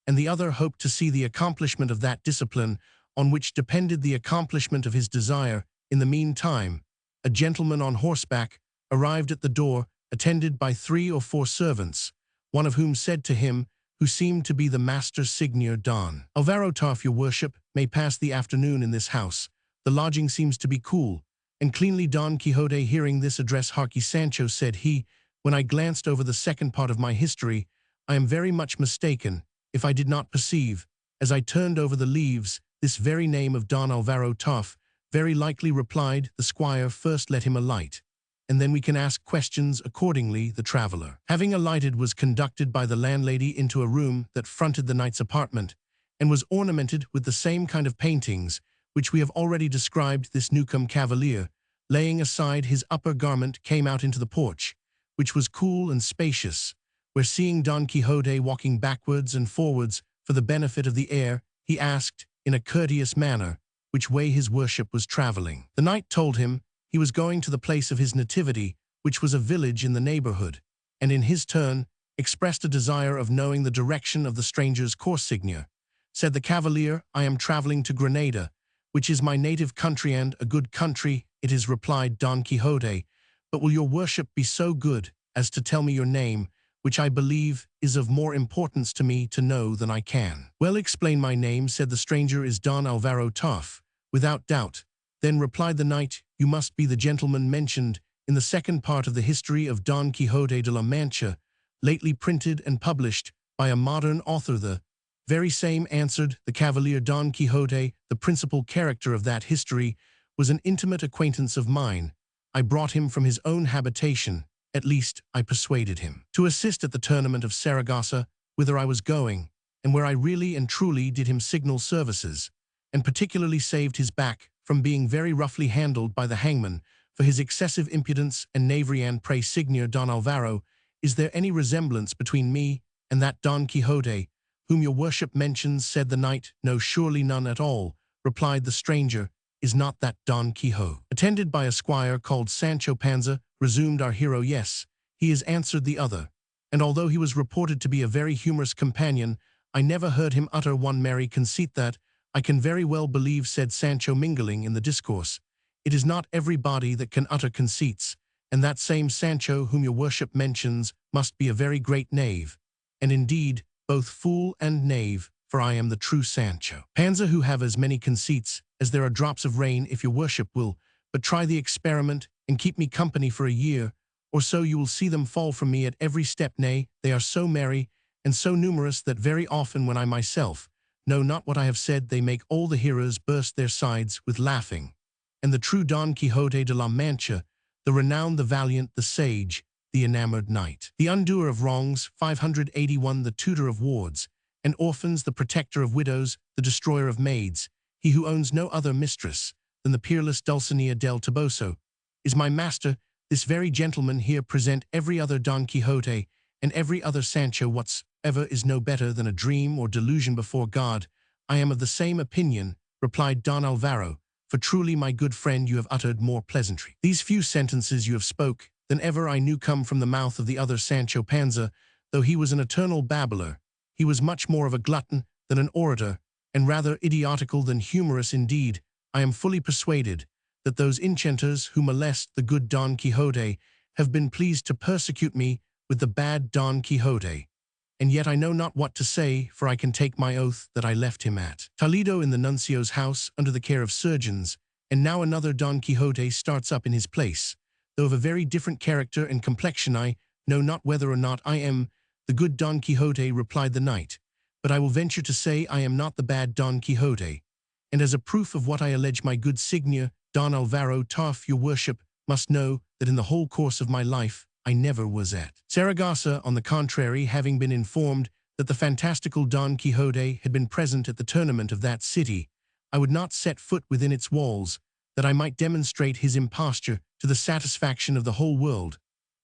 and the other hoped to see the accomplishment of that discipline on which depended the accomplishment of his desire. In the meantime, a gentleman on horseback arrived at the door, attended by 3 or 4 servants, one of whom said to him, who seemed to be the master Signor Don Alvaro Tarf, your worship may pass the afternoon in this house. The lodging seems to be cool and cleanly. Don Quixote, hearing this address, harkee, Sancho, said he, when I glanced over the second part of my history, I am very much mistaken if I did not perceive, as I turned over the leaves, this very name of Don Alvaro Tarf. Very likely, replied the squire. First let him alight, and then we can ask questions. Accordingly, the traveller, having alighted, was conducted by the landlady into a room that fronted the knight's apartment, and was ornamented with the same kind of paintings which we have already described. This newcome cavalier, laying aside his upper garment, came out into the porch, which was cool and spacious, where, seeing Don Quixote walking backwards and forwards for the benefit of the air, he asked, in a courteous manner, which way his worship was travelling. The knight told him he was going to the place of his nativity, which was a village in the neighbourhood, and in his turn expressed a desire of knowing the direction of the stranger's course. Signor, said the cavalier, I am travelling to Granada, which is my native country, and a good country it is, replied Don Quixote. But will your worship be so good as to tell me your name, which I believe is of more importance to me to know than I can. Well, explain my name, said the stranger, is Don Alvaro Tarf, without doubt. Then, replied the knight, you must be the gentleman mentioned in the second part of the history of Don Quixote de la Mancha, lately printed and published by a modern author. The very same, answered the cavalier. Don Quixote, the principal character of that history, was an intimate acquaintance of mine. I brought him from his own habitation. At least, I persuaded him to assist at the tournament of Saragossa, whither I was going, and where I really and truly did him signal services, and particularly saved his back from being very roughly handled by the hangman for his excessive impudence and knavery. And pray, Signor Don Alvaro, is there any resemblance between me and that Don Quixote whom your worship mentions? Said the knight. No, surely none at all, replied the stranger. Is not that Don Quixote attended by a squire called Sancho Panza? Resumed our hero. Yes, he is, answered the other, and although he was reported to be a very humorous companion, I never heard him utter one merry conceit. That I can very well believe, said Sancho, mingling in the discourse. It is not everybody that can utter conceits, and that same Sancho whom your worship mentions must be a very great knave, and indeed both fool and knave, for I am the true Sancho Panza, who have as many conceits as there are drops of rain. If your worship will but try the experiment and keep me company for a year or so, you will see them fall from me at every step. Nay, they are so merry and so numerous that very often, when I myself know not what I have said, they make all the hearers burst their sides with laughing. And the true Don Quixote de la Mancha, the renowned, the valiant, the sage, the enamored knight, the undoer of wrongs, 581, the tutor of wards and orphans, the protector of widows, the destroyer of maids, he who owns no other mistress than the peerless Dulcinea del Toboso, is my master. This very gentleman here present every other Don Quixote and every other Sancho whatsoever is no better than a dream or delusion before God. I am of the same opinion, replied Don Alvaro, for truly, my good friend, you have uttered more pleasantry. These few sentences you have spoke than ever I knew come from the mouth of the other Sancho Panza. Though he was an eternal babbler, he was much more of a glutton than an orator, and rather idiotical than humorous indeed. I am fully persuaded that those enchanters who molest the good Don Quixote have been pleased to persecute me with the bad Don Quixote. And yet I know not what to say, for I can take my oath that I left him at Toledo in the nuncio's house under the care of surgeons, and now another Don Quixote starts up in his place, though of a very different character and complexion. I know not whether or not I am the good Don Quixote, replied the knight, but I will venture to say I am not the bad Don Quixote. And as a proof of what I allege, my good Signor Don Alvaro Tarf, your worship must know that in the whole course of my life I never was at Saragossa. On the contrary, having been informed that the fantastical Don Quixote had been present at the tournament of that city, I would not set foot within its walls, that I might demonstrate his imposture to the satisfaction of the whole world.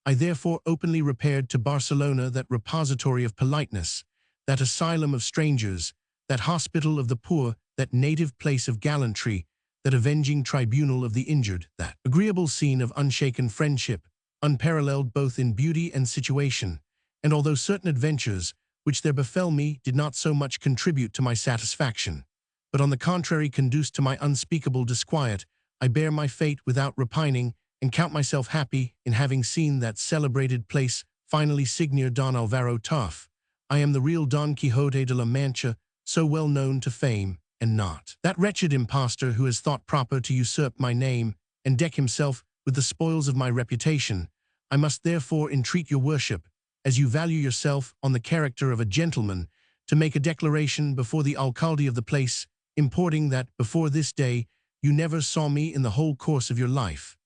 I therefore openly repaired to Barcelona, that repository of politeness, that asylum of strangers, that hospital of the poor, that native place of gallantry, that avenging tribunal of the injured, that agreeable scene of unshaken friendship, unparalleled both in beauty and situation. And although certain adventures which there befell me did not so much contribute to my satisfaction, but on the contrary conduced to my unspeakable disquiet, I bear my fate without repining, and count myself happy in having seen that celebrated place. Finally, Signor Don Alvaro Tarf, I am the real Don Quixote de la Mancha, so well known to fame, and not that wretched impostor who has thought proper to usurp my name and deck himself with the spoils of my reputation. I must therefore entreat your worship, as you value yourself on the character of a gentleman, to make a declaration before the alcalde of the place, importing that before this day you never saw me in the whole course of your life,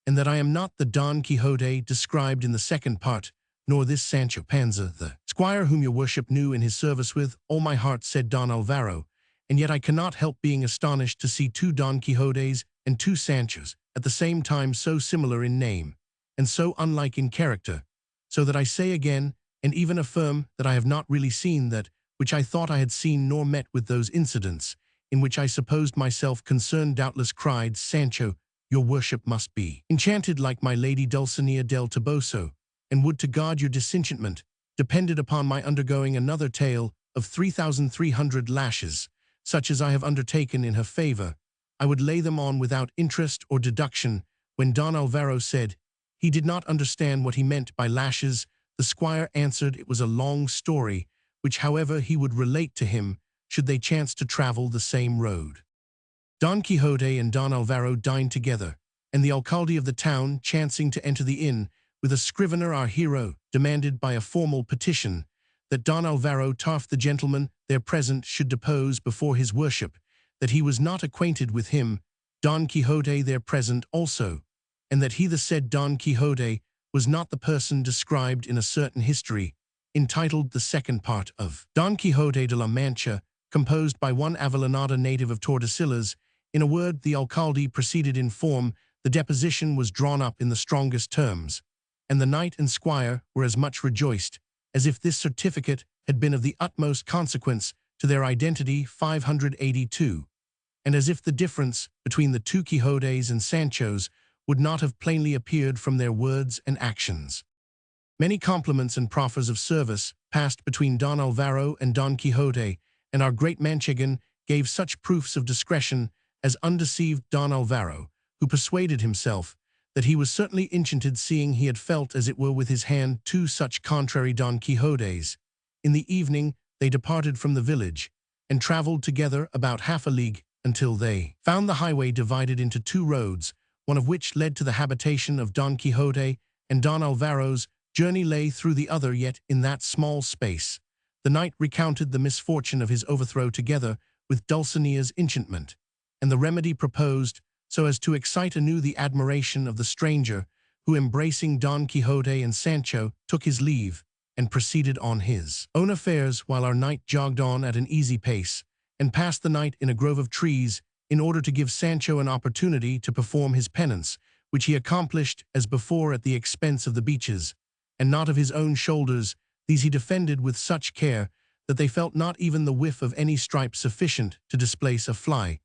and that I am not the Don Quixote described in the second part, nor this Sancho Panza, the squire whom your worship knew in his service. With all my heart, said Don Alvaro, and yet I cannot help being astonished to see two Don Quixotes and two Sanchos at the same time, so similar in name, and so unlike in character, so that I say again, and even affirm, that I have not really seen that which I thought I had seen, nor met with those incidents in which I supposed myself concerned. Doubtless, cried Sancho, your worship must be enchanted like my lady Dulcinea del Toboso, and would to God your disenchantment depended upon my undergoing another tale of 3,300 lashes, such as I have undertaken in her favor. I would lay them on without interest or deduction. When Don Alvaro said he did not understand what he meant by lashes, the squire answered it was a long story, which however he would relate to him, should they chance to travel the same road. Don Quixote and Don Alvaro dined together, and the alcalde of the town, chancing to enter the inn with a scrivener, our hero, demanded by a formal petition that Don Alvaro Tarf, the gentleman there present, should depose before his worship that he was not acquainted with him, Don Quixote there present also, and that he, the said Don Quixote, was not the person described in a certain history, entitled the second part of Don Quixote de la Mancha, composed by one Avellaneda, native of Tordesillas. In a word, the alcalde proceeded in form. The deposition was drawn up in the strongest terms, and the knight and squire were as much rejoiced as if this certificate had been of the utmost consequence to their identity. 582, and as if the difference between the two Quixotes and Sanchos would not have plainly appeared from their words and actions. Many compliments and proffers of service passed between Don Alvaro and Don Quixote, and our great Manchegan gave such proofs of discretion as undeceived Don Alvaro, who persuaded himself that he was certainly enchanted, seeing he had felt as it were with his hand two such contrary Don Quixotes. In the evening they departed from the village, and travelled together about half a league, until they found the highway divided into two roads, one of which led to the habitation of Don Quixote, and Don Alvaro's journey lay through the other. Yet in that small space The knight recounted the misfortune of his overthrow together with Dulcinea's enchantment, and the remedy proposed so as to excite anew the admiration of the stranger, who, embracing Don Quixote and Sancho, took his leave and proceeded on his own affairs, while our knight jogged on at an easy pace and passed the night in a grove of trees in order to give Sancho an opportunity to perform his penance, which he accomplished as before at the expense of the beaches, and not of his own shoulders. These he defended with such care that they felt not even the whiff of any stripe sufficient to displace a fly.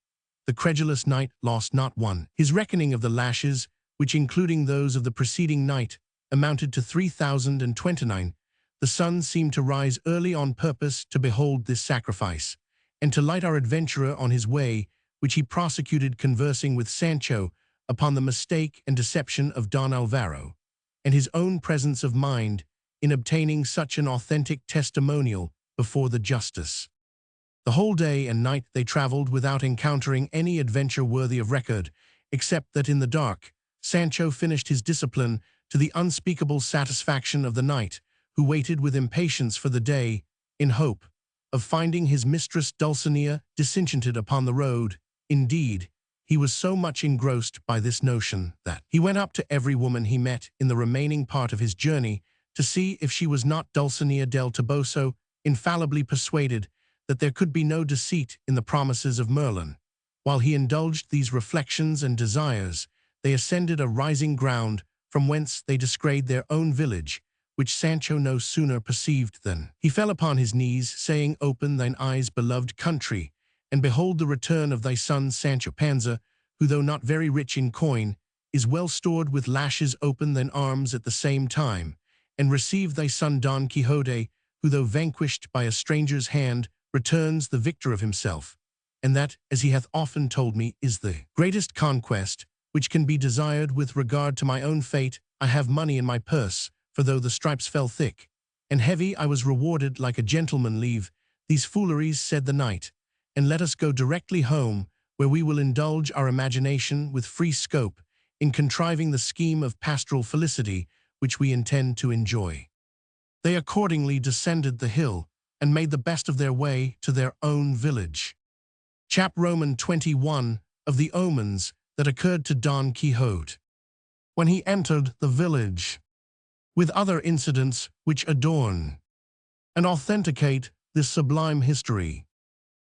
The credulous knight lost not one. His reckoning of the lashes, which including those of the preceding night, amounted to 3,029. The sun seemed to rise early on purpose to behold this sacrifice, and to light our adventurer on his way, which he prosecuted conversing with Sancho upon the mistake and deception of Don Alvaro, and his own presence of mind in obtaining such an authentic testimonial before the justice. The whole day and night they traveled without encountering any adventure worthy of record, except that in the dark, Sancho finished his discipline to the unspeakable satisfaction of the knight, who waited with impatience for the day, in hope of finding his mistress Dulcinea disenchanted upon the road. Indeed, he was so much engrossed by this notion that he went up to every woman he met in the remaining part of his journey to see if she was not Dulcinea del Toboso, infallibly persuaded that there could be no deceit in the promises of Merlin. While he indulged these reflections and desires, they ascended a rising ground from whence they descried their own village, which Sancho no sooner perceived than he fell upon his knees, saying, "Open thine eyes, beloved country, and behold the return of thy son Sancho Panza, who, though not very rich in coin, is well stored with lashes. Open thine arms at the same time, and receive thy son Don Quixote, who, though vanquished by a stranger's hand, returns the victor of himself, and that, as he hath often told me, is the greatest conquest which can be desired. With regard to my own fate, I have money in my purse, for though the stripes fell thick and heavy, I was rewarded like a gentleman. Leave these fooleries," said the knight, "and let us go directly home, where we will indulge our imagination with free scope in contriving the scheme of pastoral felicity which we intend to enjoy." They accordingly descended the hill and made the best of their way to their own village. Chap Roman 21 of the omens that occurred to Don Quixote when he entered the village, with other incidents which adorn and authenticate this sublime history.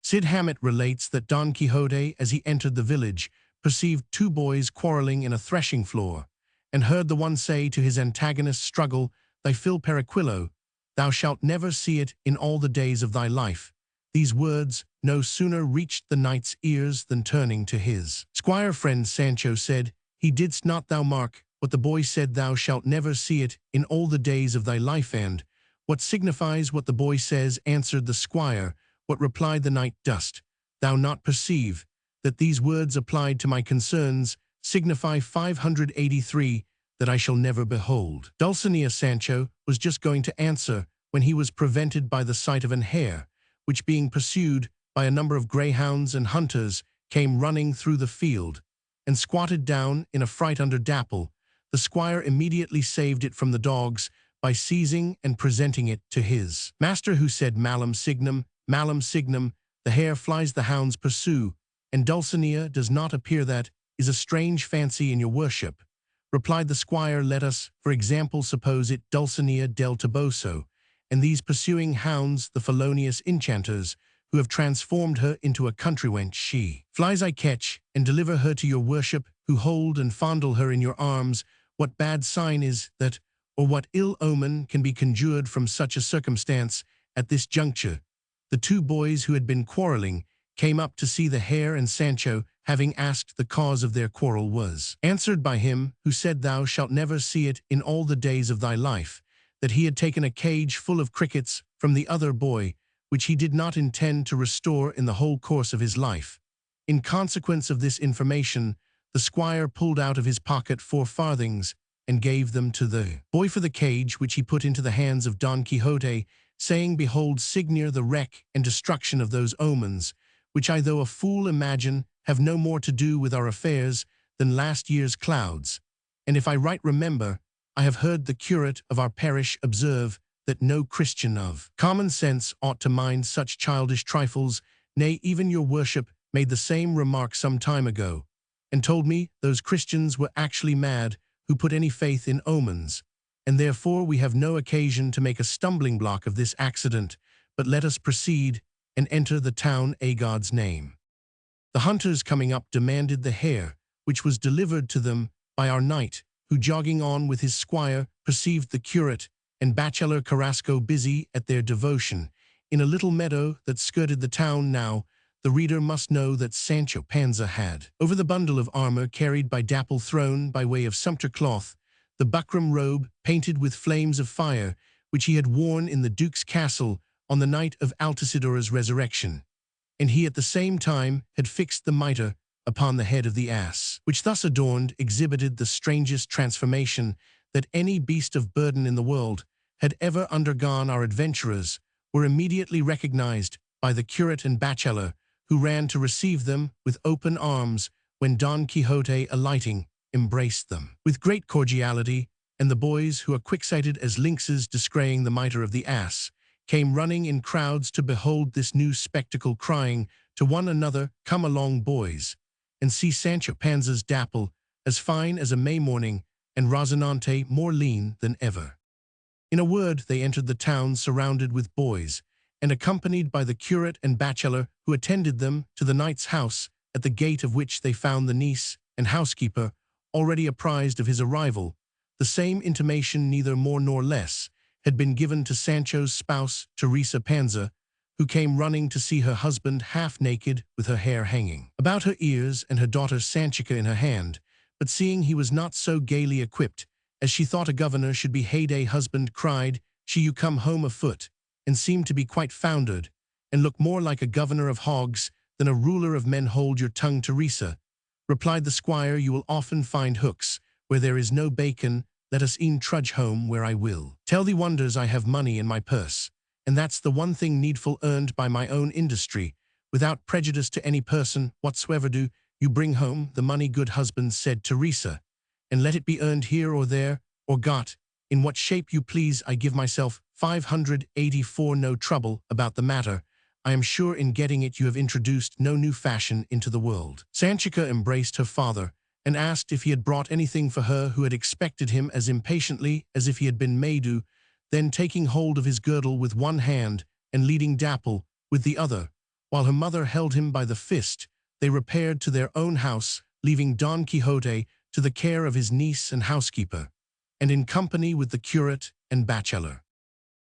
Cid Hamet relates that Don Quixote, as he entered the village, perceived two boys quarreling in a threshing floor, and heard the one say to his antagonist, "Struggle thy fill, Periquillo, thou shalt never see it in all the days of thy life." These words no sooner reached the knight's ears than, turning to his squire friend Sancho, said, "He didst not thou mark what the boy said, thou shalt never see it in all the days of thy life?" "And what signifies what the boy says?" answered the squire. "What," replied the knight, "dost thou not perceive that these words applied to my concerns signify 583 that I shall never behold?" Dulcinea Sancho was just going to answer when he was prevented by the sight of an hare, which, being pursued by a number of greyhounds and hunters, came running through the field, and squatted down in a fright under Dapple. The squire immediately saved it from the dogs by seizing and presenting it to his master, who said, "Malum signum, malum signum, the hare flies, the hounds pursue, and Dulcinea does not appear. That is a strange fancy in your worship," replied the squire. "Let us, for example, suppose it Dulcinea del Toboso, and these pursuing hounds the felonious enchanters, who have transformed her into a country wench. She flies, I catch, and deliver her to your worship, who hold and fondle her in your arms. What bad sign is that, or what ill omen can be conjured from such a circumstance?" At this juncture, the two boys who had been quarreling came up to see the hare, and Sancho, having asked the cause of their quarrel, was answered by him who said, "Thou shalt never see it in all the days of thy life," that he had taken a cage full of crickets from the other boy, which he did not intend to restore in the whole course of his life. In consequence of this information, the squire pulled out of his pocket 4 farthings and gave them to the boy for the cage, which he put into the hands of Don Quixote, saying, "Behold, Signor, the wreck and destruction of those omens, which I, though a fool, imagine have no more to do with our affairs than last year's clouds. And if I right remember, I have heard the curate of our parish observe that no Christian of common sense ought to mind such childish trifles. Nay, even your worship made the same remark some time ago, and told me those Christians were actually mad who put any faith in omens, and therefore we have no occasion to make a stumbling block of this accident, but let us proceed and enter the town a God's name. The hunters coming up demanded the hare, which was delivered to them by our knight, who jogging on with his squire perceived the curate and bachelor Carrasco busy at their devotion in a little meadow that skirted the town. Now, the reader must know that Sancho Panza had, over the bundle of armor carried by Dapple thrown by way of sumpter cloth, the buckram robe painted with flames of fire, which he had worn in the Duke's castle on the night of Altisidora's resurrection, and he at the same time had fixed the mitre upon the head of the ass, which thus adorned exhibited the strangest transformation that any beast of burden in the world had ever undergone. Our adventurers were immediately recognized by the curate and bachelor, who ran to receive them with open arms when Don Quixote, alighting, embraced them with great cordiality, and the boys, who are quick-sighted as lynxes descrying the mitre of the ass, came running in crowds to behold this new spectacle, crying to one another, "Come along, boys, and see Sancho Panza's Dapple, as fine as a May morning, and Rozinante more lean than ever." In a word, they entered the town surrounded with boys, and accompanied by the curate and bachelor, who attended them to the knight's house, at the gate of which they found the niece and housekeeper already apprised of his arrival. The same intimation, neither more nor less, had been given to Sancho's spouse, Teresa Panza, who came running to see her husband half naked with her hair hanging about her ears and her daughter Sanchica in her hand, but seeing he was not so gaily equipped as she thought a governor should be, "Heyday, husband," cried she, "you come home afoot, and seem to be quite foundered, and look more like a governor of hogs than a ruler of men." "Hold your tongue, Teresa," replied the squire, "you will often find hooks where there is no bacon. Let us e'en trudge home where I will. Tell thee wonders, I have money in my purse, and that's the one thing needful, earned by my own industry, without prejudice to any person whatsoever. Do you bring home the money, good husband," said Teresa, "and let it be earned here or there, or got in what shape you please. I give myself 584, no trouble about the matter. I am sure in getting it you have introduced no new fashion into the world." Sanchica embraced her father, and asked if he had brought anything for her, who had expected him as impatiently as if he had been Maydew. Then, taking hold of his girdle with one hand and leading Dapple with the other, while her mother held him by the fist, they repaired to their own house, leaving Don Quixote to the care of his niece and housekeeper, and in company with the curate and bachelor.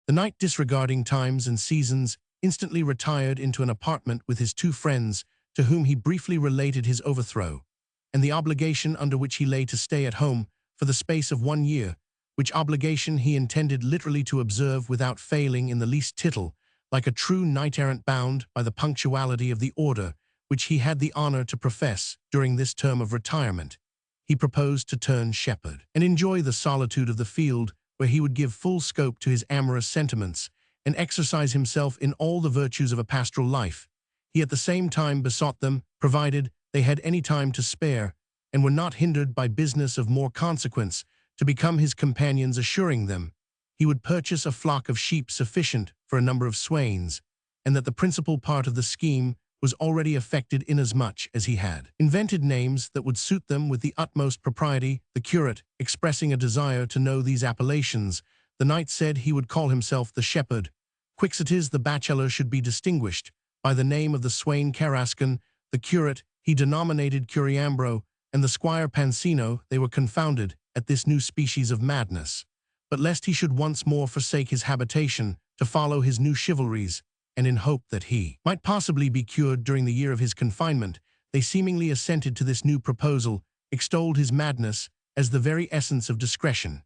The knight, disregarding times and seasons, instantly retired into an apartment with his two friends, to whom he briefly related his overthrow, and the obligation under which he lay to stay at home for the space of 1 year, which obligation he intended literally to observe without failing in the least tittle, like a true knight-errant bound by the punctuality of the order which he had the honor to profess. During this term of retirement, he proposed to turn shepherd, and enjoy the solitude of the field, where he would give full scope to his amorous sentiments, and exercise himself in all the virtues of a pastoral life. He at the same time besought them, provided they had any time to spare, and were not hindered by business of more consequence, to become his companions, assuring them he would purchase a flock of sheep sufficient for a number of swains, and that the principal part of the scheme was already effected, inasmuch as he had invented names that would suit them with the utmost propriety. The curate, expressing a desire to know these appellations, the knight said he would call himself the shepherd. Quixote, the bachelor, should be distinguished by the name of the swain Carrascan. The curate he denominated Curiambro, and the squire Pancino. They were confounded at this new species of madness, but lest he should once more forsake his habitation to follow his new chivalries, and in hope that he might possibly be cured during the year of his confinement, they seemingly assented to this new proposal, extolled his madness as the very essence of discretion,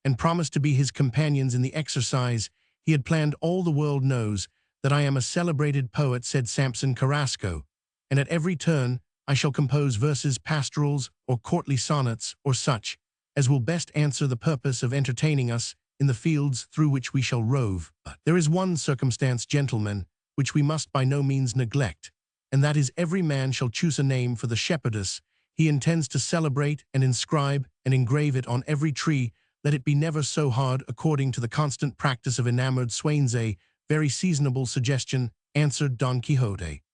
and promised to be his companions in the exercise he had planned. "All the world knows that I am a celebrated poet," said Samson Carrasco, "and at every turn I shall compose verses, pastorals, or courtly sonnets, or such as will best answer the purpose of entertaining us in the fields through which we shall rove. But there is one circumstance, gentlemen, which we must by no means neglect, and that is, every man shall choose a name for the shepherdess he intends to celebrate, and inscribe and engrave it on every tree let it be never so hard according to the constant practice of enamored swains. A very seasonable suggestion, answered Don Quixote.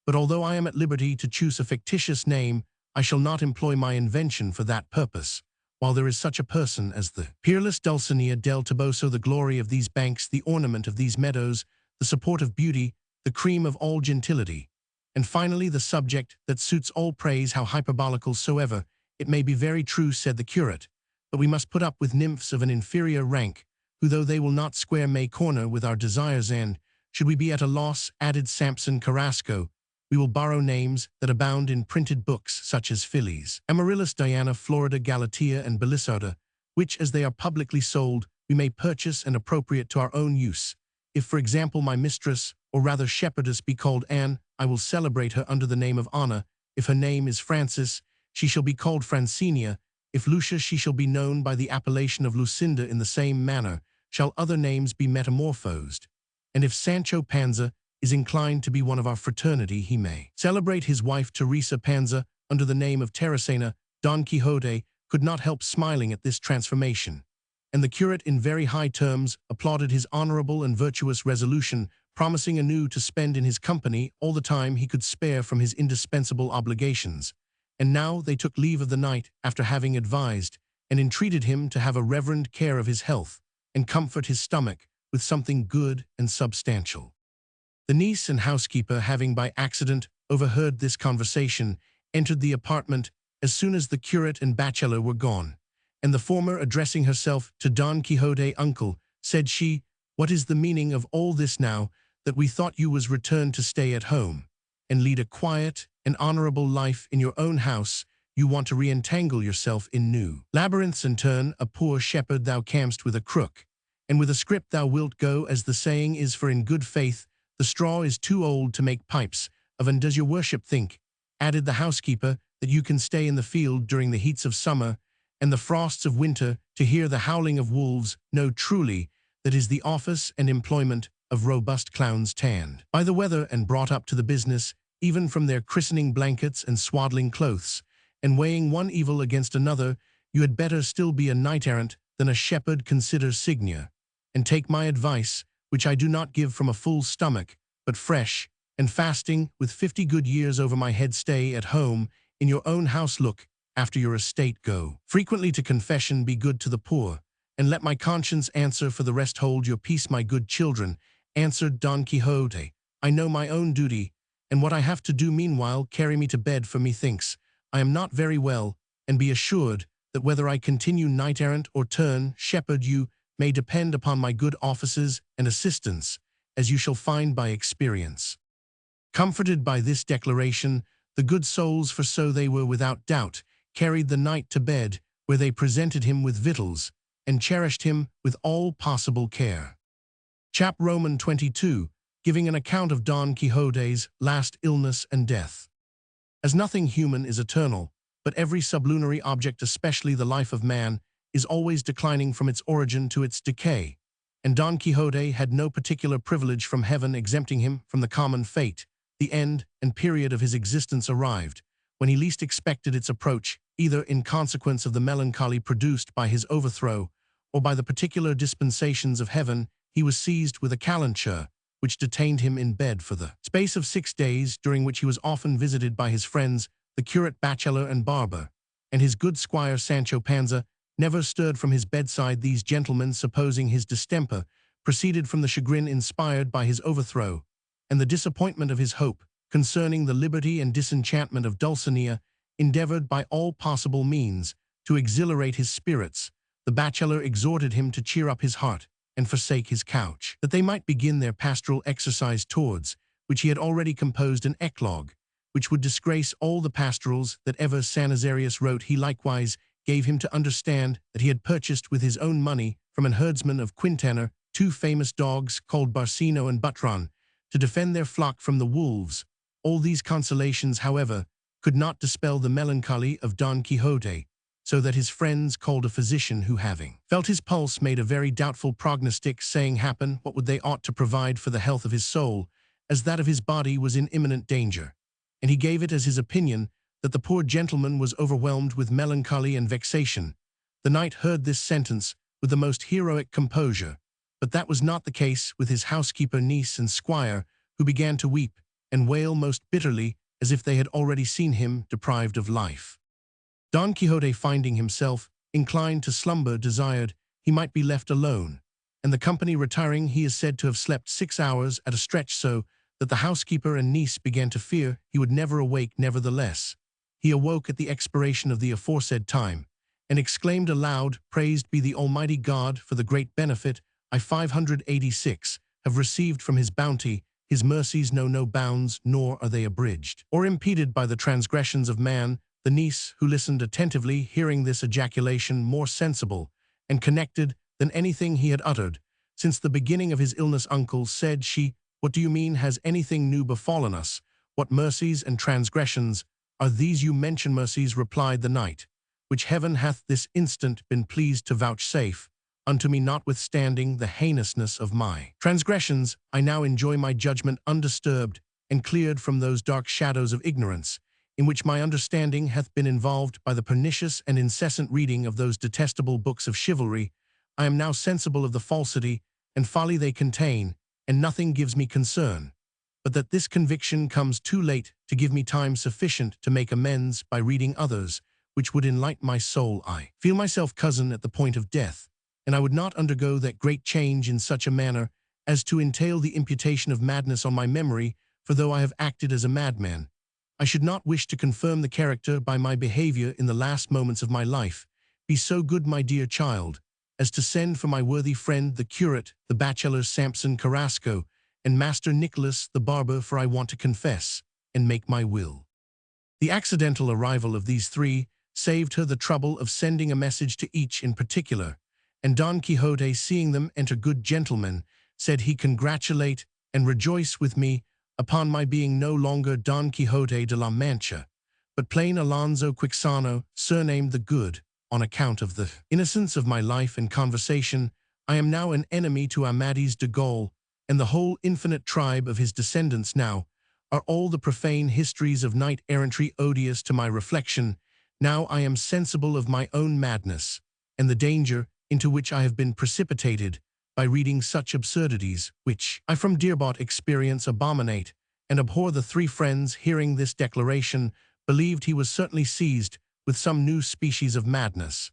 But although I am at liberty to choose a fictitious name, I shall not employ my invention for that purpose, while there is such a person as the peerless Dulcinea del Toboso, the glory of these banks, the ornament of these meadows, the support of beauty, the cream of all gentility, and finally the subject that suits all praise, how hyperbolical soever. It may be very true, said the curate, but we must put up with nymphs of an inferior rank, who, though they will not square may corner with our desires, and, should we be at a loss, added Samson Carrasco, we will borrow names that abound in printed books, such as Phillies, Amaryllis, Diana, Florida, Galatea, and Belisarda, which, as they are publicly sold, we may purchase and appropriate to our own use. If, for example, my mistress, or rather shepherdess, be called Anne, I will celebrate her under the name of Anna. If her name is Frances, she shall be called Francinia. If Lucia, she shall be known by the appellation of Lucinda. In the same manner shall other names be metamorphosed. And if Sancho Panza is inclined to be one of our fraternity, he may celebrate his wife Teresa Panza under the name of Teresina. Don Quixote could not help smiling at this transformation, and the curate in very high terms applauded his honorable and virtuous resolution, promising anew to spend in his company all the time he could spare from his indispensable obligations. And now they took leave of the knight, after having advised and entreated him to have a reverend care of his health, and comfort his stomach with something good and substantial. The niece and housekeeper, having by accident overheard this conversation, entered the apartment as soon as the curate and bachelor were gone, and the former, addressing herself to Don Quixote, uncle, said she, what is the meaning of all this now that we thought you was returned to stay at home, and lead a quiet and honorable life in your own house? You want to re-entangle yourself in new labyrinths and turn a poor shepherd thou camest with a crook, and with a scrip thou wilt go, as the saying is, for in good faith, the straw is too old to make pipes of. And does your worship think, added the housekeeper, that you can stay in the field during the heats of summer and the frosts of winter to hear the howling of wolves? No, truly, that is the office and employment of robust clowns, tanned by the weather and brought up to the business, even from their christening blankets and swaddling clothes, and weighing one evil against another. You had better still be a knight-errant than a shepherd. Consider, Signia, and take my advice, which I do not give from a full stomach, but fresh and fasting, with 50 good years over my head. Stay at home in your own house, look after your estate, go frequently to confession, be good to the poor, and let my conscience answer for the rest. Hold your peace, my good children, answered Don Quixote. I know my own duty, and what I have to do. Meanwhile, carry me to bed, for methinks I am not very well, and be assured that whether I continue knight-errant or turn shepherd, you may depend upon my good offices and assistance, as you shall find by experience. Comforted by this declaration, the good souls, for so they were without doubt, carried the knight to bed, where they presented him with victuals, and cherished him with all possible care. Chap Roman 22, giving an account of Don Quixote's last illness and death. As nothing human is eternal, but every sublunary object, especially the life of man, is always declining from its origin to its decay, and Don Quixote had no particular privilege from heaven exempting him from the common fate. The end and period of his existence arrived, when he least expected its approach, either in consequence of the melancholy produced by his overthrow, or by the particular dispensations of heaven. He was seized with a calenture, which detained him in bed for the space of 6 days, during which he was often visited by his friends, the curate, bachelor, and barber, and his good squire Sancho Panza never stirred from his bedside. These gentlemen, supposing his distemper proceeded from the chagrin inspired by his overthrow, and the disappointment of his hope concerning the liberty and disenchantment of Dulcinea, endeavored by all possible means to exhilarate his spirits. The bachelor exhorted him to cheer up his heart and forsake his couch, that they might begin their pastoral exercise, towards which he had already composed an eclogue, which would disgrace all the pastorals that ever Sanazarius wrote. He likewise gave him to understand that he had purchased with his own money from an herdsman of Quintana 2 famous dogs called Barcino and Butron, to defend their flock from the wolves. All these consolations, however, could not dispel the melancholy of Don Quixote, so that his friends called a physician, who, having felt his pulse, made a very doubtful prognostic, saying, happen, what would they ought to provide for the health of his soul, as that of his body was in imminent danger. And he gave it as his opinion that the poor gentleman was overwhelmed with melancholy and vexation. The knight heard this sentence with the most heroic composure. But that was not the case with his housekeeper, niece, and squire, who began to weep and wail most bitterly, as if they had already seen him deprived of life. Don Quixote, finding himself inclined to slumber, desired he might be left alone, and the company retiring, he is said to have slept 6 hours at a stretch, so that the housekeeper and niece began to fear he would never awake. Nevertheless, he awoke at the expiration of the aforesaid time, and exclaimed aloud, "Praised be the Almighty God for the great benefit I 586 have received from his bounty. His mercies know no bounds, nor are they abridged or impeded by the transgressions of man." The niece, who listened attentively, hearing this ejaculation, more sensible and connected than anything he had uttered since the beginning of his illness, "Uncle," said she, "what do you mean? Has anything new befallen us? What mercies and transgressions are these you mention?" "Mercies," replied the knight, "which heaven hath this instant been pleased to vouchsafe unto me, notwithstanding the heinousness of my transgressions. I now enjoy my judgment undisturbed and cleared from those dark shadows of ignorance, in which my understanding hath been involved by the pernicious and incessant reading of those detestable books of chivalry. I am now sensible of the falsity and folly they contain, and nothing gives me concern, but that this conviction comes too late to give me time sufficient to make amends by reading others, which would enlighten my soul. I feel myself, cousin, at the point of death, and I would not undergo that great change in such a manner as to entail the imputation of madness on my memory, for though I have acted as a madman, I should not wish to confirm the character by my behavior in the last moments of my life. Be so good, my dear child, as to send for my worthy friend the curate, the bachelor Samson Carrasco, and Master Nicholas the barber, for I want to confess and make my will." The accidental arrival of these three saved her the trouble of sending a message to each in particular, and Don Quixote, seeing them enter, "Good gentlemen," said he, "congratulate and rejoice with me upon my being no longer Don Quixote de la Mancha, but plain Alonso Quixano, surnamed the Good, on account of the innocence of my life and conversation. I am now an enemy to Amadis de Gaul, and the whole infinite tribe of his descendants. Now are all the profane histories of knight-errantry odious to my reflection. Now I am sensible of my own madness, and the danger into which I have been precipitated by reading such absurdities, which I from dear-bought experience abominate and abhor." The three friends, hearing this declaration, believed he was certainly seized with some new species of madness,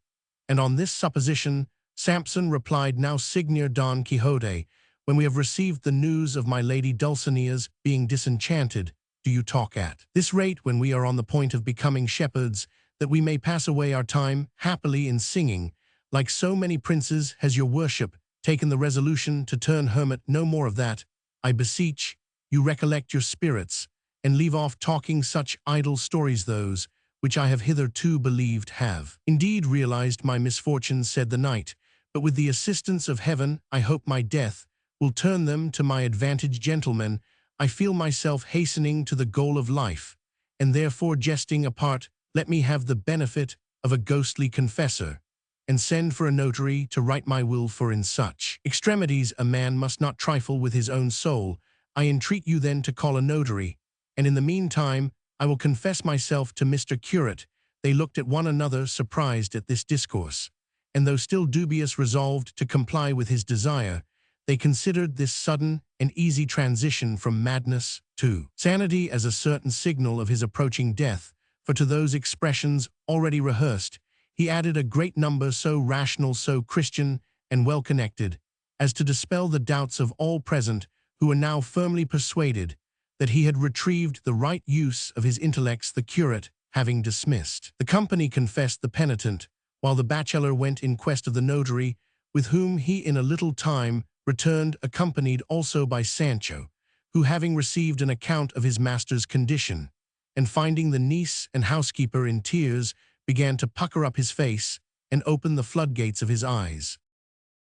and on this supposition Samson replied, "Now, Signor Don Quixote, when we have received the news of my lady Dulcinea's being disenchanted, do you talk at this rate when we are on the point of becoming shepherds, that we may pass away our time happily in singing? Like so many princes has your worship taken the resolution to turn hermit. No more of that, I beseech you. Recollect your spirits, and leave off talking such idle stories. Those which I have hitherto believed have indeed realized my misfortunes," said the knight, "but with the assistance of heaven I hope my death will turn them to my advantage. Gentlemen, I feel myself hastening to the goal of life, and therefore, jesting apart, let me have the benefit of a ghostly confessor, and send for a notary to write my will, for in such extremities a man must not trifle with his own soul. I entreat you then to call a notary, and in the meantime I will confess myself to Mr. Curate." They looked at one another, surprised at this discourse, and though still dubious, resolved to comply with his desire. They considered this sudden and easy transition from madness to sanity as a certain signal of his approaching death, for to those expressions already rehearsed he added a great number so rational, so Christian, and well-connected, as to dispel the doubts of all present, who were now firmly persuaded that he had retrieved the right use of his intellects. The curate, having dismissed the company, confessed the penitent, while the bachelor went in quest of the notary, with whom he in a little time returned, accompanied also by Sancho, who, having received an account of his master's condition, and finding the niece and housekeeper in tears, began to pucker up his face and open the floodgates of his eyes.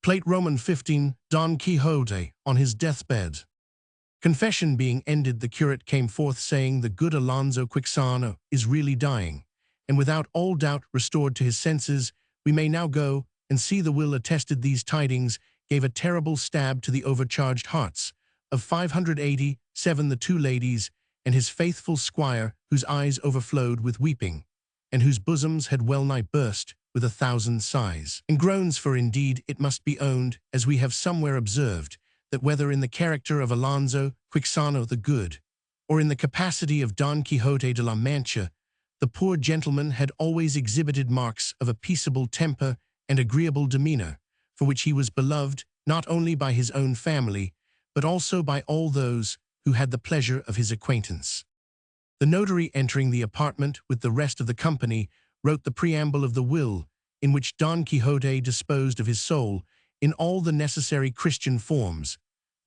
Plate Roman 15, Don Quixote on his deathbed. Confession being ended, the curate came forth, saying, "The good Alonso Quixano is really dying, and without all doubt restored to his senses. We may now go and see the will attested." These tidings gave a terrible stab to the overcharged hearts of 587, the two ladies, and his faithful squire, whose eyes overflowed with weeping, and whose bosoms had well nigh burst with 1,000 sighs and groans, for indeed it must be owned, as we have somewhere observed, that whether in the character of Alonso Quixano the Good, or in the capacity of Don Quixote de la Mancha, the poor gentleman had always exhibited marks of a peaceable temper and agreeable demeanor, for which he was beloved not only by his own family, but also by all those who had the pleasure of his acquaintance. The notary, entering the apartment with the rest of the company, wrote the preamble of the will, in which Don Quixote disposed of his soul in all the necessary Christian forms.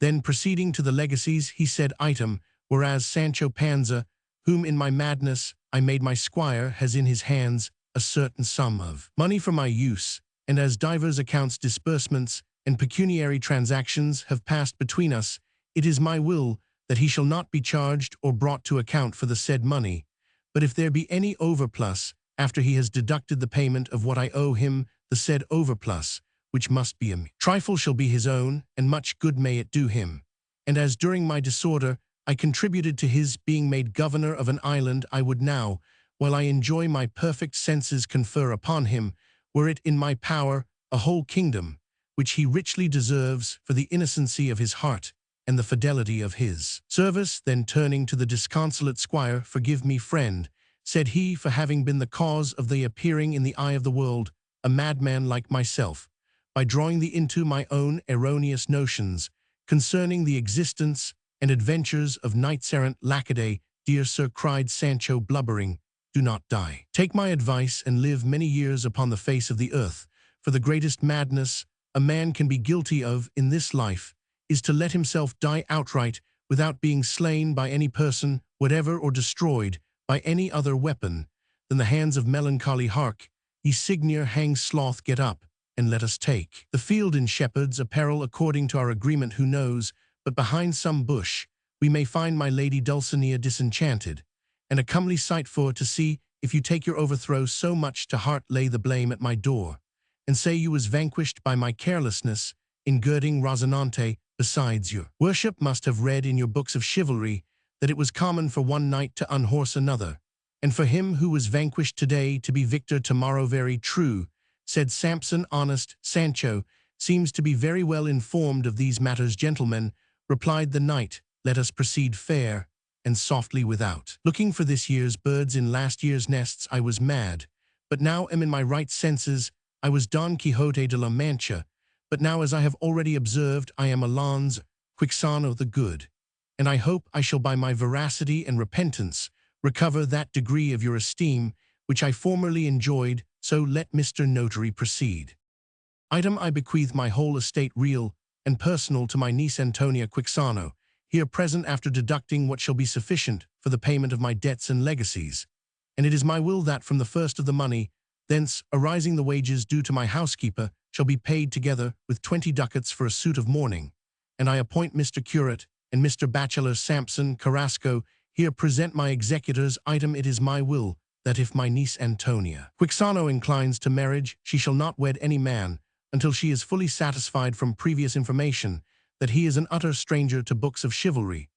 Then, proceeding to the legacies, he said, item, whereas Sancho Panza, whom in my madness I made my squire, has in his hands a certain sum of money for my use, and as divers accounts, disbursements, and pecuniary transactions have passed between us, it is my will that he shall not be charged or brought to account for the said money, but if there be any overplus, after he has deducted the payment of what I owe him, the said overplus, which must be a trifle, shall be his own, and much good may it do him. And as during my disorder I contributed to his being made governor of an island, I would now, while I enjoy my perfect senses, confer upon him, were it in my power, a whole kingdom, which he richly deserves for the innocency of his heart and the fidelity of his service. Then turning to the disconsolate squire, forgive me, friend, said he, for having been the cause of the appearing in the eye of the world a madman like myself, by drawing thee into my own erroneous notions concerning the existence and adventures of knights-errant Lackaday. Dear sir, cried Sancho, blubbering, do not die. Take my advice and live many years upon the face of the earth, for the greatest madness a man can be guilty of in this life is to let himself die outright without being slain by any person whatever, or destroyed by any other weapon than the hands of melancholy. Hark, ye Signor, hang sloth, get up, and let us take the field in shepherd's apparel according to our agreement. Who knows, but behind some bush we may find my lady Dulcinea disenchanted, and a comely sight for to see. If you take your overthrow so much to heart, lay the blame at my door, and say you was vanquished by my carelessness in girding Rosinante. Besides, your worship must have read in your books of chivalry that it was common for one knight to unhorse another, and for him who was vanquished today to be victor tomorrow. Very true, said Samson. Honest Sancho seems to be very well informed of these matters. Gentlemen, replied the knight, let us proceed fair and softly without looking for this year's birds in last year's nests. I was mad, but now am in my right senses. I was Don Quixote de la Mancha, but now, as I have already observed, I am Alonso Quixano the Good, and I hope I shall by my veracity and repentance recover that degree of your esteem which I formerly enjoyed. So let Mr. Notary proceed. Item, I bequeath my whole estate, real and personal, to my niece Antonia Quixano, here present, after deducting what shall be sufficient for the payment of my debts and legacies. And it is my will that from the first of the money thence arising the wages due to my housekeeper shall be paid, together with 20 ducats for a suit of mourning. And I appoint Mr. Curate and Mr. Bachelor Sampson Carrasco here present my executors. Item, it is my will that if my niece Antonia Quixano inclines to marriage, she shall not wed any man until she is fully satisfied from previous information that he is an utter stranger to books of chivalry,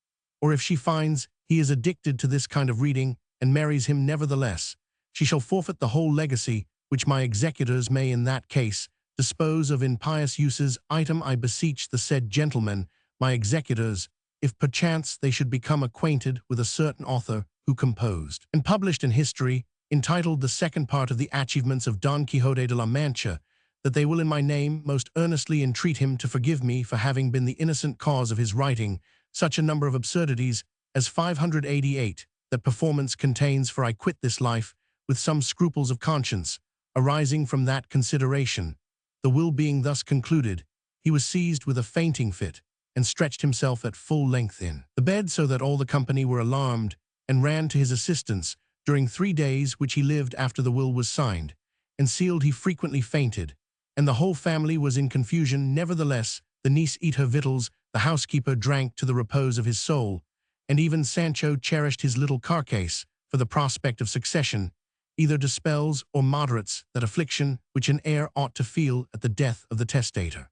or if she finds he is addicted to this kind of reading and marries him nevertheless, she shall forfeit the whole legacy, which my executors may in that case dispose of in pious uses. Item, I beseech the said gentlemen, my executors, if perchance they should become acquainted with a certain author who composed and published in history, entitled the second part of the achievements of Don Quixote de la Mancha, that they will in my name most earnestly entreat him to forgive me for having been the innocent cause of his writing such a number of absurdities as 588 that performance contains. For I quit this life with some scruples of conscience arising from that consideration. The will being thus concluded, he was seized with a fainting fit, and stretched himself at full length in the bed, so that all the company were alarmed, and ran to his assistance. During 3 days which he lived after the will was signed and sealed, he frequently fainted, and the whole family was in confusion. Nevertheless, the niece eat her victuals, the housekeeper drank to the repose of his soul, and even Sancho cherished his little carcase, for the prospect of succession either dispels or moderates that affliction which an heir ought to feel at the death of the testator.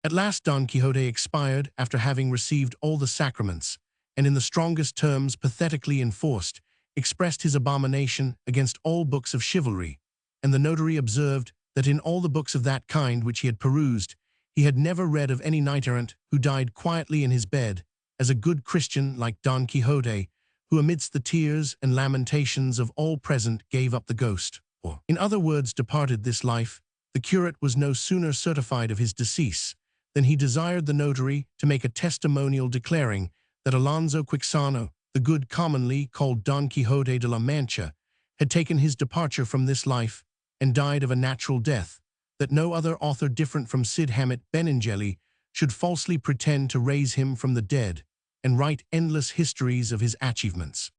At last Don Quixote expired, after having received all the sacraments, and in the strongest terms pathetically enforced, expressed his abomination against all books of chivalry, and the notary observed that in all the books of that kind which he had perused, he had never read of any knight-errant who died quietly in his bed, as a good Christian like Don Quixote, who amidst the tears and lamentations of all present gave up the ghost, or, in other words, departed this life. The curate was no sooner certified of his decease than he desired the notary to make a testimonial declaring that Alonso Quixano, the good commonly called Don Quixote de la Mancha, had taken his departure from this life and died of a natural death, that no other author different from Cid Hamet Benengeli should falsely pretend to raise him from the dead and write endless histories of his achievements.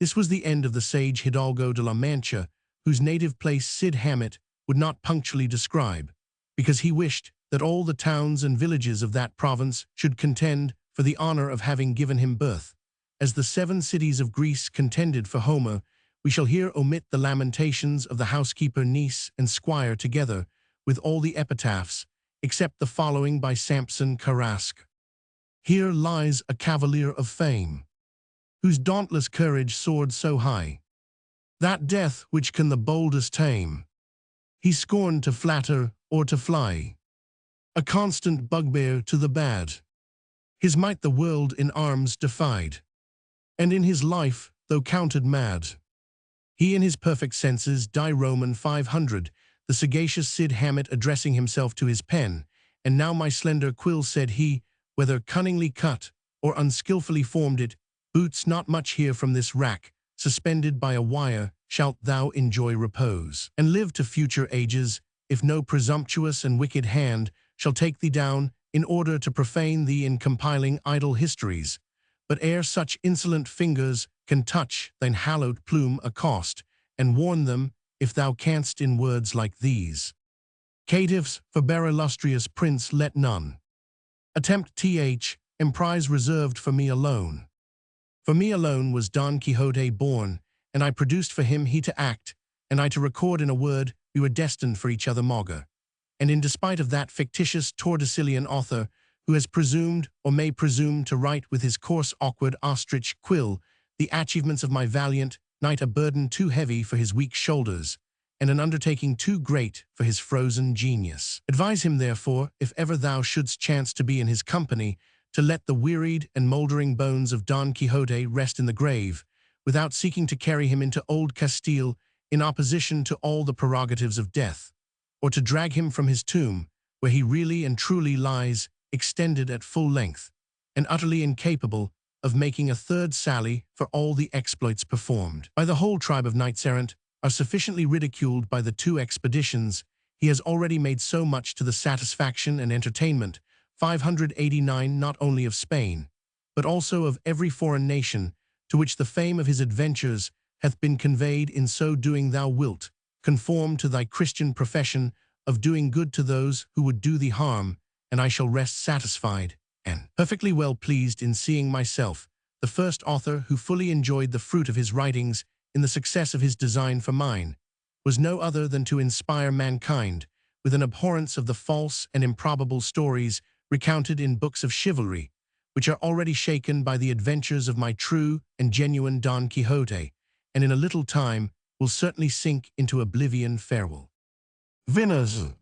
This was the end of the sage Hidalgo de la Mancha, whose native place Cid Hamet would not punctually describe, because he wished that all the towns and villages of that province should contend for the honor of having given him birth. As the 7 cities of Greece contended for Homer, we shall here omit the lamentations of the housekeeper, niece, and squire together with all the epitaphs, except the following by Samson Carrasque. Here lies a cavalier of fame, whose dauntless courage soared so high, that death which can the boldest tame, he scorned to flatter or to fly, a constant bugbear to the bad. His might the world in arms defied, and in his life, though counted mad, he in his perfect senses die. Roman 500, the sagacious Cid Hamet addressing himself to his pen, and now my slender quill, said he, whether cunningly cut or unskilfully formed it, boots not much here from this rack, suspended by a wire, shalt thou enjoy repose, and live to future ages, if no presumptuous and wicked hand shall take thee down, in order to profane thee in compiling idle histories. But ere such insolent fingers can touch thine hallowed plume, accost and warn them, if thou canst, in words like these: Caitiffs, forbear, illustrious prince, let none attempt th emprise reserved for me alone. For me alone was Don Quixote born, and I produced for him he to act, and I to record. In a word, we were destined for each other maugre. And in despite of that fictitious Tordesillian author, who has presumed or may presume to write with his coarse awkward ostrich quill the achievements of my valiant knight, a burden too heavy for his weak shoulders, and an undertaking too great for his frozen genius. Advise him, therefore, if ever thou shouldst chance to be in his company, to let the wearied and mouldering bones of Don Quixote rest in the grave, without seeking to carry him into old Castile in opposition to all the prerogatives of death, or to drag him from his tomb, where he really and truly lies, extended at full length, and utterly incapable of making a third sally, for all the exploits performed by the whole tribe of knights-errant are sufficiently ridiculed by the 2 expeditions he has already made so much to the satisfaction and entertainment 589 not only of Spain, but also of every foreign nation, to which the fame of his adventures hath been conveyed. In so doing thou wilt conform to thy Christian profession of doing good to those who would do thee harm, and I shall rest satisfied and perfectly well pleased in seeing myself the first author who fully enjoyed the fruit of his writings in the success of his design. For mine was no other than to inspire mankind with an abhorrence of the false and improbable stories recounted in books of chivalry, which are already shaken by the adventures of my true and genuine Don Quixote, and in a little time will certainly sink into oblivion. Farewell. Winners.